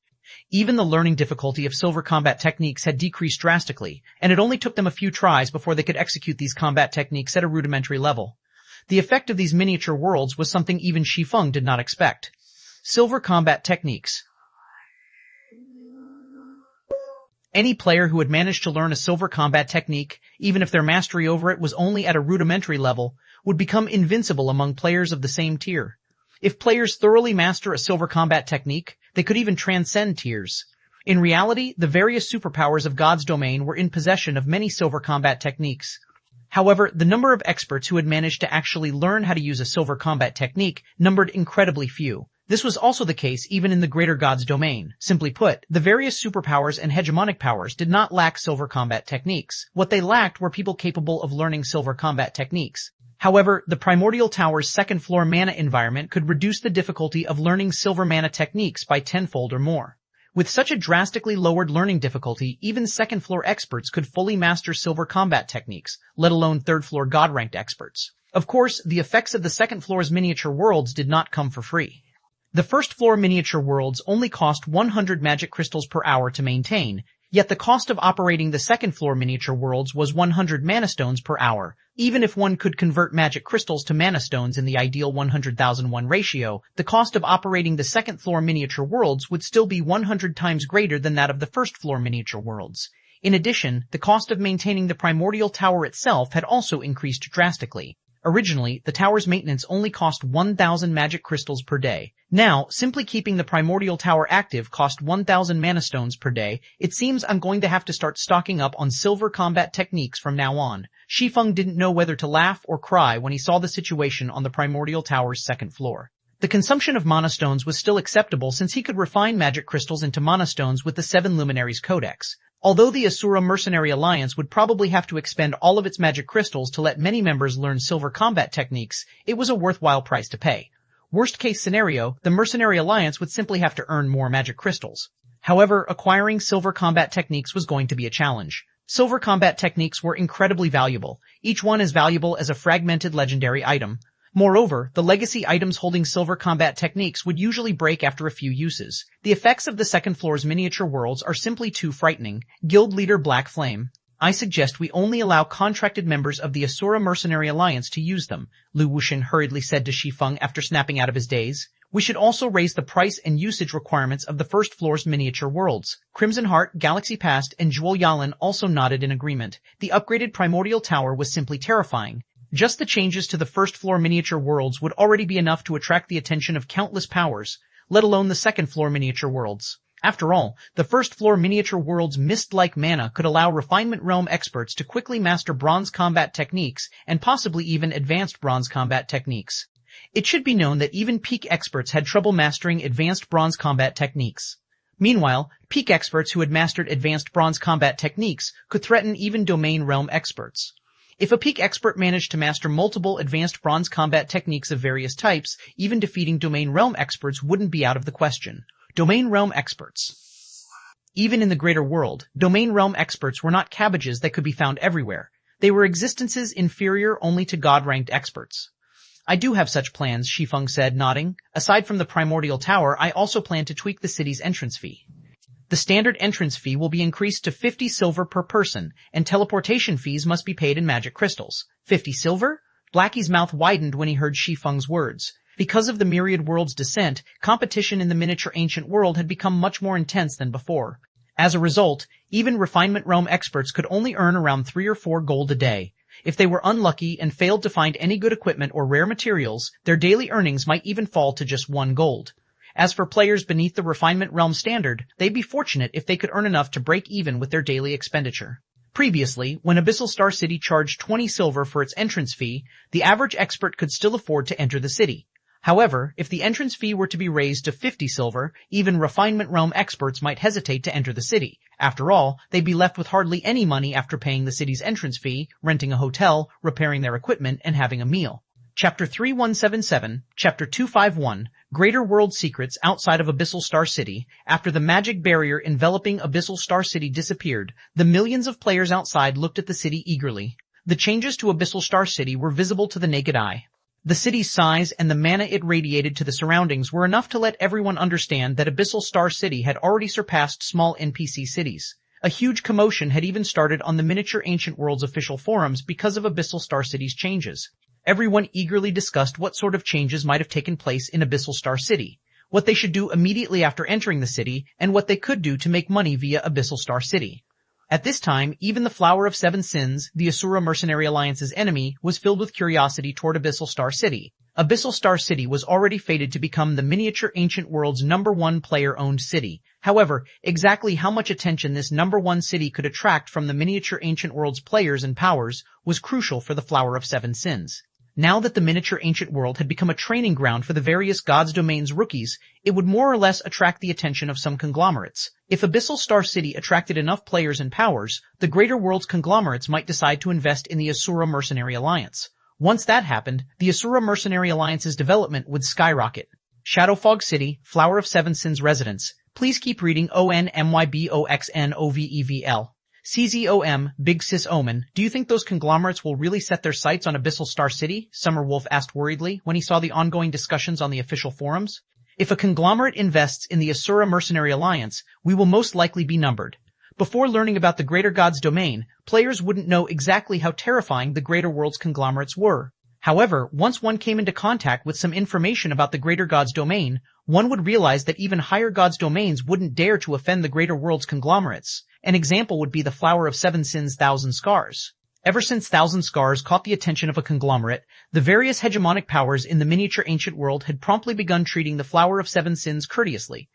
Even the learning difficulty of silver combat techniques had decreased drastically, and it only took them a few tries before they could execute these combat techniques at a rudimentary level. The effect of these miniature worlds was something even Shi Feng did not expect. Silver combat techniques. Any player who had managed to learn a silver combat technique, even if their mastery over it was only at a rudimentary level, would become invincible among players of the same tier. If players thoroughly master a silver combat technique, they could even transcend tiers. In reality, the various superpowers of God's domain were in possession of many silver combat techniques. However, the number of experts who had managed to actually learn how to use a silver combat technique numbered incredibly few. This was also the case even in the Greater God's domain. Simply put, the various superpowers and hegemonic powers did not lack silver combat techniques. What they lacked were people capable of learning silver combat techniques. However, the Primordial Tower's second-floor mana environment could reduce the difficulty of learning silver mana techniques by tenfold or more. With such a drastically lowered learning difficulty, even second-floor experts could fully master silver combat techniques, let alone third-floor God-ranked experts. Of course, the effects of the second floor's miniature worlds did not come for free. The first-floor miniature worlds only cost 100 magic crystals per hour to maintain, yet the cost of operating the second-floor miniature worlds was 100 mana stones per hour. Even if one could convert magic crystals to mana stones in the ideal 100,001 ratio, the cost of operating the second-floor miniature worlds would still be 100 times greater than that of the first-floor miniature worlds. In addition, the cost of maintaining the Primordial Tower itself had also increased drastically. Originally, the tower's maintenance only cost 1,000 magic crystals per day. Now, simply keeping the primordial tower active cost 1,000 mana stones per day. It seems I'm going to have to start stocking up on silver combat techniques from now on. Shi Feng didn't know whether to laugh or cry when he saw the situation on the primordial tower's second floor. The consumption of mana stones was still acceptable since he could refine magic crystals into mana stones with the 7 Luminaries Codex. Although the Asura Mercenary Alliance would probably have to expend all of its magic crystals to let many members learn silver combat techniques, it was a worthwhile price to pay. Worst case scenario, the Mercenary Alliance would simply have to earn more magic crystals. However, acquiring silver combat techniques was going to be a challenge. Silver combat techniques were incredibly valuable, each one as valuable as a fragmented legendary item. Moreover, the legacy items holding silver combat techniques would usually break after a few uses. The effects of the second floor's miniature worlds are simply too frightening. Guild leader Black Flame. I suggest we only allow contracted members of the Asura Mercenary Alliance to use them, Lu Wuxian hurriedly said to Shi Feng after snapping out of his daze. We should also raise the price and usage requirements of the first floor's miniature worlds. Crimson Heart, Galaxy Past, and Jewel Yalan also nodded in agreement. The upgraded primordial tower was simply terrifying. Just the changes to the first floor miniature worlds would already be enough to attract the attention of countless powers, let alone the second floor miniature worlds. After all, the first floor miniature world's mist-like mana could allow Refinement Realm experts to quickly master bronze combat techniques and possibly even advanced bronze combat techniques. It should be known that even peak experts had trouble mastering advanced bronze combat techniques. Meanwhile, peak experts who had mastered advanced bronze combat techniques could threaten even domain realm experts. If a peak expert managed to master multiple advanced bronze combat techniques of various types, even defeating domain realm experts wouldn't be out of the question. Domain realm experts. Even in the greater world, domain realm experts were not cabbages that could be found everywhere. They were existences inferior only to god-ranked experts. I do have such plans, Shi Feng said, nodding. Aside from the primordial tower, I also plan to tweak the city's entrance fee. The standard entrance fee will be increased to 50 silver per person, and teleportation fees must be paid in magic crystals. 50 silver? Blackie's mouth widened when he heard Shi Feng's words. Because of the Myriad World's descent, competition in the miniature ancient world had become much more intense than before. As a result, even Refinement Realm experts could only earn around 3 or 4 gold a day. If they were unlucky and failed to find any good equipment or rare materials, their daily earnings might even fall to just 1 gold. As for players beneath the Refinement Realm standard, they'd be fortunate if they could earn enough to break even with their daily expenditure. Previously, when Abyssal Star City charged 20 silver for its entrance fee, the average expert could still afford to enter the city. However, if the entrance fee were to be raised to 50 silver, even Refinement Realm experts might hesitate to enter the city. After all, they'd be left with hardly any money after paying the city's entrance fee, renting a hotel, repairing their equipment, and having a meal. Chapter 3177, Chapter 251, Greater World Secrets Outside of Abyssal Star City. After the magic barrier enveloping Abyssal Star City disappeared, the millions of players outside looked at the city eagerly. The changes to Abyssal Star City were visible to the naked eye. The city's size and the mana it radiated to the surroundings were enough to let everyone understand that Abyssal Star City had already surpassed small NPC cities. A huge commotion had even started on the Miniature Ancient World's official forums because of Abyssal Star City's changes. Everyone eagerly discussed what sort of changes might have taken place in Abyssal Star City, what they should do immediately after entering the city, and what they could do to make money via Abyssal Star City. At this time, even the Flower of Seven Sins, the Asura Mercenary Alliance's enemy, was filled with curiosity toward Abyssal Star City. Abyssal Star City was already fated to become the Miniature Ancient World's #1 player-owned city. However, exactly how much attention this #1 city could attract from the Miniature Ancient World's players and powers was crucial for the Flower of Seven Sins. Now that the Miniature Ancient World had become a training ground for the various Gods' Domain's rookies, it would more or less attract the attention of some conglomerates. If Abyssal Star City attracted enough players and powers, the Greater World's conglomerates might decide to invest in the Asura Mercenary Alliance. Once that happened, the Asura Mercenary Alliance's development would skyrocket. Shadowfog City, Flower of Seven Sins residents. Please keep reading ONMYBOXNOVEVL. CZOM, Big Sis Omen, do you think those conglomerates will really set their sights on Abyssal Star City? Summerwolf asked worriedly when he saw the ongoing discussions on the official forums. If a conglomerate invests in the Asura Mercenary Alliance, we will most likely be numbered. Before learning about the Greater God's Domain, players wouldn't know exactly how terrifying the Greater World's conglomerates were. However, once one came into contact with some information about the Greater God's Domain, one would realize that even higher God's Domains wouldn't dare to offend the Greater World's conglomerates. An example would be the Flower of Seven Sins' Thousand Scars. Ever since Thousand Scars caught the attention of a conglomerate, the various hegemonic powers in the miniature ancient world had promptly begun treating the Flower of Seven Sins courteously.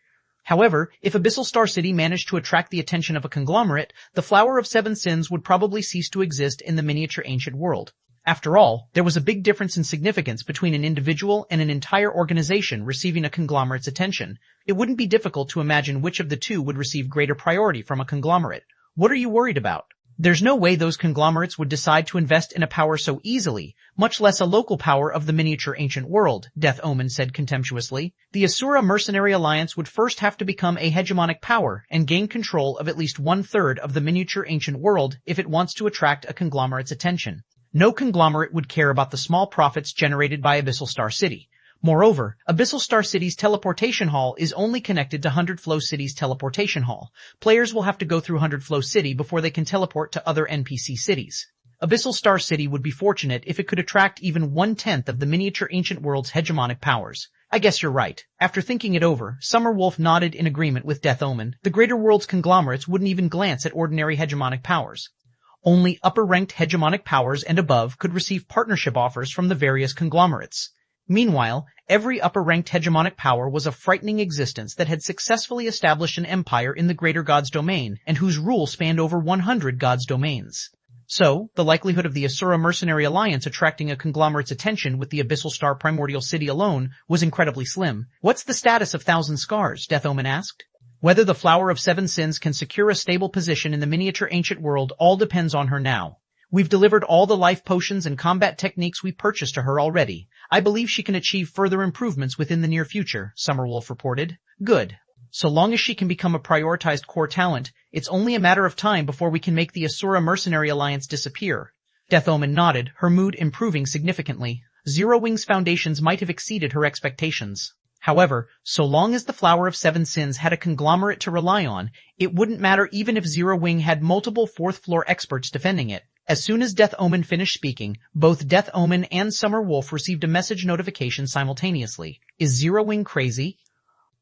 However, if Abyssal Star City managed to attract the attention of a conglomerate, the Flower of Seven Sins would probably cease to exist in the miniature ancient world. After all, there was a big difference in significance between an individual and an entire organization receiving a conglomerate's attention. It wouldn't be difficult to imagine which of the two would receive greater priority from a conglomerate. What are you worried about? There's no way those conglomerates would decide to invest in a power so easily, much less a local power of the miniature ancient world, Death Omen said contemptuously. The Asura Mercenary Alliance would first have to become a hegemonic power and gain control of at least 1/3 of the miniature ancient world if it wants to attract a conglomerate's attention. No conglomerate would care about the small profits generated by Abyssal Star City. Moreover, Abyssal Star City's teleportation hall is only connected to Hundred Flow City's teleportation hall. Players will have to go through Hundred Flow City before they can teleport to other NPC cities. Abyssal Star City would be fortunate if it could attract even 1/10 of the miniature ancient world's hegemonic powers. I guess you're right. After thinking it over, Summerwolf nodded in agreement with Death Omen. The Greater World's conglomerates wouldn't even glance at ordinary hegemonic powers. Only upper-ranked hegemonic powers and above could receive partnership offers from the various conglomerates. Meanwhile, every upper-ranked hegemonic power was a frightening existence that had successfully established an empire in the Greater God's domain, and whose rule spanned over 100 God's domains. So, the likelihood of the Asura Mercenary Alliance attracting a conglomerate's attention with the Abyssal Star Primordial City alone was incredibly slim. What's the status of Thousand Scars? Death Omen asked. Whether the Flower of Seven Sins can secure a stable position in the miniature ancient world all depends on her now. We've delivered all the life potions and combat techniques we purchased to her already. I believe she can achieve further improvements within the near future, Summerwolf reported. Good. So long as she can become a prioritized core talent, it's only a matter of time before we can make the Asura Mercenary Alliance disappear. Death Omen nodded, her mood improving significantly. Zero Wing's foundations might have exceeded her expectations. However, so long as the Flower of Seven Sins had a conglomerate to rely on, it wouldn't matter even if Zero Wing had multiple fourth-floor experts defending it. As soon as Death Omen finished speaking, both Death Omen and Summerwolf received a message notification simultaneously. Is Zero Wing crazy?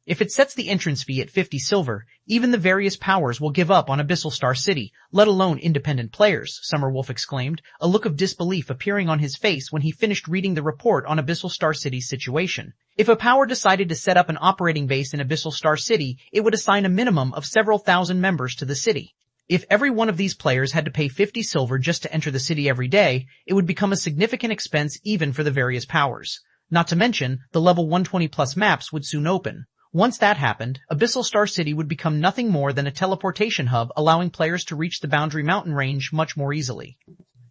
If it sets the entrance fee at 50 silver, even the various powers will give up on Abyssal Star City, let alone independent players, Summerwolf exclaimed, a look of disbelief appearing on his face when he finished reading the report on Abyssal Star City's situation. If a power decided to set up an operating base in Abyssal Star City, it would assign a minimum of several thousand members to the city. If every one of these players had to pay 50 silver just to enter the city every day, it would become a significant expense even for the various powers. Not to mention, the level 120 plus maps would soon open. Once that happened, Abyssal Star City would become nothing more than a teleportation hub allowing players to reach the Boundary Mountain range much more easily.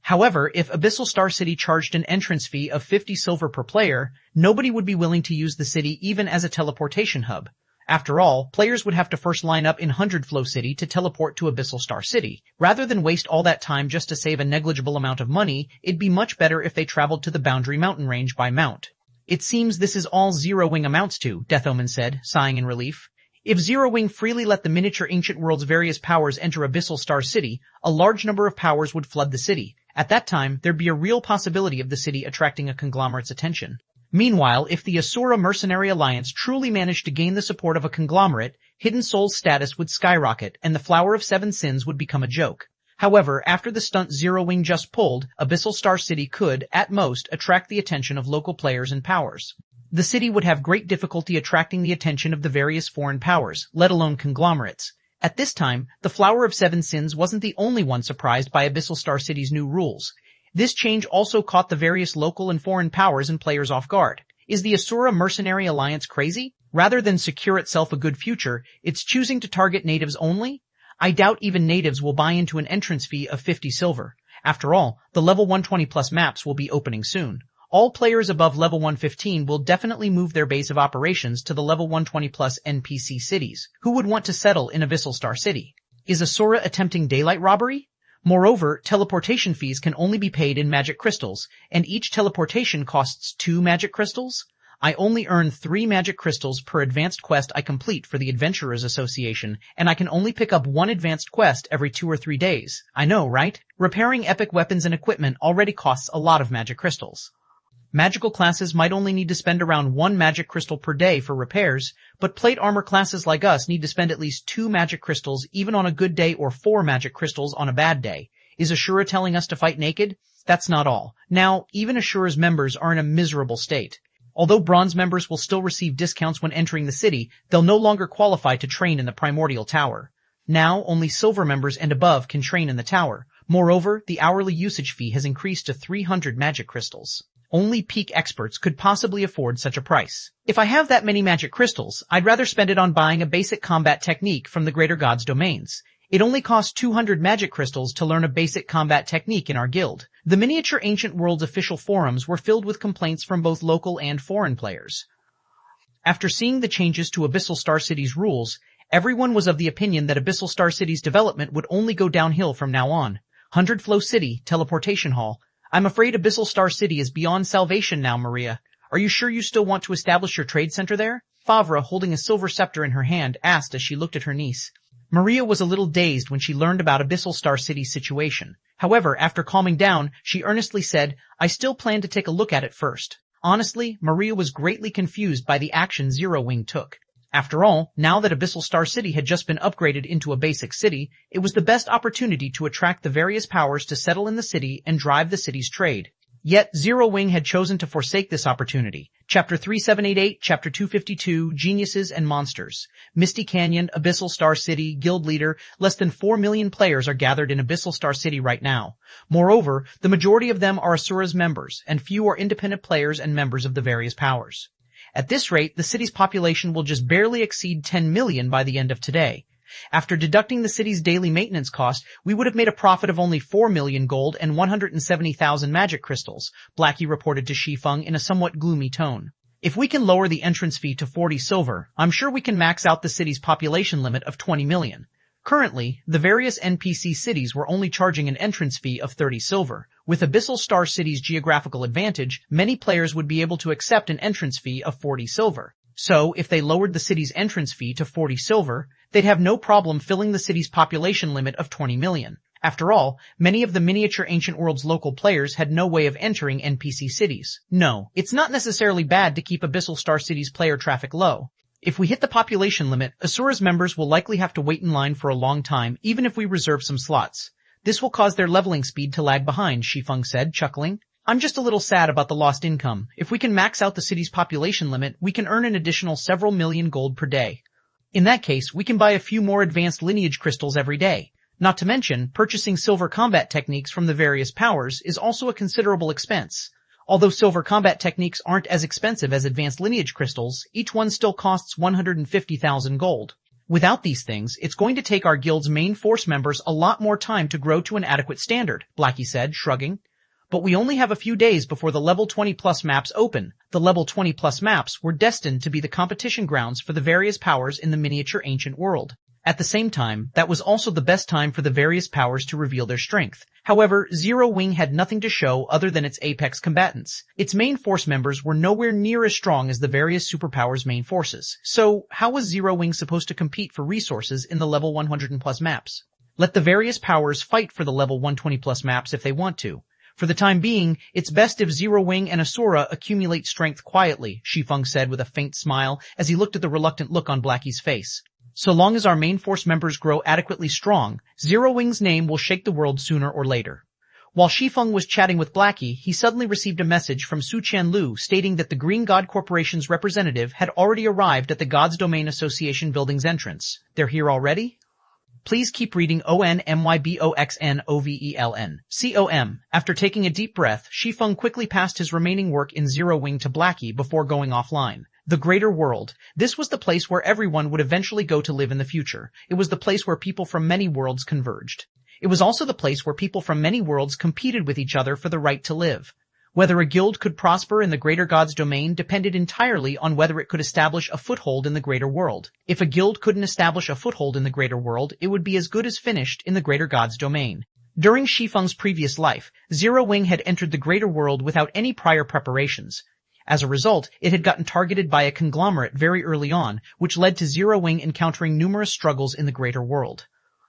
However, if Abyssal Star City charged an entrance fee of 50 silver per player, nobody would be willing to use the city even as a teleportation hub. After all, players would have to first line up in Hundred Flow City to teleport to Abyssal Star City. Rather than waste all that time just to save a negligible amount of money, it'd be much better if they traveled to the Boundary Mountain range by mount. It seems this is all Zero Wing amounts to, Death Omen said, sighing in relief. If Zero Wing freely let the miniature ancient world's various powers enter Abyssal Star City, a large number of powers would flood the city. At that time, there'd be a real possibility of the city attracting a conglomerate's attention. Meanwhile, if the Asura Mercenary Alliance truly managed to gain the support of a conglomerate, Hidden Soul's status would skyrocket and the Flower of Seven Sins would become a joke. However, after the stunt Zero Wing just pulled, Abyssal Star City could, at most, attract the attention of local players and powers. The city would have great difficulty attracting the attention of the various foreign powers, let alone conglomerates. At this time, the Flower of Seven Sins wasn't the only one surprised by Abyssal Star City's new rules. This change also caught the various local and foreign powers and players off guard. Is the Asura Mercenary Alliance crazy? Rather than secure itself a good future, it's choosing to target natives only? I doubt even natives will buy into an entrance fee of 50 silver. After all, the level 120 plus maps will be opening soon. All players above level 115 will definitely move their base of operations to the level 120 plus NPC cities. Who would want to settle in Abyssal Star City? Is Asura attempting daylight robbery? Moreover, teleportation fees can only be paid in magic crystals, and each teleportation costs 2 magic crystals? I only earn 3 magic crystals per advanced quest I complete for the Adventurers Association, and I can only pick up 1 advanced quest every 2 or 3 days. I know, right? Repairing epic weapons and equipment already costs a lot of magic crystals. Magical classes might only need to spend around 1 magic crystal per day for repairs, but plate armor classes like us need to spend at least 2 magic crystals even on a good day or 4 magic crystals on a bad day. Is Ashura telling us to fight naked? That's not all. Now, even Ashura's members are in a miserable state. Although bronze members will still receive discounts when entering the city, they'll no longer qualify to train in the primordial tower. Now, only silver members and above can train in the tower. Moreover, the hourly usage fee has increased to 300 magic crystals. Only peak experts could possibly afford such a price. If I have that many magic crystals, I'd rather spend it on buying a basic combat technique from the Greater God's domains. It only costs 200 magic crystals to learn a basic combat technique in our guild. The Miniature Ancient World's official forums were filled with complaints from both local and foreign players. After seeing the changes to Abyssal Star City's rules, everyone was of the opinion that Abyssal Star City's development would only go downhill from now on. 100 Flow City, Teleportation Hall. I'm afraid Abyssal Star City is beyond salvation now, Maria. Are you sure you still want to establish your trade center there? Favre, holding a silver scepter in her hand, asked as she looked at her niece. Maria was a little dazed when she learned about Abyssal Star City's situation. However, after calming down, she earnestly said, I still plan to take a look at it first. Honestly, Maria was greatly confused by the action Zero Wing took. After all, now that Abyssal Star City had just been upgraded into a basic city, it was the best opportunity to attract the various powers to settle in the city and drive the city's trade. Yet, Zero Wing had chosen to forsake this opportunity. Chapter 3788, Chapter 252, Geniuses and Monsters. Misty Canyon, Abyssal Star City, Guild Leader, less than 4 million players are gathered in Abyssal Star City right now. Moreover, the majority of them are Asura's members, and few are independent players and members of the various powers. At this rate, the city's population will just barely exceed 10 million by the end of today. After deducting the city's daily maintenance cost, we would have made a profit of only 4 million gold and 170,000 magic crystals, Blackie reported to Shi Feng in a somewhat gloomy tone. If we can lower the entrance fee to 40 silver, I'm sure we can max out the city's population limit of 20 million. Currently, the various NPC cities were only charging an entrance fee of 30 silver. With Abyssal Star City's geographical advantage, many players would be able to accept an entrance fee of 40 silver. So, if they lowered the city's entrance fee to 40 silver, they'd have no problem filling the city's population limit of 20 million. After all, many of the Miniature Ancient World's local players had no way of entering NPC cities. No, it's not necessarily bad to keep Abyssal Star City's player traffic low. If we hit the population limit, Asura's members will likely have to wait in line for a long time, even if we reserve some slots. This will cause their leveling speed to lag behind, Shi Feng said, chuckling. I'm just a little sad about the lost income. If we can max out the city's population limit, we can earn an additional several million gold per day. In that case, we can buy a few more advanced lineage crystals every day. Not to mention, purchasing silver combat techniques from the various powers is also a considerable expense. Although silver combat techniques aren't as expensive as advanced lineage crystals, each one still costs 150,000 gold. Without these things, it's going to take our guild's main force members a lot more time to grow to an adequate standard, Blackie said, shrugging. But we only have a few days before the level 20 plus maps open. The level 20 plus maps were destined to be the competition grounds for the various powers in the Miniature Ancient World. At the same time, that was also the best time for the various powers to reveal their strength. However, Zero Wing had nothing to show other than its apex combatants. Its main force members were nowhere near as strong as the various superpowers' main forces. So, how was Zero Wing supposed to compete for resources in the level 100 plus maps? Let the various powers fight for the level 120 plus maps if they want to. For the time being, it's best if Zero Wing and Asura accumulate strength quietly, Shi Feng said with a faint smile as he looked at the reluctant look on Blackie's face. So long as our main force members grow adequately strong, Zero Wing's name will shake the world sooner or later. While Shi Feng was chatting with Blackie, he suddenly received a message from Su Qianlu stating that the Green God Corporation's representative had already arrived at the God's Domain Association building's entrance. They're here already? Please keep reading ONMYBOXNOVELN. COM. After taking a deep breath, Shi Feng quickly passed his remaining work in Zero Wing to Blackie before going offline. The Greater World. This was the place where everyone would eventually go to live in the future. It was the place where people from many worlds converged. It was also the place where people from many worlds competed with each other for the right to live. Whether a guild could prosper in the Greater God's domain depended entirely on whether it could establish a foothold in the Greater World. If a guild couldn't establish a foothold in the Greater World, it would be as good as finished in the Greater God's domain. During Shi Feng's previous life, Zero Wing had entered the Greater World without any prior preparations. As a result, it had gotten targeted by a conglomerate very early on, which led to Zero Wing encountering numerous struggles in the Greater World.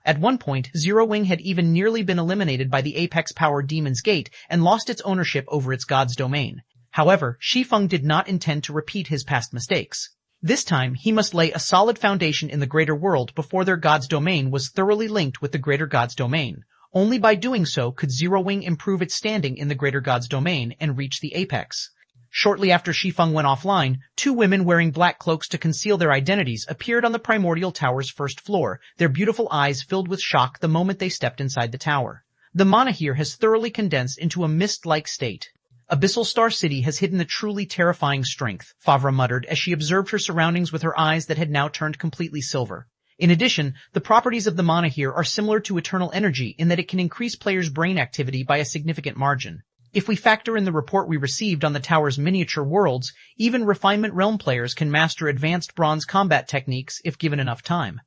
At one point, Zero Wing had even nearly been eliminated by the Apex Power Demon's Gate and lost its ownership over its god's domain. However, Shi Feng did not intend to repeat his past mistakes. This time, he must lay a solid foundation in the Greater World before their god's domain was thoroughly linked with the Greater God's domain. Only by doing so could Zero Wing improve its standing in the Greater God's domain and reach the apex. Shortly after Shi Feng went offline, two women wearing black cloaks to conceal their identities appeared on the Primordial Tower's first floor, their beautiful eyes filled with shock the moment they stepped inside the tower. The mana here has thoroughly condensed into a mist-like state. Abyssal Star City has hidden a truly terrifying strength, Favre muttered as she observed her surroundings with her eyes that had now turned completely silver. In addition, the properties of the mana here are similar to eternal energy in that it can increase players' brain activity by a significant margin. If we factor in the report we received on the tower's miniature worlds, even Refinement Realm players can master advanced bronze combat techniques if given enough time.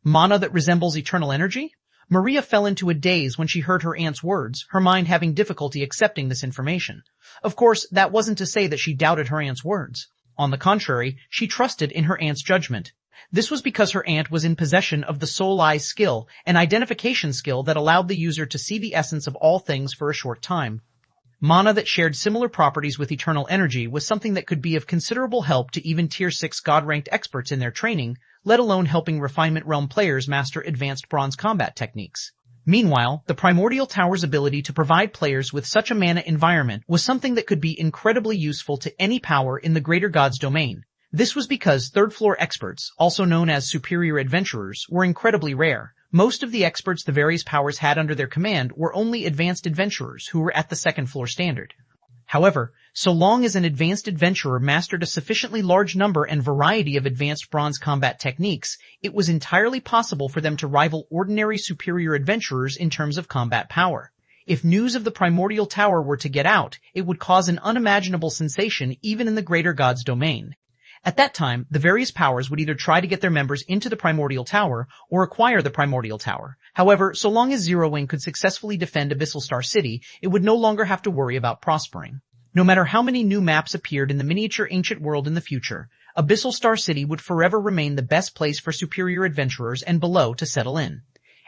Mana that resembles eternal energy? Maria fell into a daze when she heard her aunt's words, her mind having difficulty accepting this information. Of course, that wasn't to say that she doubted her aunt's words. On the contrary, she trusted in her aunt's judgment. This was because her aunt was in possession of the Soul Eyes skill, an identification skill that allowed the user to see the essence of all things for a short time. Mana that shared similar properties with eternal energy was something that could be of considerable help to even Tier 6 God-ranked experts in their training, let alone helping Refinement Realm players master advanced bronze combat techniques. Meanwhile, the Primordial Tower's ability to provide players with such a mana environment was something that could be incredibly useful to any power in the Greater God's domain. This was because third-floor experts, also known as superior adventurers, were incredibly rare. Most of the experts the various powers had under their command were only advanced adventurers who were at the second-floor standard. However, so long as an advanced adventurer mastered a sufficiently large number and variety of advanced bronze combat techniques, it was entirely possible for them to rival ordinary superior adventurers in terms of combat power. If news of the Primordial Tower were to get out, it would cause an unimaginable sensation even in the Greater God's domain. At that time, the various powers would either try to get their members into the Primordial Tower or acquire the Primordial Tower. However, so long as Zero Wing could successfully defend Abyssal Star City, it would no longer have to worry about prospering. No matter how many new maps appeared in the miniature ancient world in the future, Abyssal Star City would forever remain the best place for superior adventurers and below to settle in.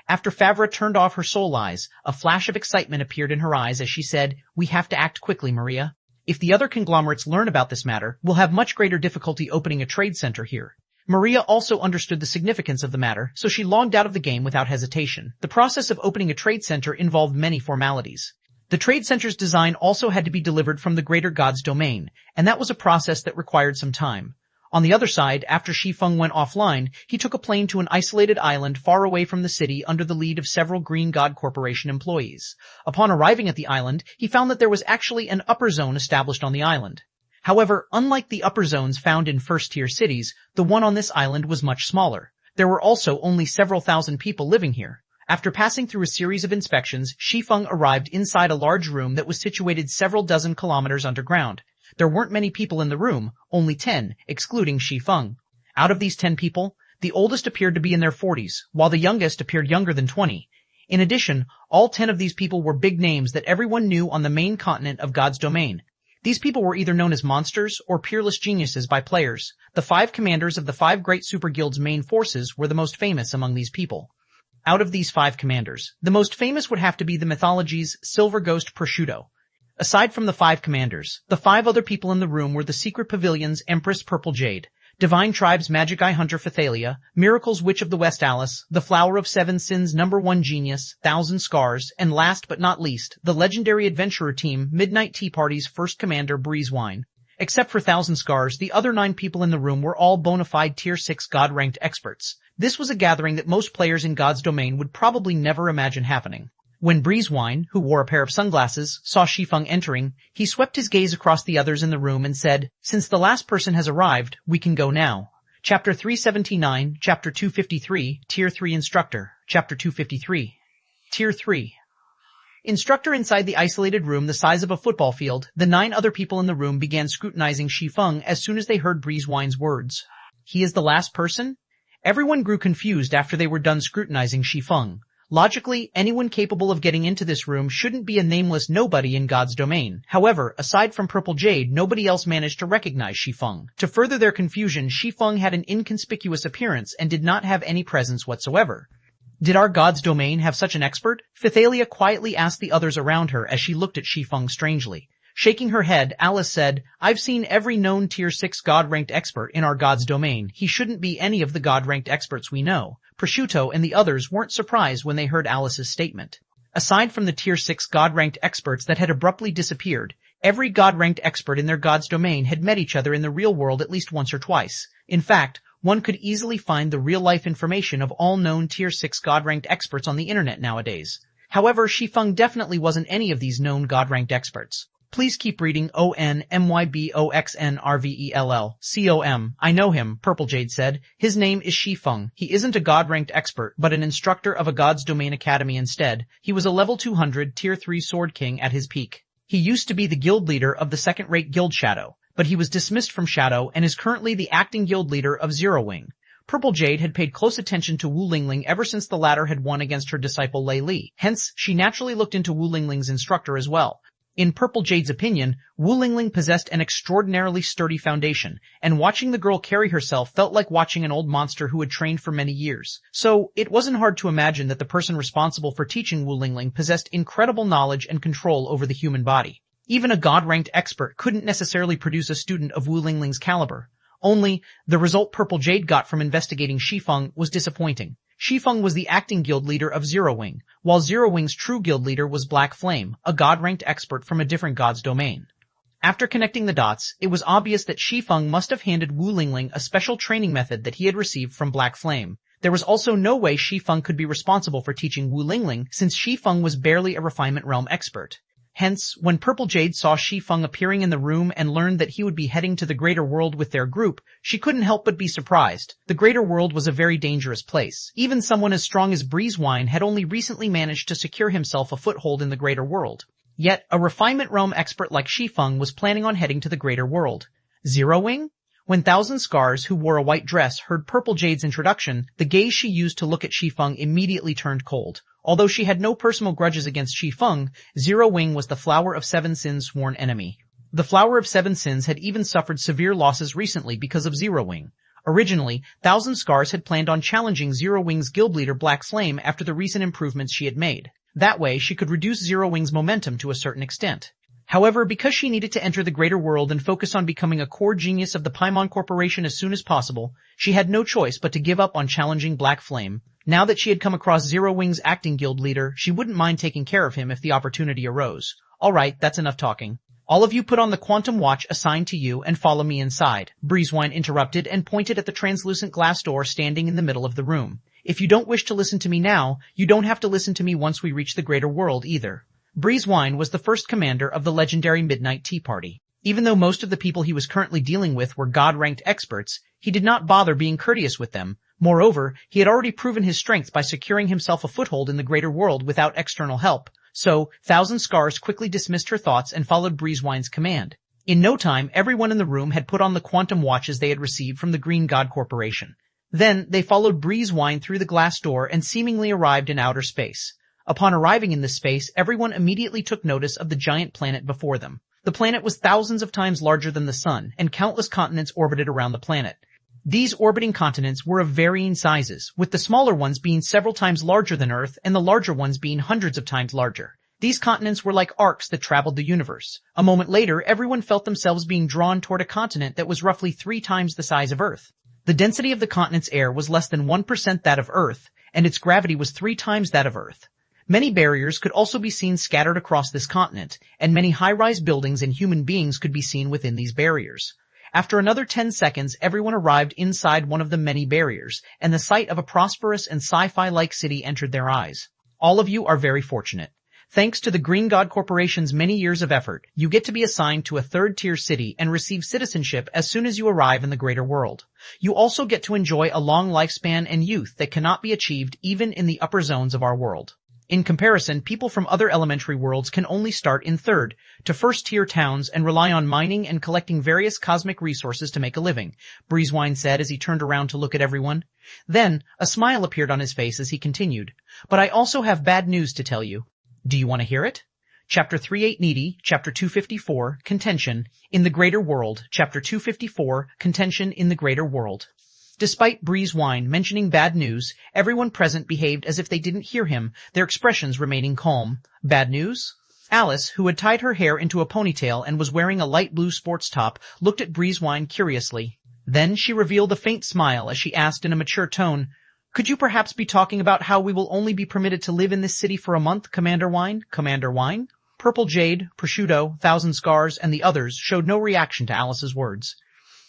After Favre turned off her soul eyes, a flash of excitement appeared in her eyes as she said, "We have to act quickly, Maria. If the other conglomerates learn about this matter, we'll have much greater difficulty opening a trade center here." Maria also understood the significance of the matter, so she logged out of the game without hesitation. The process of opening a trade center involved many formalities. The trade center's design also had to be delivered from the Greater God's domain, and that was a process that required some time. On the other side, after Shi Feng went offline, he took a plane to an isolated island far away from the city under the lead of several Green God Corporation employees. Upon arriving at the island, he found that there was actually an upper zone established on the island. However, unlike the upper zones found in first-tier cities, the one on this island was much smaller. There were also only several thousand people living here. After passing through a series of inspections, Shi Feng arrived inside a large room that was situated several dozen kilometers underground. There weren't many people in the room, only 10, excluding Shi Feng. Out of these 10 people, the oldest appeared to be in their 40s, while the youngest appeared younger than 20. In addition, all 10 of these people were big names that everyone knew on the main continent of God's domain. These people were either known as monsters or peerless geniuses by players. The 5 commanders of the 5 great super guilds' main forces were the most famous among these people. Out of these 5 commanders, the most famous would have to be the mythology's Silver Ghost Prosciutto. Aside from the 5 commanders, the 5 other people in the room were the Secret Pavilion's Empress Purple Jade, Divine Tribe's Magic Eye Hunter Phythalia, Miracle's Witch of the West Alice, the Flower of Seven Sins #1 Genius, Thousand Scars, and last but not least, the legendary adventurer team Midnight Tea Party's first commander Breezewine. Except for Thousand Scars, the other 9 people in the room were all bona fide Tier 6 God-ranked experts. This was a gathering that most players in God's domain would probably never imagine happening. When Breezewine, who wore a pair of sunglasses, saw Shi Feng entering, he swept his gaze across the others in the room and said, "Since the last person has arrived, we can go now." Chapter 379, Chapter 253, Tier 3 Instructor, Chapter 253. Tier 3. Instructor. Inside the isolated room the size of a football field, the 9 other people in the room began scrutinizing Shi Feng as soon as they heard Breezewine's words. He is the last person? Everyone grew confused after they were done scrutinizing Shi Feng. Logically, anyone capable of getting into this room shouldn't be a nameless nobody in God's domain. However, aside from Purple Jade, nobody else managed to recognize Shi Feng. To further their confusion, Shi Feng had an inconspicuous appearance and did not have any presence whatsoever. Did our God's domain have such an expert? Phythalia quietly asked the others around her as she looked at Shi Feng strangely. Shaking her head, Alice said, "I've seen every known Tier 6 God-ranked expert in our God's domain. He shouldn't be any of the God-ranked experts we know." Prosciutto and the others weren't surprised when they heard Alice's statement. Aside from the Tier 6 God-ranked experts that had abruptly disappeared, every God-ranked expert in their god's domain had met each other in the real world at least once or twice. In fact, one could easily find the real-life information of all known Tier 6 God-ranked experts on the internet nowadays. However, Shi Feng definitely wasn't any of these known God-ranked experts. Please keep reading ONMYBOXNRVELL. I know him, Purple Jade said. His name is Shi Feng. He isn't a God-ranked expert, but an instructor of a God's Domain Academy instead. He was a level 200 Tier 3 Sword King at his peak. He used to be the guild leader of the second-rate guild Shadow, but he was dismissed from Shadow and is currently the acting guild leader of Zero Wing. Purple Jade had paid close attention to Wu Lingling ever since the latter had won against her disciple Lei Li. Hence, she naturally looked into Wu Lingling's instructor as well. In Purple Jade's opinion, Wu Lingling possessed an extraordinarily sturdy foundation, and watching the girl carry herself felt like watching an old monster who had trained for many years. So, it wasn't hard to imagine that the person responsible for teaching Wu Lingling possessed incredible knowledge and control over the human body. Even a God-ranked expert couldn't necessarily produce a student of Wu Lingling's caliber. Only, the result Purple Jade got from investigating Shi Feng was disappointing. Shi Feng was the acting guild leader of Zero Wing, while Zero Wing's true guild leader was Black Flame, a God-ranked expert from a different god's domain. After connecting the dots, it was obvious that Shi Feng must have handed Wu Lingling a special training method that he had received from Black Flame. There was also no way Shi Feng could be responsible for teaching Wu Lingling, since Shi Feng was barely a refinement realm expert. Hence, when Purple Jade saw Shi Feng appearing in the room and learned that he would be heading to the Greater World with their group, she couldn't help but be surprised. The Greater World was a very dangerous place. Even someone as strong as Breezewine had only recently managed to secure himself a foothold in the Greater World. Yet, a refinement realm expert like Shi Feng was planning on heading to the Greater World. Zero Wing? When Thousand Scars, who wore a white dress, heard Purple Jade's introduction, the gaze she used to look at Shi Feng immediately turned cold. Although she had no personal grudges against Shi Feng, Zero Wing was the Flower of Seven Sins' sworn enemy. The Flower of Seven Sins had even suffered severe losses recently because of Zero Wing. Originally, Thousand Scars had planned on challenging Zero Wing's guild leader Black Flame after the recent improvements she had made. That way, she could reduce Zero Wing's momentum to a certain extent. However, because she needed to enter the Greater World and focus on becoming a core genius of the Paimon Corporation as soon as possible, she had no choice but to give up on challenging Black Flame. Now that she had come across Zero Wing's acting guild leader, she wouldn't mind taking care of him if the opportunity arose. Alright, that's enough talking. All of you put on the quantum watch assigned to you and follow me inside. Breezewine interrupted and pointed at the translucent glass door standing in the middle of the room. If you don't wish to listen to me now, you don't have to listen to me once we reach the Greater World either. Breezewine was the first commander of the legendary Midnight Tea Party. Even though most of the people he was currently dealing with were God-ranked experts, he did not bother being courteous with them. Moreover, he had already proven his strength by securing himself a foothold in the Greater World without external help. So, Thousand Scars quickly dismissed her thoughts and followed Breezewine's command. In no time, everyone in the room had put on the quantum watches they had received from the Green God Corporation. Then, they followed Breezewine through the glass door and seemingly arrived in outer space. Upon arriving in this space, everyone immediately took notice of the giant planet before them. The planet was thousands of times larger than the sun, and countless continents orbited around the planet. These orbiting continents were of varying sizes, with the smaller ones being several times larger than Earth and the larger ones being hundreds of times larger. These continents were like arcs that traveled the universe. A moment later, everyone felt themselves being drawn toward a continent that was roughly 3 times the size of Earth. The density of the continent's air was less than 1% that of Earth, and its gravity was 3 times that of Earth. Many barriers could also be seen scattered across this continent, and many high-rise buildings and human beings could be seen within these barriers. After another 10 seconds, everyone arrived inside one of the many barriers, and the sight of a prosperous and sci-fi-like city entered their eyes. All of you are very fortunate. Thanks to the Green God Corporation's many years of effort, you get to be assigned to a third-tier city and receive citizenship as soon as you arrive in the Greater World. You also get to enjoy a long lifespan and youth that cannot be achieved even in the upper zones of our world. In comparison, people from other elementary worlds can only start in third to first-tier towns and rely on mining and collecting various cosmic resources to make a living, Breezewine said as he turned around to look at everyone. Then, a smile appeared on his face as he continued. But I also have bad news to tell you. Do you want to hear it? Chapter 38 Needy, Chapter 254, Contention, in the Greater World, Chapter 254, Contention in the Greater World. Despite Breezewine mentioning bad news, everyone present behaved as if they didn't hear him, their expressions remaining calm. Bad news? Alice, who had tied her hair into a ponytail and was wearing a light blue sports top, looked at Breezewine curiously. Then she revealed a faint smile as she asked in a mature tone, Could you perhaps be talking about how we will only be permitted to live in this city for a month, Commander Wine? Commander Wine? Purple Jade, Prosciutto, Thousand Scars, and the others showed no reaction to Alice's words.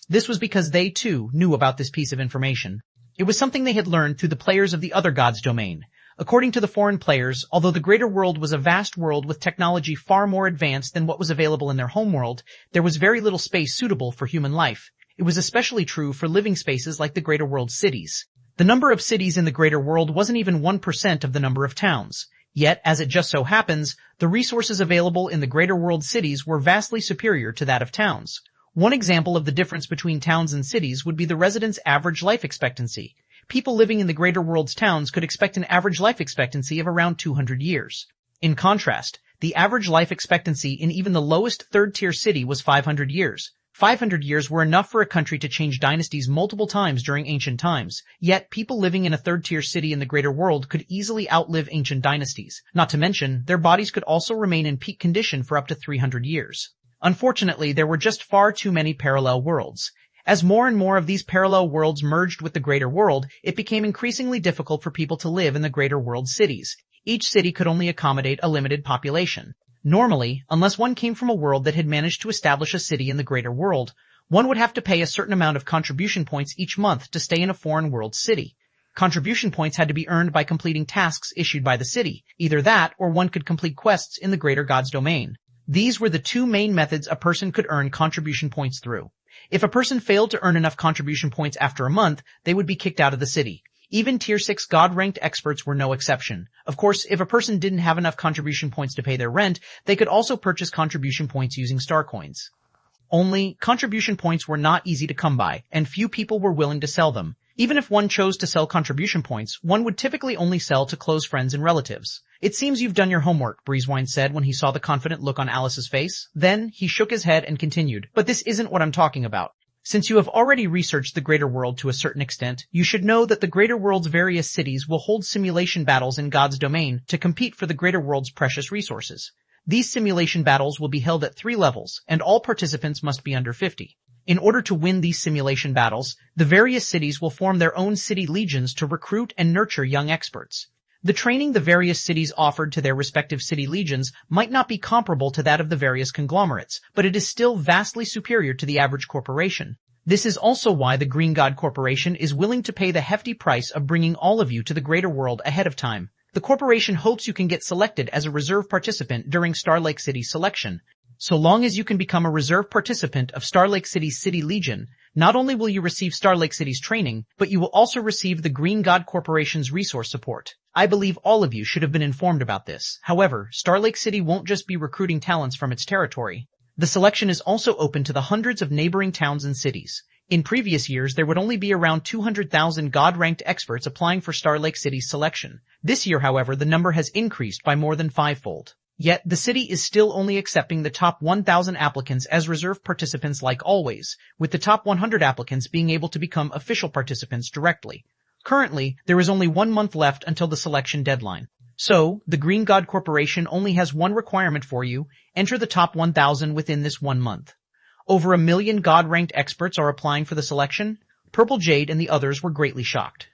This was because they, too, knew about this piece of information. It was something they had learned through the players of the other god's domain. According to the foreign players, although the greater world was a vast world with technology far more advanced than what was available in their homeworld, there was very little space suitable for human life. It was especially true for living spaces like the greater world cities. The number of cities in the greater world wasn't even 1% of the number of towns. Yet, as it just so happens, the resources available in the greater world cities were vastly superior to that of towns. One example of the difference between towns and cities would be the residents' average life expectancy. People living in the greater world's towns could expect an average life expectancy of around 200 years. In contrast, the average life expectancy in even the lowest third-tier city was 500 years. 500 years were enough for a country to change dynasties multiple times during ancient times, yet people living in a third-tier city in the greater world could easily outlive ancient dynasties. Not to mention, their bodies could also remain in peak condition for up to 300 years. Unfortunately, there were just far too many parallel worlds. As more and more of these parallel worlds merged with the greater world, it became increasingly difficult for people to live in the greater world cities. Each city could only accommodate a limited population. Normally, unless one came from a world that had managed to establish a city in the greater world, one would have to pay a certain amount of contribution points each month to stay in a foreign world city. Contribution points had to be earned by completing tasks issued by the city. Either that, or one could complete quests in the greater god's domain. These were the two main methods a person could earn contribution points through. If a person failed to earn enough contribution points after a month, they would be kicked out of the city. Even Tier 6 God-ranked experts were no exception. Of course, if a person didn't have enough contribution points to pay their rent, they could also purchase contribution points using star coins. Only, contribution points were not easy to come by, and few people were willing to sell them. Even if one chose to sell contribution points, one would typically only sell to close friends and relatives. It seems you've done your homework, Breezewine said when he saw the confident look on Alice's face. Then, he shook his head and continued, but this isn't what I'm talking about. Since you have already researched the greater world to a certain extent, you should know that the greater world's various cities will hold simulation battles in God's domain to compete for the greater world's precious resources. These simulation battles will be held at 3 levels, and all participants must be under 50. In order to win these simulation battles, the various cities will form their own city legions to recruit and nurture young experts. The training the various cities offered to their respective city legions might not be comparable to that of the various conglomerates, but it is still vastly superior to the average corporation. This is also why the Green God Corporation is willing to pay the hefty price of bringing all of you to the greater world ahead of time. The corporation hopes you can get selected as a reserve participant during Star Lake City's selection. So long as you can become a reserve participant of Star Lake City's City Legion, not only will you receive Star Lake City's training, but you will also receive the Green God Corporation's resource support. I believe all of you should have been informed about this. However, Star Lake City won't just be recruiting talents from its territory. The selection is also open to the hundreds of neighboring towns and cities. In previous years, there would only be around 200,000 God-ranked experts applying for Star Lake City's selection. This year, however, the number has increased by more than 5-fold. Yet, the city is still only accepting the top 1,000 applicants as reserve participants like always, with the top 100 applicants being able to become official participants directly. Currently, there is only 1 month left until the selection deadline. So, the Green God Corporation only has one requirement for you: enter the top 1,000 within this 1 month. Over 1 million God-ranked experts are applying for the selection. Purple Jade and the others were greatly shocked.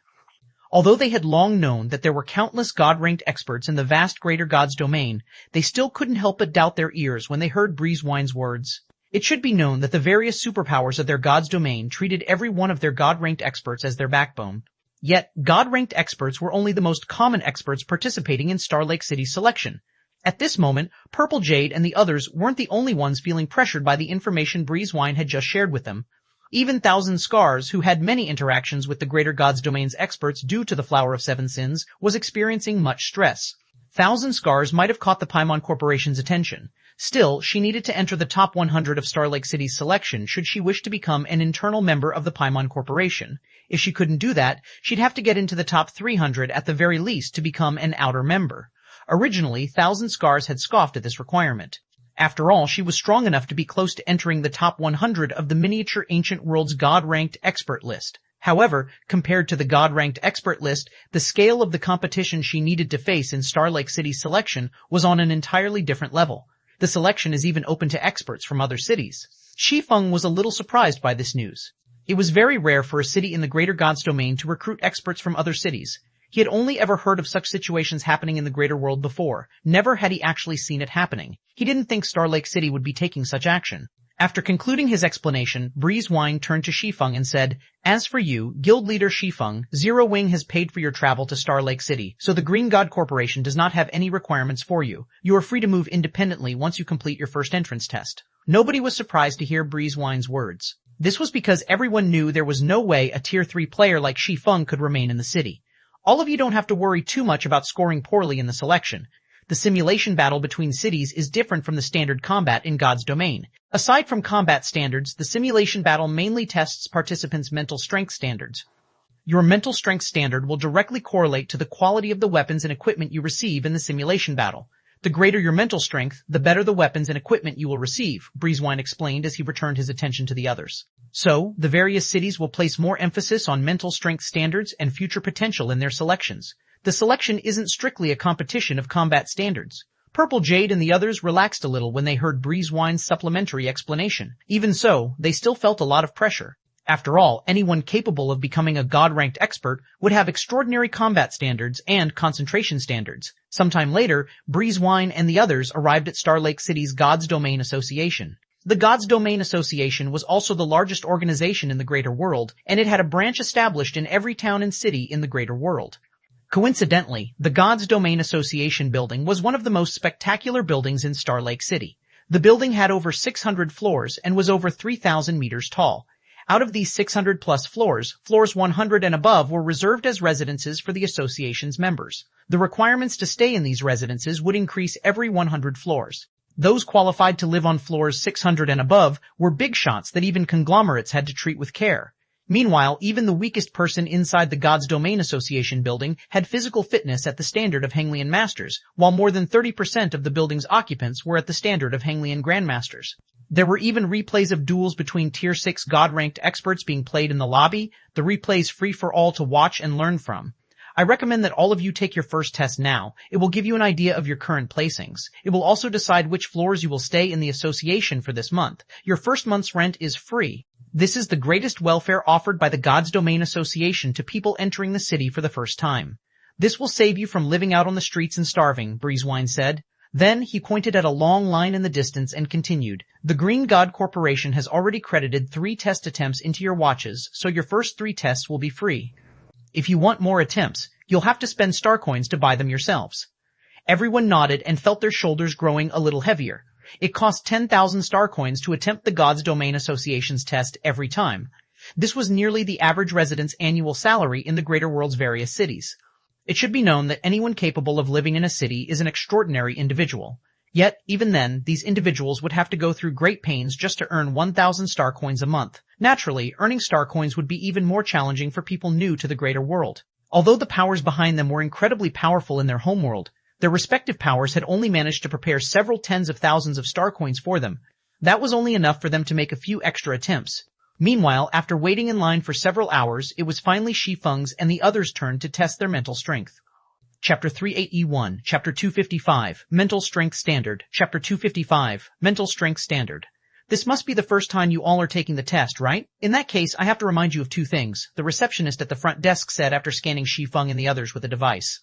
Although they had long known that there were countless God-ranked experts in the vast greater God's domain, they still couldn't help but doubt their ears when they heard Breezewine's words. It should be known that the various superpowers of their God's domain treated every one of their God-ranked experts as their backbone. Yet, God-ranked experts were only the most common experts participating in Star Lake City's selection. At this moment, Purple Jade and the others weren't the only ones feeling pressured by the information Breezewine had just shared with them. Even Thousand Scars, who had many interactions with the Greater God's Domain's experts due to the Flower of Seven Sins, was experiencing much stress. Thousand Scars might have caught the Paimon Corporation's attention. Still, she needed to enter the top 100 of Star Lake City's selection should she wish to become an internal member of the Paimon Corporation. If she couldn't do that, she'd have to get into the top 300 at the very least to become an outer member. Originally, Thousand Scars had scoffed at this requirement. After all, she was strong enough to be close to entering the top 100 of the Miniature Ancient World's God-ranked expert list. However, compared to the God-ranked expert list, the scale of the competition she needed to face in Star Lake City's selection was on an entirely different level. The selection is even open to experts from other cities. Shi Feng was a little surprised by this news. It was very rare for a city in the Greater Gods domain to recruit experts from other cities. He had only ever heard of such situations happening in the greater world before. Never had he actually seen it happening. He didn't think Star Lake City would be taking such action. After concluding his explanation, Breeze Wine turned to Shi Feng and said, "As for you, guild leader Shi Feng, Zero Wing has paid for your travel to Star Lake City, so the Green God Corporation does not have any requirements for you. You are free to move independently once you complete your first entrance test." Nobody was surprised to hear Breeze Wine's words. This was because everyone knew there was no way a Tier 3 player like Shi Feng could remain in the city. All of you don't have to worry too much about scoring poorly in the selection. The simulation battle between cities is different from the standard combat in God's domain. Aside from combat standards, the simulation battle mainly tests participants' mental strength standards. Your mental strength standard will directly correlate to the quality of the weapons and equipment you receive in the simulation battle. The greater your mental strength, the better the weapons and equipment you will receive, Breezewine explained as he returned his attention to the others. So, the various cities will place more emphasis on mental strength standards and future potential in their selections. The selection isn't strictly a competition of combat standards. Purple Jade and the others relaxed a little when they heard Breezewine's supplementary explanation. Even so, they still felt a lot of pressure. After all, anyone capable of becoming a God-ranked expert would have extraordinary combat standards and concentration standards. Sometime later, Breezewine and the others arrived at Star Lake City's God's Domain Association. The God's Domain Association was also the largest organization in the greater world, and it had a branch established in every town and city in the greater world. Coincidentally, the God's Domain Association building was one of the most spectacular buildings in Star Lake City. The building had over 600 floors and was over 3,000 meters tall. Out of these 600-plus floors, floors 100 and above were reserved as residences for the association's members. The requirements to stay in these residences would increase every 100 floors. Those qualified to live on floors 600 and above were big shots that even conglomerates had to treat with care. Meanwhile, even the weakest person inside the God's Domain Association building had physical fitness at the standard of Henglian Masters, while more than 30% of the building's occupants were at the standard of Henglian Grandmasters. There were even replays of duels between Tier 6 God-ranked experts being played in the lobby, the replays free for all to watch and learn from. I recommend that all of you take your first test now. It will give you an idea of your current placings. It will also decide which floors you will stay in the association for this month. Your first month's rent is free. This is the greatest welfare offered by the God's Domain Association to people entering the city for the first time. This will save you from living out on the streets and starving, Breezewine said. Then he pointed at a long line in the distance and continued, "The Green God Corporation has already credited 3 test attempts into your watches, so your first 3 tests will be free. If you want more attempts, you'll have to spend star coins to buy them yourselves." Everyone nodded and felt their shoulders growing a little heavier. It cost 10,000 star coins to attempt the God's Domain Association's test every time. This was nearly the average resident's annual salary in the greater world's various cities. It should be known that anyone capable of living in a city is an extraordinary individual. Yet, even then, these individuals would have to go through great pains just to earn 1,000 star coins a month. Naturally, earning star coins would be even more challenging for people new to the greater world. Although the powers behind them were incredibly powerful in their homeworld, their respective powers had only managed to prepare several tens of thousands of star coins for them. That was only enough for them to make a few extra attempts. Meanwhile, after waiting in line for several hours, it was finally Shi Feng's and the others' turn to test their mental strength. Chapter 38E1, Chapter 255, Mental Strength Standard, Chapter 255, Mental Strength Standard. This must be the first time you all are taking the test, right? In that case, I have to remind you of 2 things, the receptionist at the front desk said after scanning Shi Feng and the others with a device.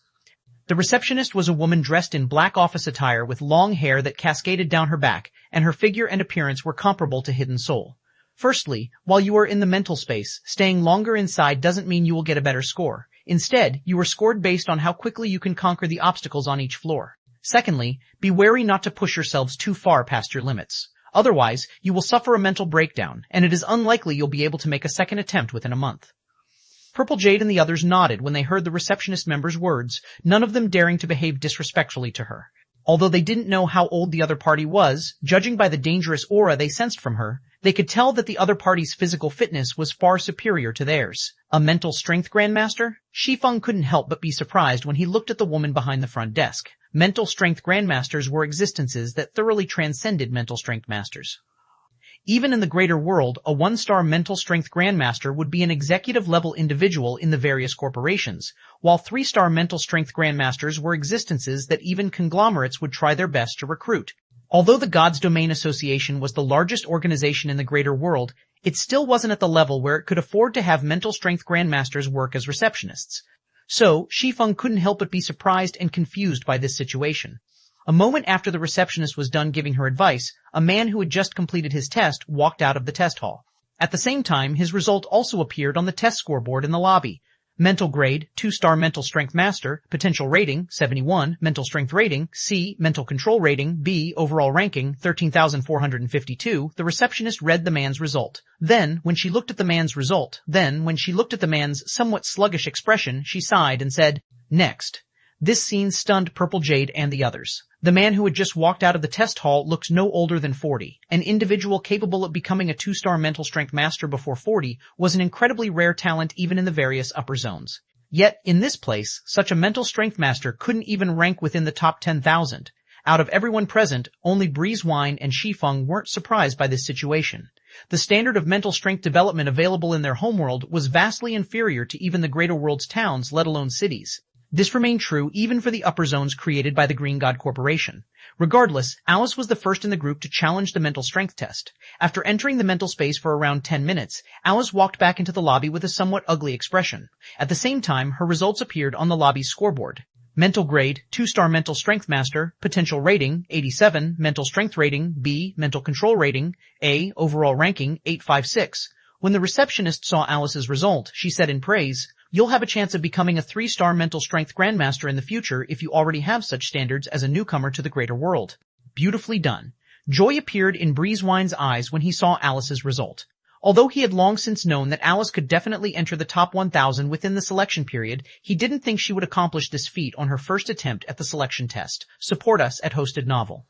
The receptionist was a woman dressed in black office attire with long hair that cascaded down her back, and her figure and appearance were comparable to Hidden Soul. Firstly, while you are in the mental space, staying longer inside doesn't mean you will get a better score. Instead, you are scored based on how quickly you can conquer the obstacles on each floor. Secondly, be wary not to push yourselves too far past your limits. Otherwise, you will suffer a mental breakdown, and it is unlikely you'll be able to make a second attempt within a month. Purple Jade and the others nodded when they heard the receptionist member's words, none of them daring to behave disrespectfully to her. Although they didn't know how old the other party was, judging by the dangerous aura they sensed from her, they could tell that the other party's physical fitness was far superior to theirs. A mental strength grandmaster? Shi Feng couldn't help but be surprised when he looked at the woman behind the front desk. Mental strength grandmasters were existences that thoroughly transcended mental strength masters. Even in the greater world, a 1-star mental strength grandmaster would be an executive-level individual in the various corporations, while 3-star mental strength grandmasters were existences that even conglomerates would try their best to recruit. Although the God's Domain Association was the largest organization in the greater world, It still wasn't at the level where it could afford to have mental strength grandmasters work as receptionists. So, Shi Feng couldn't help but be surprised and confused by this situation. A moment after the receptionist was done giving her advice, a man who had just completed his test walked out of the test hall. At the same time, his result also appeared on the test scoreboard in the lobby. Mental grade, 2-star mental strength master, potential rating, 71, mental strength rating, C, mental control rating, B, overall ranking, 13,452, the receptionist read the man's result. Then, when she looked at the man's somewhat sluggish expression, she sighed and said, "Next." This scene stunned Purple Jade and the others. The man who had just walked out of the test hall looked no older than 40. An individual capable of becoming a 2-star mental strength master before 40 was an incredibly rare talent even in the various upper zones. Yet, in this place, such a mental strength master couldn't even rank within the top 10,000. Out of everyone present, only Breeze Wine and Shi Feng weren't surprised by this situation. The standard of mental strength development available in their homeworld was vastly inferior to even the greater world's towns, let alone cities. This remained true even for the upper zones created by the Green God Corporation. Regardless, Alice was the first in the group to challenge the mental strength test. After entering the mental space for around 10 minutes, Alice walked back into the lobby with a somewhat ugly expression. At the same time, her results appeared on the lobby's scoreboard. Mental grade, 2-star mental strength master, potential rating, 87, mental strength rating, B, mental control rating, A, overall ranking, 856. When the receptionist saw Alice's result, she said in praise, "You'll have a chance of becoming a 3-star mental strength grandmaster in the future if you already have such standards as a newcomer to the greater world." Beautifully done. Joy appeared in Breezewine's eyes when he saw Alice's result. Although he had long since known that Alice could definitely enter the top 1,000 within the selection period, he didn't think she would accomplish this feat on her first attempt at the selection test. Support us at Hosted Novel.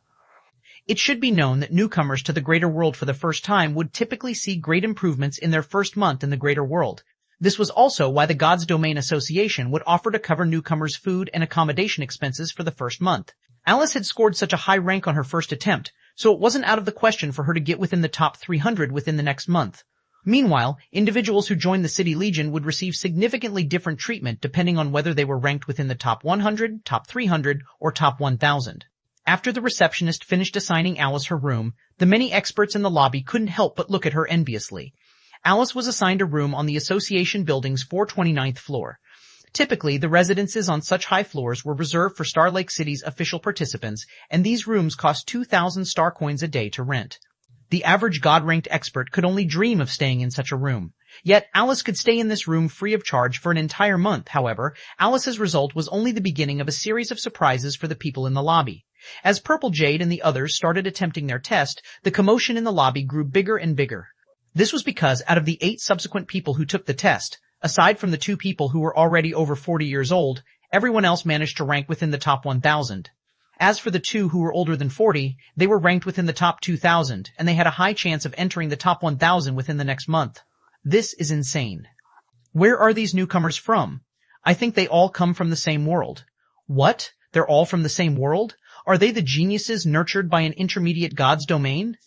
It should be known that newcomers to the greater world for the first time would typically see great improvements in their first month in the greater world. This was also why the God's Domain Association would offer to cover newcomers' food and accommodation expenses for the first month. Alice had scored such a high rank on her first attempt, so it wasn't out of the question for her to get within the top 300 within the next month. Meanwhile, individuals who joined the City Legion would receive significantly different treatment depending on whether they were ranked within the top 100, top 300, or top 1,000. After the receptionist finished assigning Alice her room, the many experts in the lobby couldn't help but look at her enviously. Alice was assigned a room on the Association Building's 429th floor. Typically, the residences on such high floors were reserved for Star Lake City's official participants, and these rooms cost 2,000 star coins a day to rent. The average God-ranked expert could only dream of staying in such a room. Yet, Alice could stay in this room free of charge for an entire month. However, Alice's result was only the beginning of a series of surprises for the people in the lobby. As Purple Jade and the others started attempting their test, the commotion in the lobby grew bigger and bigger. This was because out of the 8 subsequent people who took the test, aside from the 2 people who were already over 40 years old, everyone else managed to rank within the top 1,000. As for the 2 who were older than 40, they were ranked within the top 2,000, and they had a high chance of entering the top 1,000 within the next month. This is insane. Where are these newcomers from? I think they all come from the same world. What? They're all from the same world? Are they the geniuses nurtured by an intermediate God's domain?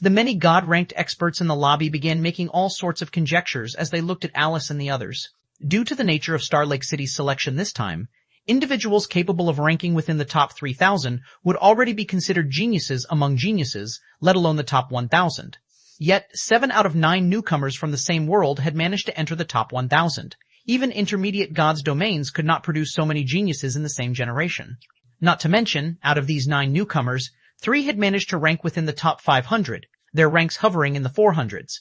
The many God-ranked experts in the lobby began making all sorts of conjectures as they looked at Alice and the others. Due to the nature of Star Lake City's selection this time, individuals capable of ranking within the top 3,000 would already be considered geniuses among geniuses, let alone the top 1,000. Yet, 7 out of 9 newcomers from the same world had managed to enter the top 1,000. Even intermediate God's domains could not produce so many geniuses in the same generation. Not to mention, out of these 9 newcomers, 3 had managed to rank within the top 500, their ranks hovering in the 400s.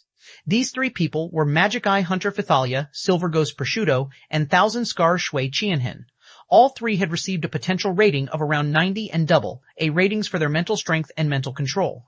These 3 people were Magic Eye Hunter Fithalia, Silver Ghost Prosciutto, and Thousand Scar Shui Qianhen. All 3 had received a potential rating of around 90 and double, A ratings for their mental strength and mental control.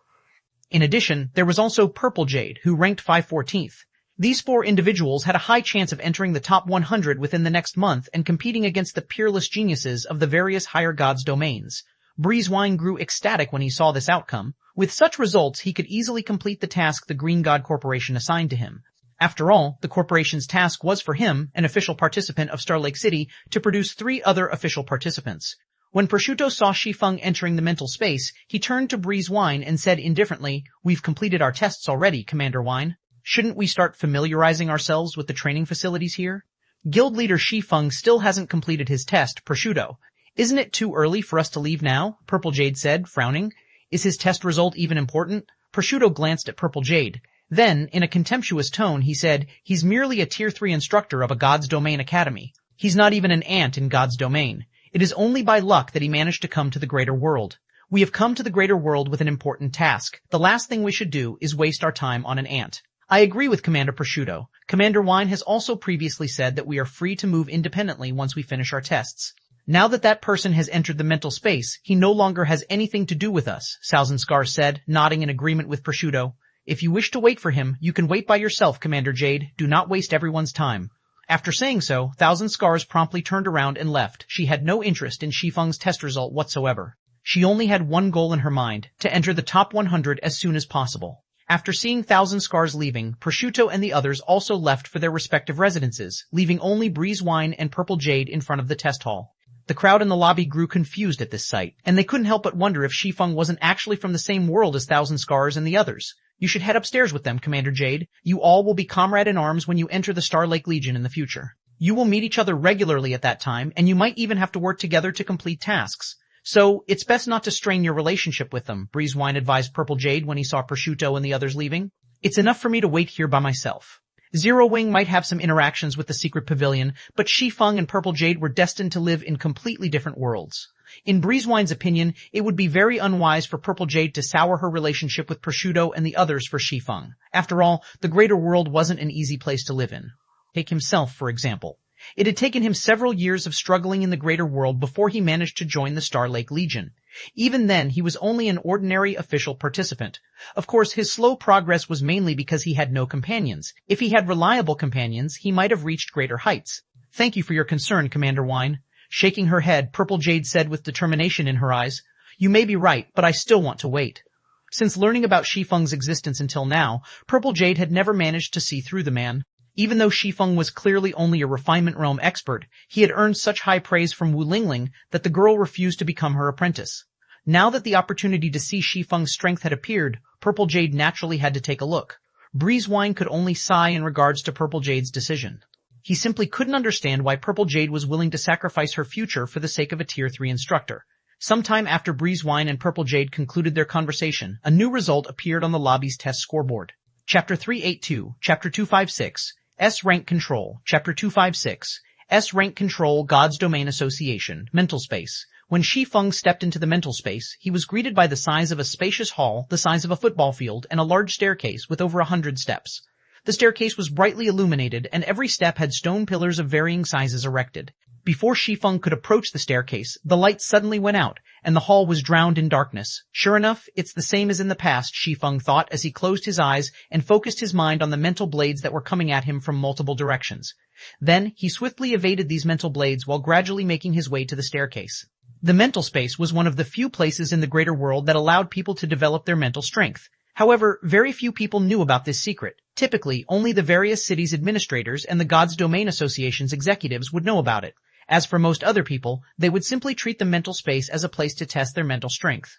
In addition, there was also Purple Jade, who ranked 514th. These 4 individuals had a high chance of entering the top 100 within the next month and competing against the peerless geniuses of the various higher gods' domains. Breezewine grew ecstatic when he saw this outcome. With such results, he could easily complete the task the Green God Corporation assigned to him. After all, the corporation's task was for him, an official participant of Star Lake City, to produce 3 other official participants. When Prosciutto saw Shi Feng entering the mental space, he turned to Breezewine and said indifferently, "We've completed our tests already, Commander Wine. Shouldn't we start familiarizing ourselves with the training facilities here?" Guild leader Shi Feng still hasn't completed his test, Prosciutto. "Isn't it too early for us to leave now?" Purple Jade said, frowning. "Is his test result even important?" Prosciutto glanced at Purple Jade. Then, in a contemptuous tone, he said, "He's merely a Tier 3 instructor of a God's Domain academy. He's not even an ant in God's domain. It is only by luck that he managed to come to the greater world. We have come to the greater world with an important task. The last thing we should do is waste our time on an ant." I agree with Commander Prosciutto. Commander Wine has also previously said that we are free to move independently once we finish our tests. Now that that person has entered the mental space, he no longer has anything to do with us, Thousand Scars said, nodding in agreement with Prosciutto. If you wish to wait for him, you can wait by yourself, Commander Jade. Do not waste everyone's time. After saying so, Thousand Scars promptly turned around and left. She had no interest in Shi Feng's test result whatsoever. She only had one goal in her mind, to enter the top 100 as soon as possible. After seeing Thousand Scars leaving, Prosciutto and the others also left for their respective residences, leaving only Breeze Wine and Purple Jade in front of the test hall. The crowd in the lobby grew confused at this sight, and they couldn't help but wonder if Shi Feng wasn't actually from the same world as Thousand Scars and the others. You should head upstairs with them, Commander Jade. You all will be comrade in arms when you enter the Star Lake Legion in the future. You will meet each other regularly at that time, and you might even have to work together to complete tasks. So, it's best not to strain your relationship with them, Breezewine advised Purple Jade when he saw Prosciutto and the others leaving. It's enough for me to wait here by myself. Zero Wing might have some interactions with the secret pavilion, but Shi Feng and Purple Jade were destined to live in completely different worlds. In Breezewine's opinion, it would be very unwise for Purple Jade to sour her relationship with Prosciutto and the others for Shi Feng. After all, the greater world wasn't an easy place to live in. Take himself, for example. It had taken him several years of struggling in the greater world before he managed to join the Star Lake Legion. Even then, he was only an ordinary official participant. Of course, his slow progress was mainly because he had no companions. If he had reliable companions, he might have reached greater heights. Thank you for your concern, Commander Wine. Shaking her head, Purple Jade said with determination in her eyes, "You may be right, but I still want to wait." Since learning about Shi Feng's existence until now, Purple Jade had never managed to see through the man. Even though Shi Feng was clearly only a refinement realm expert, he had earned such high praise from Wu Lingling that the girl refused to become her apprentice. Now that the opportunity to see Shi Feng's strength had appeared, Purple Jade naturally had to take a look. Breezewine could only sigh in regards to Purple Jade's decision. He simply couldn't understand why Purple Jade was willing to sacrifice her future for the sake of a Tier 3 instructor. Sometime after Breezewine and Purple Jade concluded their conversation, a new result appeared on the lobby's test scoreboard. Chapter 382, Chapter 256, S-Rank Control, Chapter 256, S-Rank Control God's Domain Association, Mental Space. When Shi Feng stepped into the mental space, he was greeted by the size of a spacious hall, the size of a football field, and a large staircase with over 100 steps. The staircase was brightly illuminated, and every step had stone pillars of varying sizes erected. Before Shi Feng could approach the staircase, the light suddenly went out, and the hall was drowned in darkness. Sure enough, it's the same as in the past, Shi Feng thought as he closed his eyes and focused his mind on the mental blades that were coming at him from multiple directions. Then, he swiftly evaded these mental blades while gradually making his way to the staircase. The mental space was one of the few places in the greater world that allowed people to develop their mental strength. However, very few people knew about this secret. Typically, only the various cities' administrators and the God's Domain Association's executives would know about it. As for most other people, they would simply treat the mental space as a place to test their mental strength.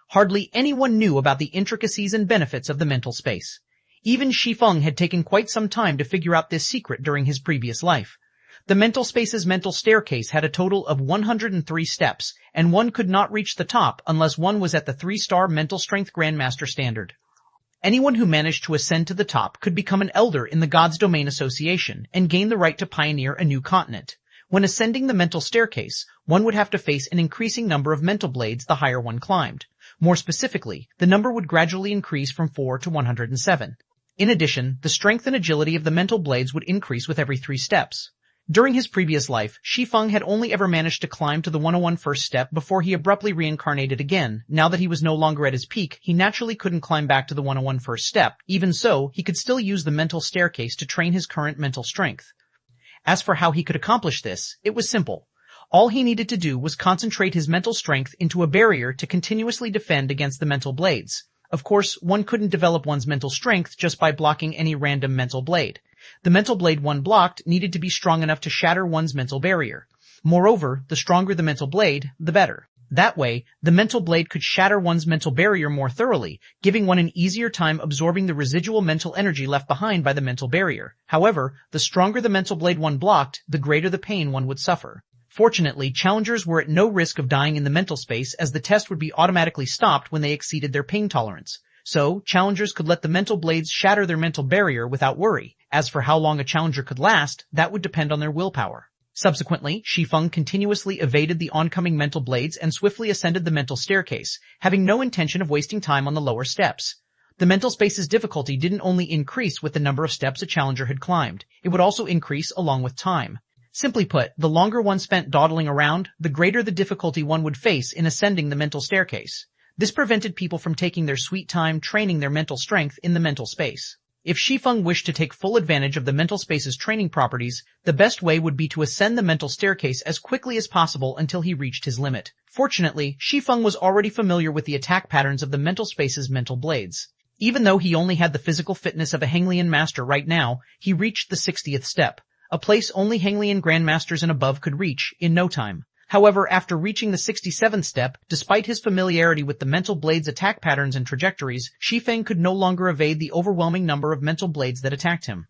Hardly anyone knew about the intricacies and benefits of the mental space. Even Shi Feng had taken quite some time to figure out this secret during his previous life. The mental space's mental staircase had a total of 103 steps, and one could not reach the top unless one was at the 3-star mental strength Grandmaster standard. Anyone who managed to ascend to the top could become an elder in the God's Domain Association and gain the right to pioneer a new continent. When ascending the mental staircase, one would have to face an increasing number of mental blades the higher one climbed. More specifically, the number would gradually increase from 4 to 107. In addition, the strength and agility of the mental blades would increase with every 3 steps. During his previous life, Shi Feng had only ever managed to climb to the 101 first step before he abruptly reincarnated again. Now that he was no longer at his peak, he naturally couldn't climb back to the 101 first step. Even so, he could still use the mental staircase to train his current mental strength. As for how he could accomplish this, it was simple. All he needed to do was concentrate his mental strength into a barrier to continuously defend against the mental blades. Of course, one couldn't develop one's mental strength just by blocking any random mental blade. The mental blade one blocked needed to be strong enough to shatter one's mental barrier. Moreover, the stronger the mental blade, the better. That way, the mental blade could shatter one's mental barrier more thoroughly, giving one an easier time absorbing the residual mental energy left behind by the mental barrier. However, the stronger the mental blade one blocked, the greater the pain one would suffer. Fortunately, challengers were at no risk of dying in the mental space as the test would be automatically stopped when they exceeded their pain tolerance. so challengers could let the mental blades shatter their mental barrier without worry. As for how long a challenger could last, that would depend on their willpower. Subsequently, Shi Feng continuously evaded the oncoming mental blades and swiftly ascended the mental staircase, having no intention of wasting time on the lower steps. The mental space's difficulty didn't only increase with the number of steps a challenger had climbed, it would also increase along with time. Simply put, the longer one spent dawdling around, the greater the difficulty one would face in ascending the mental staircase. This prevented people from taking their sweet time training their mental strength in the mental space. If Shi Feng wished to take full advantage of the mental space's training properties, the best way would be to ascend the mental staircase as quickly as possible until he reached his limit. Fortunately, Shi Feng was already familiar with the attack patterns of the mental space's mental blades. Even though he only had the physical fitness of a Henglian master right now, he reached the 60th step, a place only Henglian grandmasters and above could reach in no time. However, after reaching the 67th step, despite his familiarity with the mental blades' attack patterns and trajectories, Shi Feng could no longer evade the overwhelming number of mental blades that attacked him.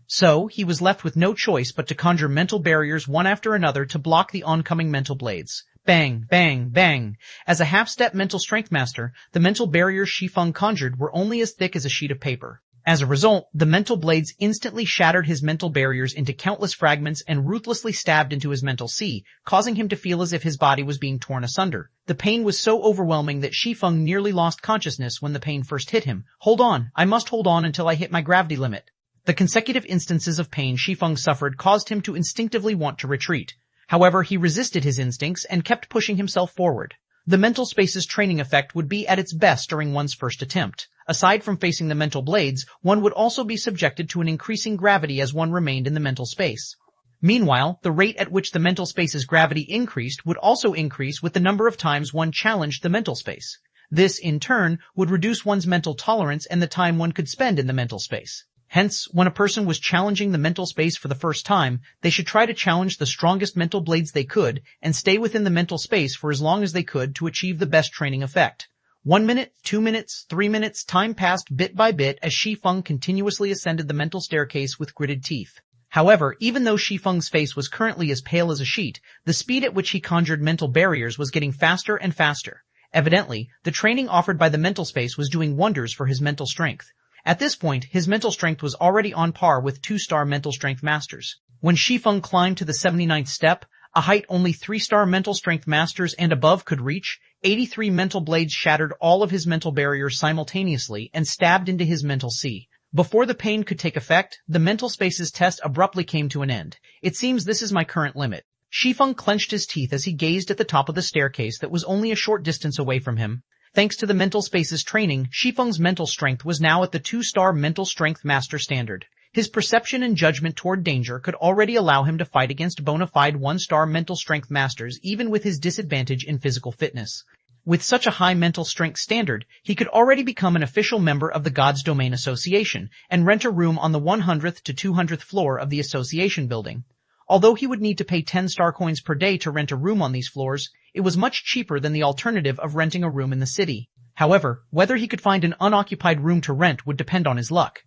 So, he was left with no choice but to conjure mental barriers one after another to block the oncoming mental blades. Bang, bang, bang. As a half-step mental strength master, the mental barriers Shi Feng conjured were only as thick as a sheet of paper. As a result, the mental blades instantly shattered his mental barriers into countless fragments and ruthlessly stabbed into his mental sea, causing him to feel as if his body was being torn asunder. The pain was so overwhelming that Shi Feng nearly lost consciousness when the pain first hit him. Hold on, I must hold on until I hit my gravity limit. The consecutive instances of pain Shi Feng suffered caused him to instinctively want to retreat. However, he resisted his instincts and kept pushing himself forward. The mental space's training effect would be at its best during one's first attempt. Aside from facing the mental blades, one would also be subjected to an increasing gravity as one remained in the mental space. Meanwhile, the rate at which the mental space's gravity increased would also increase with the number of times one challenged the mental space. This, in turn, would reduce one's mental tolerance and the time one could spend in the mental space. Hence, when a person was challenging the mental space for the first time, they should try to challenge the strongest mental blades they could and stay within the mental space for as long as they could to achieve the best training effect. 1 minute, 2 minutes, 3 minutes, time passed bit by bit as Shi Feng continuously ascended the mental staircase with gritted teeth. However, even though Shi Feng's face was currently as pale as a sheet, the speed at which he conjured mental barriers was getting faster and faster. Evidently, the training offered by the mental space was doing wonders for his mental strength. At this point, his mental strength was already on par with 2-star mental strength masters. When Shi Feng climbed to the 79th step, a height only 3-star mental strength masters and above could reach, 83 mental blades shattered all of his mental barriers simultaneously and stabbed into his mental sea. Before the pain could take effect, the mental space's test abruptly came to an end. It seems this is my current limit. Shi Feng clenched his teeth as he gazed at the top of the staircase that was only a short distance away from him. Thanks to the mental space's training, Shi Feng's mental strength was now at the 2-star mental strength master standard. His perception and judgment toward danger could already allow him to fight against bona fide 1-star mental strength masters even with his disadvantage in physical fitness. With such a high mental strength standard, he could already become an official member of the God's Domain Association and rent a room on the 100th to 200th floor of the association building. Although he would need to pay 10 star coins per day to rent a room on these floors, it was much cheaper than the alternative of renting a room in the city. However, whether he could find an unoccupied room to rent would depend on his luck.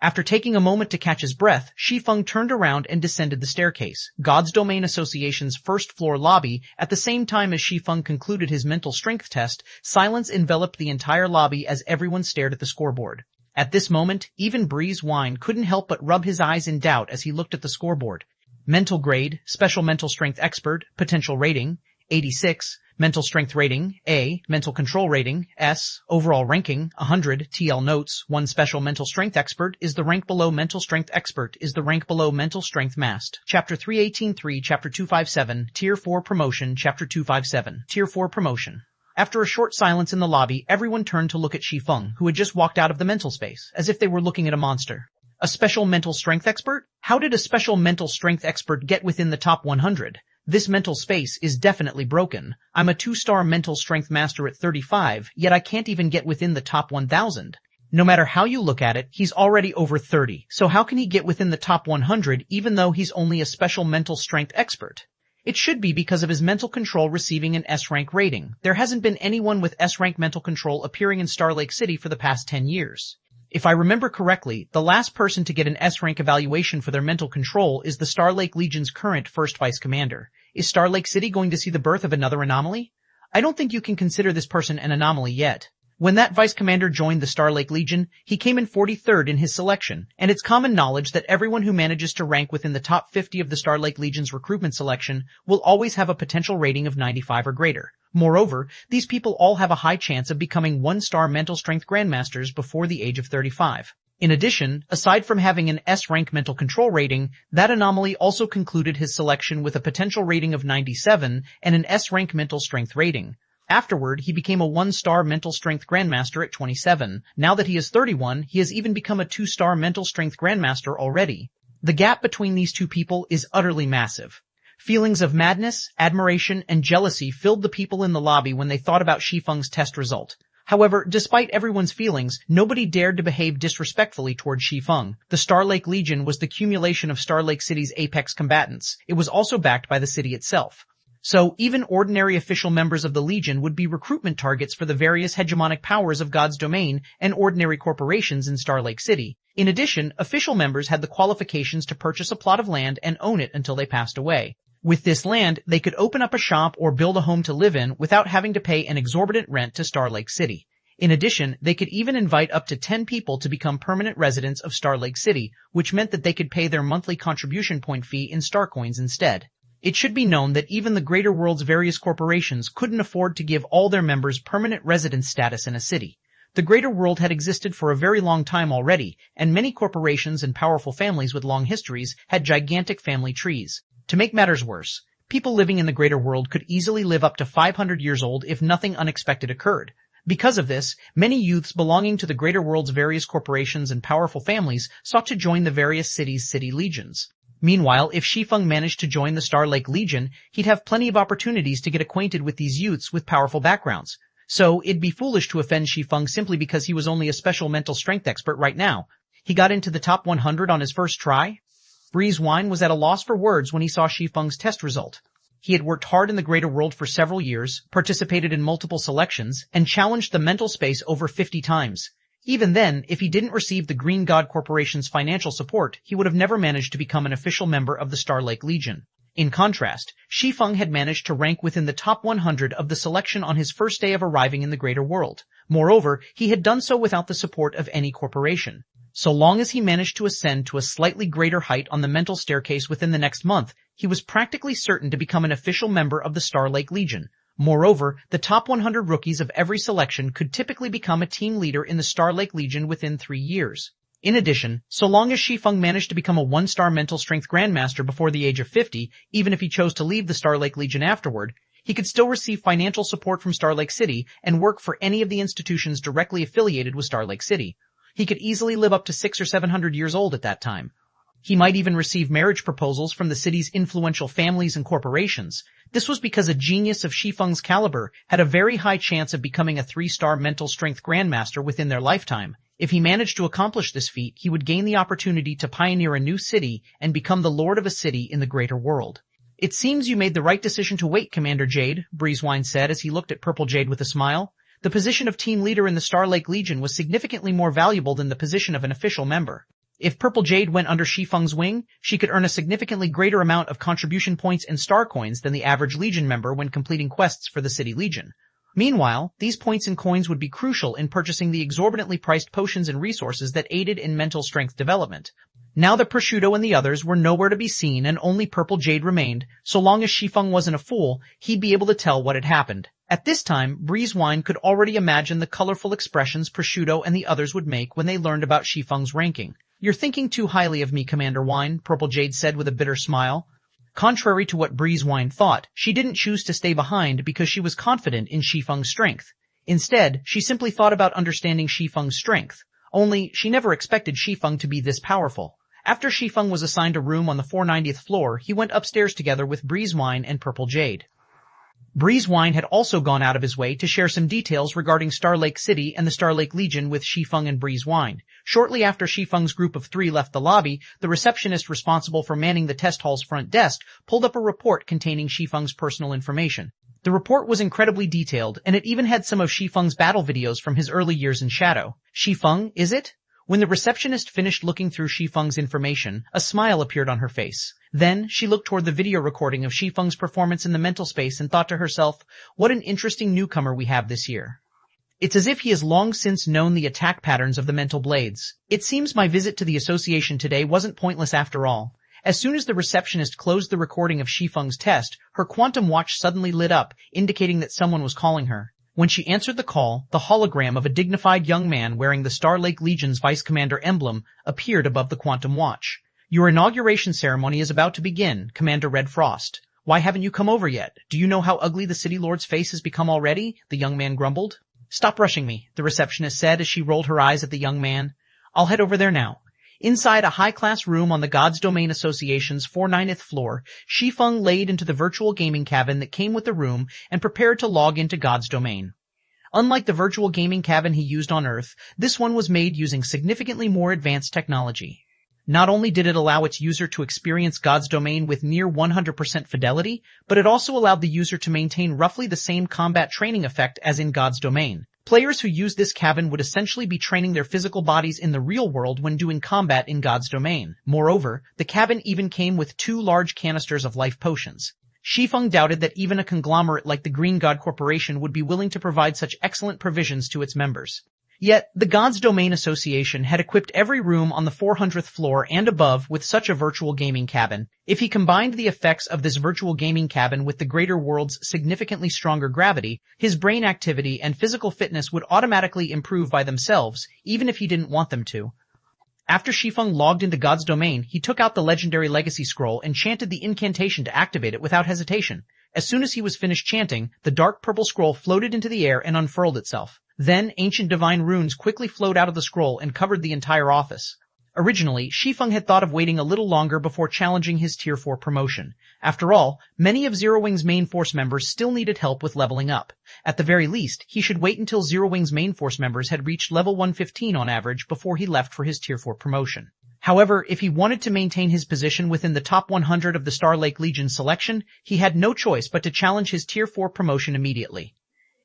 After taking a moment to catch his breath, Shi Feng turned around and descended the staircase, God's Domain Association's first-floor lobby. At the same time as Shi Feng concluded his mental strength test, silence enveloped the entire lobby as everyone stared at the scoreboard. At this moment, even Breeze Wine couldn't help but rub his eyes in doubt as he looked at the scoreboard. Mental grade, special mental strength expert, potential rating, 86, mental strength rating, A, mental control rating, S, overall ranking, 100, TL notes, 1 special mental strength expert is the rank below mental strength expert is the rank below mental strength mast. Chapter 318-3, Chapter 257, Tier 4 promotion, Chapter 257, Tier 4 promotion. After a short silence in the lobby, everyone turned to look at Shi Feng, who had just walked out of the mental space, as if they were looking at a monster. A special mental strength expert? How did a special mental strength expert get within the top 100? This mental space is definitely broken. I'm a 2-star mental strength master at 35, yet I can't even get within the top 1,000. No matter how you look at it, he's already over 30, so how can he get within the top 100 even though he's only a special mental strength expert? It should be because of his mental control receiving an S-rank rating. There hasn't been anyone with S-rank mental control appearing in Star Lake City for the past 10 years. If I remember correctly, the last person to get an S-rank evaluation for their mental control is the Star Lake Legion's current first vice commander. Is Star Lake City going to see the birth of another anomaly? I don't think you can consider this person an anomaly yet. When that vice commander joined the Star Lake Legion, he came in 43rd in his selection, and it's common knowledge that everyone who manages to rank within the top 50 of the Star Lake Legion's recruitment selection will always have a potential rating of 95 or greater. Moreover, these people all have a high chance of becoming 1-star mental strength grandmasters before the age of 35. In addition, aside from having an S-rank mental control rating, that anomaly also concluded his selection with a potential rating of 97 and an S-rank mental strength rating. Afterward, he became a 1-star mental strength grandmaster at 27. Now that he is 31, he has even become a 2-star mental strength grandmaster already. The gap between these two people is utterly massive. Feelings of madness, admiration, and jealousy filled the people in the lobby when they thought about Shi Feng's test result. However, despite everyone's feelings, nobody dared to behave disrespectfully toward Shi Feng. The Star Lake Legion was the accumulation of Star Lake City's apex combatants. It was also backed by the city itself. So, even ordinary official members of the Legion would be recruitment targets for the various hegemonic powers of God's domain and ordinary corporations in Star Lake City. In addition, official members had the qualifications to purchase a plot of land and own it until they passed away. With this land, they could open up a shop or build a home to live in without having to pay an exorbitant rent to Star Lake City. In addition, they could even invite up to 10 people to become permanent residents of Star Lake City, which meant that they could pay their monthly contribution point fee in star coins instead. It should be known that even the greater world's various corporations couldn't afford to give all their members permanent residence status in a city. The greater world had existed for a very long time already, and many corporations and powerful families with long histories had gigantic family trees. To make matters worse, people living in the greater world could easily live up to 500 years old if nothing unexpected occurred. Because of this, many youths belonging to the greater world's various corporations and powerful families sought to join the various cities' city legions. Meanwhile, if Shi Feng managed to join the Star Lake Legion, he'd have plenty of opportunities to get acquainted with these youths with powerful backgrounds. So, it'd be foolish to offend Shi Feng simply because he was only a special mental strength expert right now. He got into the top 100 on his first try. Breeze Wine was at a loss for words when he saw Shi Feng's test result. He had worked hard in the greater world for several years, participated in multiple selections, and challenged the mental space over 50 times. Even then, if he didn't receive the Green God Corporation's financial support, he would have never managed to become an official member of the Star Lake Legion. In contrast, Shi Feng had managed to rank within the top 100 of the selection on his first day of arriving in the greater world. Moreover, he had done so without the support of any corporation. So long as he managed to ascend to a slightly greater height on the mental staircase within the next month, he was practically certain to become an official member of the Star Lake Legion. Moreover, the top 100 rookies of every selection could typically become a team leader in the Star Lake Legion within 3 years. In addition, so long as Shi Feng managed to become a 1-star mental strength grandmaster before the age of 50, even if he chose to leave the Star Lake Legion afterward, he could still receive financial support from Star Lake City and work for any of the institutions directly affiliated with Star Lake City. He could easily live up to 600 or 700 years old at that time. He might even receive marriage proposals from the city's influential families and corporations. This was because a genius of Shi Feng's caliber had a very high chance of becoming a 3-star mental strength grandmaster within their lifetime. If he managed to accomplish this feat, he would gain the opportunity to pioneer a new city and become the lord of a city in the greater world. It seems you made the right decision to wait, Commander Jade, Breezewine said as he looked at Purple Jade with a smile. The position of team leader in the Star Lake Legion was significantly more valuable than the position of an official member. If Purple Jade went under Shi Feng's wing, she could earn a significantly greater amount of contribution points and star coins than the average Legion member when completing quests for the City Legion. Meanwhile, these points and coins would be crucial in purchasing the exorbitantly priced potions and resources that aided in mental strength development. Now that Prosciutto and the others were nowhere to be seen and only Purple Jade remained, so long as Shi Feng wasn't a fool, he'd be able to tell what had happened. At this time, Breezewine could already imagine the colorful expressions Prosciutto and the others would make when they learned about Shi Feng's ranking. You're thinking too highly of me, Commander Wine, Purple Jade said with a bitter smile. Contrary to what Breezewine thought, she didn't choose to stay behind because she was confident in Shi Feng's strength. Instead, she simply thought about understanding Shi Feng's strength. Only, she never expected Shi Feng to be this powerful. After Shi Feng was assigned a room on the 490th floor, he went upstairs together with Breezewine and Purple Jade. Breezewine had also gone out of his way to share some details regarding Star Lake City and the Star Lake Legion with Shi Feng and Breezewine. Shortly after Shi Feng's group of 3 left the lobby, the receptionist responsible for manning the test hall's front desk pulled up a report containing Shi Feng's personal information. The report was incredibly detailed, and it even had some of Shi Feng's battle videos from his early years in Shadow. Shi Feng, is it? When the receptionist finished looking through Shi Feng's information, a smile appeared on her face. Then, she looked toward the video recording of Shi Feng's performance in the mental space and thought to herself, what an interesting newcomer we have this year. It's as if he has long since known the attack patterns of the mental blades. It seems my visit to the association today wasn't pointless after all. As soon as the receptionist closed the recording of Shi Feng's test, her quantum watch suddenly lit up, indicating that someone was calling her. When she answered the call, the hologram of a dignified young man wearing the Star Lake Legion's Vice Commander emblem appeared above the quantum watch. Your inauguration ceremony is about to begin, Commander Red Frost. Why haven't you come over yet? Do you know how ugly the City Lord's face has become already? The young man grumbled. Stop rushing me, the receptionist said as she rolled her eyes at the young man. I'll head over there now. Inside a high-class room on the God's Domain Association's 490th floor, Shi Feng laid into the virtual gaming cabin that came with the room and prepared to log into God's Domain. Unlike the virtual gaming cabin he used on Earth, this one was made using significantly more advanced technology. Not only did it allow its user to experience God's Domain with near 100% fidelity, but it also allowed the user to maintain roughly the same combat training effect as in God's Domain. Players who use this cabin would essentially be training their physical bodies in the real world when doing combat in God's Domain. Moreover, the cabin even came with 2 large canisters of life potions. Shi Feng doubted that even a conglomerate like the Green God Corporation would be willing to provide such excellent provisions to its members. Yet, the God's Domain Association had equipped every room on the 400th floor and above with such a virtual gaming cabin. If he combined the effects of this virtual gaming cabin with the greater world's significantly stronger gravity, his brain activity and physical fitness would automatically improve by themselves, even if he didn't want them to. After Shi Feng logged into God's Domain, he took out the legendary legacy scroll and chanted the incantation to activate it without hesitation. As soon as he was finished chanting, the dark purple scroll floated into the air and unfurled itself. Then, ancient divine runes quickly flowed out of the scroll and covered the entire office. Originally, Shi Feng had thought of waiting a little longer before challenging his Tier 4 promotion. After all, many of Zero Wing's main force members still needed help with leveling up. At the very least, he should wait until Zero Wing's main force members had reached level 115 on average before he left for his Tier 4 promotion. However, if he wanted to maintain his position within the top 100 of the Star Lake Legion selection, he had no choice but to challenge his Tier 4 promotion immediately.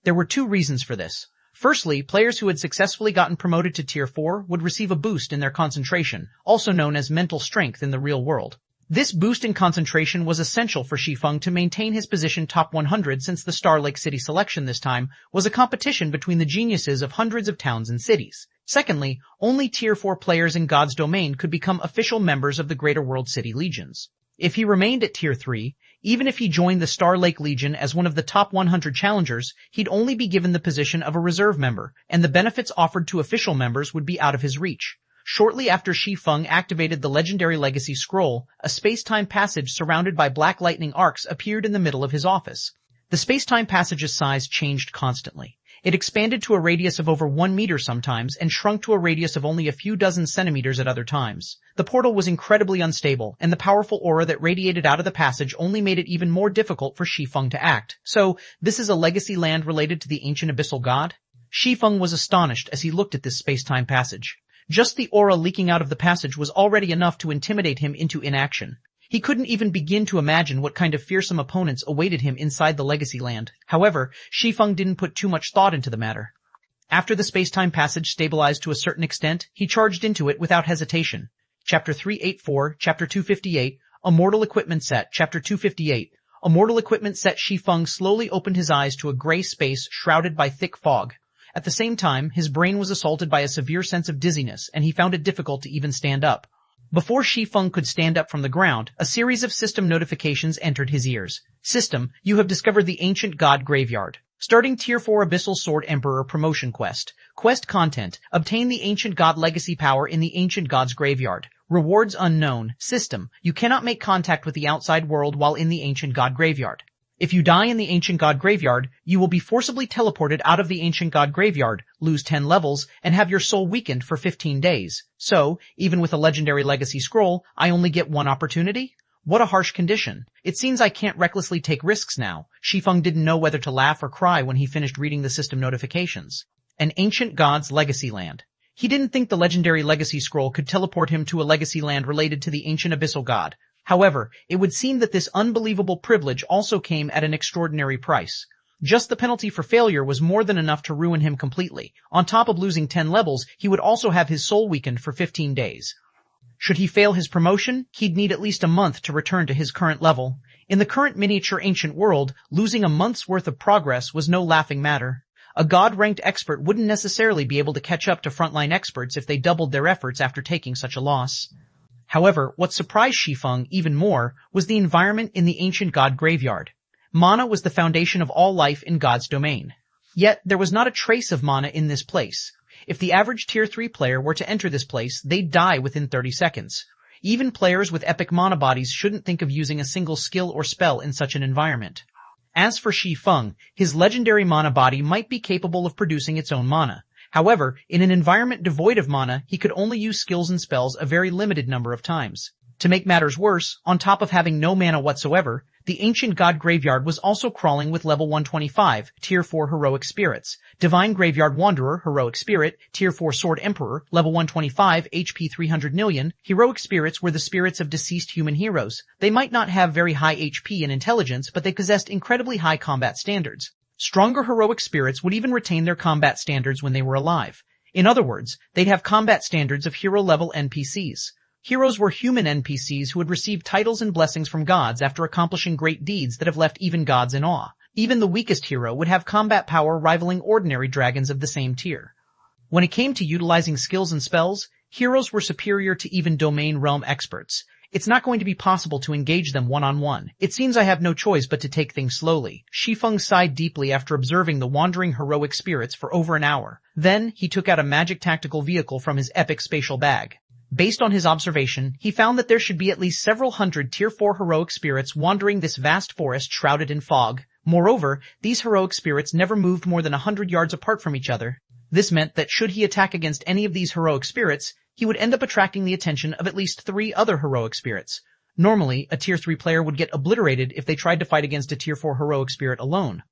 There were 2 reasons for this. Firstly, players who had successfully gotten promoted to Tier 4 would receive a boost in their concentration, also known as mental strength in the real world. This boost in concentration was essential for Shi Feng to maintain his position top 100 since the Star Lake City selection this time was a competition between the geniuses of hundreds of towns and cities. Secondly, only Tier 4 players in God's Domain could become official members of the Greater World City Legions. If he remained at Tier 3, even if he joined the Star Lake Legion as one of the top 100 challengers, he'd only be given the position of a reserve member, and the benefits offered to official members would be out of his reach. Shortly after Shi Feng activated the legendary legacy scroll, a space-time passage surrounded by black lightning arcs appeared in the middle of his office. The space-time passage's size changed constantly. It expanded to a radius of over 1 meter sometimes and shrunk to a radius of only a few dozen centimeters at other times. The portal was incredibly unstable, and the powerful aura that radiated out of the passage only made it even more difficult for Shi Feng to act. So, this is a legacy land related to the ancient abyssal god? Shi Feng was astonished as he looked at this space-time passage. Just the aura leaking out of the passage was already enough to intimidate him into inaction. He couldn't even begin to imagine what kind of fearsome opponents awaited him inside the legacy land. However, Shi Feng didn't put too much thought into the matter. After the space-time passage stabilized to a certain extent, he charged into it without hesitation. Chapter 384, Chapter 258, A Mortal Equipment Set, Chapter 258. A Mortal Equipment Set. Shi Feng slowly opened his eyes to a gray space shrouded by thick fog. At the same time, his brain was assaulted by a severe sense of dizziness, and he found it difficult to even stand up. Before Shi Feng could stand up from the ground, a series of system notifications entered his ears. System, you have discovered the Ancient God Graveyard. Starting Tier 4 Abyssal Sword Emperor Promotion Quest. Quest content, obtain the Ancient God Legacy Power in the Ancient God's Graveyard. Rewards unknown. System, you cannot make contact with the outside world while in the Ancient God Graveyard. If you die in the Ancient God Graveyard, you will be forcibly teleported out of the Ancient God Graveyard, lose 10 levels, and have your soul weakened for 15 days. So, even with a legendary legacy scroll, I only get 1 opportunity? What a harsh condition. It seems I can't recklessly take risks now. Shi Feng didn't know whether to laugh or cry when he finished reading the system notifications. An Ancient God's Legacy Land. He didn't think the legendary legacy scroll could teleport him to a legacy land related to the ancient abyssal god. However, it would seem that this unbelievable privilege also came at an extraordinary price. Just the penalty for failure was more than enough to ruin him completely. On top of losing 10 levels, he would also have his soul weakened for 15 days. Should he fail his promotion, he'd need at least a month to return to his current level. In the current miniature ancient world, losing a month's worth of progress was no laughing matter. A God-ranked expert wouldn't necessarily be able to catch up to frontline experts if they doubled their efforts after taking such a loss. However, what surprised Shi Feng even more was the environment in the ancient god graveyard. Mana was the foundation of all life in God's domain. Yet, there was not a trace of mana in this place. If the average Tier 3 player were to enter this place, they'd die within 30 seconds. Even players with epic mana bodies shouldn't think of using a single skill or spell in such an environment. As for Shi Feng, his legendary mana body might be capable of producing its own mana. However, in an environment devoid of mana, he could only use skills and spells a very limited number of times. To make matters worse, on top of having no mana whatsoever, the ancient god graveyard was also crawling with level 125, Tier 4 heroic spirits. Divine Graveyard Wanderer, heroic spirit, Tier 4 Sword Emperor, level 125, HP 300 million. Heroic spirits were the spirits of deceased human heroes. They might not have very high HP and intelligence, but they possessed incredibly high combat standards. Stronger heroic spirits would even retain their combat standards when they were alive. In other words, they'd have combat standards of hero-level NPCs. Heroes were human NPCs who had received titles and blessings from gods after accomplishing great deeds that have left even gods in awe. Even the weakest hero would have combat power rivaling ordinary dragons of the same tier. When it came to utilizing skills and spells, heroes were superior to even domain realm experts. It's not going to be possible to engage them one-on-one. It seems I have no choice but to take things slowly. Shi Feng sighed deeply after observing the wandering heroic spirits for over an hour. Then, he took out a magic tactical vehicle from his epic spatial bag. Based on his observation, he found that there should be at least several hundred Tier 4 heroic spirits wandering this vast forest shrouded in fog. Moreover, these heroic spirits never moved more than 100 yards apart from each other. This meant that should he attack against any of these heroic spirits, he would end up attracting the attention of at least 3 other heroic spirits. Normally, a Tier 3 player would get obliterated if they tried to fight against a Tier 4 heroic spirit alone.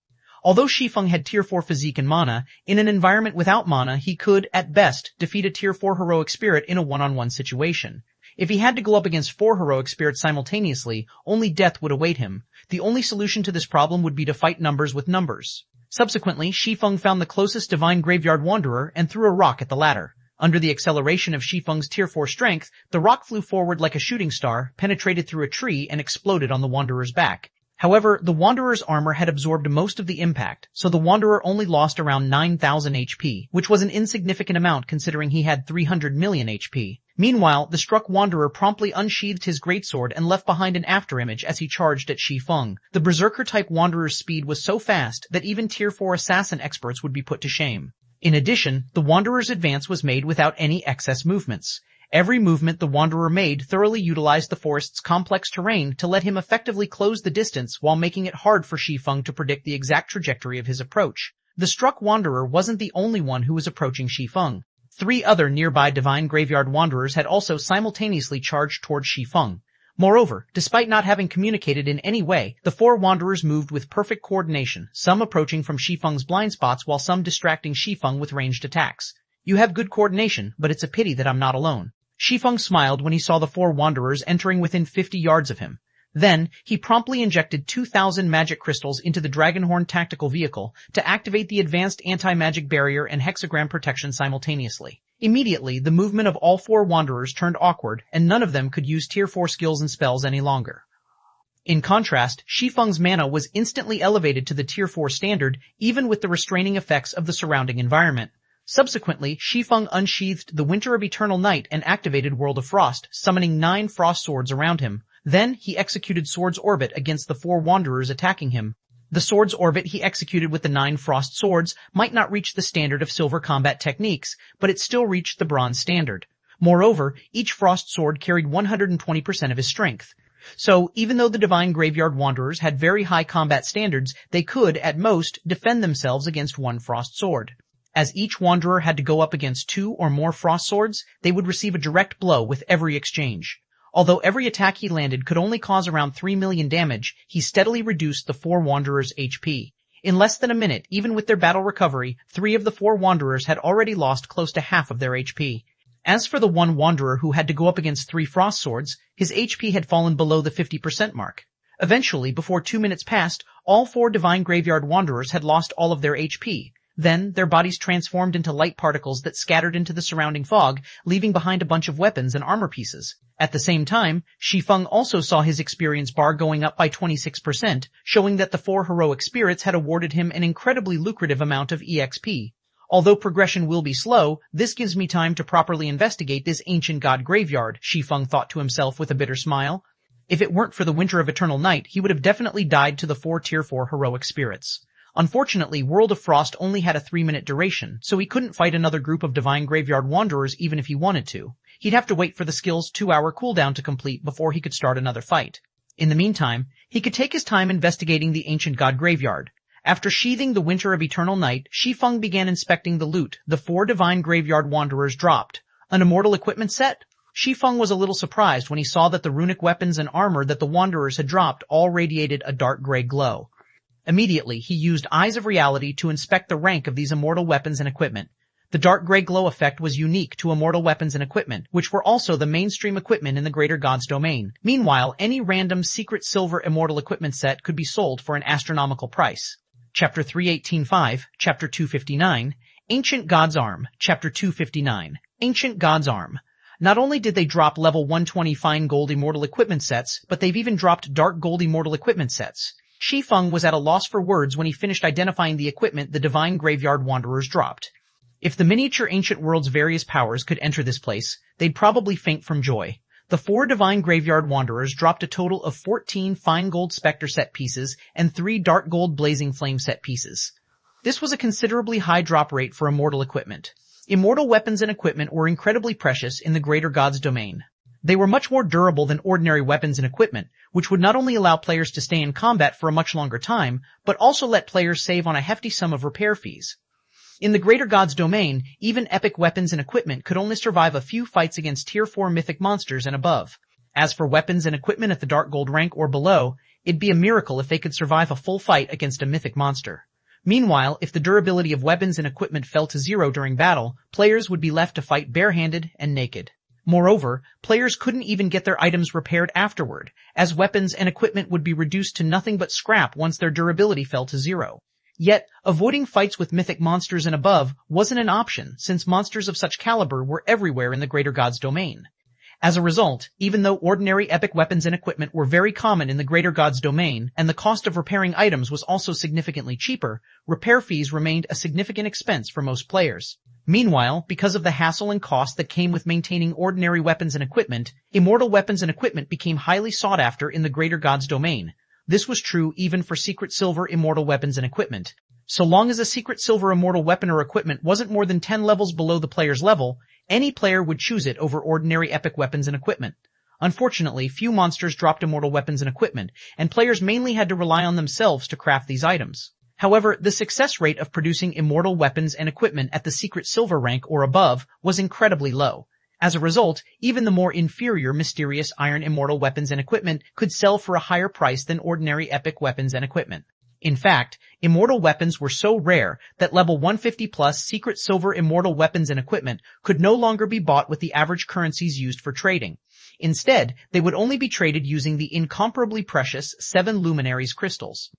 Although Shi Feng had Tier 4 physique and mana, in an environment without mana he could, at best, defeat a Tier 4 heroic spirit in a one-on-one situation. If he had to go up against 4 heroic spirits simultaneously, only death would await him. The only solution to this problem would be to fight numbers with numbers. Subsequently, Shi Feng found the closest Divine Graveyard Wanderer and threw a rock at the latter. Under the acceleration of Shi Feng's Tier 4 strength, the rock flew forward like a shooting star, penetrated through a tree, and exploded on the Wanderer's back. However, the Wanderer's armor had absorbed most of the impact, so the Wanderer only lost around 9,000 HP, which was an insignificant amount considering he had 300 million HP. Meanwhile, the struck Wanderer promptly unsheathed his greatsword and left behind an afterimage as he charged at Shi Feng. The Berserker-type Wanderer's speed was so fast that even Tier 4 assassin experts would be put to shame. In addition, the Wanderer's advance was made without any excess movements. Every movement the Wanderer made thoroughly utilized the forest's complex terrain to let him effectively close the distance while making it hard for Shi Feng to predict the exact trajectory of his approach. The struck Wanderer wasn't the only one who was approaching Shi Feng. 3 other nearby Divine Graveyard Wanderers had also simultaneously charged towards Shi Feng. Moreover, despite not having communicated in any way, the 4 Wanderers moved with perfect coordination, some approaching from Shi Feng's blind spots while some distracting Shi Feng with ranged attacks. You have good coordination, but it's a pity that I'm not alone. Shi Feng smiled when he saw the 4 Wanderers entering within 50 yards of him. Then, he promptly injected 2,000 magic crystals into the Dragonhorn tactical vehicle to activate the advanced anti-magic barrier and hexagram protection simultaneously. Immediately, the movement of all 4 Wanderers turned awkward, and none of them could use Tier 4 skills and spells any longer. In contrast, Shi Feng's mana was instantly elevated to the Tier 4 standard, even with the restraining effects of the surrounding environment. Subsequently, Shi Feng unsheathed the Winter of Eternal Night and activated World of Frost, summoning 9 frost swords around him. Then, he executed Sword's Orbit against the 4 Wanderers attacking him. The Sword's Orbit he executed with the 9 frost swords might not reach the standard of silver combat techniques, but it still reached the bronze standard. Moreover, each frost sword carried 120% of his strength. So, even though the Divine Graveyard Wanderers had very high combat standards, they could, at most, defend themselves against 1 frost sword. As each Wanderer had to go up against 2 or more frost swords, they would receive a direct blow with every exchange. Although every attack he landed could only cause around 3 million damage, he steadily reduced the 4 Wanderers' HP. In less than a minute, even with their battle recovery, 3 of the 4 Wanderers had already lost close to half of their HP. As for the 1 Wanderer who had to go up against 3 frost swords, his HP had fallen below the 50% mark. Eventually, before 2 minutes passed, all 4 Divine Graveyard Wanderers had lost all of their HP. Then, their bodies transformed into light particles that scattered into the surrounding fog, leaving behind a bunch of weapons and armor pieces. At the same time, Shi Feng also saw his experience bar going up by 26%, showing that the 4 heroic spirits had awarded him an incredibly lucrative amount of EXP. Although progression will be slow, this gives me time to properly investigate this ancient god graveyard, Shi Feng thought to himself with a bitter smile. If it weren't for the Winter of Eternal Night, he would have definitely died to the 4 Tier 4 heroic spirits. Unfortunately, World of Frost only had a 3-minute duration, so he couldn't fight another group of Divine Graveyard Wanderers even if he wanted to. He'd have to wait for the skill's 2-hour cooldown to complete before he could start another fight. In the meantime, he could take his time investigating the ancient god graveyard. After sheathing the Winter of Eternal Night, Shi Feng began inspecting the loot the 4 Divine Graveyard Wanderers dropped. An immortal equipment set? Shi Feng was a little surprised when he saw that the runic weapons and armor that the Wanderers had dropped all radiated a dark gray glow. Immediately, he used Eyes of Reality to inspect the rank of these immortal weapons and equipment. The dark gray glow effect was unique to immortal weapons and equipment, which were also the mainstream equipment in the Greater Gods domain. Meanwhile, any random secret silver immortal equipment set could be sold for an astronomical price. Chapter 3185, Chapter 259, Ancient God's Arm, Chapter 259, Ancient God's Arm. Not only did they drop level 120 fine gold immortal equipment sets, but they've even dropped dark gold immortal equipment sets. Shi Feng was at a loss for words when he finished identifying the equipment the Divine Graveyard Wanderers dropped. If the miniature ancient world's various powers could enter this place, they'd probably faint from joy. The 4 Divine Graveyard Wanderers dropped a total of 14 fine gold Spectre set pieces and 3 dark gold Blazing Flame set pieces. This was a considerably high drop rate for immortal equipment. Immortal weapons and equipment were incredibly precious in the Greater Gods domain. They were much more durable than ordinary weapons and equipment, which would not only allow players to stay in combat for a much longer time, but also let players save on a hefty sum of repair fees. In the Greater Gods domain, even epic weapons and equipment could only survive a few fights against Tier 4 mythic monsters and above. As for weapons and equipment at the Dark Gold rank or below, it'd be a miracle if they could survive a full fight against a mythic monster. Meanwhile, if the durability of weapons and equipment fell to 0 during battle, players would be left to fight barehanded and naked. Moreover, players couldn't even get their items repaired afterward, as weapons and equipment would be reduced to nothing but scrap once their durability fell to 0. Yet, avoiding fights with mythic monsters and above wasn't an option, since monsters of such caliber were everywhere in the Greater Gods domain. As a result, even though ordinary epic weapons and equipment were very common in the Greater Gods domain, and the cost of repairing items was also significantly cheaper, repair fees remained a significant expense for most players. Meanwhile, because of the hassle and cost that came with maintaining ordinary weapons and equipment, immortal weapons and equipment became highly sought after in the Greater Gods domain. This was true even for secret silver immortal weapons and equipment. So long as a secret silver immortal weapon or equipment wasn't more than 10 levels below the player's level, any player would choose it over ordinary epic weapons and equipment. Unfortunately, few monsters dropped immortal weapons and equipment, and players mainly had to rely on themselves to craft these items. However, the success rate of producing immortal weapons and equipment at the secret silver rank or above was incredibly low. As a result, even the more inferior mysterious iron immortal weapons and equipment could sell for a higher price than ordinary epic weapons and equipment. In fact, immortal weapons were so rare that level 150 plus secret silver immortal weapons and equipment could no longer be bought with the average currencies used for trading. Instead, they would only be traded using the incomparably precious 7 Luminaries crystals.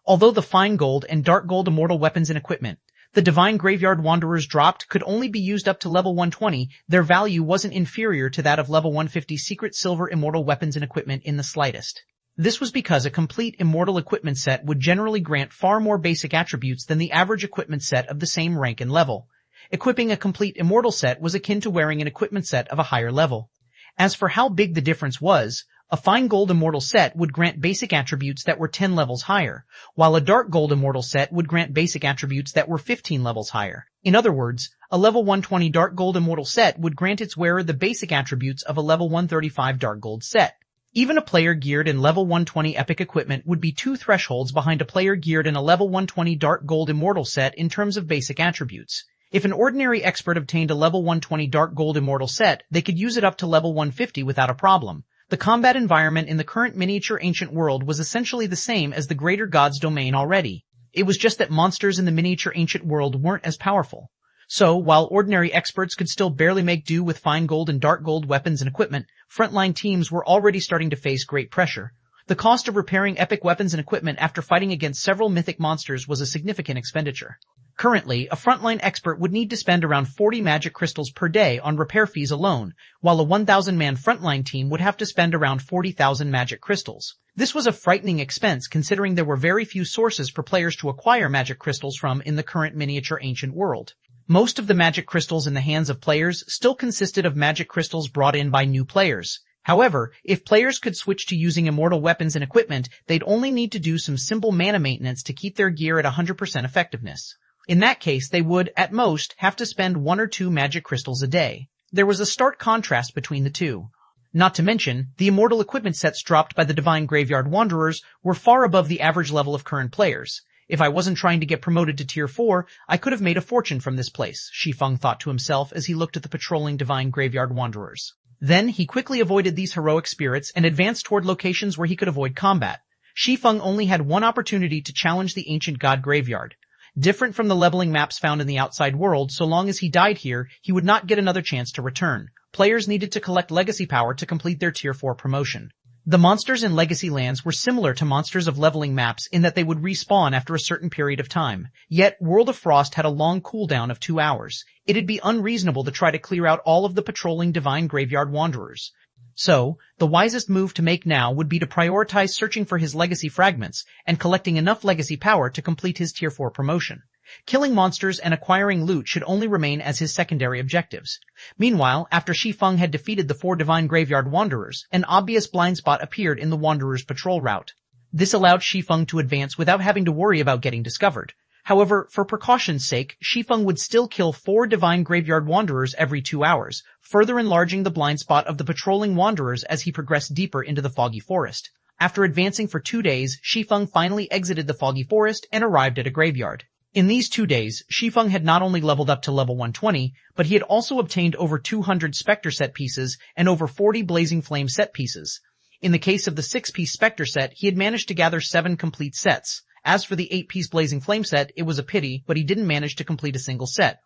Although the fine gold and dark gold immortal weapons and equipment the Divine Graveyard Wanderers dropped could only be used up to level 120, their value wasn't inferior to that of level 150 secret silver immortal weapons and equipment in the slightest. This was because a complete immortal equipment set would generally grant far more basic attributes than the average equipment set of the same rank and level. Equipping a complete immortal set was akin to wearing an equipment set of a higher level. As for how big the difference was, a fine gold immortal set would grant basic attributes that were 10 levels higher, while a dark gold immortal set would grant basic attributes that were 15 levels higher. In other words, a level 120 dark gold immortal set would grant its wearer the basic attributes of a level 135 dark gold set. Even a player geared in level 120 epic equipment would be 2 thresholds behind a player geared in a level 120 dark gold immortal set in terms of basic attributes. If an ordinary expert obtained a level 120 dark gold immortal set, they could use it up to level 150 without a problem. The combat environment in the current miniature ancient world was essentially the same as the Greater Gods domain already. It was just that monsters in the miniature ancient world weren't as powerful. So, while ordinary experts could still barely make do with fine gold and dark gold weapons and equipment, frontline teams were already starting to face great pressure. The cost of repairing epic weapons and equipment after fighting against several mythic monsters was a significant expenditure. Currently, a frontline expert would need to spend around 40 magic crystals per day on repair fees alone, while a 1,000-man frontline team would have to spend around 40,000 magic crystals. This was a frightening expense considering there were very few sources for players to acquire magic crystals from in the current miniature ancient world. Most of the magic crystals in the hands of players still consisted of magic crystals brought in by new players. However, if players could switch to using immortal weapons and equipment, they'd only need to do some simple mana maintenance to keep their gear at 100% effectiveness. In that case, they would, at most, have to spend 1 or 2 magic crystals a day. There was a stark contrast between the two. Not to mention, the immortal equipment sets dropped by the Divine Graveyard Wanderers were far above the average level of current players. If I wasn't trying to get promoted to Tier 4, I could have made a fortune from this place, Shi Feng thought to himself as he looked at the patrolling Divine Graveyard Wanderers. Then, he quickly avoided these heroic spirits and advanced toward locations where he could avoid combat. Shi Feng only had one opportunity to challenge the ancient god graveyard. Different from the leveling maps found in the outside world, so long as he died here, he would not get another chance to return. Players needed to collect legacy power to complete their Tier 4 promotion. The monsters in Legacy Lands were similar to monsters of leveling maps in that they would respawn after a certain period of time. Yet, World of Frost had a long cooldown of 2 hours. It'd be unreasonable to try to clear out all of the patrolling Divine Graveyard Wanderers. So, the wisest move to make now would be to prioritize searching for his legacy fragments and collecting enough legacy power to complete his Tier 4 promotion. Killing monsters and acquiring loot should only remain as his secondary objectives. Meanwhile, after Shi Feng had defeated the 4 Divine Graveyard Wanderers, an obvious blind spot appeared in the Wanderers' patrol route. This allowed Shi Feng to advance without having to worry about getting discovered. However, for precaution's sake, Shi Feng would still kill 4 Divine Graveyard Wanderers every 2 hours, further enlarging the blind spot of the patrolling Wanderers as he progressed deeper into the Foggy Forest. After advancing for 2 days, Shi Feng finally exited the Foggy Forest and arrived at a graveyard. In these 2 days, Shi Feng had not only leveled up to level 120, but he had also obtained over 200 Spectre set pieces and over 40 Blazing Flame set pieces. In the case of the 6-piece Spectre set, he had managed to gather 7 complete sets. As for the 8-piece Blazing Flame set, it was a pity, but he didn't manage to complete a single set.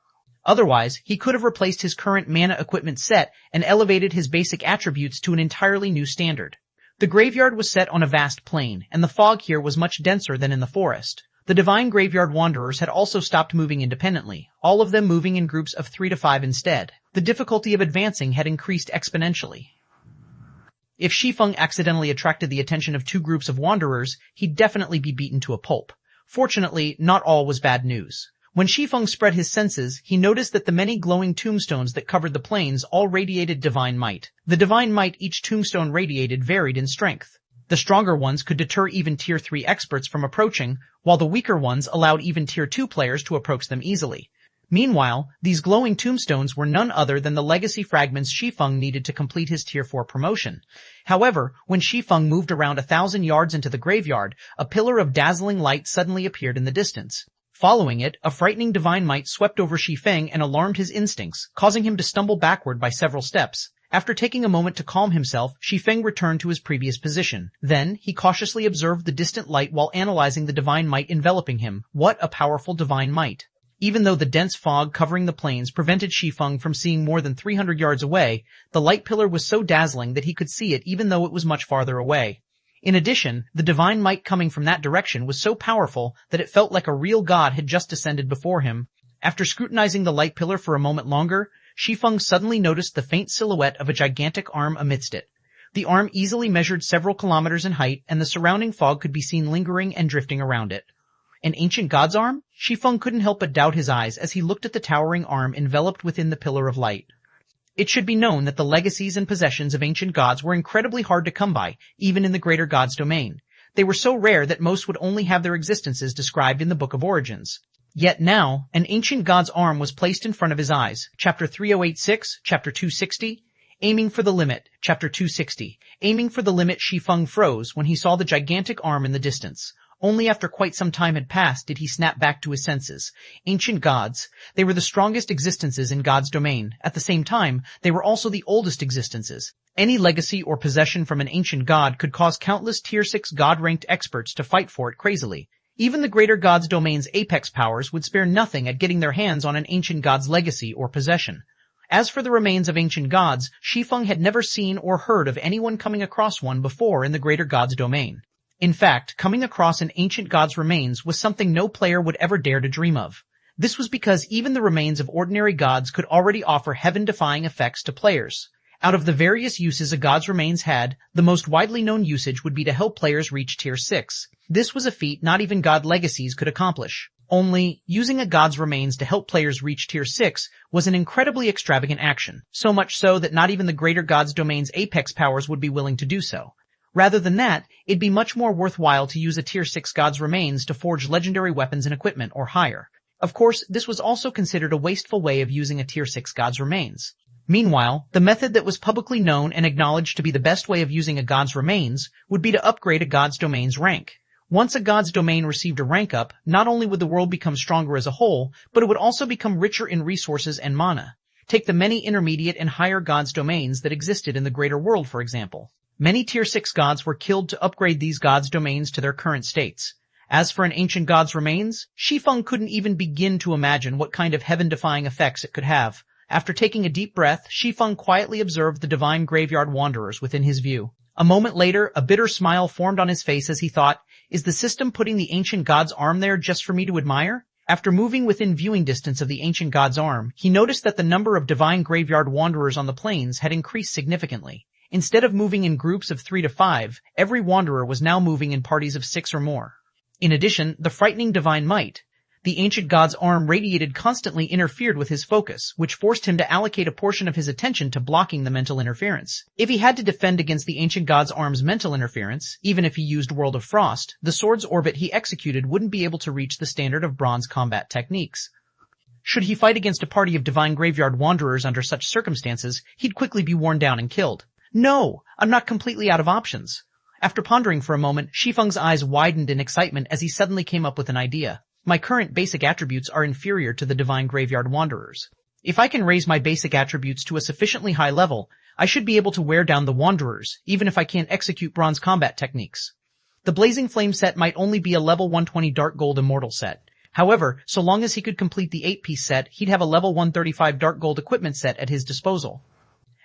Otherwise, he could have replaced his current mana equipment set and elevated his basic attributes to an entirely new standard. The graveyard was set on a vast plain, and the fog here was much denser than in the forest. The Divine Graveyard Wanderers had also stopped moving independently, all of them moving in groups of 3 to 5 instead. The difficulty of advancing had increased exponentially. If Shi Feng accidentally attracted the attention of 2 groups of wanderers, he'd definitely be beaten to a pulp. Fortunately, not all was bad news. When Shi Feng spread his senses, he noticed that the many glowing tombstones that covered the plains all radiated divine might. The divine might each tombstone radiated varied in strength. The stronger ones could deter even Tier 3 experts from approaching, while the weaker ones allowed even Tier 2 players to approach them easily. Meanwhile, these glowing tombstones were none other than the legacy fragments Shi Feng needed to complete his Tier 4 promotion. However, when Shi Feng moved around 1,000 yards into the graveyard, a pillar of dazzling light suddenly appeared in the distance. Following it, a frightening divine might swept over Shi Feng and alarmed his instincts, causing him to stumble backward by several steps. After taking a moment to calm himself, Shi Feng returned to his previous position. Then, he cautiously observed the distant light while analyzing the divine might enveloping him. What a powerful divine might! Even though the dense fog covering the plains prevented Shi Feng from seeing more than 300 yards away, the light pillar was so dazzling that he could see it even though it was much farther away. In addition, the divine might coming from that direction was so powerful that it felt like a real god had just descended before him. After scrutinizing the light pillar for a moment longer, Shi Feng suddenly noticed the faint silhouette of a gigantic arm amidst it. The arm easily measured several kilometers in height, and the surrounding fog could be seen lingering and drifting around it. An ancient god's arm? Shi Feng couldn't help but doubt his eyes as he looked at the towering arm enveloped within the pillar of light. It should be known that the legacies and possessions of ancient gods were incredibly hard to come by, even in the greater god's domain. They were so rare that most would only have their existences described in the Book of Origins. Yet now, an ancient god's arm was placed in front of his eyes. Chapter 3086, Chapter 260, Aiming for the Limit, Chapter 260. Aiming for the limit, Shi Feng froze when he saw the gigantic arm in the distance. Only after quite some time had passed did he snap back to his senses. Ancient gods. They were the strongest existences in God's domain. At the same time, they were also the oldest existences. Any legacy or possession from an ancient god could cause countless Tier 6 god-ranked experts to fight for it crazily. Even the greater god's domain's apex powers would spare nothing at getting their hands on an ancient god's legacy or possession. As for the remains of ancient gods, Shi Feng had never seen or heard of anyone coming across one before in the greater god's domain. In fact, coming across an ancient god's remains was something no player would ever dare to dream of. This was because even the remains of ordinary gods could already offer heaven-defying effects to players. Out of the various uses a god's remains had, the most widely known usage would be to help players reach Tier 6. This was a feat not even god legacies could accomplish. Only, using a god's remains to help players reach Tier 6 was an incredibly extravagant action, so much so that not even the greater god's domain's apex powers would be willing to do so. Rather than that, it'd be much more worthwhile to use a Tier 6 god's remains to forge legendary weapons and equipment or higher. Of course, this was also considered a wasteful way of using a Tier 6 god's remains. Meanwhile, the method that was publicly known and acknowledged to be the best way of using a god's remains would be to upgrade a god's domain's rank. Once a god's domain received a rank up, not only would the world become stronger as a whole, but it would also become richer in resources and mana. Take the many intermediate and higher gods' domains that existed in the greater world, for example. Many Tier 6 gods were killed to upgrade these gods' domains to their current states. As for an ancient god's remains, Shi Feng couldn't even begin to imagine what kind of heaven-defying effects it could have. After taking a deep breath, Shi Feng quietly observed the divine graveyard wanderers within his view. A moment later, a bitter smile formed on his face as he thought, is the system putting the ancient god's arm there just for me to admire? After moving within viewing distance of the ancient god's arm, he noticed that the number of divine graveyard wanderers on the plains had increased significantly. Instead of moving in groups of 3 to 5, every wanderer was now moving in parties of 6 or more. In addition, the frightening divine might, the ancient god's arm radiated constantly interfered with his focus, which forced him to allocate a portion of his attention to blocking the mental interference. If he had to defend against the ancient god's arm's mental interference, even if he used World of Frost, the sword's orbit he executed wouldn't be able to reach the standard of bronze combat techniques. Should he fight against a party of divine graveyard wanderers under such circumstances, he'd quickly be worn down and killed. No, I'm not completely out of options. After pondering for a moment, Shi Feng's eyes widened in excitement as he suddenly came up with an idea. My current basic attributes are inferior to the divine graveyard wanderers. If I can raise my basic attributes to a sufficiently high level, I should be able to wear down the wanderers, even if I can't execute bronze combat techniques. The Blazing Flame set might only be a level 120 Dark Gold Immortal set. However, so long as he could complete the 8-piece set, he'd have a level 135 Dark Gold equipment set at his disposal.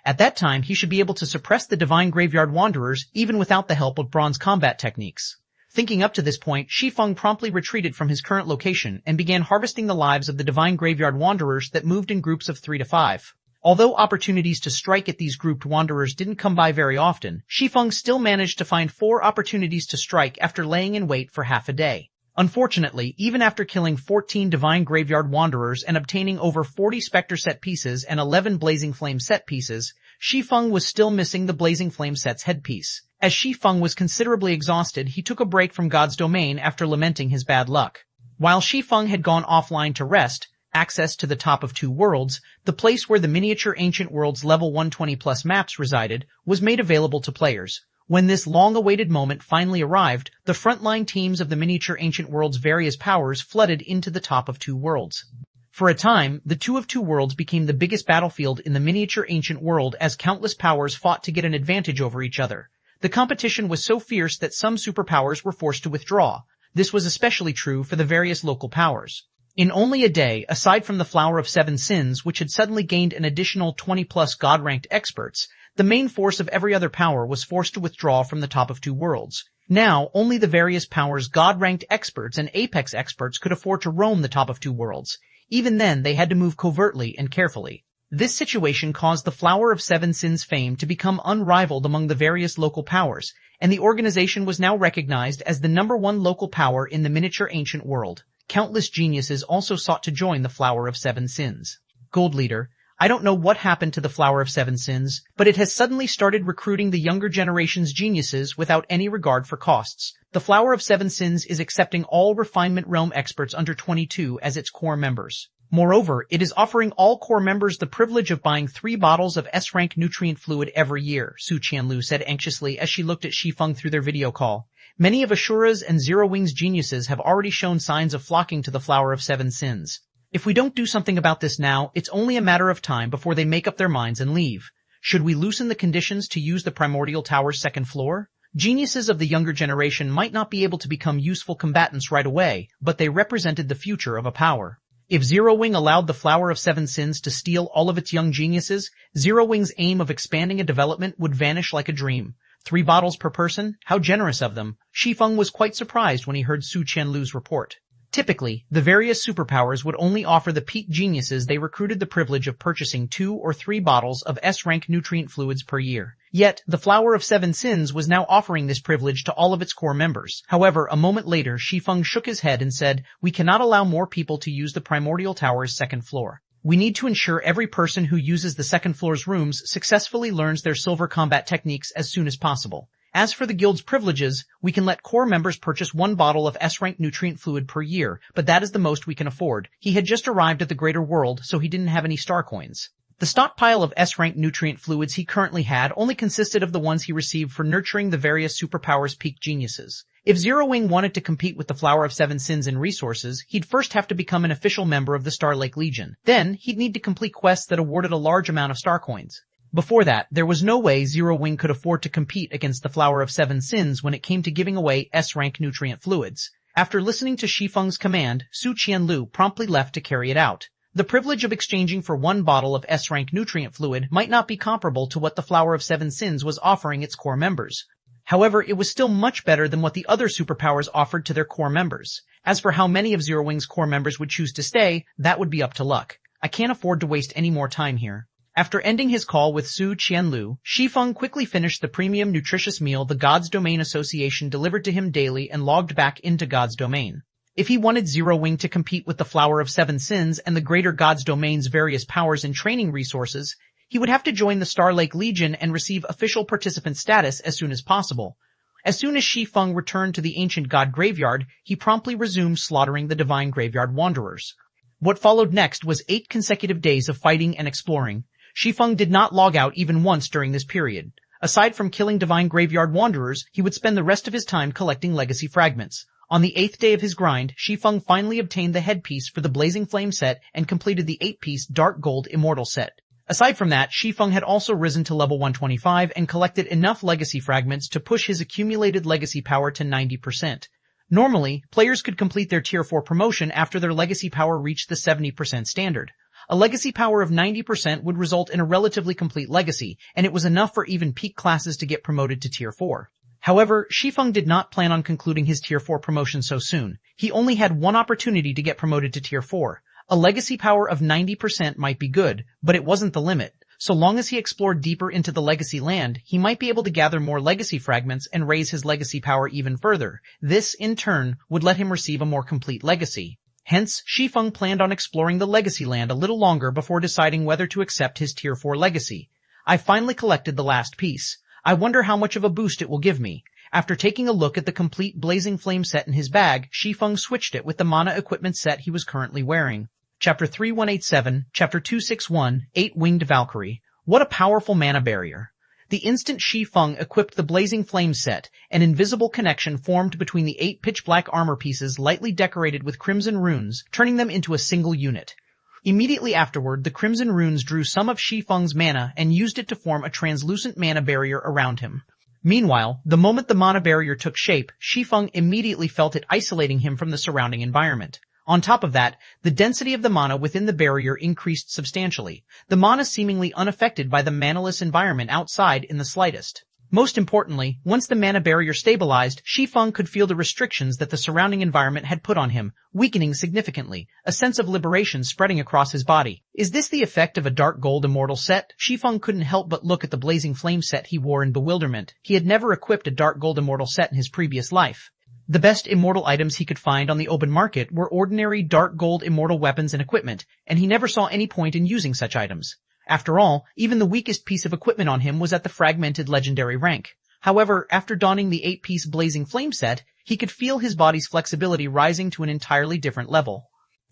At that time, he should be able to suppress the divine graveyard wanderers even without the help of bronze combat techniques. Thinking up to this point, Shi Feng promptly retreated from his current location and began harvesting the lives of the divine graveyard wanderers that moved in groups of 3 to 5. Although opportunities to strike at these grouped wanderers didn't come by very often, Shi Feng still managed to find 4 opportunities to strike after laying in wait for half a day. Unfortunately, even after killing 14 divine graveyard wanderers and obtaining over 40 Spectre set pieces and 11 Blazing Flame set pieces, Shi Feng was still missing the Blazing Flame set's headpiece. As Shi Feng was considerably exhausted, he took a break from God's domain after lamenting his bad luck. While Shi Feng had gone offline to rest, access to the top of 2 worlds, the place where the miniature ancient world's level 120 plus maps resided, was made available to players. When this long-awaited moment finally arrived, the frontline teams of the miniature ancient world's various powers flooded into the top of 2 worlds. For a time, the 2 of 2 worlds became the biggest battlefield in the miniature ancient world as countless powers fought to get an advantage over each other. The competition was so fierce that some superpowers were forced to withdraw. This was especially true for the various local powers. In only a day, aside from the Flower of 7 Sins, which had suddenly gained an additional 20-plus God-ranked experts, the main force of every other power was forced to withdraw from the top of 2 worlds. Now, only the various powers' God-ranked experts and Apex experts could afford to roam the top of 2 worlds. Even then, they had to move covertly and carefully. This situation caused the Flower of 7 Sins fame to become unrivaled among the various local powers, and the organization was now recognized as the #1 local power in the miniature ancient world. Countless geniuses also sought to join the Flower of 7 Sins. Gold Leader, I don't know what happened to the Flower of 7 Sins, but it has suddenly started recruiting the younger generation's geniuses without any regard for costs. The Flower of 7 Sins is accepting all Refinement Realm experts under 22 as its core members. Moreover, it is offering all core members the privilege of buying 3 bottles of S-rank nutrient fluid every year, Su Qianlu said anxiously as she looked at Shi Feng through their video call. Many of Ashura's and Zero Wing's geniuses have already shown signs of flocking to the Flower of 7 Sins. If we don't do something about this now, it's only a matter of time before they make up their minds and leave. Should we loosen the conditions to use the Primordial Tower's 2nd floor? Geniuses of the younger generation might not be able to become useful combatants right away, but they represented the future of a power. If Zero Wing allowed the Flower of Seven Sins to steal all of its young geniuses, Zero Wing's aim of expanding a development would vanish like a dream. 3 bottles per person? How generous of them. Shi Feng was quite surprised when he heard Su Qianlu's report. Typically, the various superpowers would only offer the peak geniuses they recruited the privilege of purchasing 2 or 3 bottles of S-rank nutrient fluids per year. Yet, the Flower of Seven Sins was now offering this privilege to all of its core members. However, a moment later, Shi Feng shook his head and said, "We cannot allow more people to use the Primordial Tower's second floor. We need to ensure every person who uses the second floor's rooms successfully learns their silver combat techniques as soon as possible. As for the guild's privileges, we can let core members purchase 1 bottle of S-rank nutrient fluid per year, but that is the most we can afford." He had just arrived at the greater world, so he didn't have any star coins. The stockpile of S-rank nutrient fluids he currently had only consisted of the ones he received for nurturing the various superpowers' peak geniuses. If Zero Wing wanted to compete with the Flower of Seven Sins in resources, he'd first have to become an official member of the Star Lake Legion. Then, he'd need to complete quests that awarded a large amount of star coins. Before that, there was no way Zero Wing could afford to compete against the Flower of Seven Sins when it came to giving away S-rank nutrient fluids. After listening to Shi Feng's command, Su Qianlu promptly left to carry it out. The privilege of exchanging for 1 bottle of S-rank nutrient fluid might not be comparable to what the Flower of Seven Sins was offering its core members. However, it was still much better than what the other superpowers offered to their core members. As for how many of Zero Wing's core members would choose to stay, that would be up to luck. I can't afford to waste any more time here. After ending his call with Su Qianlu, Shi Feng quickly finished the premium nutritious meal the God's Domain Association delivered to him daily and logged back into God's Domain. If he wanted Zero Wing to compete with the Flower of Seven Sins and the greater God's Domain's various powers and training resources, he would have to join the Star Lake Legion and receive official participant status as soon as possible. As soon as Shi Feng returned to the ancient god graveyard, he promptly resumed slaughtering the divine graveyard wanderers. What followed next was 8 consecutive days of fighting and exploring. Shi Feng did not log out even once during this period. Aside from killing divine graveyard wanderers, he would spend the rest of his time collecting legacy fragments. On the 8th day of his grind, Shi Feng finally obtained the headpiece for the Blazing Flame set and completed the 8-piece Dark Gold Immortal set. Aside from that, Shi Feng had also risen to level 125 and collected enough legacy fragments to push his accumulated legacy power to 90%. Normally, players could complete their Tier 4 promotion after their legacy power reached the 70% standard. A legacy power of 90% would result in a relatively complete legacy, and it was enough for even peak classes to get promoted to Tier 4. However, Shi Feng did not plan on concluding his Tier 4 promotion so soon. He only had one opportunity to get promoted to Tier 4. A legacy power of 90% might be good, but it wasn't the limit. So long as he explored deeper into the legacy land, he might be able to gather more legacy fragments and raise his legacy power even further. This, in turn, would let him receive a more complete legacy. Hence, Shi Feng planned on exploring the legacy land a little longer before deciding whether to accept his Tier 4 legacy. I finally collected the last piece. I wonder how much of a boost it will give me. After taking a look at the complete Blazing Flame set in his bag, Shi Feng switched it with the mana equipment set he was currently wearing. Chapter 3187, Chapter 261, 8-Winged Valkyrie. What a powerful mana barrier. The instant Shi Feng equipped the Blazing Flame set, an invisible connection formed between the 8 pitch-black armor pieces lightly decorated with crimson runes, turning them into a single unit. Immediately afterward, the crimson runes drew some of Shi Feng's mana and used it to form a translucent mana barrier around him. Meanwhile, the moment the mana barrier took shape, Shi Feng immediately felt it isolating him from the surrounding environment. On top of that, the density of the mana within the barrier increased substantially, the mana seemingly unaffected by the manaless environment outside in the slightest. Most importantly, once the mana barrier stabilized, Shi Feng could feel the restrictions that the surrounding environment had put on him, weakening significantly, a sense of liberation spreading across his body. Is this the effect of a Dark Gold Immortal set? Shi Feng couldn't help but look at the Blazing Flame set he wore in bewilderment. He had never equipped a Dark Gold Immortal set in his previous life. The best immortal items he could find on the open market were ordinary Dark Gold Immortal weapons and equipment, and he never saw any point in using such items. After all, even the weakest piece of equipment on him was at the fragmented legendary rank. However, after donning the 8-piece Blazing Flame set, he could feel his body's flexibility rising to an entirely different level.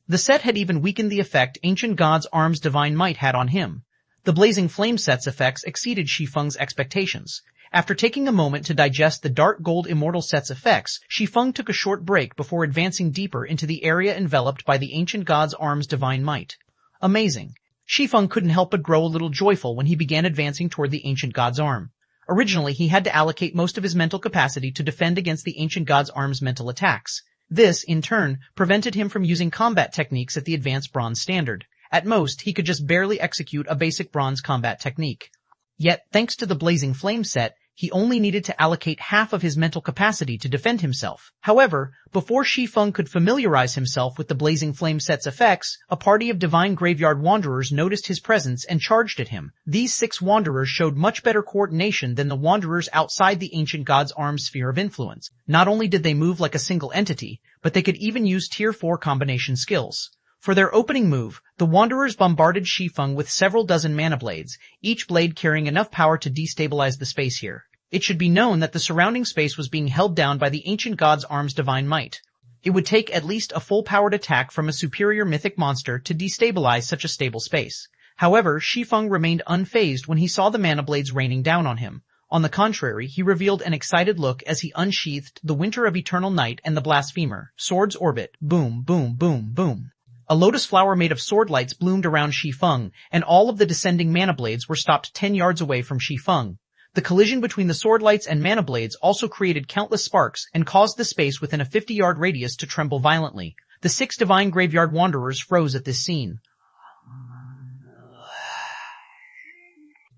The set had even weakened the effect Ancient God's Arm's divine might had on him. The Blazing Flame set's effects exceeded Shi Feng's expectations. After taking a moment to digest the Dark Gold Immortal set's effects, Shi Feng took a short break before advancing deeper into the area enveloped by the Ancient God's Arm's divine might. Amazing. Shi Feng couldn't help but grow a little joyful when he began advancing toward the Ancient God's Arm. Originally, he had to allocate most of his mental capacity to defend against the Ancient God's Arm's mental attacks. This, in turn, prevented him from using combat techniques at the advanced bronze standard. At most, he could just barely execute a basic bronze combat technique. Yet, thanks to the Blazing Flame set, he only needed to allocate half of his mental capacity to defend himself. However, before Shi Feng could familiarize himself with the Blazing Flame set's effects, a party of divine graveyard wanderers noticed his presence and charged at him. These 6 wanderers showed much better coordination than the wanderers outside the ancient god's arm's sphere of influence. Not only did they move like a single entity, but they could even use tier 4 combination skills. For their opening move, the Wanderers bombarded Shi Feng with several dozen mana blades, each blade carrying enough power to destabilize the space here. It should be known that the surrounding space was being held down by the ancient god's arm's divine might. It would take at least a full-powered attack from a superior mythic monster to destabilize such a stable space. However, Shi Feng remained unfazed when he saw the mana blades raining down on him. On the contrary, he revealed an excited look as he unsheathed the Winter of Eternal Night and the Blasphemer. Swords orbit. Boom, boom, boom, boom. A lotus flower made of sword lights bloomed around Shi Feng, and all of the descending mana blades were stopped 10 yards away from Shi Feng. The collision between the sword lights and mana blades also created countless sparks and caused the space within a 50-yard radius to tremble violently. The 6 divine graveyard wanderers froze at this scene.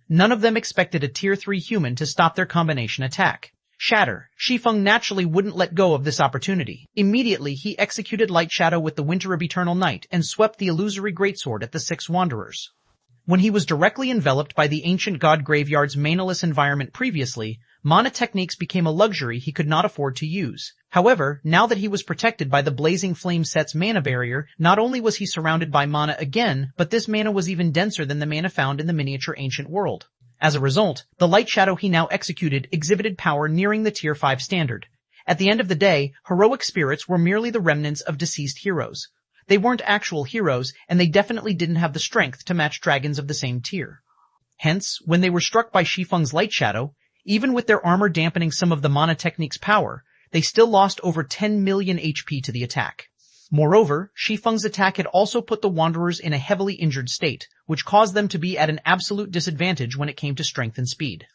None of them expected a tier 3 human to stop their combination attack. Shatter. Shi Feng naturally wouldn't let go of this opportunity. Immediately, he executed Light Shadow with the Winter of Eternal Night and swept the illusory greatsword at the 6 wanderers. When he was directly enveloped by the ancient god graveyard's manaless environment previously, mana techniques became a luxury he could not afford to use. However, now that he was protected by the Blazing Flame set's mana barrier, not only was he surrounded by mana again, but this mana was even denser than the mana found in the miniature ancient world. As a result, the Light Shadow he now executed exhibited power nearing the tier 5 standard. At the end of the day, heroic spirits were merely the remnants of deceased heroes. They weren't actual heroes, and they definitely didn't have the strength to match dragons of the same tier. Hence, when they were struck by Shi Feng's Light Shadow, even with their armor dampening some of the mana technique's power, they still lost over 10 million HP to the attack. Moreover, Shi Feng's attack had also put the Wanderers in a heavily injured state, which caused them to be at an absolute disadvantage when it came to strength and speed.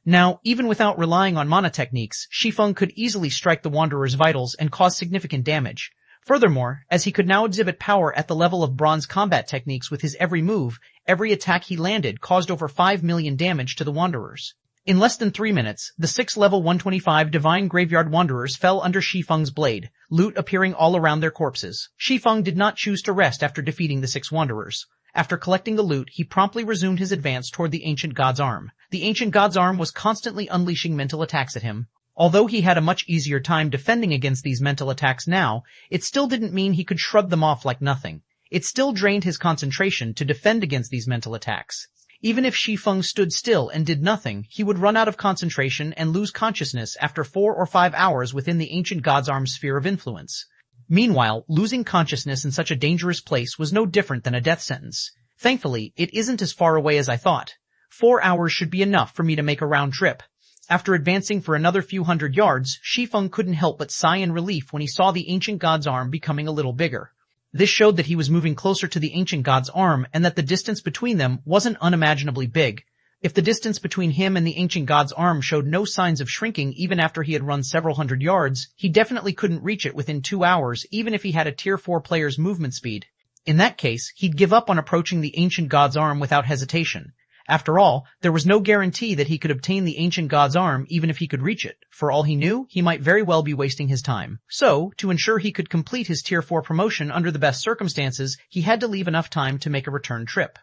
Now, even without relying on mana techniques, Shi Feng could easily strike the Wanderers' vitals and cause significant damage. Furthermore, as he could now exhibit power at the level of bronze combat techniques with his every move, every attack he landed caused over 5 million damage to the Wanderers. In less than 3 minutes, the 6 level 125 divine graveyard wanderers fell under Shi Feng's blade, loot appearing all around their corpses. Shi Feng did not choose to rest after defeating the 6 wanderers. After collecting the loot, he promptly resumed his advance toward the ancient god's arm. The ancient god's arm was constantly unleashing mental attacks at him. Although he had a much easier time defending against these mental attacks now, it still didn't mean he could shrug them off like nothing. It still drained his concentration to defend against these mental attacks. Even if Shi Feng stood still and did nothing, he would run out of concentration and lose consciousness after 4 or 5 hours within the ancient god's arm's sphere of influence. Meanwhile, losing consciousness in such a dangerous place was no different than a death sentence. Thankfully, it isn't as far away as I thought. 4 hours should be enough for me to make a round trip. After advancing for another few hundred yards, Shi Feng couldn't help but sigh in relief when he saw the ancient god's arm becoming a little bigger. This showed that he was moving closer to the ancient god's arm and that the distance between them wasn't unimaginably big. If the distance between him and the ancient god's arm showed no signs of shrinking even after he had run several hundred yards, he definitely couldn't reach it within 2 hours even if he had a tier 4 player's movement speed. In that case, he'd give up on approaching the ancient god's arm without hesitation. After all, there was no guarantee that he could obtain the ancient god's arm even if he could reach it. For all he knew, he might very well be wasting his time. So, to ensure he could complete his tier 4 promotion under the best circumstances, he had to leave enough time to make a return trip.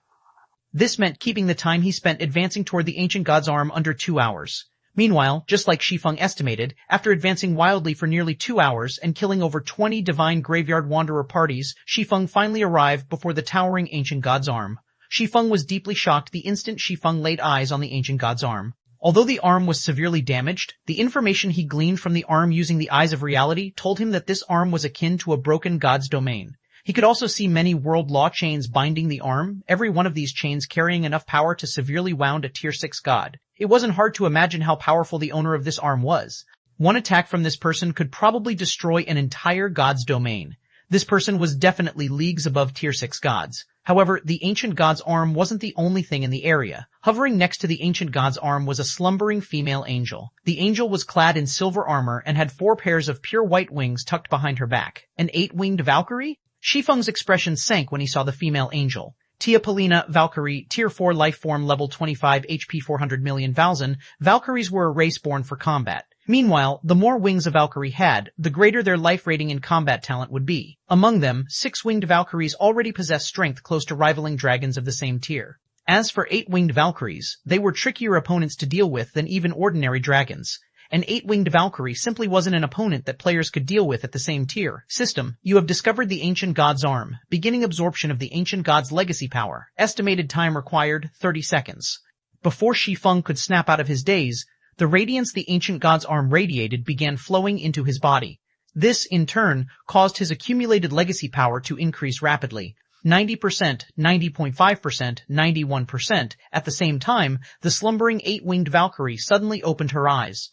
This meant keeping the time he spent advancing toward the ancient god's arm under 2 hours. Meanwhile, just like Shi Feng estimated, after advancing wildly for nearly 2 hours and killing over 20 divine graveyard wanderer parties, Shi Feng finally arrived before the towering ancient god's arm. Shi Feng was deeply shocked the instant Shi Feng laid eyes on the ancient god's arm. Although the arm was severely damaged, the information he gleaned from the arm using the eyes of reality told him that this arm was akin to a broken god's domain. He could also see many world law chains binding the arm, every one of these chains carrying enough power to severely wound a tier 6 god. It wasn't hard to imagine how powerful the owner of this arm was. One attack from this person could probably destroy an entire god's domain. This person was definitely leagues above tier 6 gods. However, the ancient god's arm wasn't the only thing in the area. Hovering next to the ancient god's arm was a slumbering female angel. The angel was clad in silver armor and had 4 pairs of pure white wings tucked behind her back. An 8-winged Valkyrie? Shi Feng's expression sank when he saw the female angel. Tia Polina, Valkyrie, Tier 4 life form, level 25, HP 400 million thousand. Valkyries were a race born for combat. Meanwhile, the more wings a Valkyrie had, the greater their life rating and combat talent would be. Among them, 6-winged Valkyries already possessed strength close to rivaling dragons of the same tier. As for 8-winged Valkyries, they were trickier opponents to deal with than even ordinary dragons. An 8-winged Valkyrie simply wasn't an opponent that players could deal with at the same tier. System, you have discovered the Ancient God's Arm. Beginning absorption of the Ancient God's legacy power. Estimated time required, 30 seconds. Before Shi Feng could snap out of his daze, the radiance the Ancient God's Arm radiated began flowing into his body. This, in turn, caused his accumulated legacy power to increase rapidly. 90%, 90.5%, 91%. At the same time, the slumbering 8-winged Valkyrie suddenly opened her eyes.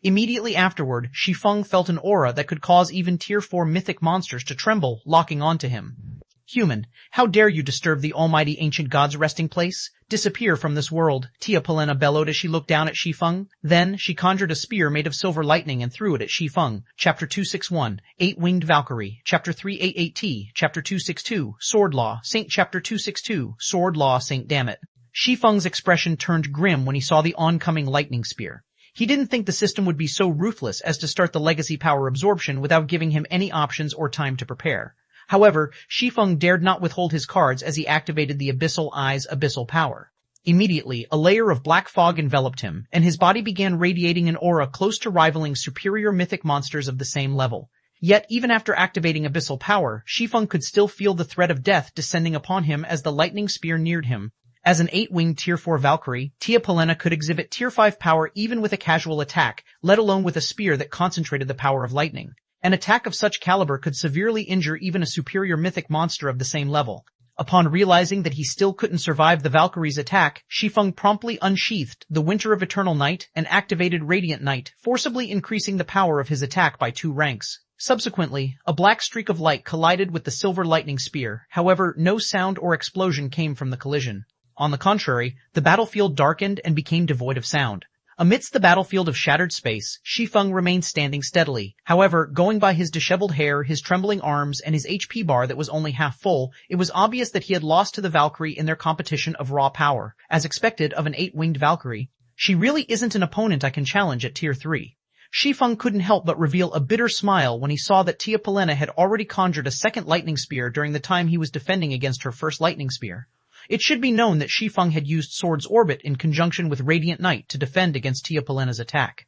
Immediately afterward, Shi Feng felt an aura that could cause even Tier 4 mythic monsters to tremble, locking onto him. Human, how dare you disturb the almighty ancient god's resting place? Disappear from this world, Tia Polina bellowed as she looked down at Shi Feng. Then, she conjured a spear made of silver lightning and threw it at Shi Feng. Chapter 261, 8-Winged Valkyrie. Chapter 388T. Chapter 262, Sword Law, Saint. Chapter 262, Sword Law, Saint. Damn it. Shi Feng's expression turned grim when he saw the oncoming lightning spear. He didn't think the system would be so ruthless as to start the legacy power absorption without giving him any options or time to prepare. However, Shi Feng dared not withhold his cards as he activated the Abyssal Eye's abyssal power. Immediately, a layer of black fog enveloped him, and his body began radiating an aura close to rivaling superior mythic monsters of the same level. Yet, even after activating abyssal power, Shi Feng could still feel the threat of death descending upon him as the lightning spear neared him. As an 8-winged Tier 4 Valkyrie, Tia Polina could exhibit Tier 5 power even with a casual attack, let alone with a spear that concentrated the power of lightning. An attack of such caliber could severely injure even a superior mythic monster of the same level. Upon realizing that he still couldn't survive the Valkyrie's attack, Shi Feng promptly unsheathed the Winter of Eternal Night and activated Radiant Night, forcibly increasing the power of his attack by 2 ranks. Subsequently, a black streak of light collided with the silver lightning spear. However, no sound or explosion came from the collision. On the contrary, the battlefield darkened and became devoid of sound. Amidst the battlefield of shattered space, Shi Feng remained standing steadily. However, going by his disheveled hair, his trembling arms, and his HP bar that was only half full, it was obvious that he had lost to the Valkyrie in their competition of raw power. As expected of an 8-winged Valkyrie, she really isn't an opponent I can challenge at Tier 3. Shi Feng couldn't help but reveal a bitter smile when he saw that Tia Polina had already conjured a second lightning spear during the time he was defending against her first lightning spear. It should be known that Shi Feng had used Sword's Orbit in conjunction with Radiant Night to defend against Tia Polina's attack.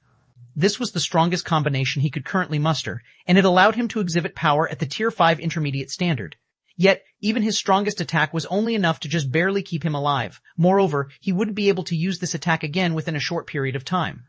This was the strongest combination he could currently muster, and it allowed him to exhibit power at the Tier 5 intermediate standard. Yet, even his strongest attack was only enough to just barely keep him alive. Moreover, he wouldn't be able to use this attack again within a short period of time.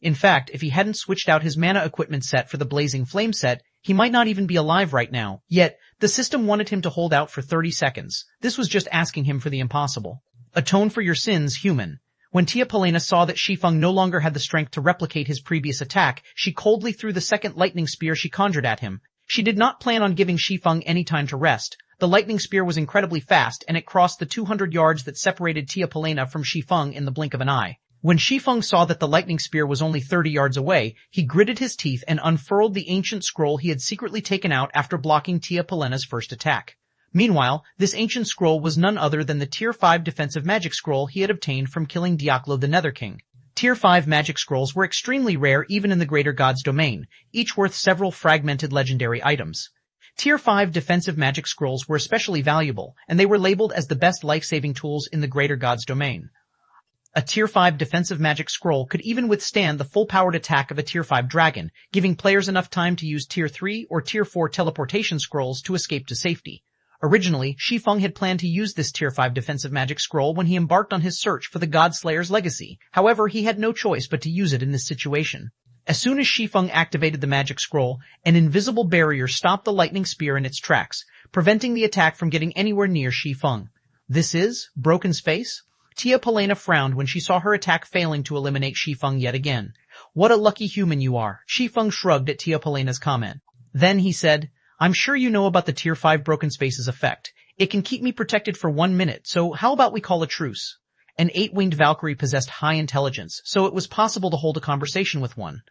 In fact, if he hadn't switched out his mana equipment set for the Blazing Flame set, he might not even be alive right now. Yet, the system wanted him to hold out for 30 seconds. This was just asking him for the impossible. Atone for your sins, human. When Tia Polina saw that Shi Feng no longer had the strength to replicate his previous attack, she coldly threw the second lightning spear she conjured at him. She did not plan on giving Shi Feng any time to rest. The lightning spear was incredibly fast, and it crossed the 200 yards that separated Tia Polina from Shi Feng in the blink of an eye. When Shi Feng saw that the lightning spear was only 30 yards away, he gritted his teeth and unfurled the ancient scroll he had secretly taken out after blocking Tia Polina's first attack. Meanwhile, this ancient scroll was none other than the Tier 5 defensive magic scroll he had obtained from killing Diaklo the Nether King. Tier 5 magic scrolls were extremely rare even in the Greater God's domain, each worth several fragmented legendary items. Tier 5 defensive magic scrolls were especially valuable, and they were labeled as the best life-saving tools in the Greater God's domain. A Tier 5 defensive magic scroll could even withstand the full-powered attack of a Tier 5 dragon, giving players enough time to use Tier 3 or Tier 4 teleportation scrolls to escape to safety. Originally, Shi Feng had planned to use this Tier 5 defensive magic scroll when he embarked on his search for the Godslayer's legacy. However, he had no choice but to use it in this situation. As soon as Shi Feng activated the magic scroll, an invisible barrier stopped the lightning spear in its tracks, preventing the attack from getting anywhere near Shi Feng. This is Broken Space? Tia Polina frowned when she saw her attack failing to eliminate Shi Feng yet again. What a lucky human you are. Shi Feng shrugged at Tia Polina's comment. Then he said, I'm sure you know about the Tier 5 Broken Space's effect. It can keep me protected for 1 minute, so how about we call a truce? An 8-winged Valkyrie possessed high intelligence, so it was possible to hold a conversation with one.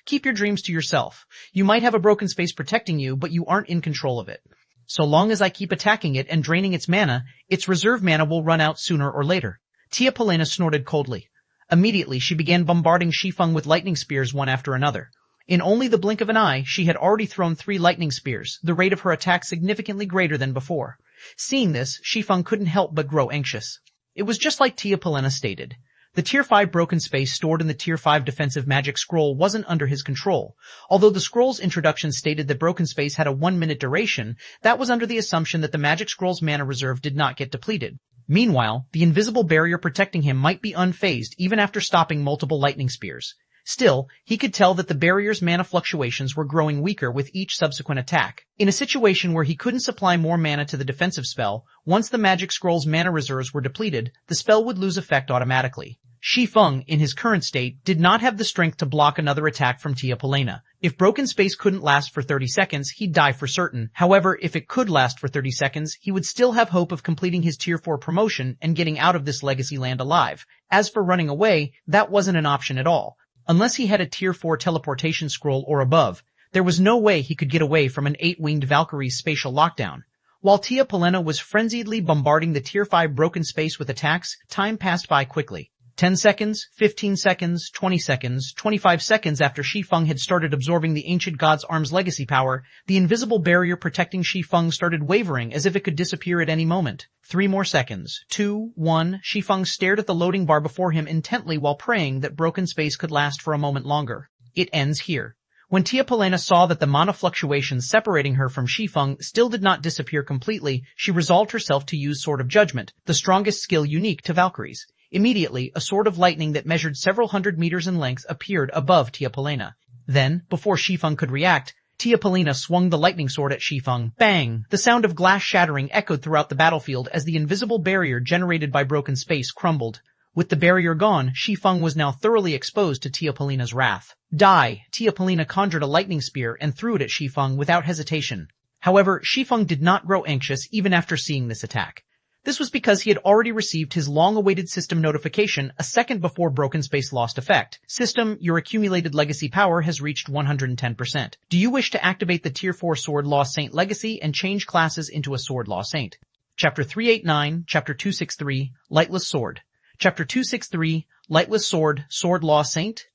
Keep your dreams to yourself. You might have a broken space protecting you, but you aren't in control of it. So long as I keep attacking it and draining its mana, its reserve mana will run out sooner or later. Tia Polena snorted coldly. Immediately, she began bombarding Shi Feng with lightning spears one after another. In only the blink of an eye, she had already thrown 3 lightning spears, the rate of her attack significantly greater than before. Seeing this, Shi Feng couldn't help but grow anxious. It was just like Tia Polena stated. The Tier 5 broken space stored in the Tier 5 defensive magic scroll wasn't under his control. Although the scroll's introduction stated that broken space had a 1-minute duration, that was under the assumption that the magic scroll's mana reserve did not get depleted. Meanwhile, the invisible barrier protecting him might be unfazed even after stopping multiple lightning spears. Still, he could tell that the barrier's mana fluctuations were growing weaker with each subsequent attack. In a situation where he couldn't supply more mana to the defensive spell, once the magic scroll's mana reserves were depleted, the spell would lose effect automatically. Shi Feng, in his current state, did not have the strength to block another attack from Tia Polena. If broken space couldn't last for 30 seconds, he'd die for certain. However, if it could last for 30 seconds, he would still have hope of completing his Tier 4 promotion and getting out of this legacy land alive. As for running away, that wasn't an option at all. Unless he had a Tier 4 teleportation scroll or above, there was no way he could get away from an 8-winged Valkyrie's spatial lockdown. While Tia Polena was frenziedly bombarding the Tier 5 broken space with attacks, time passed by quickly. 10 seconds, 15 seconds, 20 seconds, 25 seconds after Shi Feng had started absorbing the ancient god's arm's legacy power, the invisible barrier protecting Shi Feng started wavering as if it could disappear at any moment. 3 more seconds. 2, 1, Shi Feng stared at the loading bar before him intently while praying that broken space could last for a moment longer. It ends here. When Tia Polena saw that the mana fluctuations separating her from Shi Feng still did not disappear completely, she resolved herself to use Sword of Judgment, the strongest skill unique to Valkyries. Immediately, a sword of lightning that measured several hundred meters in length appeared above Tia Polena. Then, before Shi Feng could react, Tia Polena swung the lightning sword at Shi Feng. Bang! The sound of glass shattering echoed throughout the battlefield as the invisible barrier generated by broken space crumbled. With the barrier gone, Shi Feng was now thoroughly exposed to Tia Polena's wrath. Die! Tia Polena conjured a lightning spear and threw it at Shi Feng without hesitation. However, Shi Feng did not grow anxious even after seeing this attack. This was because he had already received his long-awaited system notification a second before broken space lost effect. System, your accumulated legacy power has reached 110%. Do you wish to activate the Tier 4 Sword Law Saint legacy and change classes into a Sword Law Saint? Chapter 389, Chapter 263, Lightless Sword. Chapter 263, Lightless Sword, Sword Law Saint.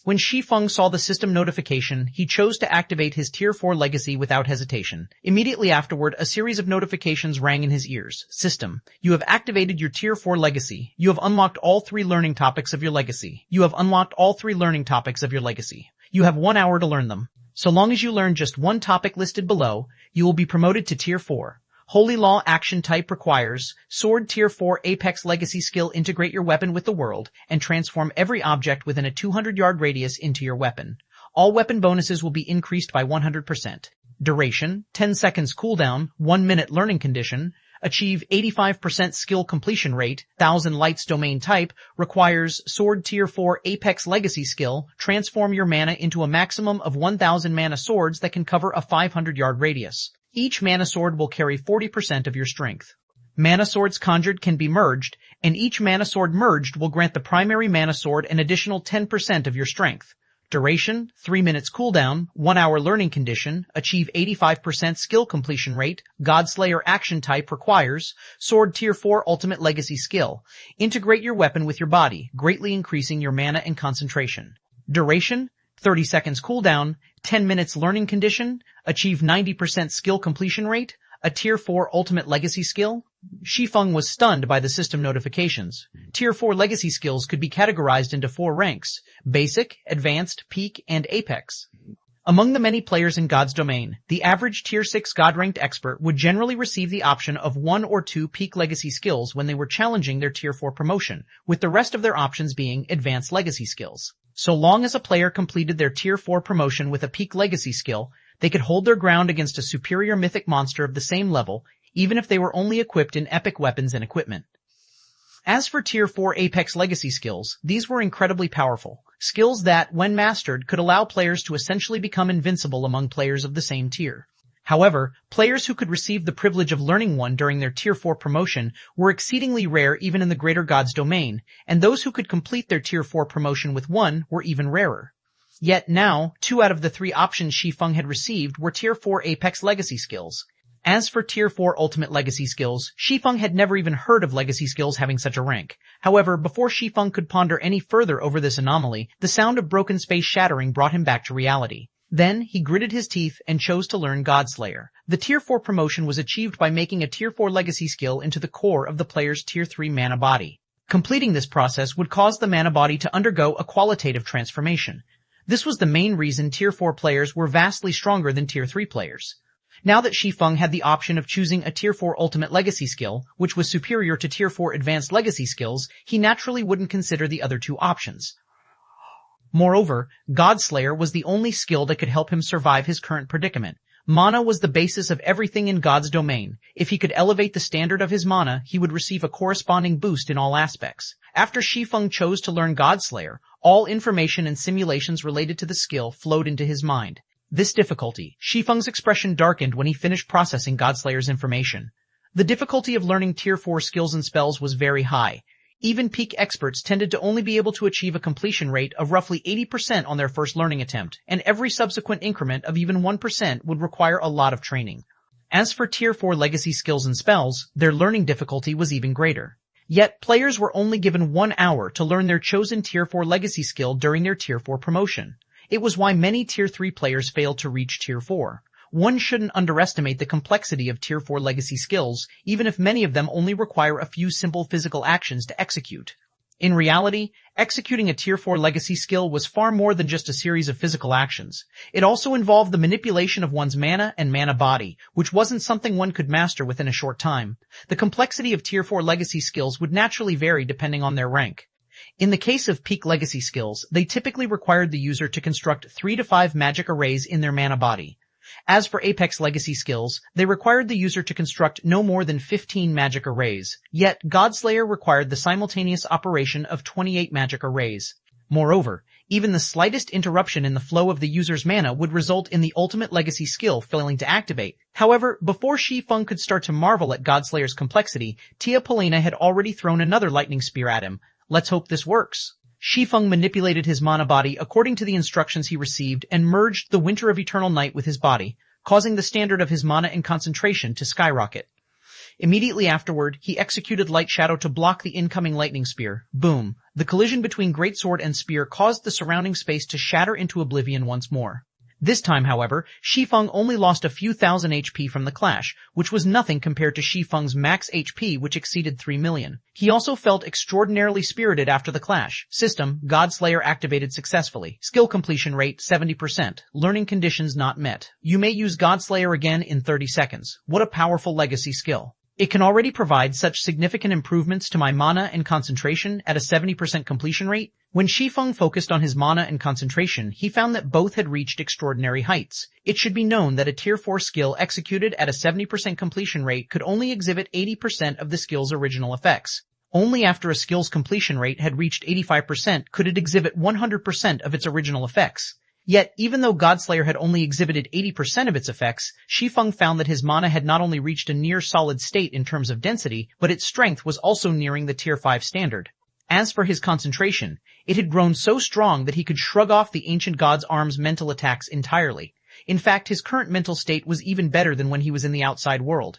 When Shi Feng saw the system notification, he chose to activate his Tier 4 legacy without hesitation. Immediately afterward, a series of notifications rang in his ears. System, you have activated your Tier 4 legacy. You have unlocked all 3 learning topics of your legacy. You have unlocked all 3 learning topics of your legacy. You have 1 hour to learn them. So long as you learn just one topic listed below, you will be promoted to Tier 4. Holy Law action type requires Sword Tier 4 Apex Legacy skill. Integrate your weapon with the world and transform every object within a 200-yard radius into your weapon. All weapon bonuses will be increased by 100%. Duration, 10 seconds cooldown, 1 minute learning condition. Achieve 85% skill completion rate. 1000 Lights domain type requires Sword Tier 4 Apex Legacy skill. Transform your mana into a maximum of 1000 mana swords that can cover a 500-yard radius. Each mana sword will carry 40% of your strength. Mana swords conjured can be merged, and each mana sword merged will grant the primary mana sword an additional 10% of your strength. Duration, 3 minutes cooldown, 1 hour learning condition, achieve 85% skill completion rate. Godslayer action type requires Sword Tier 4 Ultimate Legacy skill. Integrate your weapon with your body, greatly increasing your mana and concentration. Duration, 30 seconds cooldown, 10 minutes learning condition, achieve 90% skill completion rate, a Tier 4 Ultimate Legacy skill. Shi Feng was stunned by the system notifications. Tier 4 legacy skills could be categorized into 4 ranks: Basic, Advanced, Peak, and Apex. Among the many players in God's domain, the average Tier 6 God-ranked expert would generally receive the option of 1 or 2 Peak Legacy skills when they were challenging their Tier 4 promotion, with the rest of their options being Advanced Legacy skills. So long as a player completed their Tier 4 promotion with a Peak Legacy skill, they could hold their ground against a superior mythic monster of the same level, even if they were only equipped in epic weapons and equipment. As for Tier 4 Apex Legacy skills, these were incredibly powerful. Skills that, when mastered, could allow players to essentially become invincible among players of the same tier. However, players who could receive the privilege of learning one during their Tier 4 promotion were exceedingly rare even in the Greater Gods domain, and those who could complete their Tier 4 promotion with one were even rarer. Yet now, 2 out of the 3 options Shi Feng had received were Tier 4 Apex Legacy skills. As for Tier 4 Ultimate Legacy skills, Shi Feng had never even heard of Legacy skills having such a rank. However, before Shi Feng could ponder any further over this anomaly, the sound of broken space shattering brought him back to reality. Then, he gritted his teeth and chose to learn Godslayer. The Tier 4 promotion was achieved by making a Tier 4 Legacy skill into the core of the player's Tier 3 mana body. Completing this process would cause the mana body to undergo a qualitative transformation. This was the main reason Tier 4 players were vastly stronger than Tier 3 players. Now that Shi Feng had the option of choosing a Tier 4 Ultimate Legacy skill, which was superior to Tier 4 Advanced Legacy skills, he naturally wouldn't consider the other 2 options. Moreover, Godslayer was the only skill that could help him survive his current predicament. Mana was the basis of everything in God's domain. If he could elevate the standard of his mana, he would receive a corresponding boost in all aspects. After Shi Feng chose to learn Godslayer, all information and simulations related to the skill flowed into his mind. This difficulty, Shi Feng's expression darkened when he finished processing Godslayer's information. The difficulty of learning Tier 4 skills and spells was very high. Even peak experts tended to only be able to achieve a completion rate of roughly 80% on their first learning attempt, and every subsequent increment of even 1% would require a lot of training. As for Tier 4 legacy skills and spells, their learning difficulty was even greater. Yet, players were only given 1 hour to learn their chosen Tier 4 legacy skill during their Tier 4 promotion. It was why many Tier 3 players failed to reach Tier 4. One shouldn't underestimate the complexity of Tier 4 legacy skills, even if many of them only require a few simple physical actions to execute. In reality, executing a Tier 4 legacy skill was far more than just a series of physical actions. It also involved the manipulation of one's mana and mana body, which wasn't something one could master within a short time. The complexity of Tier 4 legacy skills would naturally vary depending on their rank. In the case of peak legacy skills, they typically required the user to construct 3 to 5 magic arrays in their mana body. As for Apex Legacy skills, they required the user to construct no more than 15 magic arrays, yet Godslayer required the simultaneous operation of 28 magic arrays. Moreover, even the slightest interruption in the flow of the user's mana would result in the Ultimate Legacy skill failing to activate. However, before Shi Feng could start to marvel at Godslayer's complexity, Tia Polina had already thrown another lightning spear at him. Let's hope this works. Shi Feng manipulated his mana body according to the instructions he received and merged the Winter of Eternal Night with his body, causing the standard of his mana and concentration to skyrocket. Immediately afterward, he executed Light Shadow to block the incoming lightning spear. Boom! The collision between Greatsword and spear caused the surrounding space to shatter into oblivion once more. This time, however, Shi Feng only lost a few thousand HP from the clash, which was nothing compared to Shi Feng's max HP, which exceeded 3 million. He also felt extraordinarily spirited after the clash. System, Godslayer activated successfully. Skill completion rate, 70%. Learning conditions not met. You may use Godslayer again in 30 seconds. What a powerful legacy skill. It can already provide such significant improvements to my mana and concentration at a 70% completion rate. When Shi Feng focused on his mana and concentration, he found that both had reached extraordinary heights. It should be known that a Tier 4 skill executed at a 70% completion rate could only exhibit 80% of the skill's original effects. Only after a skill's completion rate had reached 85% could it exhibit 100% of its original effects. Yet, even though Godslayer had only exhibited 80% of its effects, Shi Feng found that his mana had not only reached a near-solid state in terms of density, but its strength was also nearing the Tier 5 standard. As for his concentration, it had grown so strong that he could shrug off the ancient god's arm's mental attacks entirely. In fact, his current mental state was even better than when he was in the outside world.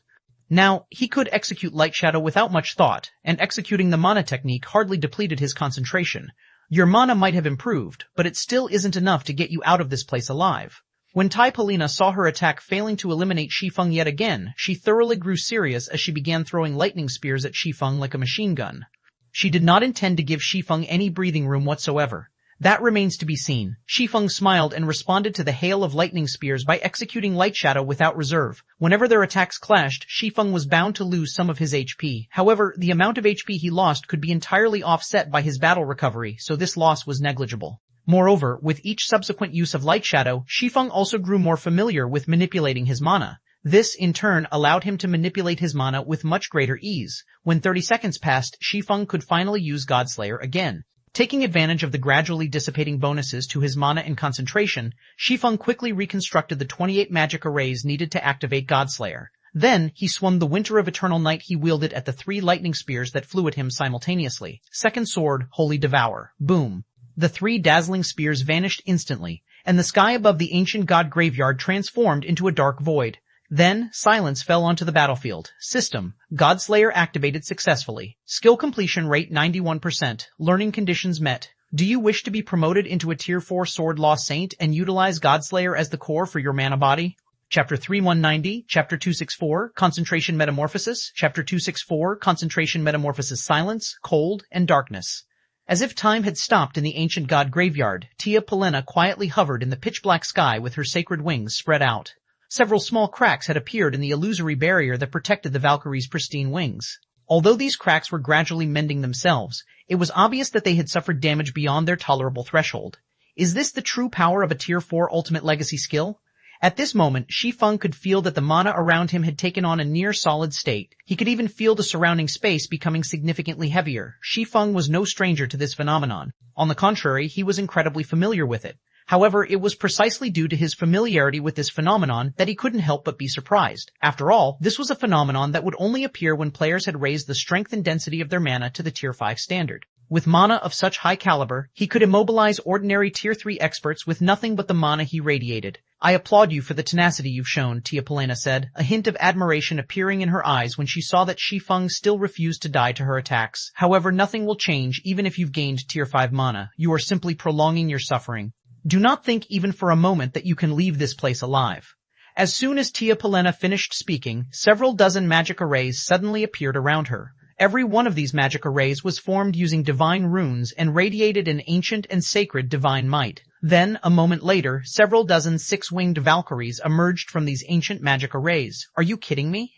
Now, he could execute Light Shadow without much thought, and executing the mana technique hardly depleted his concentration. Your mana might have improved, but it still isn't enough to get you out of this place alive. When Tai Polina saw her attack failing to eliminate Shi Feng yet again, she thoroughly grew serious as she began throwing lightning spears at Shi Feng like a machine gun. She did not intend to give Shi Feng any breathing room whatsoever. That remains to be seen. Shi Feng smiled and responded to the hail of lightning spears by executing Light Shadow without reserve. Whenever their attacks clashed, Shi Feng was bound to lose some of his HP. However, the amount of HP he lost could be entirely offset by his battle recovery, so this loss was negligible. Moreover, with each subsequent use of Light Shadow, Shi Feng also grew more familiar with manipulating his mana. This, in turn, allowed him to manipulate his mana with much greater ease. When 30 seconds passed, Shi Feng could finally use Godslayer again. Taking advantage of the gradually dissipating bonuses to his mana and concentration, Shi Feng quickly reconstructed the 28 magic arrays needed to activate Godslayer. Then, he swung the Winter of Eternal Night he wielded at the 3 lightning spears that flew at him simultaneously. Second sword, Holy Devour. Boom. The 3 dazzling spears vanished instantly, and the sky above the ancient god graveyard transformed into a dark void. Then, silence fell onto the battlefield. System. Godslayer activated successfully. Skill completion rate 91%. Learning conditions met. Do you wish to be promoted into a Tier 4 Sword Law Saint and utilize Godslayer as the core for your mana body? Chapter 3190, Chapter 264, Concentration Metamorphosis, Chapter 264, Concentration Metamorphosis Silence, Cold, and Darkness. As if time had stopped in the ancient god graveyard, Tia Polena quietly hovered in the pitch-black sky with her sacred wings spread out. Several small cracks had appeared in the illusory barrier that protected the Valkyrie's pristine wings. Although these cracks were gradually mending themselves, it was obvious that they had suffered damage beyond their tolerable threshold. Is this the true power of a Tier 4 Ultimate Legacy skill? At this moment, Shi Feng could feel that the mana around him had taken on a near-solid state. He could even feel the surrounding space becoming significantly heavier. Shi Feng was no stranger to this phenomenon. On the contrary, he was incredibly familiar with it. However, it was precisely due to his familiarity with this phenomenon that he couldn't help but be surprised. After all, this was a phenomenon that would only appear when players had raised the strength and density of their mana to the Tier 5 standard. With mana of such high caliber, he could immobilize ordinary Tier 3 experts with nothing but the mana he radiated. I applaud you for the tenacity you've shown, Tia Polena said, a hint of admiration appearing in her eyes when she saw that Shi Feng still refused to die to her attacks. However, nothing will change even if you've gained Tier 5 mana. You are simply prolonging your suffering. Do not think even for a moment that you can leave this place alive. As soon as Tia Polena finished speaking, several dozen magic arrays suddenly appeared around her. Every one of these magic arrays was formed using divine runes and radiated an ancient and sacred divine might. Then, a moment later, several dozen 6-winged Valkyries emerged from these ancient magic arrays. Are you kidding me?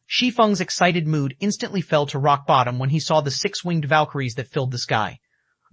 Shi Feng's excited mood instantly fell to rock bottom when he saw the 6-winged Valkyries that filled the sky.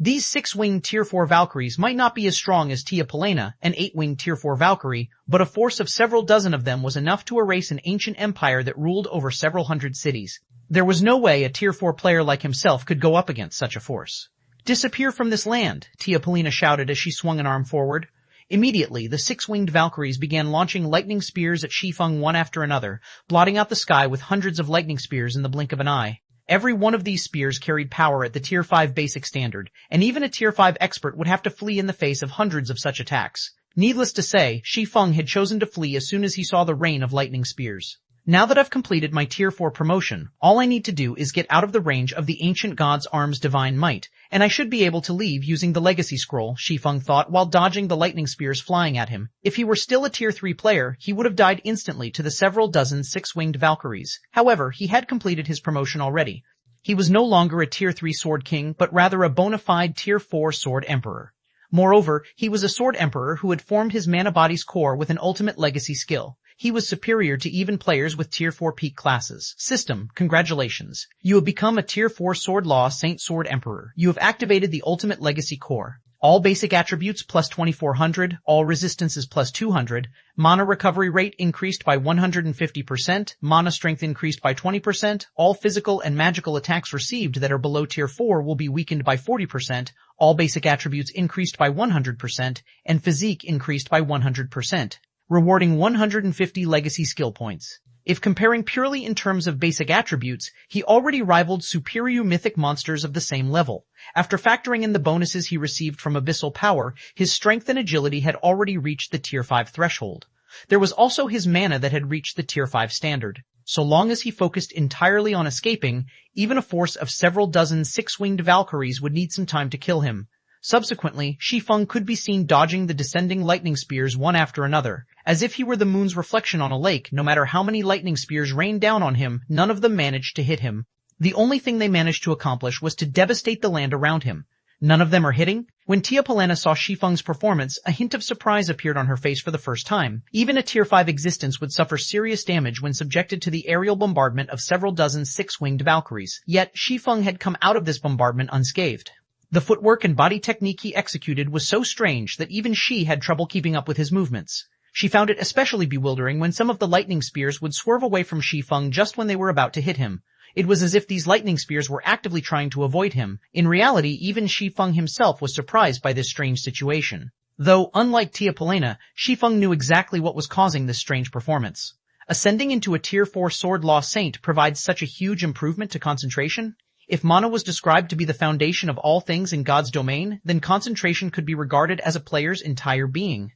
These 6-winged Tier 4 Valkyries might not be as strong as Tia Polena, an 8-winged Tier 4 Valkyrie, but a force of several dozen of them was enough to erase an ancient empire that ruled over several hundred cities. There was no way a Tier 4 player like himself could go up against such a force. Disappear from this land, Tia Polena shouted as she swung an arm forward. Immediately, the 6-winged Valkyries began launching lightning spears at Shi Feng one after another, blotting out the sky with hundreds of lightning spears in the blink of an eye. Every one of these spears carried power at the Tier 5 basic standard, and even a Tier 5 expert would have to flee in the face of hundreds of such attacks. Needless to say, Shi Feng had chosen to flee as soon as he saw the rain of lightning spears. Now that I've completed my Tier 4 promotion, all I need to do is get out of the range of the ancient god's arm's divine might, and I should be able to leave using the legacy scroll, Shi Feng thought while dodging the lightning spears flying at him. If he were still a Tier 3 player, he would have died instantly to the several dozen 6-winged Valkyries. However, he had completed his promotion already. He was no longer a Tier 3 Sword King, but rather a bona fide Tier 4 Sword Emperor. Moreover, he was a Sword Emperor who had formed his mana body's core with an ultimate legacy skill. He was superior to even players with Tier 4 peak classes. System, congratulations. You have become a Tier 4 Sword Law Saint Sword Emperor. You have activated the ultimate legacy core. All basic attributes plus 2400, all resistances plus 200, mana recovery rate increased by 150%, mana strength increased by 20%, all physical and magical attacks received that are below Tier 4 will be weakened by 40%, all basic attributes increased by 100%, and physique increased by 100. Rewarding 150 legacy skill points. If comparing purely in terms of basic attributes, he already rivaled superior mythic monsters of the same level. After factoring in the bonuses he received from Abyssal Power, his strength and agility had already reached the Tier 5 threshold. There was also his mana that had reached the Tier 5 standard. So long as he focused entirely on escaping, even a force of several dozen 6-winged Valkyries would need some time to kill him. Subsequently, Shi Feng could be seen dodging the descending lightning spears one after another. As if he were the moon's reflection on a lake, no matter how many lightning spears rained down on him, none of them managed to hit him. The only thing they managed to accomplish was to devastate the land around him. None of them are hitting? When Tia Polena saw Shi Feng's performance, a hint of surprise appeared on her face for the first time. Even a Tier 5 existence would suffer serious damage when subjected to the aerial bombardment of several dozen 6-winged Valkyries. Yet, Shi Feng had come out of this bombardment unscathed. The footwork and body technique he executed was so strange that even she had trouble keeping up with his movements. She found it especially bewildering when some of the lightning spears would swerve away from Shi Feng just when they were about to hit him. It was as if these lightning spears were actively trying to avoid him. In reality, even Shi Feng himself was surprised by this strange situation. Though, unlike Tia Polena, Shi Feng knew exactly what was causing this strange performance. Ascending into a Tier 4 Sword Law Saint provides such a huge improvement to concentration? If mana was described to be the foundation of all things in God's domain, then concentration could be regarded as a player's entire being.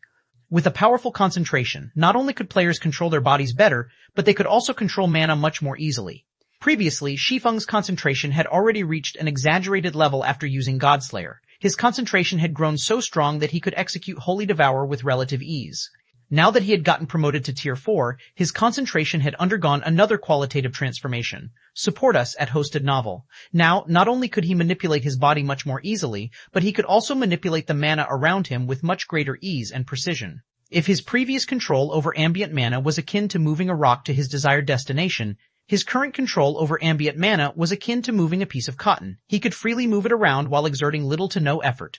With a powerful concentration, not only could players control their bodies better, but they could also control mana much more easily. Previously, Shi Feng's concentration had already reached an exaggerated level after using Godslayer. His concentration had grown so strong that he could execute Holy Devour with relative ease. Now that he had gotten promoted to Tier 4, his concentration had undergone another qualitative transformation. Support us at Hosted Novel. Now, not only could he manipulate his body much more easily, but he could also manipulate the mana around him with much greater ease and precision. If his previous control over ambient mana was akin to moving a rock to his desired destination, his current control over ambient mana was akin to moving a piece of cotton. He could freely move it around while exerting little to no effort.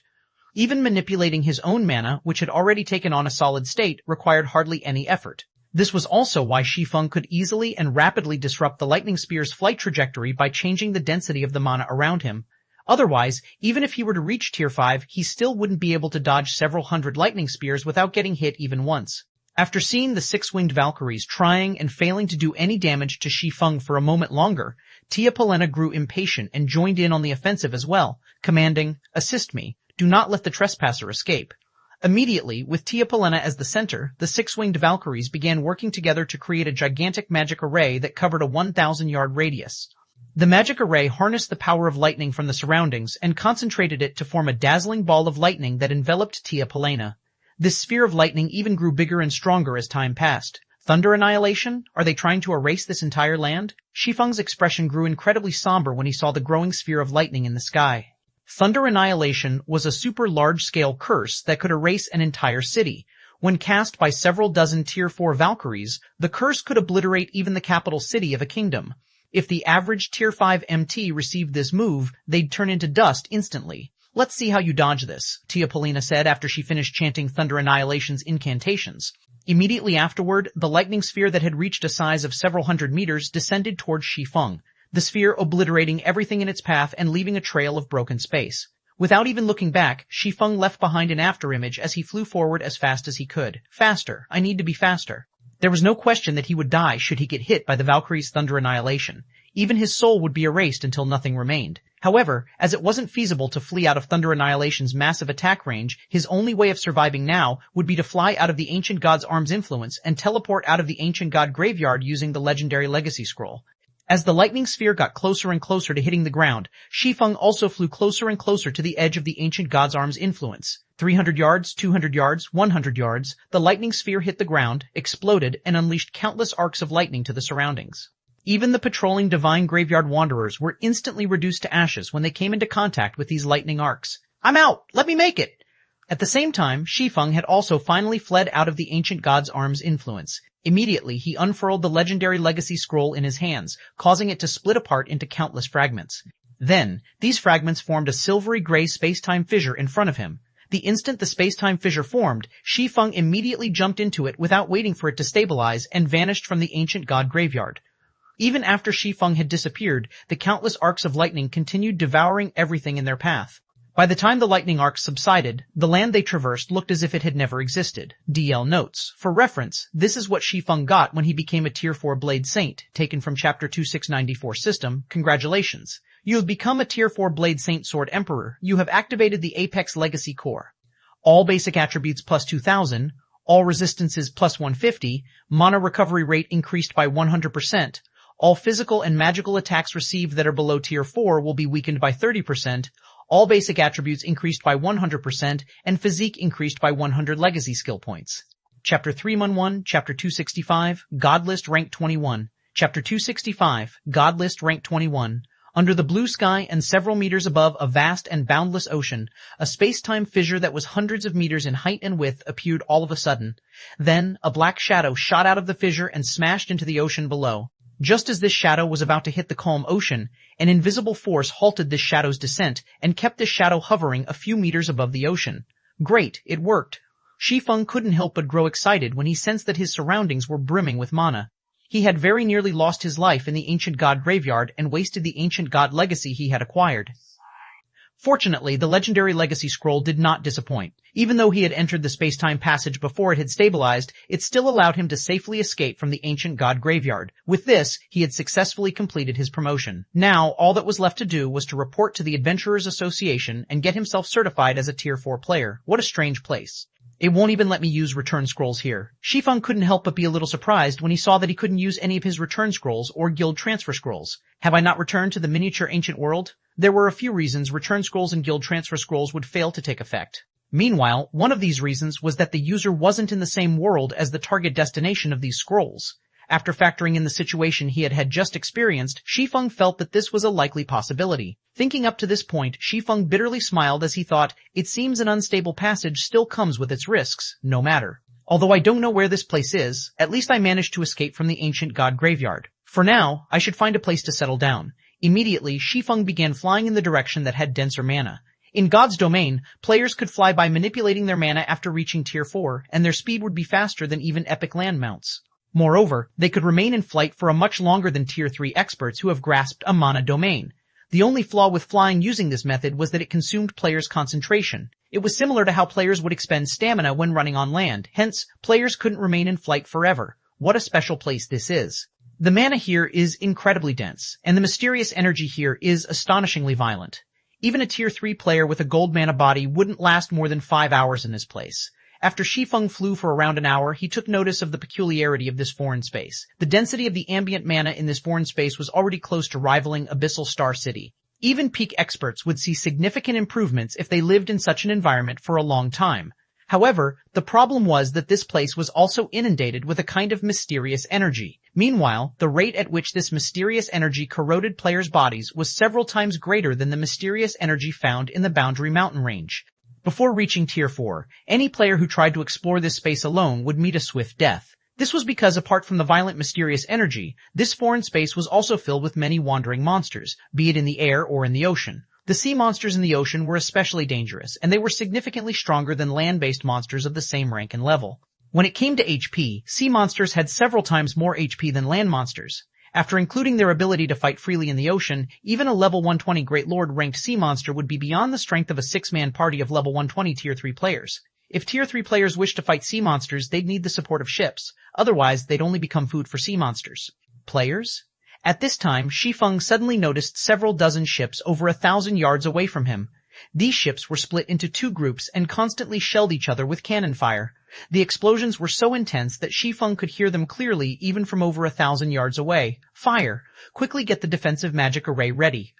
Even manipulating his own mana, which had already taken on a solid state, required hardly any effort. This was also why Shi Feng could easily and rapidly disrupt the lightning spear's flight trajectory by changing the density of the mana around him. Otherwise, even if he were to reach Tier 5, he still wouldn't be able to dodge several hundred lightning spears without getting hit even once. After seeing the six-winged Valkyries trying and failing to do any damage to Shi Feng for a moment longer, Tia Polena grew impatient and joined in on the offensive as well, commanding, "Assist me. Do not let the trespasser escape." Immediately, with Tia Polena as the center, the six-winged Valkyries began working together to create a gigantic magic array that covered a 1,000-yard radius. The magic array harnessed the power of lightning from the surroundings and concentrated it to form a dazzling ball of lightning that enveloped Tia Polena. This sphere of lightning even grew bigger and stronger as time passed. Thunder annihilation? Are they trying to erase this entire land? Shi Feng's expression grew incredibly somber when he saw the growing sphere of lightning in the sky. Thunder Annihilation was a super large-scale curse that could erase an entire city. When cast by several dozen Tier 4 Valkyries, the curse could obliterate even the capital city of a kingdom. If the average Tier 5 MT received this move, they'd turn into dust instantly. "Let's see how you dodge this," Tia Polena said after she finished chanting Thunder Annihilation's incantations. Immediately afterward, the lightning sphere that had reached a size of several hundred meters descended towards Shi Feng, the sphere obliterating everything in its path and leaving a trail of broken space. Without even looking back, Shi Feng left behind an afterimage as he flew forward as fast as he could. Faster. I need to be faster. There was no question that he would die should he get hit by the Valkyrie's Thunder Annihilation. Even his soul would be erased until nothing remained. However, as it wasn't feasible to flee out of Thunder Annihilation's massive attack range, his only way of surviving now would be to fly out of the Ancient God's arm's influence and teleport out of the Ancient God graveyard using the legendary Legacy Scroll. As the lightning sphere got closer and closer to hitting the ground, Shi Feng also flew closer and closer to the edge of the Ancient God's arm's influence. 300 yards, 200 yards, 100 yards, the lightning sphere hit the ground, exploded, and unleashed countless arcs of lightning to the surroundings. Even the patrolling Divine Graveyard Wanderers were instantly reduced to ashes when they came into contact with these lightning arcs. "I'm out! Let me make it!" At the same time, Shi Feng had also finally fled out of the Ancient God's arm's influence. Immediately, he unfurled the legendary Legacy Scroll in his hands, causing it to split apart into countless fragments. Then, these fragments formed a silvery gray space-time fissure in front of him. The instant the space-time fissure formed, Shi Feng immediately jumped into it without waiting for it to stabilize and vanished from the Ancient God graveyard. Even after Shi Feng had disappeared, the countless arcs of lightning continued devouring everything in their path. By the time the lightning arcs subsided, the land they traversed looked as if it had never existed. DL notes. For reference, this is what Shi Feng got when he became a Tier 4 Blade Saint, taken from Chapter 2694 System. Congratulations. You have become a Tier 4 Blade Saint Sword Emperor. You have activated the Apex Legacy Core. All basic attributes plus 2000, all resistances plus 150, mana recovery rate increased by 100%, all physical and magical attacks received that are below Tier 4 will be weakened by 30%, all basic attributes increased by 100%, and physique increased by 100 legacy skill points. Chapter 311, Chapter 265, God List Rank 21. Chapter 265, God List Rank 21. Under the blue sky and several meters above a vast and boundless ocean, a space-time fissure that was hundreds of meters in height and width appeared all of a sudden. Then, a black shadow shot out of the fissure and smashed into the ocean below. Just as this shadow was about to hit the calm ocean, an invisible force halted this shadow's descent and kept this shadow hovering a few meters above the ocean. Great, it worked. Shi Feng couldn't help but grow excited when he sensed that his surroundings were brimming with mana. He had very nearly lost his life in the ancient god graveyard and wasted the ancient god legacy he had acquired. Fortunately, the legendary legacy scroll did not disappoint. Even though he had entered the space-time passage before it had stabilized, it still allowed him to safely escape from the ancient god graveyard. With this, he had successfully completed his promotion. Now, all that was left to do was to report to the Adventurers Association and get himself certified as a Tier 4 player. What a strange place. It won't even let me use return scrolls here. Shi Feng couldn't help but be a little surprised when he saw that he couldn't use any of his return scrolls or guild transfer scrolls. Have I not returned to the miniature ancient world? There were a few reasons return scrolls and guild transfer scrolls would fail to take effect. Meanwhile, one of these reasons was that the user wasn't in the same world as the target destination of these scrolls. After factoring in the situation he had just experienced, Shi Feng felt that this was a likely possibility. Thinking up to this point, Shi Feng bitterly smiled as he thought, it seems an unstable passage still comes with its risks, no matter. Although I don't know where this place is, at least I managed to escape from the ancient god graveyard. For now, I should find a place to settle down. Immediately, Shi Feng began flying in the direction that had denser mana. In God's domain, players could fly by manipulating their mana after reaching Tier 4, and their speed would be faster than even epic land mounts. Moreover, they could remain in flight for a much longer than Tier 3 experts who have grasped a mana domain. The only flaw with flying using this method was that it consumed players' concentration. It was similar to how players would expend stamina when running on land, hence, players couldn't remain in flight forever. What a special place this is. The mana here is incredibly dense, and the mysterious energy here is astonishingly violent. Even a Tier 3 player with a gold mana body wouldn't last more than 5 hours in this place. After Shi Feng flew for around an hour, he took notice of the peculiarity of this foreign space. The density of the ambient mana in this foreign space was already close to rivaling Abyssal Star City. Even peak experts would see significant improvements if they lived in such an environment for a long time. However, the problem was that this place was also inundated with a kind of mysterious energy. Meanwhile, the rate at which this mysterious energy corroded players' bodies was several times greater than the mysterious energy found in the Boundary Mountain range. Before reaching Tier 4, any player who tried to explore this space alone would meet a swift death. This was because apart from the violent mysterious energy, this foreign space was also filled with many wandering monsters, be it in the air or in the ocean. The sea monsters in the ocean were especially dangerous, and they were significantly stronger than land-based monsters of the same rank and level. When it came to HP, sea monsters had several times more HP than land monsters. After including their ability to fight freely in the ocean, even a level 120 Great Lord ranked sea monster would be beyond the strength of a 6-man party of level 120 Tier 3 players. If Tier 3 players wished to fight sea monsters, they'd need the support of ships. Otherwise, they'd only become food for sea monsters. Players? At this time, Shi Feng suddenly noticed several dozen ships over 1,000 yards away from him. These ships were split into 2 groups and constantly shelled each other with cannon fire. The explosions were so intense that Shi Feng could hear them clearly even from over 1,000 yards away. Fire! Quickly get the defensive magic array ready.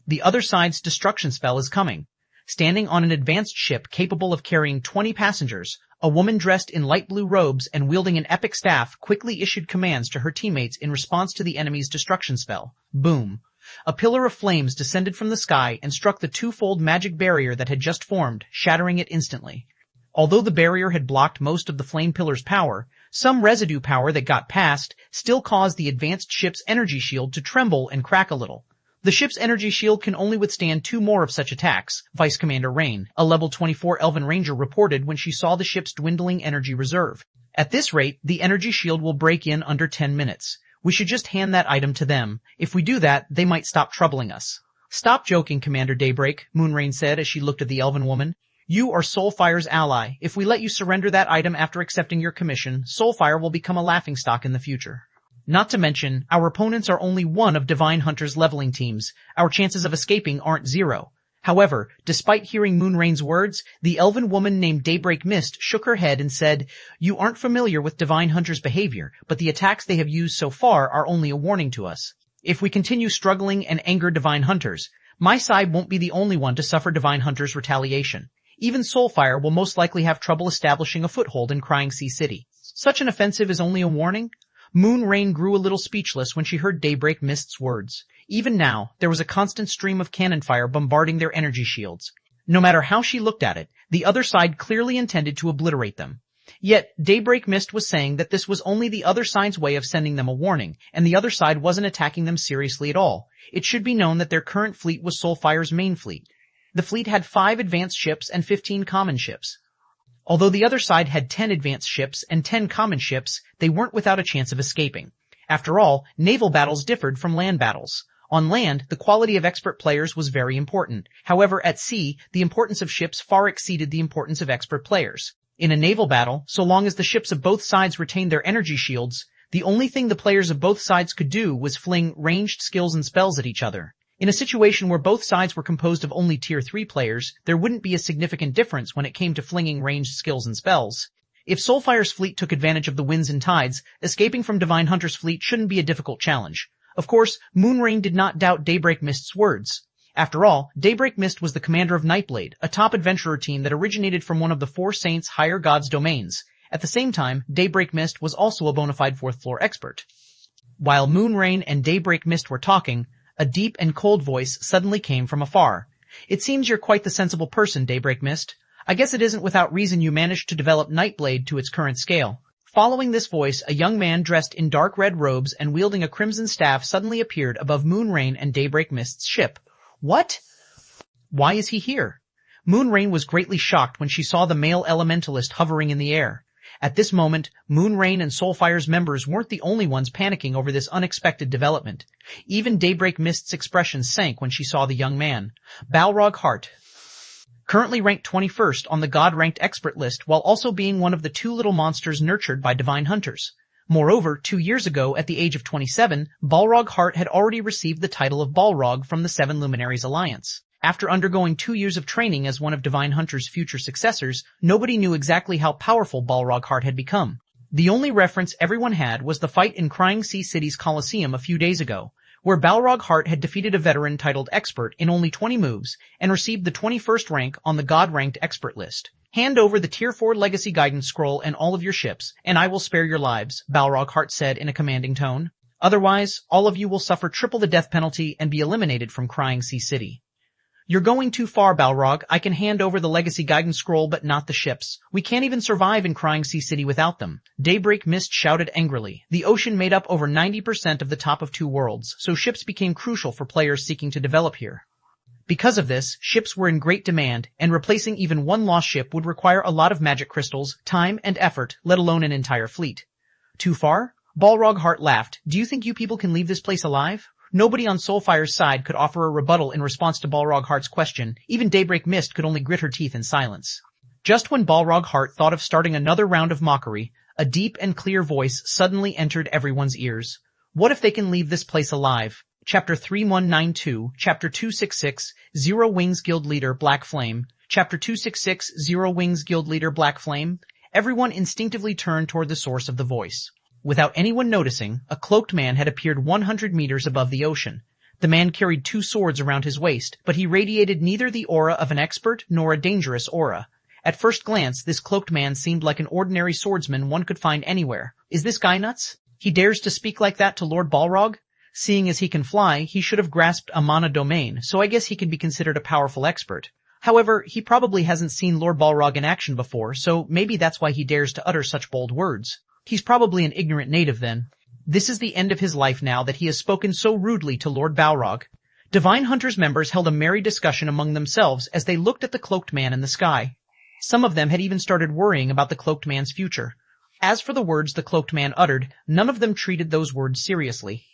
The other side's destruction spell is coming. Standing on an advanced ship capable of carrying 20 passengers, a woman dressed in light blue robes and wielding an epic staff quickly issued commands to her teammates in response to the enemy's destruction spell. Boom. A pillar of flames descended from the sky and struck the twofold magic barrier that had just formed, shattering it instantly. Although the barrier had blocked most of the flame pillar's power, some residue power that got past still caused the advanced ship's energy shield to tremble and crack a little. The ship's energy shield can only withstand 2 more of such attacks, Vice Commander Rain, a level 24 Elven Ranger, reported when she saw the ship's dwindling energy reserve. At this rate, the energy shield will break in under 10 minutes. We should just hand that item to them. If we do that, they might stop troubling us. Stop joking, Commander Daybreak, Moonrain said as she looked at the Elven woman. You are Soulfire's ally. If we let you surrender that item after accepting your commission, Soulfire will become a laughingstock in the future. Not to mention, our opponents are only one of Divine Hunter's leveling teams. Our chances of escaping aren't 0. However, despite hearing Moonrain's words, the elven woman named Daybreak Mist shook her head and said, You aren't familiar with Divine Hunter's behavior, but the attacks they have used so far are only a warning to us. If we continue struggling and anger Divine Hunters, my side won't be the only one to suffer Divine Hunter's retaliation. Even Soulfire will most likely have trouble establishing a foothold in Crying Sea City. Such an offensive is only a warning? Moonrain grew a little speechless when she heard Daybreak Mist's words. Even now, there was a constant stream of cannon fire bombarding their energy shields. No matter how she looked at it, the other side clearly intended to obliterate them. Yet, Daybreak Mist was saying that this was only the other side's way of sending them a warning, and the other side wasn't attacking them seriously at all. It should be known that their current fleet was Soulfire's main fleet. The fleet had 5 advanced ships and 15 common ships. Although the other side had 10 advanced ships and 10 common ships, they weren't without a chance of escaping. After all, naval battles differed from land battles. On land, the quality of expert players was very important. However, at sea, the importance of ships far exceeded the importance of expert players. In a naval battle, so long as the ships of both sides retained their energy shields, the only thing the players of both sides could do was fling ranged skills and spells at each other. In a situation where both sides were composed of only Tier 3 players, there wouldn't be a significant difference when it came to flinging ranged skills and spells. If Soulfire's fleet took advantage of the winds and tides, escaping from Divine Hunter's fleet shouldn't be a difficult challenge. Of course, Moonrain did not doubt Daybreak Mist's words. After all, Daybreak Mist was the commander of Nightblade, a top adventurer team that originated from one of the Four Saints' higher gods' domains. At the same time, Daybreak Mist was also a bona fide fourth-floor expert. While Moonrain and Daybreak Mist were talking, a deep and cold voice suddenly came from afar. "It seems you're quite the sensible person, Daybreak Mist. I guess it isn't without reason you managed to develop Nightblade to its current scale." Following this voice, a young man dressed in dark red robes and wielding a crimson staff suddenly appeared above Moonrain and Daybreak Mist's ship. What? Why is he here? Moonrain was greatly shocked when she saw the male elementalist hovering in the air. At this moment, Moonrain and Soulfire's members weren't the only ones panicking over this unexpected development. Even Daybreak Mist's expression sank when she saw the young man. Balrog Hart, currently ranked 21st on the God-ranked expert list while also being one of the two little monsters nurtured by Divine Hunters. Moreover, 2 years ago, at the age of 27, Balrog Hart had already received the title of Balrog from the Seven Luminaries Alliance. After undergoing 2 years of training as one of Divine Hunter's future successors, nobody knew exactly how powerful Balrog Hart had become. The only reference everyone had was the fight in Crying Sea City's Colosseum a few days ago, where Balrog Hart had defeated a veteran titled Expert in only 20 moves and received the 21st rank on the God-ranked expert list. "Hand over the Tier 4 Legacy Guidance Scroll and all of your ships, and I will spare your lives," Balrog Hart said in a commanding tone. "Otherwise, all of you will suffer triple the death penalty and be eliminated from Crying Sea City." "You're going too far, Balrog. I can hand over the Legacy Guidance Scroll but not the ships. We can't even survive in Crying Sea City without them," Daybreak Mist shouted angrily. The ocean made up over 90% of the top of 2 worlds, so ships became crucial for players seeking to develop here. Because of this, ships were in great demand, and replacing even one lost ship would require a lot of magic crystals, time, and effort, let alone an entire fleet. "Too far?" Balrog Hart laughed. "Do you think you people can leave this place alive?" Nobody on Soulfire's side could offer a rebuttal in response to Balrog Hart's question. Even Daybreak Mist could only grit her teeth in silence. Just when Balrog Hart thought of starting another round of mockery, a deep and clear voice suddenly entered everyone's ears. "What if they can leave this place alive?" Chapter 3192, Chapter 266, Zero Wings Guild Leader Black Flame, Chapter 266, Zero Wings Guild Leader Black Flame. Everyone instinctively turned toward the source of the voice. Without anyone noticing, a cloaked man had appeared 100 meters above the ocean. The man carried 2 swords around his waist, but he radiated neither the aura of an expert nor a dangerous aura. At first glance, this cloaked man seemed like an ordinary swordsman one could find anywhere. Is this guy nuts? He dares to speak like that to Lord Balrog? Seeing as he can fly, he should have grasped a mana domain, so I guess he can be considered a powerful expert. However, he probably hasn't seen Lord Balrog in action before, so maybe that's why he dares to utter such bold words. He's probably an ignorant native then. This is the end of his life now that he has spoken so rudely to Lord Balrog. Divine Hunter's members held a merry discussion among themselves as they looked at the cloaked man in the sky. Some of them had even started worrying about the cloaked man's future. As for the words the cloaked man uttered, none of them treated those words seriously.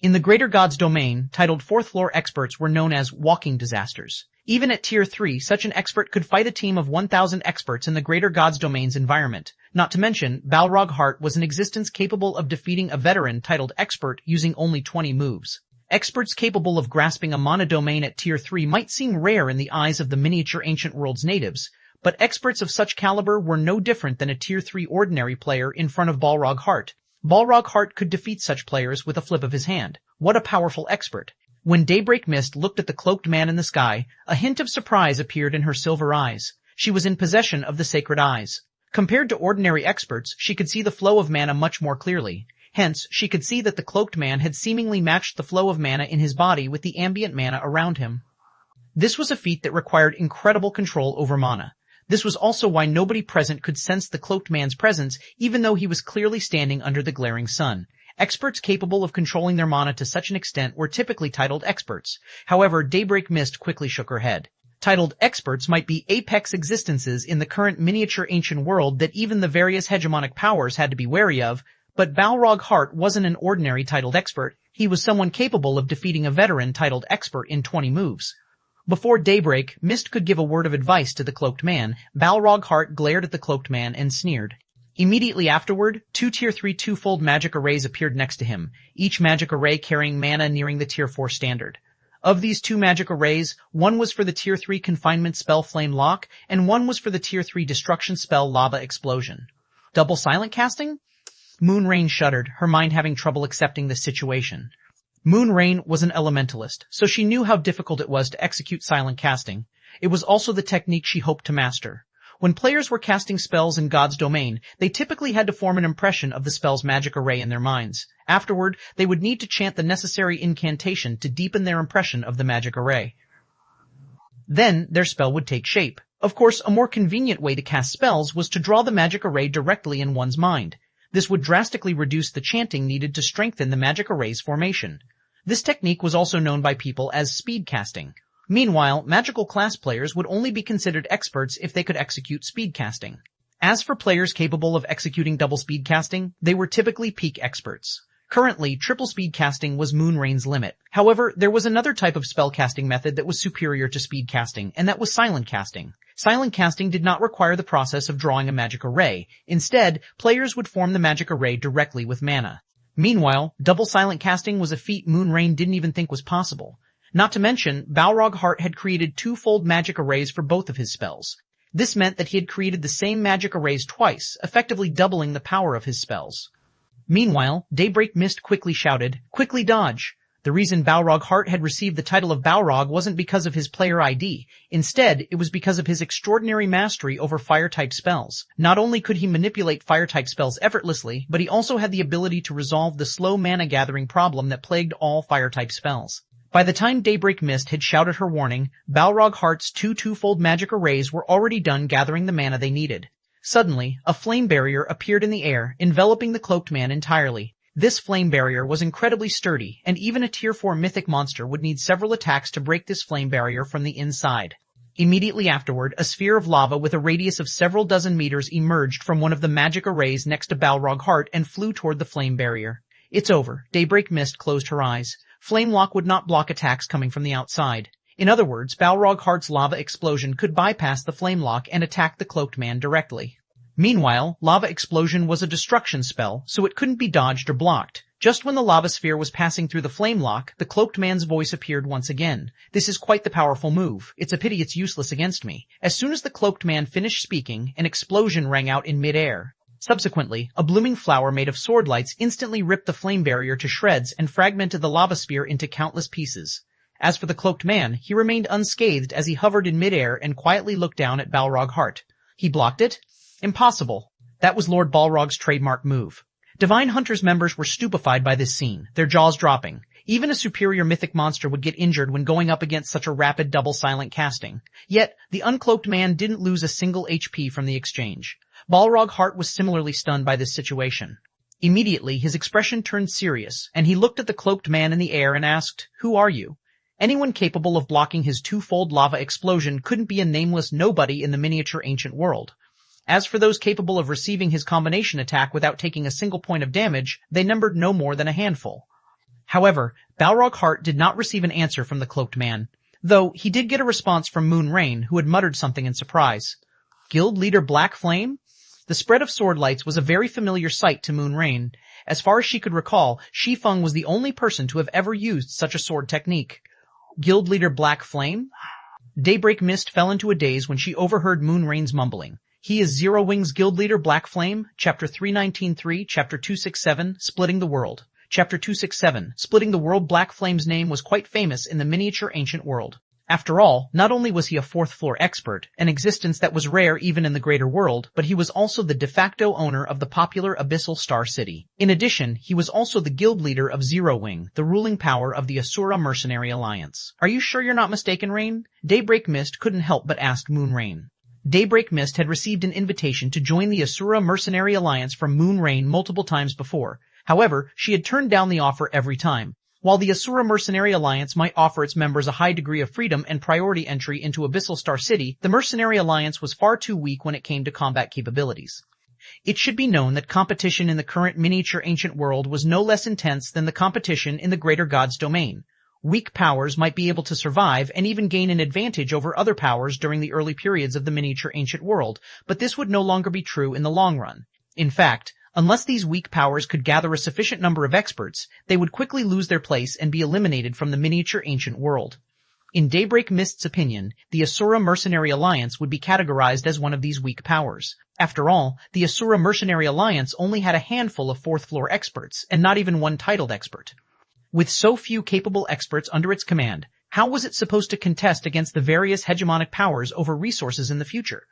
In the Greater Gods domain, titled 4th Floor experts were known as walking disasters. Even at Tier 3, such an expert could fight a team of 1,000 experts in the Greater Gods domain's environment. Not to mention, Balrog Hart was an existence capable of defeating a veteran titled Expert using only 20 moves. Experts capable of grasping a mana domain at Tier 3 might seem rare in the eyes of the miniature Ancient World's natives, but experts of such caliber were no different than a Tier 3 ordinary player in front of Balrog Hart. Balrog Hart could defeat such players with a flip of his hand. What a powerful expert. When Daybreak Mist looked at the cloaked man in the sky, a hint of surprise appeared in her silver eyes. She was in possession of the sacred eyes. Compared to ordinary experts, she could see the flow of mana much more clearly. Hence, she could see that the cloaked man had seemingly matched the flow of mana in his body with the ambient mana around him. This was a feat that required incredible control over mana. This was also why nobody present could sense the cloaked man's presence, even though he was clearly standing under the glaring sun. Experts capable of controlling their mana to such an extent were typically titled experts. However, Daybreak Mist quickly shook her head. titled experts might be apex existences in the current miniature ancient world that even the various hegemonic powers had to be wary of, but Balrog Hart wasn't an ordinary titled expert. He was someone capable of defeating a veteran titled expert in 20 moves. Before daybreak, Mist could give a word of advice to the cloaked man. Balrog Hart glared at the cloaked man and sneered. Immediately afterward, 2 Tier 3 two-fold magic arrays appeared next to him, each magic array carrying mana nearing the Tier 4 standard. Of these 2 magic arrays, one was for the Tier 3 confinement spell Flame Lock, and one was for the Tier 3 destruction spell Lava Explosion. Double silent casting? Moonrain shuddered, her mind having trouble accepting the situation. Moonrain was an elementalist, so she knew how difficult it was to execute silent casting. It was also the technique she hoped to master. When players were casting spells in God's domain, they typically had to form an impression of the spell's magic array in their minds. Afterward, they would need to chant the necessary incantation to deepen their impression of the magic array. Then, their spell would take shape. Of course, a more convenient way to cast spells was to draw the magic array directly in one's mind. This would drastically reduce the chanting needed to strengthen the magic array's formation. This technique was also known by people as speed casting. Meanwhile, magical class players would only be considered experts if they could execute speed casting. As for players capable of executing double speed casting, they were typically peak experts. Currently, triple speed casting was Moonrain's limit. However, there was another type of spell casting method that was superior to speed casting, and that was silent casting. Silent casting did not require the process of drawing a magic array. Instead, players would form the magic array directly with mana. Meanwhile, double silent casting was a feat Moonrain didn't even think was possible. Not to mention, Balrog Hart had created two-fold magic arrays for both of his spells. This meant that he had created the same magic arrays twice, effectively doubling the power of his spells. Meanwhile, Daybreak Mist quickly shouted, "Quickly dodge!" The reason Balrog Hart had received the title of Balrog wasn't because of his player ID. Instead, it was because of his extraordinary mastery over fire-type spells. Not only could he manipulate fire-type spells effortlessly, but he also had the ability to resolve the slow mana-gathering problem that plagued all fire-type spells. By the time Daybreak Mist had shouted her warning, Balrog Hart's two-fold magic arrays were already done gathering the mana they needed. Suddenly, a flame barrier appeared in the air, enveloping the cloaked man entirely. This flame barrier was incredibly sturdy, and even a Tier 4 mythic monster would need several attacks to break this flame barrier from the inside. Immediately afterward, a sphere of lava with a radius of several dozen meters emerged from one of the magic arrays next to Balrog Hart and flew toward the flame barrier. It's over. Daybreak Mist closed her eyes. Flame Lock would not block attacks coming from the outside. In other words, Balrog Hart's lava explosion could bypass the Flame Lock and attack the cloaked man directly. Meanwhile, Lava Explosion was a destruction spell, so it couldn't be dodged or blocked. Just when the lava sphere was passing through the flame lock, the cloaked man's voice appeared once again. "This is quite the powerful move. It's a pity it's useless against me." As soon as the cloaked man finished speaking, an explosion rang out in mid-air. Subsequently, a blooming flower made of sword lights instantly ripped the flame barrier to shreds and fragmented the lava sphere into countless pieces. As for the cloaked man, he remained unscathed as he hovered in mid-air and quietly looked down at Balrog Hart. He blocked it? Impossible. That was Lord Balrog's trademark move. Divine Hunters members were stupefied by this scene, their jaws dropping. Even a superior mythic monster would get injured when going up against such a rapid double silent casting. Yet, the uncloaked man didn't lose a single HP from the exchange. Balrog Hart was similarly stunned by this situation. Immediately, his expression turned serious, and he looked at the cloaked man in the air and asked, "Who are you?" Anyone capable of blocking his two-fold lava explosion couldn't be a nameless nobody in the miniature ancient world. As for those capable of receiving his combination attack without taking a single point of damage, they numbered no more than a handful. However, Balrog Hart did not receive an answer from the cloaked man, though he did get a response from Moonrain, who had muttered something in surprise. Guild leader Black Flame? The spread of sword lights was a very familiar sight to Moonrain. As far as she could recall, Shi Feng was the only person to have ever used such a sword technique. Guild leader Black Flame? Daybreak Mist fell into a daze when she overheard Moonrain's mumbling. He is Zero Wing's guild leader Black Flame, Chapter 319-3, Chapter 267, Splitting the World. Chapter 267, Splitting the World. Black Flame's name was quite famous in the miniature ancient world. After all, not only was he a fourth-floor expert, an existence that was rare even in the greater world, but he was also the de facto owner of the popular Abyssal Star City. In addition, he was also the guild leader of Zero Wing, the ruling power of the Asura Mercenary Alliance. Are you sure you're not mistaken, Rain? Daybreak Mist couldn't help but ask Moonrain. Daybreak Mist had received an invitation to join the Asura Mercenary Alliance from Moonrain multiple times before. However, she had turned down the offer every time. While the Asura Mercenary Alliance might offer its members a high degree of freedom and priority entry into Abyssal Star City, the Mercenary Alliance was far too weak when it came to combat capabilities. It should be known that competition in the current miniature ancient world was no less intense than the competition in the greater God's domain. Weak powers might be able to survive and even gain an advantage over other powers during the early periods of the miniature ancient world, but this would no longer be true in the long run. In fact, unless these weak powers could gather a sufficient number of experts, they would quickly lose their place and be eliminated from the miniature ancient world. In Daybreak Mist's opinion, the Asura Mercenary Alliance would be categorized as one of these weak powers. After all, the Asura Mercenary Alliance only had a handful of fourth-floor experts, and not even one titled expert. With so few capable experts under its command, how was it supposed to contest against the various hegemonic powers over resources in the future?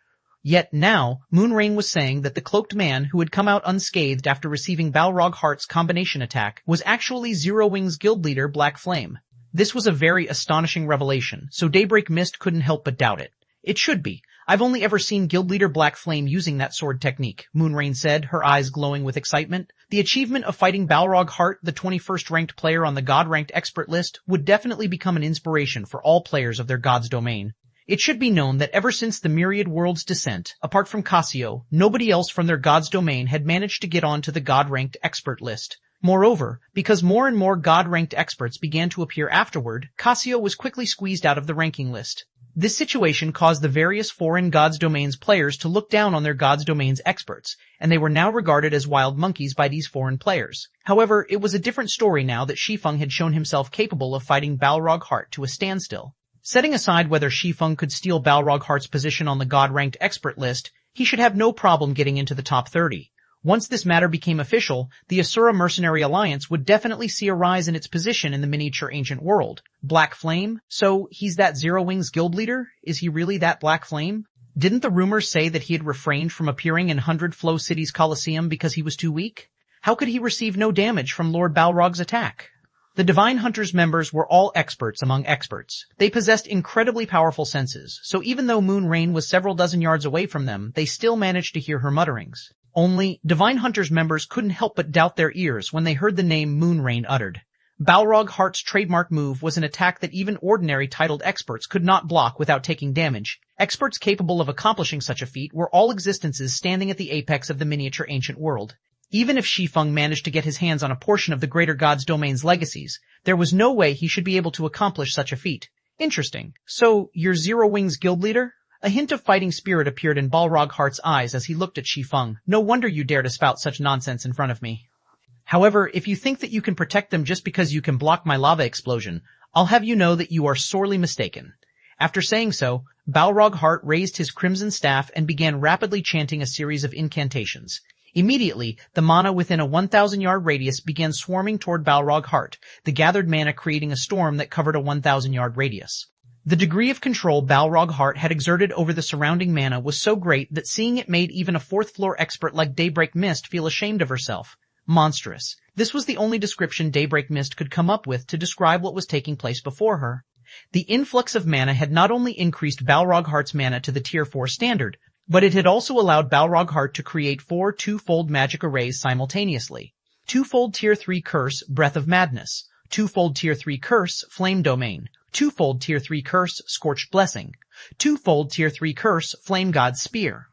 Yet now, Moonrain was saying that the cloaked man who had come out unscathed after receiving Balrog Heart's combination attack was actually Zero Wing's guild leader Black Flame. This was a very astonishing revelation, so Daybreak Mist couldn't help but doubt it. It should be. I've only ever seen guild leader Black Flame using that sword technique, Moonrain said, her eyes glowing with excitement. The achievement of fighting Balrog Heart, the 21st ranked player on the God-ranked expert list, would definitely become an inspiration for all players of their god's domain. It should be known that ever since the Myriad World's descent, apart from Cassio, nobody else from their god's domain had managed to get onto the God-ranked expert list. Moreover, because more and more God-ranked experts began to appear afterward, Cassio was quickly squeezed out of the ranking list. This situation caused the various foreign God's Domains players to look down on their God's Domains experts, and they were now regarded as wild monkeys by these foreign players. However, it was a different story now that Shi Feng had shown himself capable of fighting Balrog Heart to a standstill. Setting aside whether Shi Feng could steal Balrog Heart's position on the God-ranked expert list, he should have no problem getting into the top 30. Once this matter became official, the Asura Mercenary Alliance would definitely see a rise in its position in the miniature ancient world. Black Flame? So, he's that Zero Wing's guild leader? Is he really that Black Flame? Didn't the rumors say that he had refrained from appearing in 100 Flow City's Colosseum because he was too weak? How could he receive no damage from Lord Balrog's attack? The Divine Hunters members were all experts among experts. They possessed incredibly powerful senses, so even though Moonrain was several dozen yards away from them, they still managed to hear her mutterings. Only, Divine Hunters members couldn't help but doubt their ears when they heard the name Moonrain uttered. Balrog Heart's trademark move was an attack that even ordinary titled experts could not block without taking damage. Experts capable of accomplishing such a feat were all existences standing at the apex of the miniature ancient world. Even if Shi Feng managed to get his hands on a portion of the greater God's Domain's legacies, there was no way he should be able to accomplish such a feat. Interesting. So, you're Zero Wing's guild leader? A hint of fighting spirit appeared in Balrog Heart's eyes as he looked at Shi Feng. No wonder you dare to spout such nonsense in front of me. However, if you think that you can protect them just because you can block my lava explosion, I'll have you know that you are sorely mistaken. After saying so, Balrog Heart raised his crimson staff and began rapidly chanting a series of incantations. Immediately, the mana within a 1,000-yard radius began swarming toward Balrog Heart, the gathered mana creating a storm that covered a 1,000-yard radius. The degree of control Balrog Heart had exerted over the surrounding mana was so great that seeing it made even a fourth-floor expert like Daybreak Mist feel ashamed of herself. Monstrous. This was the only description Daybreak Mist could come up with to describe what was taking place before her. The influx of mana had not only increased Balrog Heart's mana to the Tier 4 standard, but it had also allowed Balrog Heart to create 4 two-fold magic arrays simultaneously. Two-fold Tier 3 Curse, Breath of Madness. Two-fold Tier 3 Curse, Flame Domain. Two-fold Tier 3 Curse, Scorched Blessing. Two-fold Tier 3 Curse, Flame God's Spear.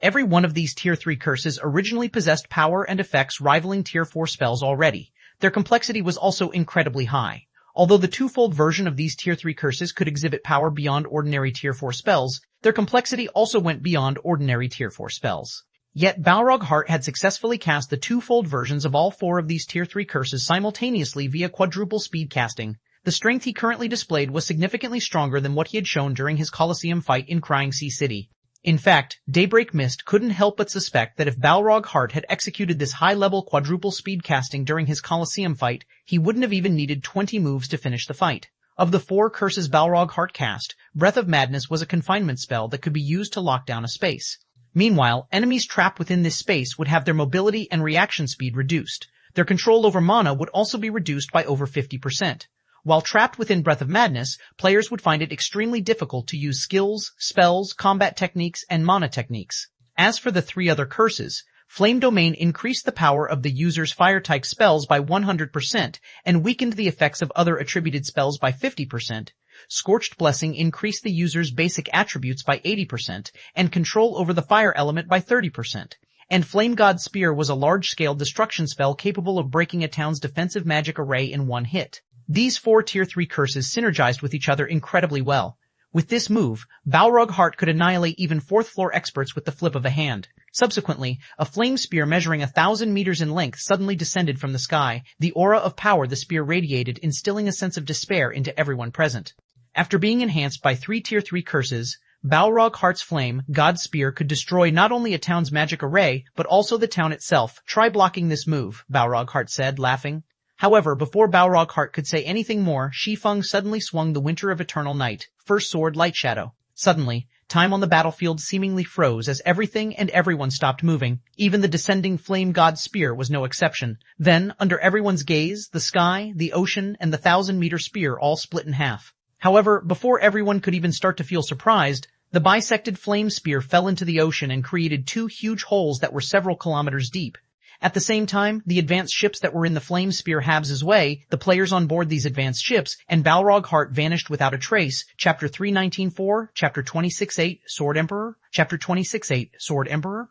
Every one of these Tier 3 curses originally possessed power and effects rivaling Tier 4 spells already. Their complexity was also incredibly high. Although the two-fold version of these Tier 3 curses could exhibit power beyond ordinary Tier 4 spells, their complexity also went beyond ordinary Tier 4 spells. Yet Balrog Heart had successfully cast the two-fold versions of all 4 of these Tier 3 curses simultaneously via quadruple speed casting. The strength he currently displayed was significantly stronger than what he had shown during his Colosseum fight in Crying Sea City. In fact, Daybreak Mist couldn't help but suspect that if Balrog Heart had executed this high-level quadruple speed casting during his Colosseum fight, he wouldn't have even needed 20 moves to finish the fight. Of the 4 curses Balrog Heart cast, Breath of Madness was a confinement spell that could be used to lock down a space. Meanwhile, enemies trapped within this space would have their mobility and reaction speed reduced. Their control over mana would also be reduced by over 50%. While trapped within Breath of Madness, players would find it extremely difficult to use skills, spells, combat techniques, and mana techniques. As for the 3 other curses, Flame Domain increased the power of the user's fire-type spells by 100% and weakened the effects of other attributed spells by 50%. Scorched Blessing increased the user's basic attributes by 80% and control over the fire element by 30%. And Flame God Spear was a large-scale destruction spell capable of breaking a town's defensive magic array in one hit. These 4 Tier 3 curses synergized with each other incredibly well. With this move, Balrog Heart could annihilate even 4th floor experts with the flip of a hand. Subsequently, a flame spear measuring 1,000 meters in length suddenly descended from the sky, the aura of power the spear radiated instilling a sense of despair into everyone present. After being enhanced by 3 Tier 3 curses, Balrog Heart's Flame God Spear could destroy not only a town's magic array, but also the town itself. Try blocking this move, Balrog Heart said, laughing. However, before Balrog Heart could say anything more, Shi Feng suddenly swung the Winter of Eternal Night, First Sword Light Shadow. Suddenly, time on the battlefield seemingly froze as everything and everyone stopped moving. Even the descending Flame God Spear was no exception. Then, under everyone's gaze, the sky, the ocean, and the 1,000-meter spear all split in half. However, before everyone could even start to feel surprised, the bisected flame spear fell into the ocean and created 2 huge holes that were several kilometers deep. At the same time, the advanced ships that were in the flame spear halves' way, the players on board these advanced ships, and Balrog Heart vanished without a trace. Chapter 319.4, Chapter 26.8, Sword Emperor, Chapter 26.8, Sword Emperor.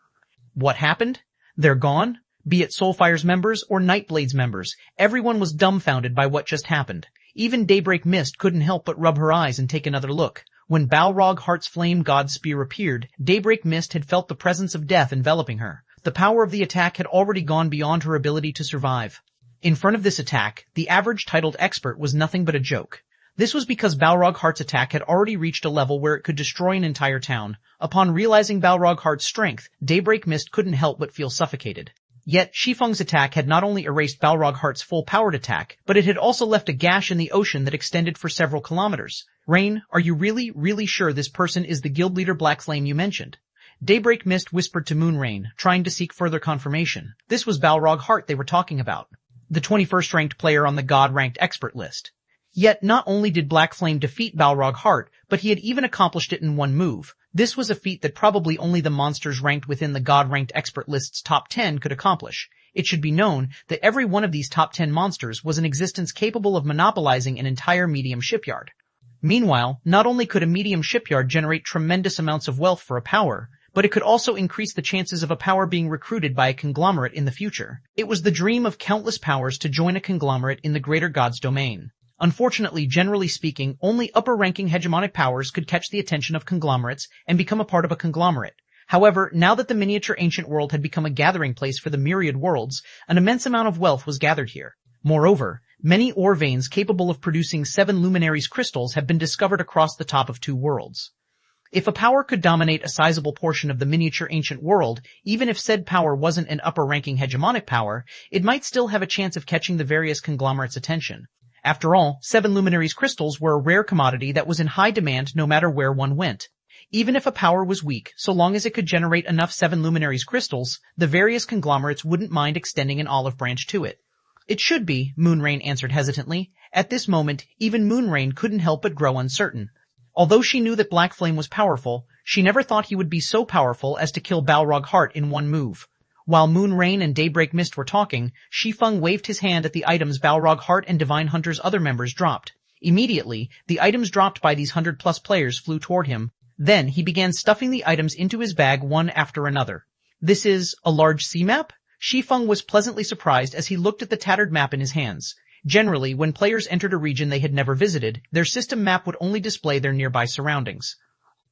What happened? They're gone? Be it Soulfire's members or Nightblade's members, everyone was dumbfounded by what just happened. Even Daybreak Mist couldn't help but rub her eyes and take another look. When Balrog Heart's Flame God Spear appeared, Daybreak Mist had felt the presence of death enveloping her. The power of the attack had already gone beyond her ability to survive. In front of this attack, the average titled expert was nothing but a joke. This was because Balrog Heart's attack had already reached a level where it could destroy an entire town. Upon realizing Balrog Heart's strength, Daybreak Mist couldn't help but feel suffocated. Yet, Shi Feng's attack had not only erased Balrog Heart's full-powered attack, but it had also left a gash in the ocean that extended for several kilometers. Rain, are you really sure this person is the guild leader Black Flame you mentioned? Daybreak Mist whispered to Moonrain, trying to seek further confirmation. This was Balrog Heart they were talking about, the 21st ranked player on the God-ranked expert list. Yet not only did Black Flame defeat Balrog Heart, but he had even accomplished it in one move. This was a feat that probably only the monsters ranked within the God-ranked expert list's top 10 could accomplish. It should be known that every one of these top 10 monsters was an existence capable of monopolizing an entire medium shipyard. Meanwhile, not only could a medium shipyard generate tremendous amounts of wealth for a power, but it could also increase the chances of a power being recruited by a conglomerate in the future. It was the dream of countless powers to join a conglomerate in the greater God's domain. Unfortunately, generally speaking, only upper-ranking hegemonic powers could catch the attention of conglomerates and become a part of a conglomerate. However, now that the miniature ancient world had become a gathering place for the myriad worlds, an immense amount of wealth was gathered here. Moreover, many ore veins capable of producing 7 luminaries crystals have been discovered across the top of 2 worlds. If a power could dominate a sizable portion of the miniature ancient world, even if said power wasn't an upper-ranking hegemonic power, it might still have a chance of catching the various conglomerates' attention. After all, 7 luminaries crystals were a rare commodity that was in high demand no matter where one went. Even if a power was weak, so long as it could generate enough 7 luminaries crystals, the various conglomerates wouldn't mind extending an olive branch to it. It should be, Moonrain answered hesitantly. At this moment, even Moonrain couldn't help but grow uncertain. Although she knew that Black Flame was powerful, she never thought he would be so powerful as to kill Balrog Heart in one move. While Moonrain and Daybreak Mist were talking, Shi Feng waved his hand at the items Balrog Heart and Divine Hunter's other members dropped. Immediately, the items dropped by these 100-plus players flew toward him. Then he began stuffing the items into his bag one after another. This is a large sea map? Shi Feng was pleasantly surprised as he looked at the tattered map in his hands. Generally, when players entered a region they had never visited, their system map would only display their nearby surroundings.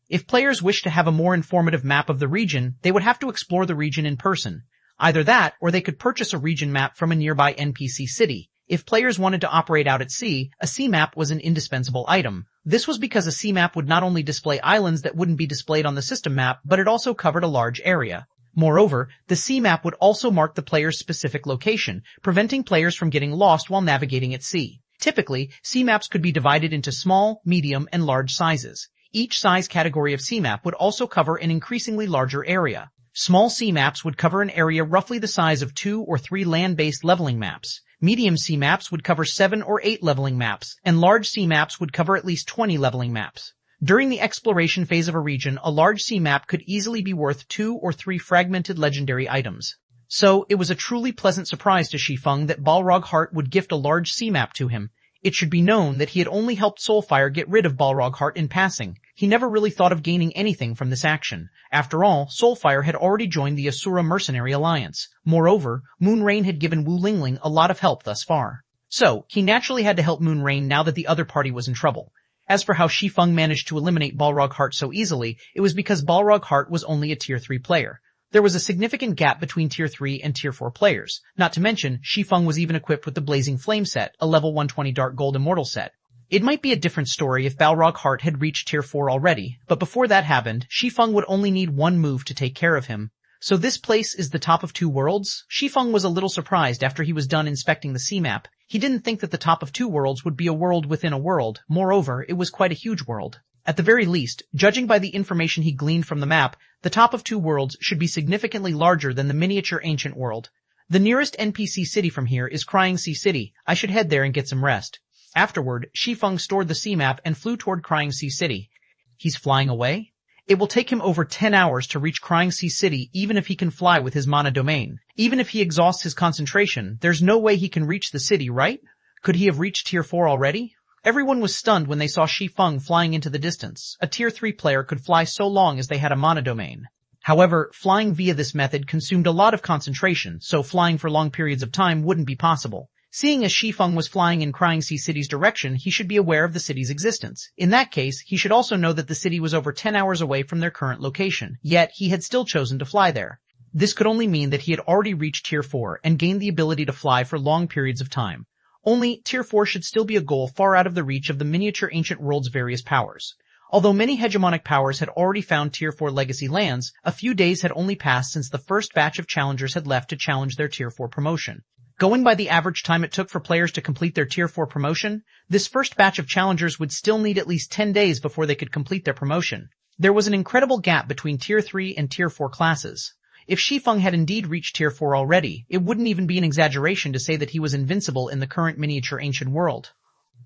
If players wished to have a more informative map of the region, they would have to explore the region in person. Either that, or they could purchase a region map from a nearby NPC city. If players wanted to operate out at sea, a sea map was an indispensable item. This was because a sea map would not only display islands that wouldn't be displayed on the system map, but it also covered a large area. Moreover, the sea map would also mark the player's specific location, preventing players from getting lost while navigating at sea. Typically, sea maps could be divided into small, medium, and large sizes. Each size category of sea map would also cover an increasingly larger area. Small sea maps would cover an area roughly the size of 2 or 3 land-based leveling maps. Medium sea maps would cover 7 or 8 leveling maps, and large sea maps would cover at least 20 leveling maps. During the exploration phase of a region, a large sea map could easily be worth 2 or 3 fragmented legendary items. So, it was a truly pleasant surprise to Shi Feng that Balrog Heart would gift a large sea map to him. It should be known that he had only helped Soulfire get rid of Balrog Heart in passing. He never really thought of gaining anything from this action. After all, Soulfire had already joined the Asura Mercenary Alliance. Moreover, Moonrain had given Wu Lingling a lot of help thus far. So, he naturally had to help Moonrain now that the other party was in trouble. As for how Shi Feng managed to eliminate Balrog Heart so easily, it was because Balrog Heart was only a Tier 3 player. There was a significant gap between Tier 3 and Tier 4 players. Not to mention, Shi Feng was even equipped with the Blazing Flame set, a level 120 Dark Gold Immortal set. It might be a different story if Balrog Heart had reached Tier 4 already, but before that happened, Shi Feng would only need one move to take care of him. So this place is the top of 2 worlds? Shi Feng was a little surprised after he was done inspecting the sea map. He didn't think that the top of 2 worlds would be a world within a world. Moreover, it was quite a huge world. At the very least, judging by the information he gleaned from the map, the top of 2 worlds should be significantly larger than the miniature ancient world. The nearest NPC city from here is Crying Sea City. I should head there and get some rest. Afterward, Shi Feng stored the sea map and flew toward Crying Sea City. He's flying away? It will take him over 10 hours to reach Crying Sea City even if he can fly with his mana domain. Even if he exhausts his concentration, there's no way he can reach the city, right? Could he have reached Tier 4 already? Everyone was stunned when they saw Shi Feng flying into the distance. A Tier 3 player could fly so long as they had a mana domain. However, flying via this method consumed a lot of concentration, so flying for long periods of time wouldn't be possible. Seeing as Shi Feng was flying in Crying Sea City's direction, he should be aware of the city's existence. In that case, he should also know that the city was over 10 hours away from their current location, yet he had still chosen to fly there. This could only mean that he had already reached Tier 4 and gained the ability to fly for long periods of time. Only, Tier 4 should still be a goal far out of the reach of the miniature ancient world's various powers. Although many hegemonic powers had already found Tier 4 legacy lands, a few days had only passed since the first batch of challengers had left to challenge their Tier 4 promotion. Going by the average time it took for players to complete their Tier 4 promotion, this first batch of challengers would still need at least 10 days before they could complete their promotion. There was an incredible gap between Tier 3 and Tier 4 classes. If Shi Feng had indeed reached Tier 4 already, it wouldn't even be an exaggeration to say that he was invincible in the current miniature ancient world.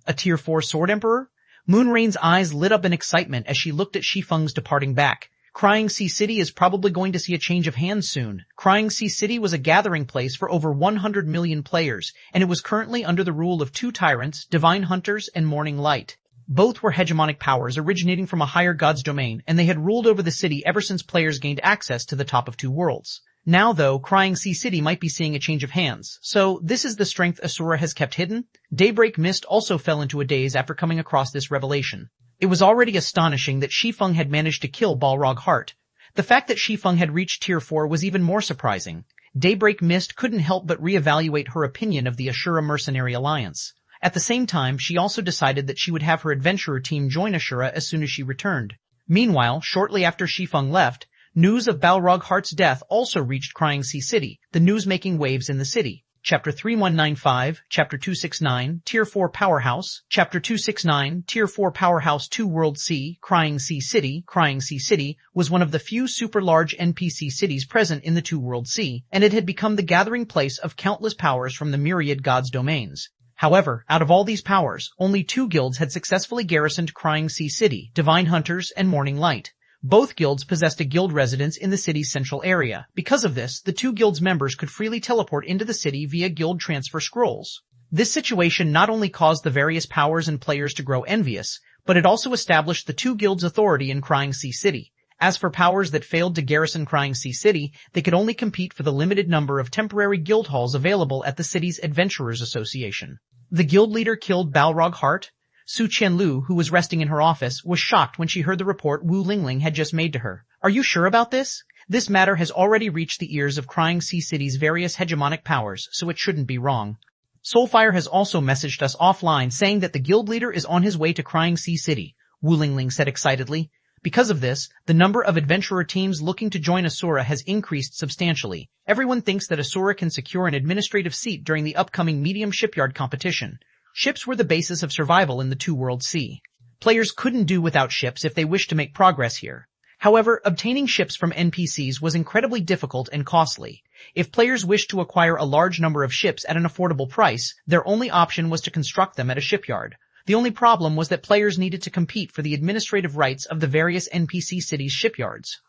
A Tier 4 Sword Emperor? Moonrain's eyes lit up in excitement as she looked at Shi Feng's departing back. Crying Sea City is probably going to see a change of hands soon. Crying Sea City was a gathering place for over 100 million players, and it was currently under the rule of 2 tyrants, Divine Hunters and Morning Light. Both were hegemonic powers originating from a higher god's domain, and they had ruled over the city ever since players gained access to the top of 2 worlds. Now, though, Crying Sea City might be seeing a change of hands. So, this is the strength Asura has kept hidden? Daybreak Mist also fell into a daze after coming across this revelation. It was already astonishing that Shi Feng had managed to kill Balrog Heart. The fact that Shi Feng had reached Tier 4 was even more surprising. Daybreak Mist couldn't help but reevaluate her opinion of the Asura Mercenary Alliance. At the same time, she also decided that she would have her adventurer team join Asura as soon as she returned. Meanwhile, shortly after Shi Feng left, news of Balrog Heart's death also reached Crying Sea City, the news making waves in the city. Chapter 3195, Chapter 269, Tier 4 Powerhouse, Chapter 269, Tier 4 Powerhouse 2 World Sea, Crying Sea City. Crying Sea City was one of the few super large NPC cities present in the 2 World Sea, and it had become the gathering place of countless powers from the myriad gods' domains. However, out of all these powers, only 2 guilds had successfully garrisoned Crying Sea City, Divine Hunters and Morning Light. Both guilds possessed a guild residence in the city's central area. Because of this, the 2 guilds' members could freely teleport into the city via guild transfer scrolls. This situation not only caused the various powers and players to grow envious, but it also established the 2 guilds' authority in Crying Sea City. As for powers that failed to garrison Crying Sea City, they could only compete for the limited number of temporary guild halls available at the city's Adventurers Association. The guild leader killed Balrog Heart. Su Qianlu, who was resting in her office, was shocked when she heard the report Wu Lingling had just made to her. Are you sure about this? This matter has already reached the ears of Crying Sea City's various hegemonic powers, so it shouldn't be wrong. Soulfire has also messaged us offline saying that the guild leader is on his way to Crying Sea City, Wu Lingling said excitedly. Because of this, the number of adventurer teams looking to join Asura has increased substantially. Everyone thinks that Asura can secure an administrative seat during the upcoming medium shipyard competition. Ships were the basis of survival in the 2 World Sea. Players couldn't do without ships if they wished to make progress here. However, obtaining ships from NPCs was incredibly difficult and costly. If players wished to acquire a large number of ships at an affordable price, their only option was to construct them at a shipyard. The only problem was that players needed to compete for the administrative rights of the various NPC cities' shipyards.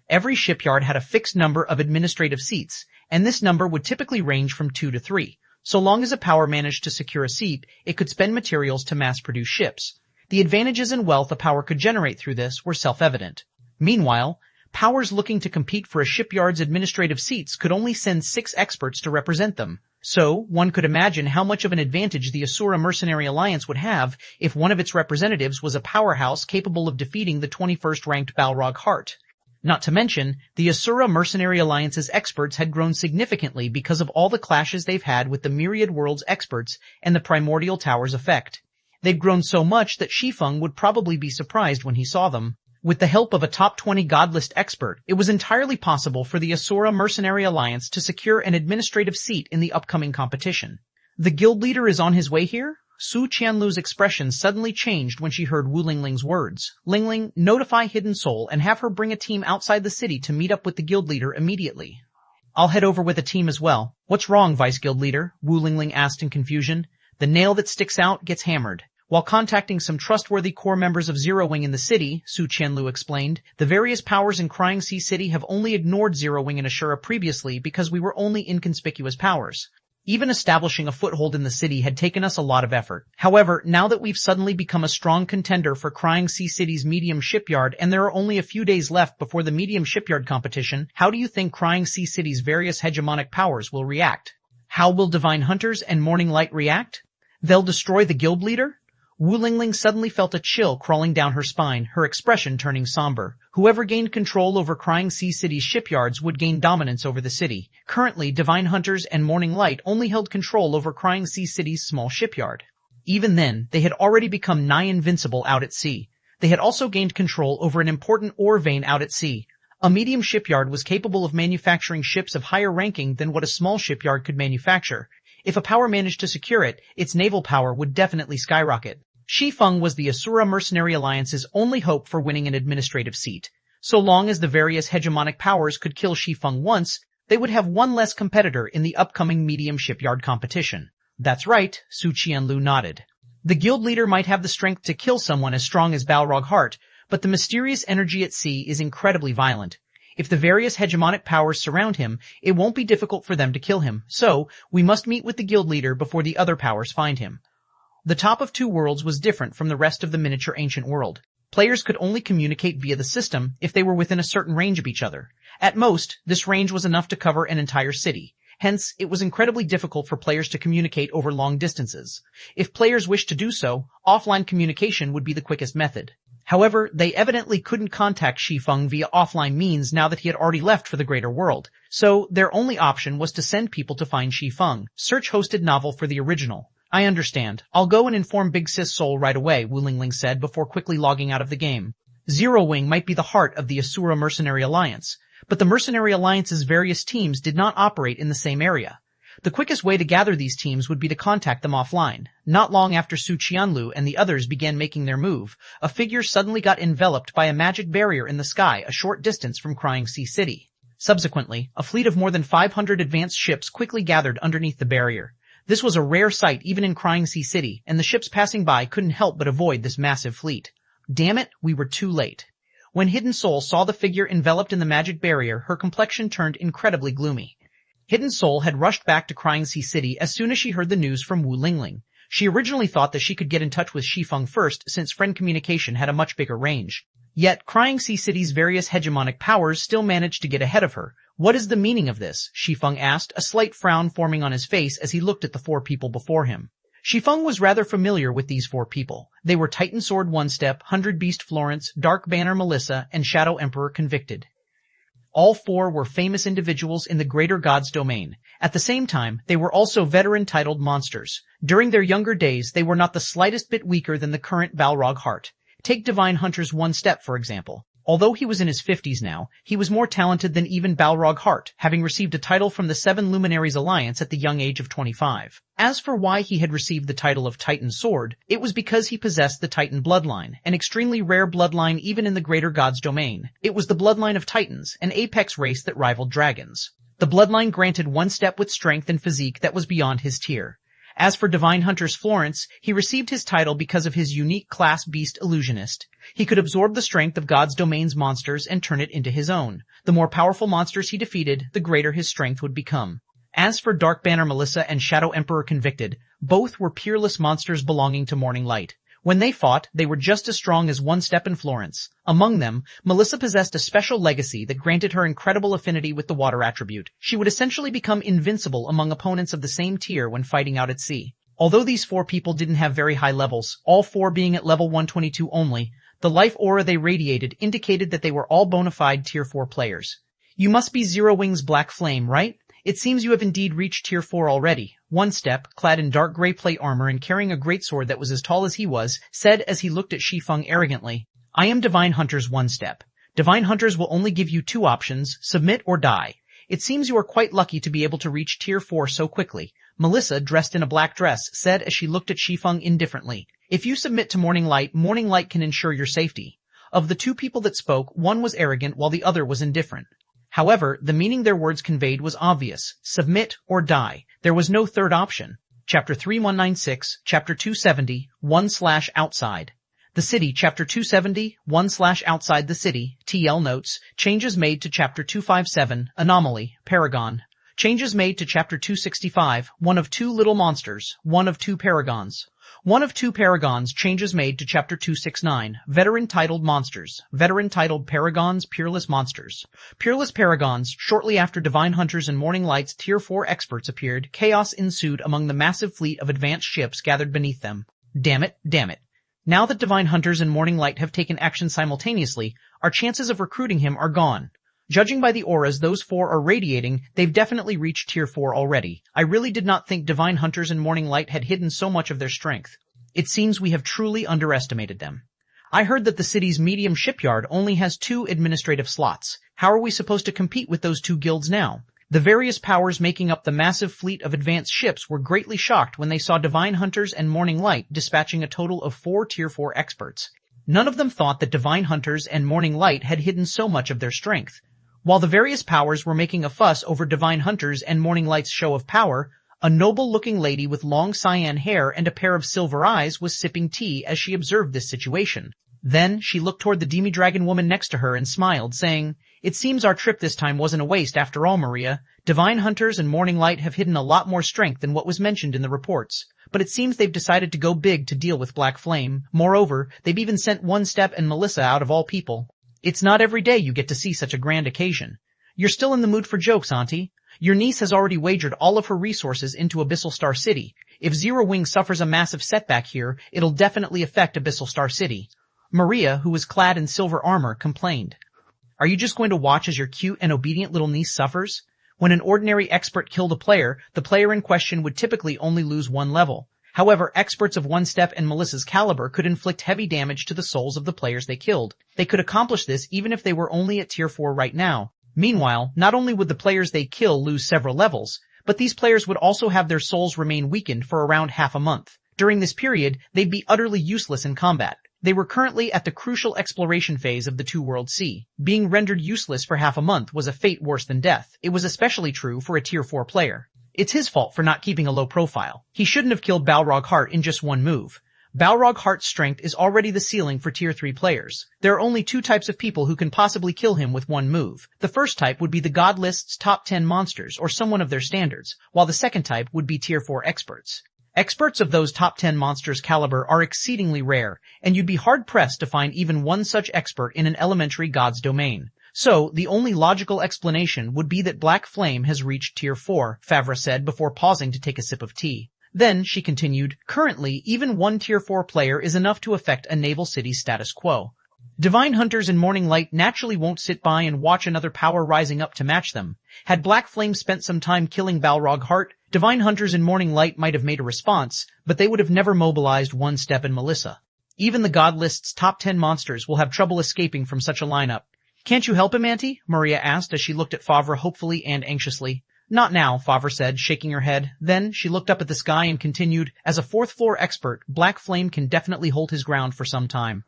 Every shipyard had a fixed number of administrative seats, and this number would typically range from 2 to 3. So long as a power managed to secure a seat, it could spend materials to mass-produce ships. The advantages and wealth a power could generate through this were self-evident. Meanwhile, powers looking to compete for a shipyard's administrative seats could only send 6 experts to represent them. So, one could imagine how much of an advantage the Asura Mercenary Alliance would have if one of its representatives was a powerhouse capable of defeating the 21st ranked Balrog Heart. Not to mention, the Asura Mercenary Alliance's experts had grown significantly because of all the clashes they've had with the Myriad Worlds experts and the Primordial Towers effect. They'd grown so much that Shi Feng would probably be surprised when he saw them. With the help of a top 20 godlist expert, it was entirely possible for the Asura Mercenary Alliance to secure an administrative seat in the upcoming competition. The guild leader is on his way here? Su Qianlu's expression suddenly changed when she heard Wu Lingling's words. Lingling, notify Hidden Soul and have her bring a team outside the city to meet up with the guild leader immediately. I'll head over with a team as well. What's wrong, Vice Guild Leader? Wu Lingling asked in confusion. The nail that sticks out gets hammered. While contacting some trustworthy core members of Zero Wing in the city, Su Qianlu explained, the various powers in Crying Sea City have only ignored Zero Wing and Ashura previously because we were only inconspicuous powers. Even establishing a foothold in the city had taken us a lot of effort. However, now that we've suddenly become a strong contender for Crying Sea City's medium shipyard and there are only a few days left before the medium shipyard competition, how do you think Crying Sea City's various hegemonic powers will react? How will Divine Hunters and Morning Light react? They'll destroy the guild leader? Wu Lingling suddenly felt a chill crawling down her spine, her expression turning somber. Whoever gained control over Crying Sea City's shipyards would gain dominance over the city. Currently, Divine Hunters and Morning Light only held control over Crying Sea City's small shipyard. Even then, they had already become nigh invincible out at sea. They had also gained control over an important ore vein out at sea. A medium shipyard was capable of manufacturing ships of higher ranking than what a small shipyard could manufacture. If a power managed to secure it, its naval power would definitely skyrocket. Shi Feng was the Asura Mercenary Alliance's only hope for winning an administrative seat. So long as the various hegemonic powers could kill Shi Feng once, they would have one less competitor in the upcoming medium shipyard competition. That's right, Su Qianlu nodded. The guild leader might have the strength to kill someone as strong as Balrog Heart, but the mysterious energy at sea is incredibly violent. If the various hegemonic powers surround him, it won't be difficult for them to kill him, so we must meet with the guild leader before the other powers find him. The top of Two Worlds was different from the rest of the miniature ancient world. Players could only communicate via the system if they were within a certain range of each other. At most, this range was enough to cover an entire city. Hence, it was incredibly difficult for players to communicate over long distances. If players wished to do so, offline communication would be the quickest method. However, they evidently couldn't contact Shi Feng via offline means now that he had already left for the greater world. So, their only option was to send people to find Shi Feng. Search hosted novel for the original. I understand. I'll go and inform Big Sis Soul right away, Wu Lingling said before quickly logging out of the game. Zero Wing might be the heart of the Asura Mercenary Alliance, but the Mercenary Alliance's various teams did not operate in the same area. The quickest way to gather these teams would be to contact them offline. Not long after Su Qianlu and the others began making their move, a figure suddenly got enveloped by a magic barrier in the sky a short distance from Crying Sea City. Subsequently, a fleet of more than 500 advanced ships quickly gathered underneath the barrier. This was a rare sight even in Crying Sea City, and the ships passing by couldn't help but avoid this massive fleet. Damn it, we were too late. When Hidden Soul saw the figure enveloped in the magic barrier, her complexion turned incredibly gloomy. Hidden Soul had rushed back to Crying Sea City as soon as she heard the news from Wu Lingling. She originally thought that she could get in touch with Shi Feng first, since friend communication had a much bigger range. Yet, Crying Sea City's various hegemonic powers still managed to get ahead of her. What is the meaning of this? Shi Feng asked, a slight frown forming on his face as he looked at the 4 people before him. Shi Feng was rather familiar with these 4 people. They were Titan Sword One Step, 100 Beast Florence, Dark Banner Melissa, and Shadow Emperor Convicted. All 4 were famous individuals in the Greater God's domain. At the same time, they were also veteran-titled monsters. During their younger days, they were not the slightest bit weaker than the current Balrog Heart. Take Divine Hunter's One Step, for example. Although he was in his 50s now, he was more talented than even Balrog Heart, having received a title from the 7 Luminaries Alliance at the young age of 25. As for why he had received the title of Titan Sword, it was because he possessed the Titan bloodline, an extremely rare bloodline even in the Greater God's domain. It was the bloodline of Titans, an apex race that rivaled dragons. The bloodline granted One Step with strength and physique that was beyond his tier. As for Divine Hunter's Florence, he received his title because of his unique class beast illusionist. He could absorb the strength of God's domain's monsters and turn it into his own. The more powerful monsters he defeated, the greater his strength would become. As for Dark Banner Melissa and Shadow Emperor Convicted, both were peerless monsters belonging to Morning Light. When they fought, they were just as strong as One Step and Florence. Among them, Melissa possessed a special legacy that granted her incredible affinity with the water attribute. She would essentially become invincible among opponents of the same tier when fighting out at sea. Although these 4 people didn't have very high levels, all 4 being at level 122 only, the life aura they radiated indicated that they were all bona fide tier 4 players. You must be Zero Wing's Black Flame, right? It seems you have indeed reached tier 4 already. One Step, clad in dark gray plate armor and carrying a greatsword that was as tall as he was, said as he looked at Shi Feng arrogantly, I am Divine Hunter's One Step. Divine Hunters will only give you 2 options, submit or die. It seems you are quite lucky to be able to reach tier 4 so quickly. Melissa, dressed in a black dress, said as she looked at Shi Feng indifferently, if you submit to Morning Light can ensure your safety. Of the 2 people that spoke, one was arrogant while the other was indifferent. However, the meaning their words conveyed was obvious. Submit or die. There was no third option. Chapter 3196, Chapter 270, 1/outside. The City, Chapter 270, 1/outside the City, TL Notes, changes made to Chapter 257, Anomaly, Paragon. Changes made to Chapter 265, one of 2 little monsters, one of 2 paragons. One of 2 paragons, changes made to Chapter 269, Veteran Titled Monsters, Veteran Titled Paragons, Peerless Monsters. Peerless Paragons, shortly after Divine Hunters and Morning Light's Tier 4 experts appeared, chaos ensued among the massive fleet of advanced ships gathered beneath them. Damn it. Now that Divine Hunters and Morning Light have taken action simultaneously, our chances of recruiting him are gone. Judging by the auras those 4 are radiating, they've definitely reached tier 4 already. I really did not think Divine Hunters and Morning Light had hidden so much of their strength. It seems we have truly underestimated them. I heard that the city's medium shipyard only has 2 administrative slots. How are we supposed to compete with those 2 guilds now? The various powers making up the massive fleet of advanced ships were greatly shocked when they saw Divine Hunters and Morning Light dispatching a total of 4 tier 4 experts. None of them thought that Divine Hunters and Morning Light had hidden so much of their strength. While the various powers were making a fuss over Divine Hunters and Morning Light's show of power, a noble-looking lady with long cyan hair and a pair of silver eyes was sipping tea as she observed this situation. Then, she looked toward the demi-dragon woman next to her and smiled, saying, It seems our trip this time wasn't a waste after all, Maria. Divine Hunters and Morning Light have hidden a lot more strength than what was mentioned in the reports. But it seems they've decided to go big to deal with Black Flame. Moreover, they've even sent One Step and Melissa out of all people. It's not every day you get to see such a grand occasion. You're still in the mood for jokes, Auntie. Your niece has already wagered all of her resources into Abyssal Star City. If Zero Wing suffers a massive setback here, it'll definitely affect Abyssal Star City. Maria, who was clad in silver armor, complained. Are you just going to watch as your cute and obedient little niece suffers? When an ordinary expert killed a player, the player in question would typically only lose 1 level. However, experts of One Step and Melissa's caliber could inflict heavy damage to the souls of the players they killed. They could accomplish this even if they were only at tier 4 right now. Meanwhile, not only would the players they kill lose several levels, but these players would also have their souls remain weakened for around half a month. During this period, they'd be utterly useless in combat. They were currently at the crucial exploration phase of the Two-World Sea. Being rendered useless for half a month was a fate worse than death. It was especially true for a tier 4 player. It's his fault for not keeping a low profile. He shouldn't have killed Balrog Heart in just 1 move. Balrog Heart's strength is already the ceiling for tier 3 players. There are only 2 types of people who can possibly kill him with 1 move. The first type would be the God List's top 10 monsters or someone of their standards, while the second type would be tier 4 experts. Experts of those top 10 monsters' caliber are exceedingly rare, and you'd be hard-pressed to find even 1 such expert in an elementary god's domain. So, the only logical explanation would be that Black Flame has reached tier 4, Favre said before pausing to take a sip of tea. Then, she continued, currently, even 1 tier 4 player is enough to affect a naval city's status quo. Divine Hunters and Morning Light naturally won't sit by and watch another power rising up to match them. Had Black Flame spent some time killing Balrog Heart, Divine Hunters and Morning Light might have made a response, but they would have never mobilized One Step and Melissa. Even the God List's top 10 monsters will have trouble escaping from such a lineup. Can't you help him, Auntie? Maria asked as she looked at Favre hopefully and anxiously. Not now, Favre said, shaking her head. Then, she looked up at the sky and continued, as a 4th floor expert, Black Flame can definitely hold his ground for some time.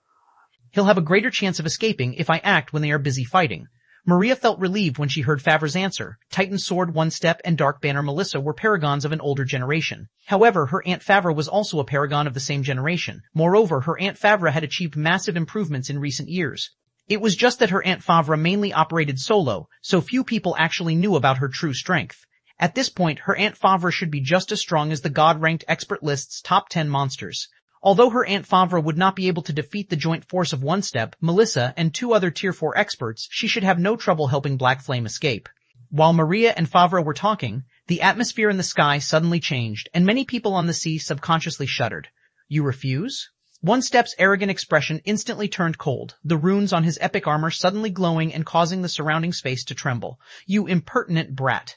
He'll have a greater chance of escaping if I act when they are busy fighting. Maria felt relieved when she heard Favre's answer. Titan Sword One Step and Dark Banner Melissa were paragons of an older generation. However, her Aunt Favre was also a paragon of the same generation. Moreover, her Aunt Favre had achieved massive improvements in recent years. It was just that her Aunt Favre mainly operated solo, so few people actually knew about her true strength. At this point, her Aunt Favre should be just as strong as the God-ranked expert list's top 10 monsters. Although her Aunt Favre would not be able to defeat the joint force of One Step, Melissa, and 2 other Tier 4 experts, she should have no trouble helping Black Flame escape. While Maria and Favre were talking, the atmosphere in the sky suddenly changed, and many people on the sea subconsciously shuddered. You refuse? One Step's arrogant expression instantly turned cold, the runes on his epic armor suddenly glowing and causing the surrounding space to tremble. You impertinent brat.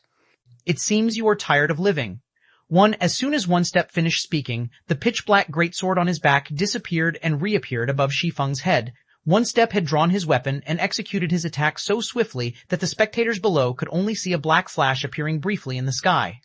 It seems you are tired of living. As soon as One Step finished speaking, the pitch-black greatsword on his back disappeared and reappeared above Shi Feng's head. One Step had drawn his weapon and executed his attack so swiftly that the spectators below could only see a black flash appearing briefly in the sky.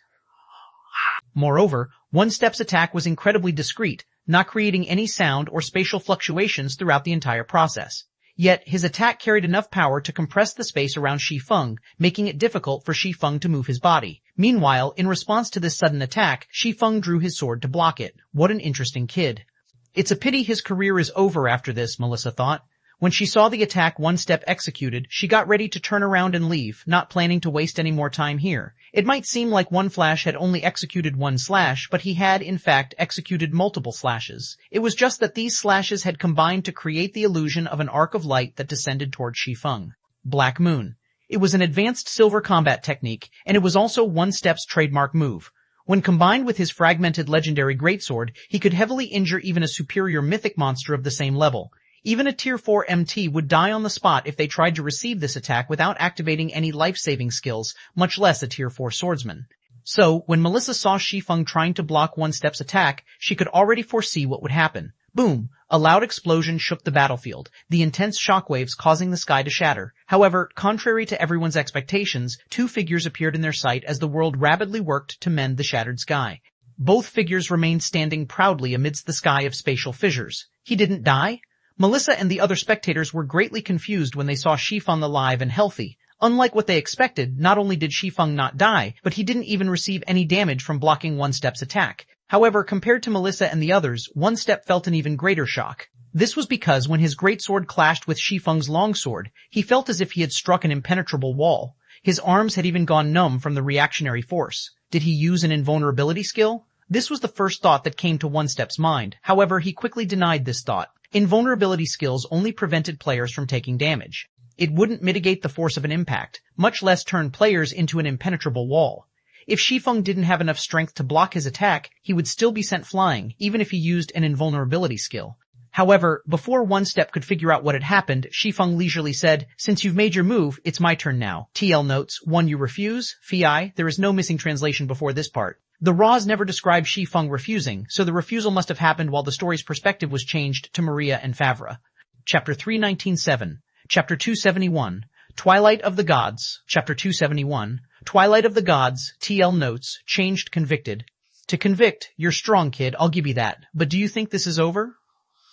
Moreover, One Step's attack was incredibly discreet, not creating any sound or spatial fluctuations throughout the entire process. Yet, his attack carried enough power to compress the space around Shi Feng, making it difficult for Shi Feng to move his body. Meanwhile, in response to this sudden attack, Shi Feng drew his sword to block it. What an interesting kid. It's a pity his career is over after this, Melissa thought. When she saw the attack One Step executed, she got ready to turn around and leave, not planning to waste any more time here. It might seem like One Flash had only executed one slash, but he had, in fact, executed multiple slashes. It was just that these slashes had combined to create the illusion of an arc of light that descended toward Shi Feng. Black Moon. It was an advanced silver combat technique, and it was also One Step's trademark move. When combined with his fragmented legendary greatsword, he could heavily injure even a superior mythic monster of the same level. Even a Tier 4 MT would die on the spot if they tried to receive this attack without activating any life-saving skills, much less a Tier 4 swordsman. So, when Melissa saw Shi Feng trying to block One Step's attack, she could already foresee what would happen. Boom! A loud explosion shook the battlefield, the intense shockwaves causing the sky to shatter. However, contrary to everyone's expectations, 2 figures appeared in their sight as the world rapidly worked to mend the shattered sky. Both figures remained standing proudly amidst the sky of spatial fissures. He didn't die? Melissa and the other spectators were greatly confused when they saw Shi Feng alive and healthy. Unlike what they expected, not only did Shi Feng not die, but he didn't even receive any damage from blocking One Step's attack. However, compared to Melissa and the others, One Step felt an even greater shock. This was because when his greatsword clashed with Shi Feng's longsword, he felt as if he had struck an impenetrable wall. His arms had even gone numb from the reactionary force. Did he use an invulnerability skill? This was the first thought that came to One Step's mind. However, he quickly denied this thought. Invulnerability skills only prevented players from taking damage. It wouldn't mitigate the force of an impact, much less turn players into an impenetrable wall. If Shi Feng didn't have enough strength to block his attack, he would still be sent flying, even if he used an invulnerability skill. However, before One Step could figure out what had happened, Shi Feng leisurely said, "Since you've made your move, it's my turn now." TL notes, 1. You refuse? Fi, there is no missing translation before this part. The Raws never described Shi Feng refusing, so the refusal must have happened while the story's perspective was changed to Maria and Favre. Chapter 319-7. Chapter 271. Twilight of the Gods. Chapter 271. Twilight of the Gods. TL notes, changed convicted. To convict, you're strong, kid, I'll give you that. But do you think this is over?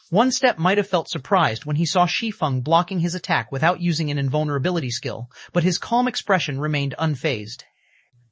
One Step might have felt surprised when he saw Shi Feng blocking his attack without using an invulnerability skill, but his calm expression remained unfazed.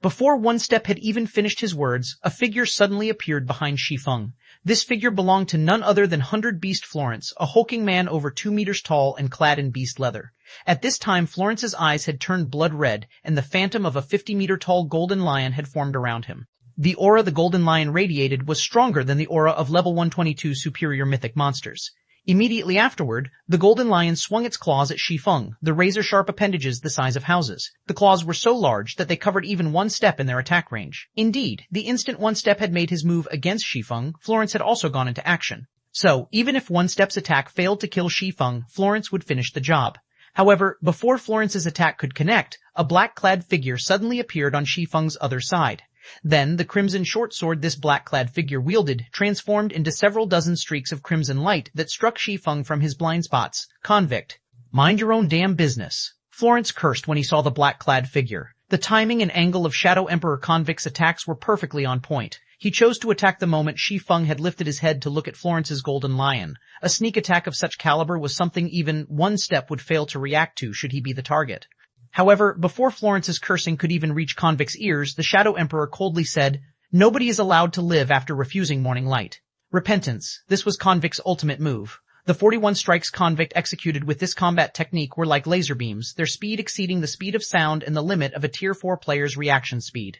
Before One Step had even finished his words, a figure suddenly appeared behind Shi Feng. This figure belonged to none other than 100 Beast Florence, a hulking man over 2 meters tall and clad in beast leather. At this time, Florence's eyes had turned blood red, and the phantom of a 50-meter-tall golden lion had formed around him. The aura the golden lion radiated was stronger than the aura of level 122 superior mythic monsters. Immediately afterward, the golden lion swung its claws at Shi Feng, the razor-sharp appendages the size of houses. The claws were so large that they covered even One Step in their attack range. Indeed, the instant One Step had made his move against Shi Feng, Florence had also gone into action. So, even if One Step's attack failed to kill Shi Feng, Florence would finish the job. However, before Florence's attack could connect, a black-clad figure suddenly appeared on Shi Feng's other side. Then, the crimson short sword this black-clad figure wielded transformed into several dozen streaks of crimson light that struck Shi Feng from his blind spots. Convict. Mind your own damn business. Florence cursed when he saw the black-clad figure. The timing and angle of Shadow Emperor Convict's attacks were perfectly on point. He chose to attack the moment Shi Feng had lifted his head to look at Florence's golden lion. A sneak attack of such caliber was something even One Step would fail to react to should he be the target. However, before Florence's cursing could even reach Convict's ears, the Shadow Emperor coldly said, "Nobody is allowed to live after refusing morning light." Repentance. This was Convict's ultimate move. The 41 strikes Convict executed with this combat technique were like laser beams, their speed exceeding the speed of sound and the limit of a Tier 4 player's reaction speed.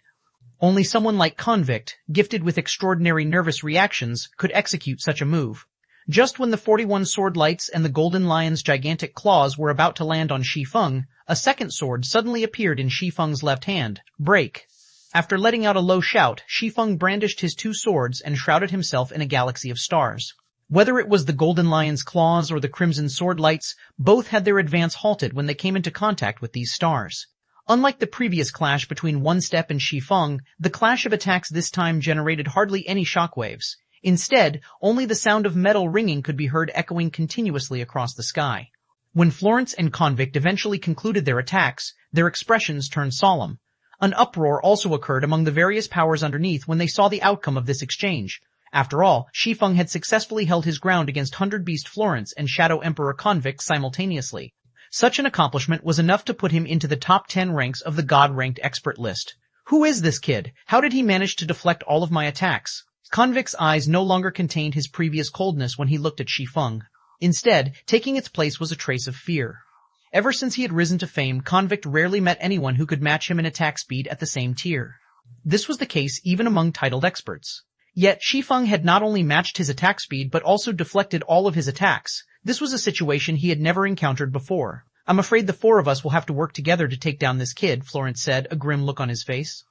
Only someone like Convict, gifted with extraordinary nervous reactions, could execute such a move. Just when the 41 sword lights and the Golden Lion's gigantic claws were about to land on Shi Feng, a second sword suddenly appeared in Shi Feng's left hand. Break. After letting out a low shout, Shi Feng brandished his two swords and shrouded himself in a galaxy of stars. Whether it was the Golden Lion's claws or the Crimson sword lights, both had their advance halted when they came into contact with these stars. Unlike the previous clash between One Step and Shi Feng, the clash of attacks this time generated hardly any shockwaves. Instead, only the sound of metal ringing could be heard echoing continuously across the sky. When Florence and Convict eventually concluded their attacks, their expressions turned solemn. An uproar also occurred among the various powers underneath when they saw the outcome of this exchange. After all, Shi Feng had successfully held his ground against Hundred Beast Florence and Shadow Emperor Convict simultaneously. Such an accomplishment was enough to put him into the top 10 ranks of the God-ranked expert list. Who is this kid? How did he manage to deflect all of my attacks? Convict's eyes no longer contained his previous coldness when he looked at Shi Feng. Instead, taking its place was a trace of fear. Ever since he had risen to fame, Convict rarely met anyone who could match him in attack speed at the same tier. This was the case even among titled experts. Yet, Shi Feng had not only matched his attack speed but also deflected all of his attacks. This was a situation he had never encountered before. "I'm afraid the four of us will have to work together to take down this kid," Florence said, a grim look on his face.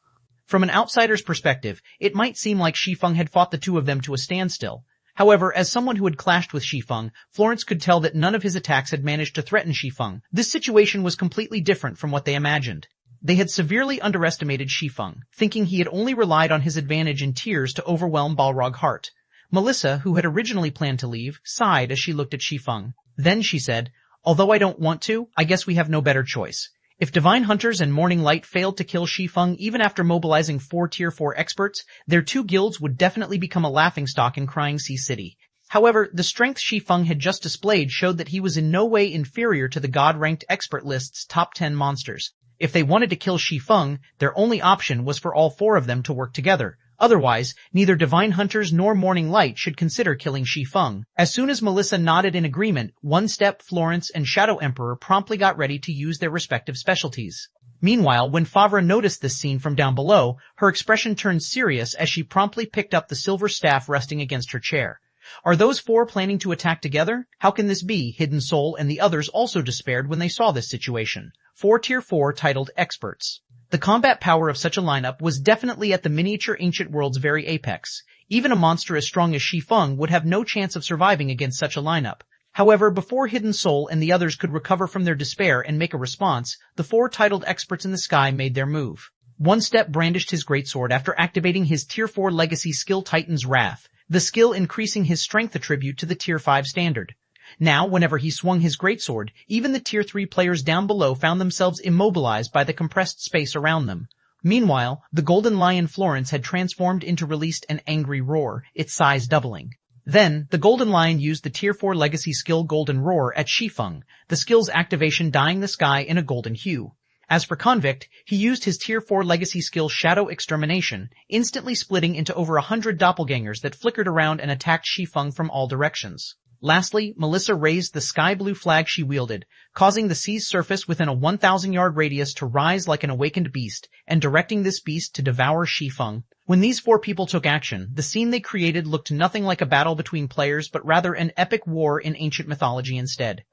From an outsider's perspective, it might seem like Shi Feng had fought the two of them to a standstill. However, as someone who had clashed with Shi Feng, Florence could tell that none of his attacks had managed to threaten Shi Feng. This situation was completely different from what they imagined. They had severely underestimated Shi Feng, thinking he had only relied on his advantage in tiers to overwhelm Balrog Hart. Melissa, who had originally planned to leave, sighed as she looked at Shi Feng. Then she said, "Although I don't want to, I guess we have no better choice. If Divine Hunters and Morning Light failed to kill Shi Feng even after mobilizing 4 Tier 4 experts, their two guilds would definitely become a laughingstock in Crying Sea City." However, the strength Shi Feng had just displayed showed that he was in no way inferior to the God-ranked expert list's top 10 monsters. If they wanted to kill Shi Feng, their only option was for all 4 of them to work together. Otherwise, neither Divine Hunters nor Morning Light should consider killing Shi Feng. As soon as Melissa nodded in agreement, One Step, Florence, and Shadow Emperor promptly got ready to use their respective specialties. Meanwhile, when Favre noticed this scene from down below, her expression turned serious as she promptly picked up the silver staff resting against her chair. "Are those 4 planning to attack together? How can this be?" Hidden Soul and the others also despaired when they saw this situation. 4 Tier 4 titled experts. The combat power of such a lineup was definitely at the miniature ancient world's very apex. Even a monster as strong as Shi Feng would have no chance of surviving against such a lineup. However, before Hidden Soul and the others could recover from their despair and make a response, the 4 titled experts in the sky made their move. One Step brandished his greatsword after activating his Tier 4 legacy skill Titan's Wrath, the skill increasing his strength attribute to the Tier 5 standard. Now, whenever he swung his greatsword, even the Tier 3 players down below found themselves immobilized by the compressed space around them. Meanwhile, the Golden Lion Florence had transformed into released an angry roar, its size doubling. Then, the Golden Lion used the Tier 4 legacy skill Golden Roar at Shi Feng, the skill's activation dyeing the sky in a golden hue. As for Convict, he used his Tier 4 legacy skill Shadow Extermination, instantly splitting into over 100 doppelgangers that flickered around and attacked Shi Feng from all directions. Lastly, Melissa raised the sky blue flag she wielded, causing the sea's surface within a 1,000-yard radius to rise like an awakened beast, and directing this beast to devour Shi Feng. When these 4 people took action, the scene they created looked nothing like a battle between players but rather an epic war in ancient mythology instead.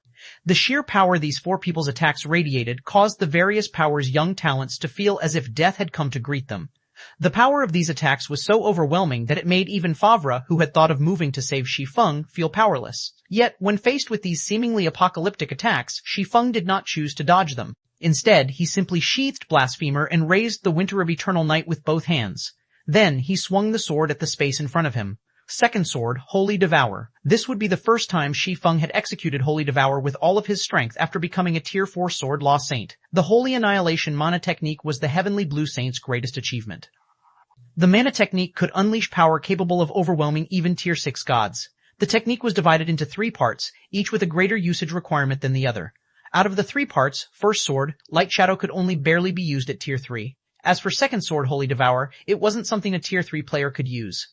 The sheer power these 4 people's attacks radiated caused the various powers' young talents to feel as if death had come to greet them. The power of these attacks was so overwhelming that it made even Favre, who had thought of moving to save Shi Feng, feel powerless. Yet, when faced with these seemingly apocalyptic attacks, Shi Feng did not choose to dodge them. Instead, he simply sheathed Blasphemer and raised the Winter of Eternal Night with both hands. Then, he swung the sword at the space in front of him. Second sword, Holy Devour. This would be the first time Shi Feng had executed Holy Devour with all of his strength after becoming a Tier 4 sword Law Saint. The Holy Annihilation mana technique was the Heavenly Blue Saint's greatest achievement. The mana technique could unleash power capable of overwhelming even Tier 6 gods. The technique was divided into 3 parts, each with a greater usage requirement than the other. Out of the 3 parts, first sword, Light Shadow could only barely be used at tier 3. As for second sword, Holy Devour, it wasn't something a tier 3 player could use.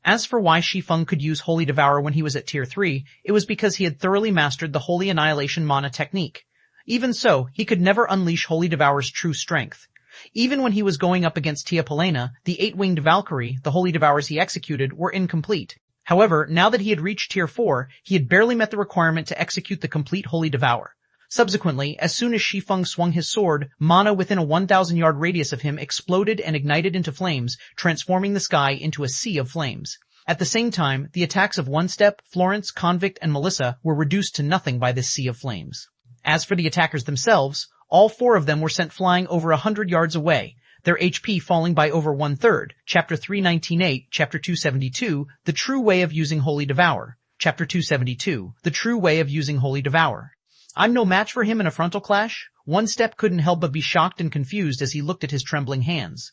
As for why Shi Feng could use Holy Devour when he was at tier 3, it was because he had thoroughly mastered the Holy Annihilation mana technique. Even so, he could never unleash Holy Devour's true strength. Even when he was going up against Tia Polena, the 8-winged Valkyrie, the Holy Devours he executed, were incomplete. However, now that he had reached tier 4, he had barely met the requirement to execute the complete Holy Devour. Subsequently, as soon as Shi Feng swung his sword, mana within a 1,000-yard radius of him exploded and ignited into flames, transforming the sky into a sea of flames. At the same time, the attacks of One Step, Florence, Convict, and Melissa were reduced to nothing by this sea of flames. As for the attackers themselves, all 4 of them were sent flying over 100 yards away, their HP falling by over 1/3. Chapter 319.8, Chapter 272, The True Way of Using Holy Devour. Chapter 272, The True Way of Using Holy Devour. I'm no match for him in a frontal clash? One Step couldn't help but be shocked and confused as he looked at his trembling hands.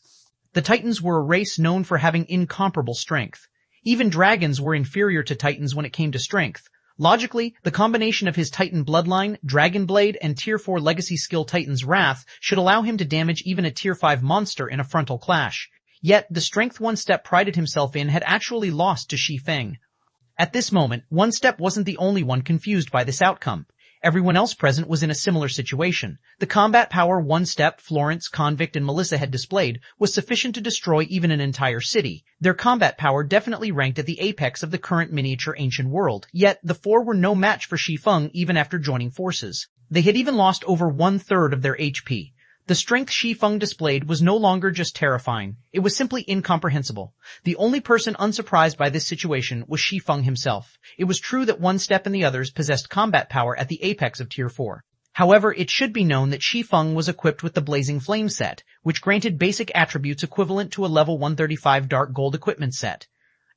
The Titans were a race known for having incomparable strength. Even dragons were inferior to Titans when it came to strength. Logically, the combination of his Titan bloodline, Dragon Blade, and tier 4 legacy skill Titan's Wrath should allow him to damage even a tier 5 monster in a frontal clash. Yet, the strength One Step prided himself in had actually lost to Shi Feng. At this moment, One Step wasn't the only one confused by this outcome. Everyone else present was in a similar situation. The combat power One Step, Florence, Convict, and Melissa had displayed was sufficient to destroy even an entire city. Their combat power definitely ranked at the apex of the current miniature ancient world, yet the 4 were no match for Shi Feng even after joining forces. They had even lost over 1/3 of their HP. The strength Shi Feng displayed was no longer just terrifying, it was simply incomprehensible. The only person unsurprised by this situation was Shi Feng himself. It was true that One Step and the others possessed combat power at the apex of tier 4. However, it should be known that Shi Feng was equipped with the Blazing Flame set, which granted basic attributes equivalent to a level 135 Dark Gold equipment set.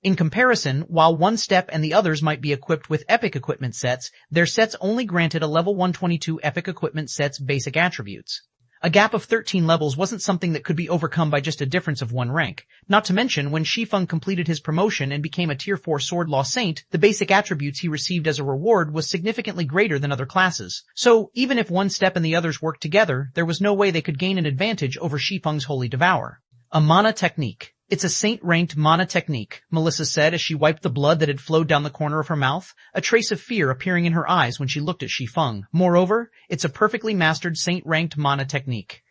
In comparison, while One Step and the others might be equipped with Epic equipment sets, their sets only granted a level 122 Epic equipment set's basic attributes. A gap of 13 levels wasn't something that could be overcome by just a difference of 1 rank. Not to mention, when Shi Feng completed his promotion and became a tier 4 Sword Law Saint, the basic attributes he received as a reward was significantly greater than other classes. So, even if One Step and the others worked together, there was no way they could gain an advantage over Shi Feng's Holy Devour. A mana technique. It's a saint-ranked mana technique, Melissa said as she wiped the blood that had flowed down the corner of her mouth, a trace of fear appearing in her eyes when she looked at Shi Feng. Moreover, it's a perfectly mastered saint-ranked mana technique.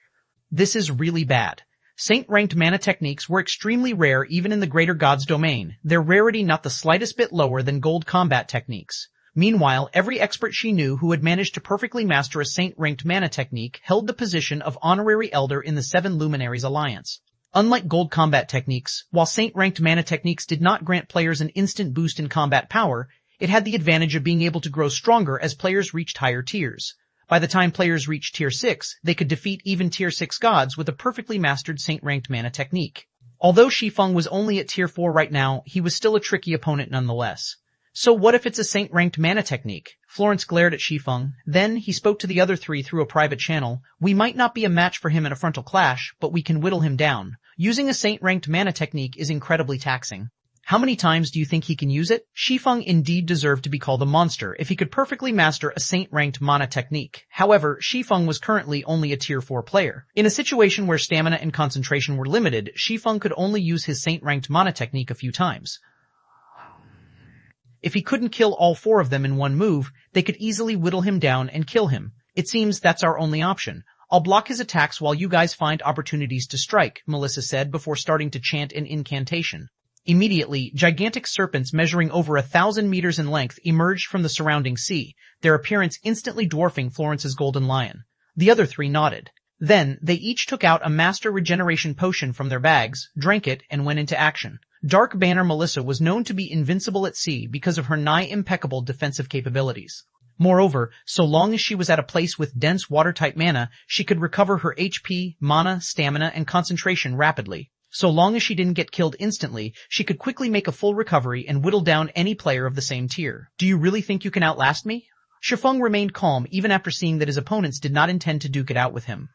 This is really bad. Saint-ranked mana techniques were extremely rare even in the greater god's domain, their rarity not the slightest bit lower than gold combat techniques. Meanwhile, every expert she knew who had managed to perfectly master a saint-ranked mana technique held the position of honorary elder in the 7 Luminaries Alliance. Unlike gold combat techniques, while saint-ranked mana techniques did not grant players an instant boost in combat power, it had the advantage of being able to grow stronger as players reached higher tiers. By the time players reached tier 6, they could defeat even tier 6 gods with a perfectly mastered saint-ranked mana technique. Although Shi Feng was only at tier 4 right now, he was still a tricky opponent nonetheless. So what if it's a saint-ranked mana technique? Florence glared at Shi Feng. Then he spoke to the other 3 through a private channel. We might not be a match for him in a frontal clash, but we can whittle him down. Using a saint-ranked mana technique is incredibly taxing. How many times do you think he can use it? Shi Feng indeed deserved to be called a monster if he could perfectly master a saint-ranked mana technique. However, Shi Feng was currently only a tier 4 player. In a situation where stamina and concentration were limited, Shi Feng could only use his saint-ranked mana technique a few times. If he couldn't kill all 4 of them in one move, they could easily whittle him down and kill him. It seems that's our only option. I'll block his attacks while you guys find opportunities to strike, Melissa said before starting to chant an incantation. Immediately, gigantic serpents measuring over 1,000 meters in length emerged from the surrounding sea, their appearance instantly dwarfing Florence's golden lion. The other 3 nodded. Then, they each took out a master regeneration potion from their bags, drank it, and went into action. Dark Banner Melissa was known to be invincible at sea because of her nigh impeccable defensive capabilities. Moreover, so long as she was at a place with dense water-type mana, she could recover her HP, mana, stamina, and concentration rapidly. So long as she didn't get killed instantly, she could quickly make a full recovery and whittle down any player of the same tier. Do you really think you can outlast me? Shi Feng remained calm even after seeing that his opponents did not intend to duke it out with him.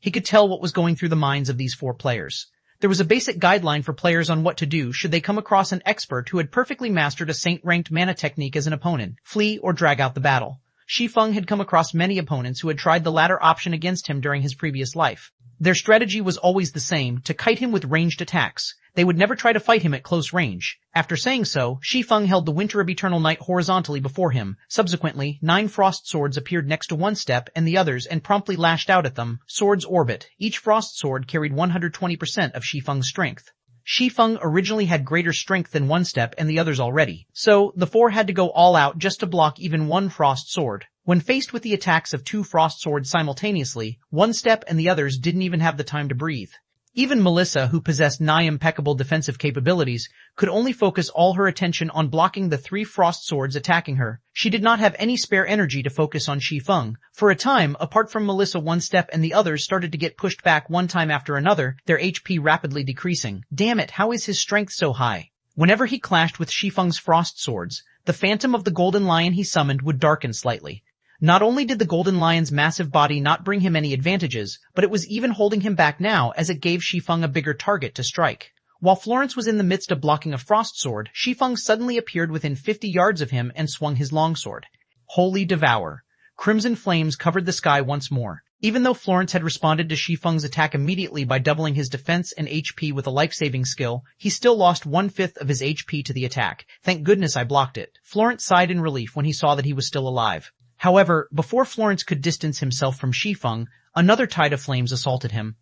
He could tell what was going through the minds of these 4 players. There was a basic guideline for players on what to do should they come across an expert who had perfectly mastered a saint-ranked mana technique as an opponent, flee or drag out the battle. Shi Feng had come across many opponents who had tried the latter option against him during his previous life. Their strategy was always the same, to kite him with ranged attacks. They would never try to fight him at close range. After saying so, Shi Feng held the Winter of Eternal Night horizontally before him. Subsequently, 9 frost swords appeared next to One Step and the others and promptly lashed out at them. Swords orbit. Each frost sword carried 120% of Shi Feng's strength. Shi Feng originally had greater strength than One Step and the others already, so the 4 had to go all out just to block even 1 frost sword. When faced with the attacks of 2 frost swords simultaneously, One Step and the others didn't even have the time to breathe. Even Melissa, who possessed nigh impeccable defensive capabilities, could only focus all her attention on blocking the 3 frost swords attacking her. She did not have any spare energy to focus on Shi Feng. For a time, apart from Melissa, One Step and the others started to get pushed back one time after another, their HP rapidly decreasing. Damn it, how is his strength so high? Whenever he clashed with Shi Feng's frost swords, the phantom of the golden lion he summoned would darken slightly. Not only did the golden lion's massive body not bring him any advantages, but it was even holding him back now as it gave Shi Feng a bigger target to strike. While Florence was in the midst of blocking a frost sword, Shi Feng suddenly appeared within 50 yards of him and swung his longsword. Holy Devour. Crimson flames covered the sky once more. Even though Florence had responded to Shi Feng's attack immediately by doubling his defense and HP with a life-saving skill, he still lost 1/5 of his HP to the attack. Thank goodness I blocked it. Florence sighed in relief when he saw that he was still alive. However, before Florence could distance himself from Shi Feng, another tide of flames assaulted him.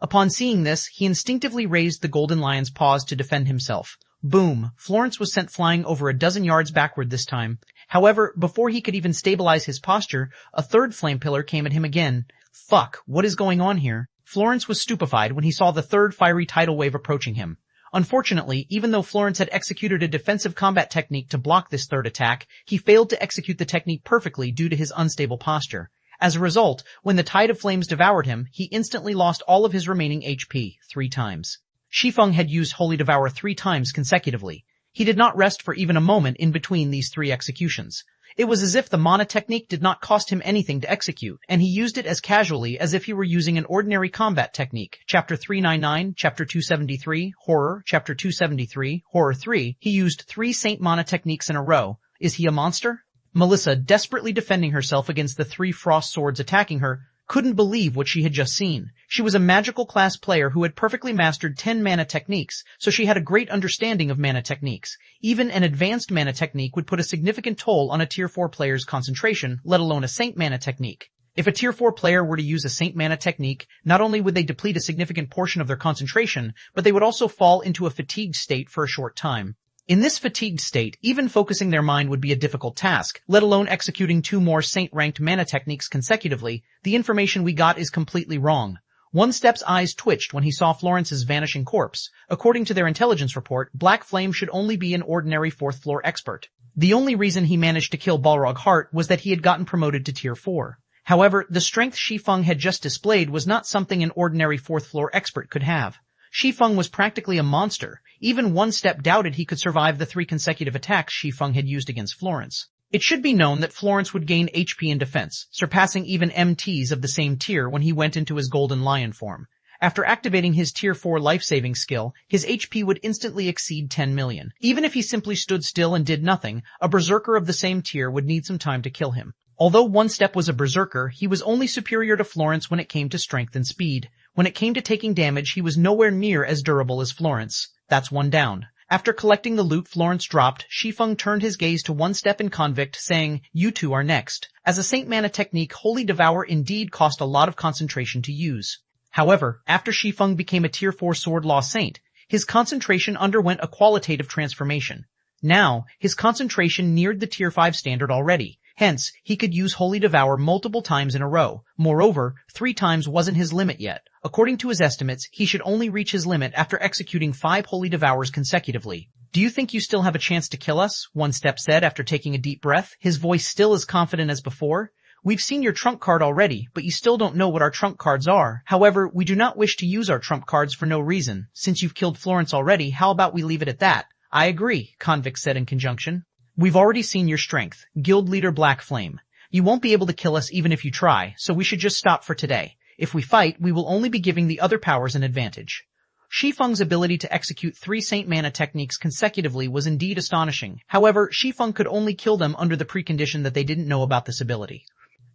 Upon seeing this, he instinctively raised the golden lion's paws to defend himself. Boom! Florence was sent flying over a dozen yards backward this time. However, before he could even stabilize his posture, a third flame pillar came at him again. Fuck, what is going on here? Florence was stupefied when he saw the third fiery tidal wave approaching him. Unfortunately, even though Florence had executed a defensive combat technique to block this third attack, he failed to execute the technique perfectly due to his unstable posture. As a result, when the tide of flames devoured him, he instantly lost all of his remaining HP, 3 times. Shi Feng had used Holy Devour 3 times consecutively. He did not rest for even a moment in between these 3 executions. It was as if the mana technique did not cost him anything to execute, and he used it as casually as if he were using an ordinary combat technique. Chapter 399, Chapter 273, Horror, Chapter 273, Horror 3. He used 3 Saint Mana techniques in a row. Is he a monster? Melissa, desperately defending herself against the 3 frost swords attacking her, couldn't believe what she had just seen. She was a magical class player who had perfectly mastered 10 mana techniques, so she had a great understanding of mana techniques. Even an advanced mana technique would put a significant toll on a tier 4 player's concentration, let alone a saint mana technique. If a tier 4 player were to use a saint mana technique, not only would they deplete a significant portion of their concentration, but they would also fall into a fatigued state for a short time. In this fatigued state, even focusing their mind would be a difficult task, let alone executing 2 more saint-ranked mana techniques consecutively. The information we got is completely wrong. One Step's eyes twitched when he saw Florence's vanishing corpse. According to their intelligence report, Black Flame should only be an ordinary 4th floor expert. The only reason he managed to kill Balrog Hart was that he had gotten promoted to tier 4. However, the strength Shi Feng had just displayed was not something an ordinary 4th floor expert could have. Shi Feng was practically a monster. Even One Step doubted he could survive the 3 consecutive attacks Shi Feng had used against Florence. It should be known that Florence would gain HP and defense, surpassing even MTs of the same tier when he went into his golden lion form. After activating his tier 4 life-saving skill, his HP would instantly exceed 10 million. Even if he simply stood still and did nothing, a berserker of the same tier would need some time to kill him. Although One Step was a berserker, he was only superior to Florence when it came to strength and speed. When it came to taking damage, he was nowhere near as durable as Florence. That's 1 down. After collecting the loot Florence dropped, Shi Feng turned his gaze to One Step and Convict, saying, "You 2 are next." As a Saint Mana technique, Holy Devour indeed cost a lot of concentration to use. However, after Shi Feng became a tier 4 Sword Law Saint, his concentration underwent a qualitative transformation. Now, his concentration neared the tier 5 standard already. Hence, he could use Holy Devour multiple times in a row. Moreover, 3 times wasn't his limit yet. According to his estimates, he should only reach his limit after executing 5 Holy Devours consecutively. "Do you think you still have a chance to kill us?" One Step said after taking a deep breath, his voice still as confident as before. "We've seen your trump card already, but you still don't know what our trump cards are. However, we do not wish to use our trump cards for no reason. Since you've killed Florence already, how about we leave it at that?" "I agree," Convict said in conjunction. "We've already seen your strength, Guild Leader Black Flame. You won't be able to kill us even if you try, so we should just stop for today. If we fight, we will only be giving the other powers an advantage." Shi Feng's ability to execute 3 Saint Mana techniques consecutively was indeed astonishing. However, Shi Feng could only kill them under the precondition that they didn't know about this ability.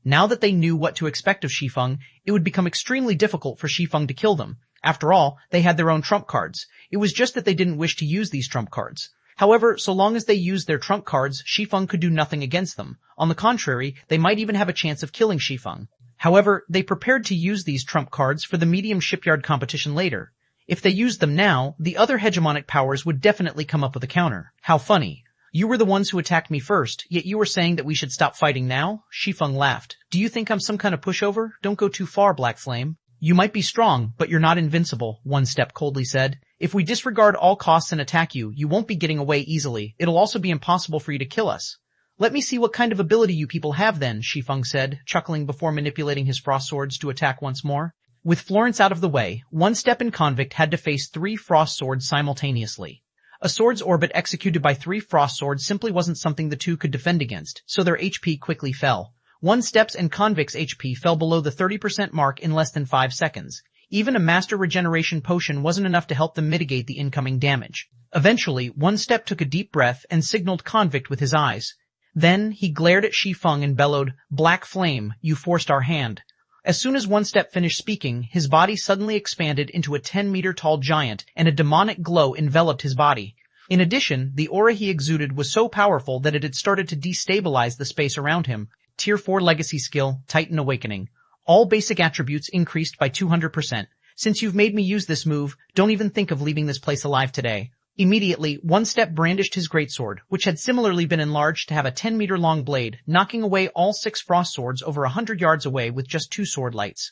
Now that they knew what to expect of Shi Feng, it would become extremely difficult for Shi Feng to kill them. After all, they had their own trump cards. It was just that they didn't wish to use these trump cards. However, so long as they used their trump cards, Shi Feng could do nothing against them. On the contrary, they might even have a chance of killing Shi Feng. However, they prepared to use these trump cards for the medium shipyard competition later. If they used them now, the other hegemonic powers would definitely come up with a counter. How funny. You were the ones who attacked me first, yet you were saying that we should stop fighting now? Shi Feng laughed. Do you think I'm some kind of pushover? Don't go too far, Black Flame. You might be strong, but you're not invincible, One Step coldly said. If we disregard all costs and attack you, you won't be getting away easily. It'll also be impossible for you to kill us. Let me see what kind of ability you people have then, Shi Feng said, chuckling before manipulating his frost swords to attack once more. With Florence out of the way, One Step and Convict had to face 3 frost swords simultaneously. A sword's orbit executed by 3 frost swords simply wasn't something the two could defend against, so their HP quickly fell. One Step's and Convict's HP fell below the 30% mark in less than 5 seconds. Even a master regeneration potion wasn't enough to help them mitigate the incoming damage. Eventually, One Step took a deep breath and signaled Convict with his eyes. Then, he glared at Shi Feng and bellowed, "Black Flame, you forced our hand." As soon as One Step finished speaking, his body suddenly expanded into a 10-meter-tall giant, and a demonic glow enveloped his body. In addition, the aura he exuded was so powerful that it had started to destabilize the space around him. Tier 4 Legacy Skill, Titan Awakening. All basic attributes increased by 200%. Since you've made me use this move, don't even think of leaving this place alive today. Immediately, One Step brandished his greatsword, which had similarly been enlarged to have a 10-meter-long blade, knocking away all 6 frost swords over 100 yards away with just 2 sword lights.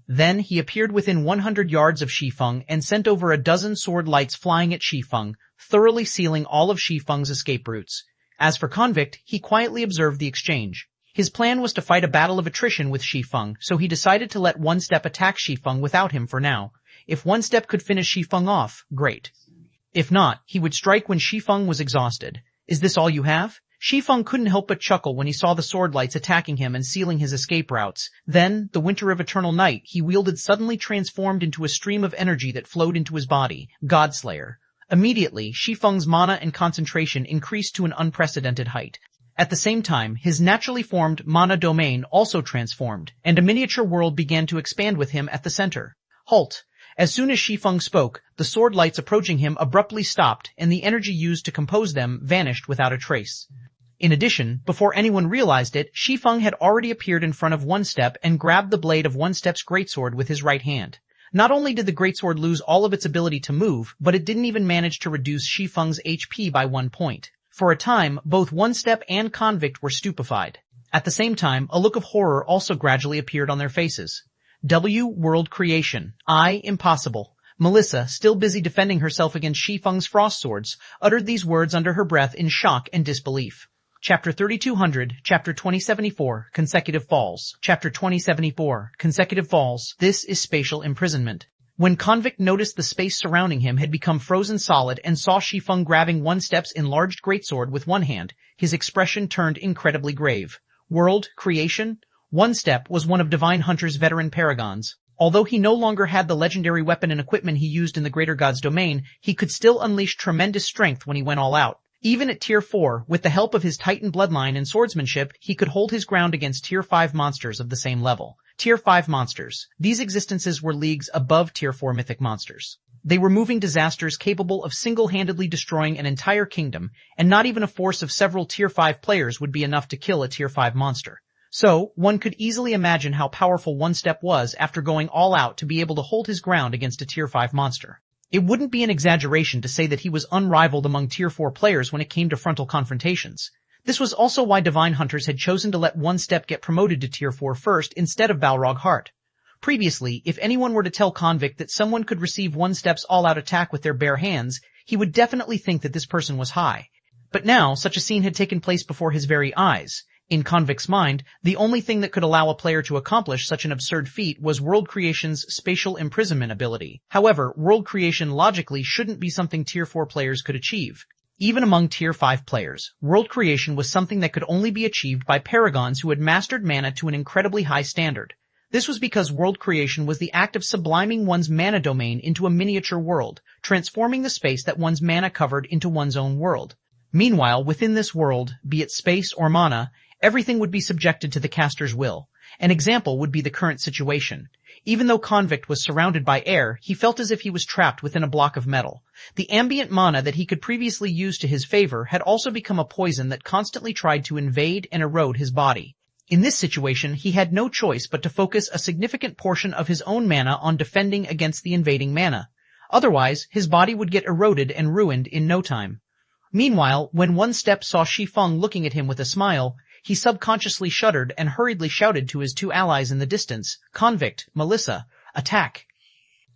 Then he appeared within 100 yards of Shi Feng and sent over a dozen sword lights flying at Shi Feng, thoroughly sealing all of Shi Feng's escape routes. As for Convict, he quietly observed the exchange. His plan was to fight a battle of attrition with Shi Feng, so he decided to let One Step attack Shi Feng without him for now. If One Step could finish Shi Feng off, great. If not, he would strike when Shi Feng was exhausted. Is this all you have? Shi Feng couldn't help but chuckle when he saw the sword lights attacking him and sealing his escape routes. Then, the Winter of Eternal Night he wielded suddenly transformed into a stream of energy that flowed into his body, Godslayer. Immediately, Shi Feng's mana and concentration increased to an unprecedented height. At the same time, his naturally formed mana domain also transformed, and a miniature world began to expand with him at the center. Halt! As soon as Shi Feng spoke, the sword lights approaching him abruptly stopped, and the energy used to compose them vanished without a trace. In addition, before anyone realized it, Shi Feng had already appeared in front of One Step and grabbed the blade of One Step's greatsword with his right hand. Not only did the greatsword lose all of its ability to move, but it didn't even manage to reduce Shi Feng's HP by 1 point. For a time, both One Step and Convict were stupefied. At the same time, a look of horror also gradually appeared on their faces. W. World Creation. I. Impossible. Melissa, still busy defending herself against Shi Feng's frost swords, uttered these words under her breath in shock and disbelief. Chapter 3200, Chapter 2074, Consecutive Falls. Chapter 2074, Consecutive Falls. This is spatial imprisonment. When Convict noticed the space surrounding him had become frozen solid and saw Shi Feng grabbing One Step's enlarged greatsword with one hand, his expression turned incredibly grave. World Creation? One Step was one of Divine Hunter's veteran paragons. Although he no longer had the legendary weapon and equipment he used in the Greater God's domain, he could still unleash tremendous strength when he went all out. Even at Tier 4, with the help of his Titan bloodline and swordsmanship, he could hold his ground against Tier 5 monsters of the same level. Tier 5 monsters. These existences were leagues above Tier 4 mythic monsters. They were moving disasters capable of single-handedly destroying an entire kingdom, and not even a force of several Tier 5 players would be enough to kill a Tier 5 monster. So, one could easily imagine how powerful One Step was after going all out to be able to hold his ground against a Tier 5 monster. It wouldn't be an exaggeration to say that he was unrivaled among Tier 4 players when it came to frontal confrontations. This was also why Divine Hunters had chosen to let One Step get promoted to Tier 4 first instead of Balrog Hart. Previously, if anyone were to tell Convict that someone could receive One Step's all-out attack with their bare hands, he would definitely think that this person was high. But now, such a scene had taken place before his very eyes. In Convict's mind, the only thing that could allow a player to accomplish such an absurd feat was World Creation's spatial imprisonment ability. However, World Creation logically shouldn't be something Tier 4 players could achieve. Even among Tier 5 players, World Creation was something that could only be achieved by paragons who had mastered mana to an incredibly high standard. This was because world creation was the act of subliming one's mana domain into a miniature world, transforming the space that one's mana covered into one's own world. Meanwhile, within this world, be it space or mana, everything would be subjected to the caster's will. An example would be the current situation. Even though Convict was surrounded by air, he felt as if he was trapped within a block of metal. The ambient mana that he could previously use to his favor had also become a poison that constantly tried to invade and erode his body. In this situation, he had no choice but to focus a significant portion of his own mana on defending against the invading mana. Otherwise, his body would get eroded and ruined in no time. Meanwhile, when One Step saw Shi Feng looking at him with a smile, he subconsciously shuddered and hurriedly shouted to his two allies in the distance, "Convict, Melissa, attack!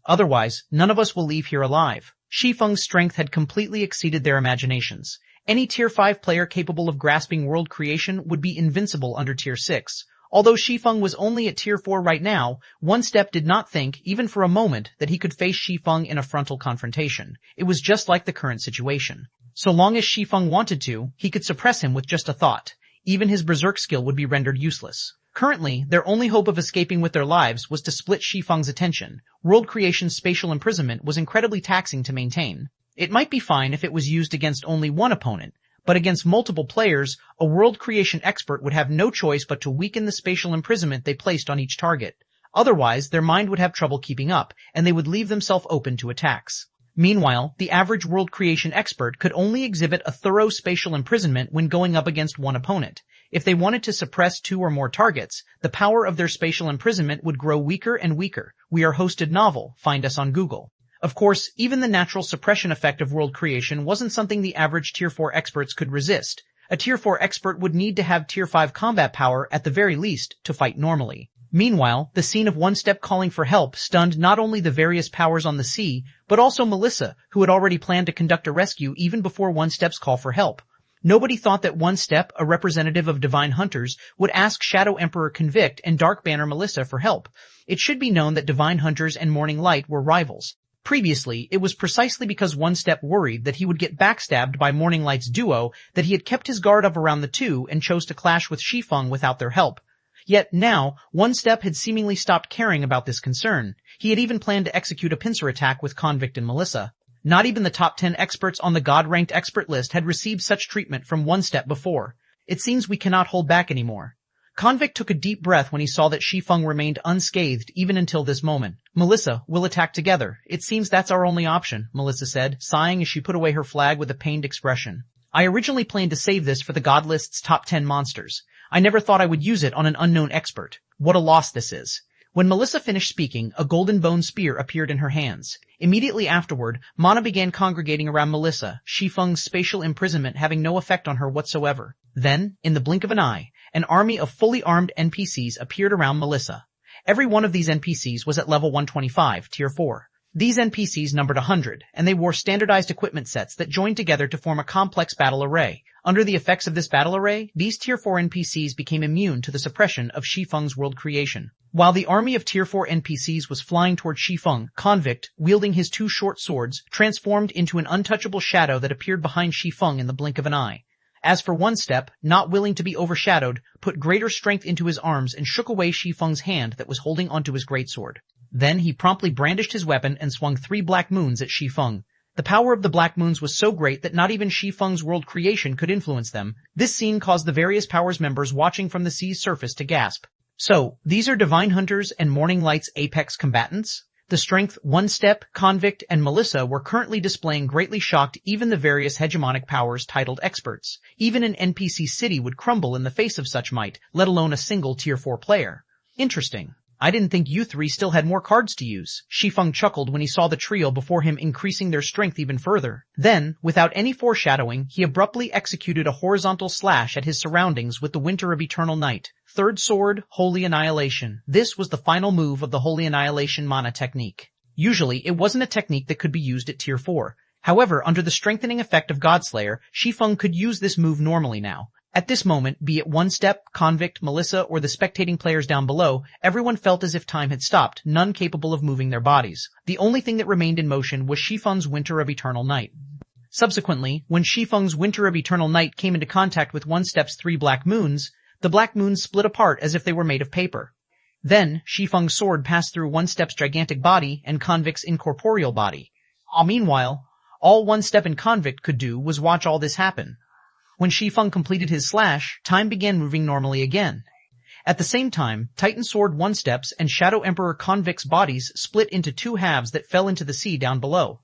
Otherwise, none of us will leave here alive." Shi Feng's strength had completely exceeded their imaginations. Any Tier 5 player capable of grasping world creation would be invincible under Tier 6. Although Shi Feng was only at Tier 4 right now, One Step did not think, even for a moment, that he could face Shi Feng in a frontal confrontation. It was just like the current situation. So long as Shi Feng wanted to, he could suppress him with just a thought. Even his berserk skill would be rendered useless. Currently, their only hope of escaping with their lives was to split Shi Feng's attention. World creation's spatial imprisonment was incredibly taxing to maintain. It might be fine if it was used against only one opponent, but against multiple players, a world creation expert would have no choice but to weaken the spatial imprisonment they placed on each target. Otherwise, their mind would have trouble keeping up, and they would leave themselves open to attacks. Meanwhile, the average world creation expert could only exhibit a thorough spatial imprisonment when going up against one opponent. If they wanted to suppress two or more targets, the power of their spatial imprisonment would grow weaker and weaker. We are hosted novel. Find us on Google. Of course, even the natural suppression effect of world creation wasn't something the average Tier 4 experts could resist. A Tier 4 expert would need to have Tier 5 combat power at the very least to fight normally. Meanwhile, the scene of One Step calling for help stunned not only the various powers on the sea, but also Melissa, who had already planned to conduct a rescue even before One Step's call for help. Nobody thought that One Step, a representative of Divine Hunters, would ask Shadow Emperor Convict and Dark Banner Melissa for help. It should be known that Divine Hunters and Morning Light were rivals. Previously, it was precisely because One Step worried that he would get backstabbed by Morning Light's duo that he had kept his guard up around the two and chose to clash with Shi Feng without their help. Yet now, One Step had seemingly stopped caring about this concern. He had even planned to execute a pincer attack with Convict and Melissa. Not even the top 10 experts on the God-ranked expert list had received such treatment from One Step before. It seems we cannot hold back anymore. Convict took a deep breath when he saw that Shi Feng remained unscathed even until this moment. "Melissa, we'll attack together. It seems that's our only option," Melissa said, sighing as she put away her flag with a pained expression. "I originally planned to save this for the God list's top 10 monsters. I never thought I would use it on an unknown expert. What a loss this is." When Melissa finished speaking, a golden bone spear appeared in her hands. Immediately afterward, mana began congregating around Melissa, Shi Feng's spatial imprisonment having no effect on her whatsoever. Then, in the blink of an eye, an army of fully armed NPCs appeared around Melissa. Every one of these NPCs was at level 125, Tier 4. These NPCs numbered 100, and they wore standardized equipment sets that joined together to form a complex battle array. Under the effects of this battle array, these Tier 4 NPCs became immune to the suppression of Shi Feng's world creation. While the army of Tier 4 NPCs was flying toward Shi Feng, Convict, wielding his two short swords, transformed into an untouchable shadow that appeared behind Shi Feng in the blink of an eye. As for One Step, not willing to be overshadowed, put greater strength into his arms and shook away Shi Feng's hand that was holding onto his greatsword. Then he promptly brandished his weapon and swung 3 black moons at Shi Feng. The power of the black moons was so great that not even Shi Feng's world creation could influence them. This scene caused the various powers members watching from the sea's surface to gasp. So, these are Divine Hunters and Morning Light's apex combatants? The strength One Step, Convict, and Melissa were currently displaying greatly shocked even the various hegemonic powers titled experts. Even an NPC city would crumble in the face of such might, let alone a single Tier 4 player. Interesting. I didn't think you three still had more cards to use. Shi Feng chuckled when he saw the trio before him increasing their strength even further. Then, without any foreshadowing, he abruptly executed a horizontal slash at his surroundings with the Winter of Eternal Night. Third Sword, Holy Annihilation. This was the final move of the Holy Annihilation mana technique. Usually, it wasn't a technique that could be used at Tier 4. However, under the strengthening effect of Godslayer, Shi Feng could use this move normally now. At this moment, be it One Step, Convict, Melissa, or the spectating players down below, everyone felt as if time had stopped, none capable of moving their bodies. The only thing that remained in motion was Shi Feng's Winter of Eternal Night. Subsequently, when Shi Feng's Winter of Eternal Night came into contact with One Step's 3 black moons, the black moons split apart as if they were made of paper. Then, Shi Feng's sword passed through One Step's gigantic body and Convict's incorporeal body. Meanwhile, all One Step and Convict could do was watch all this happen. When Shi Feng completed his slash, time began moving normally again. At the same time, Titan Sword One Step's and Shadow Emperor Convict's bodies split into two halves that fell into the sea down below.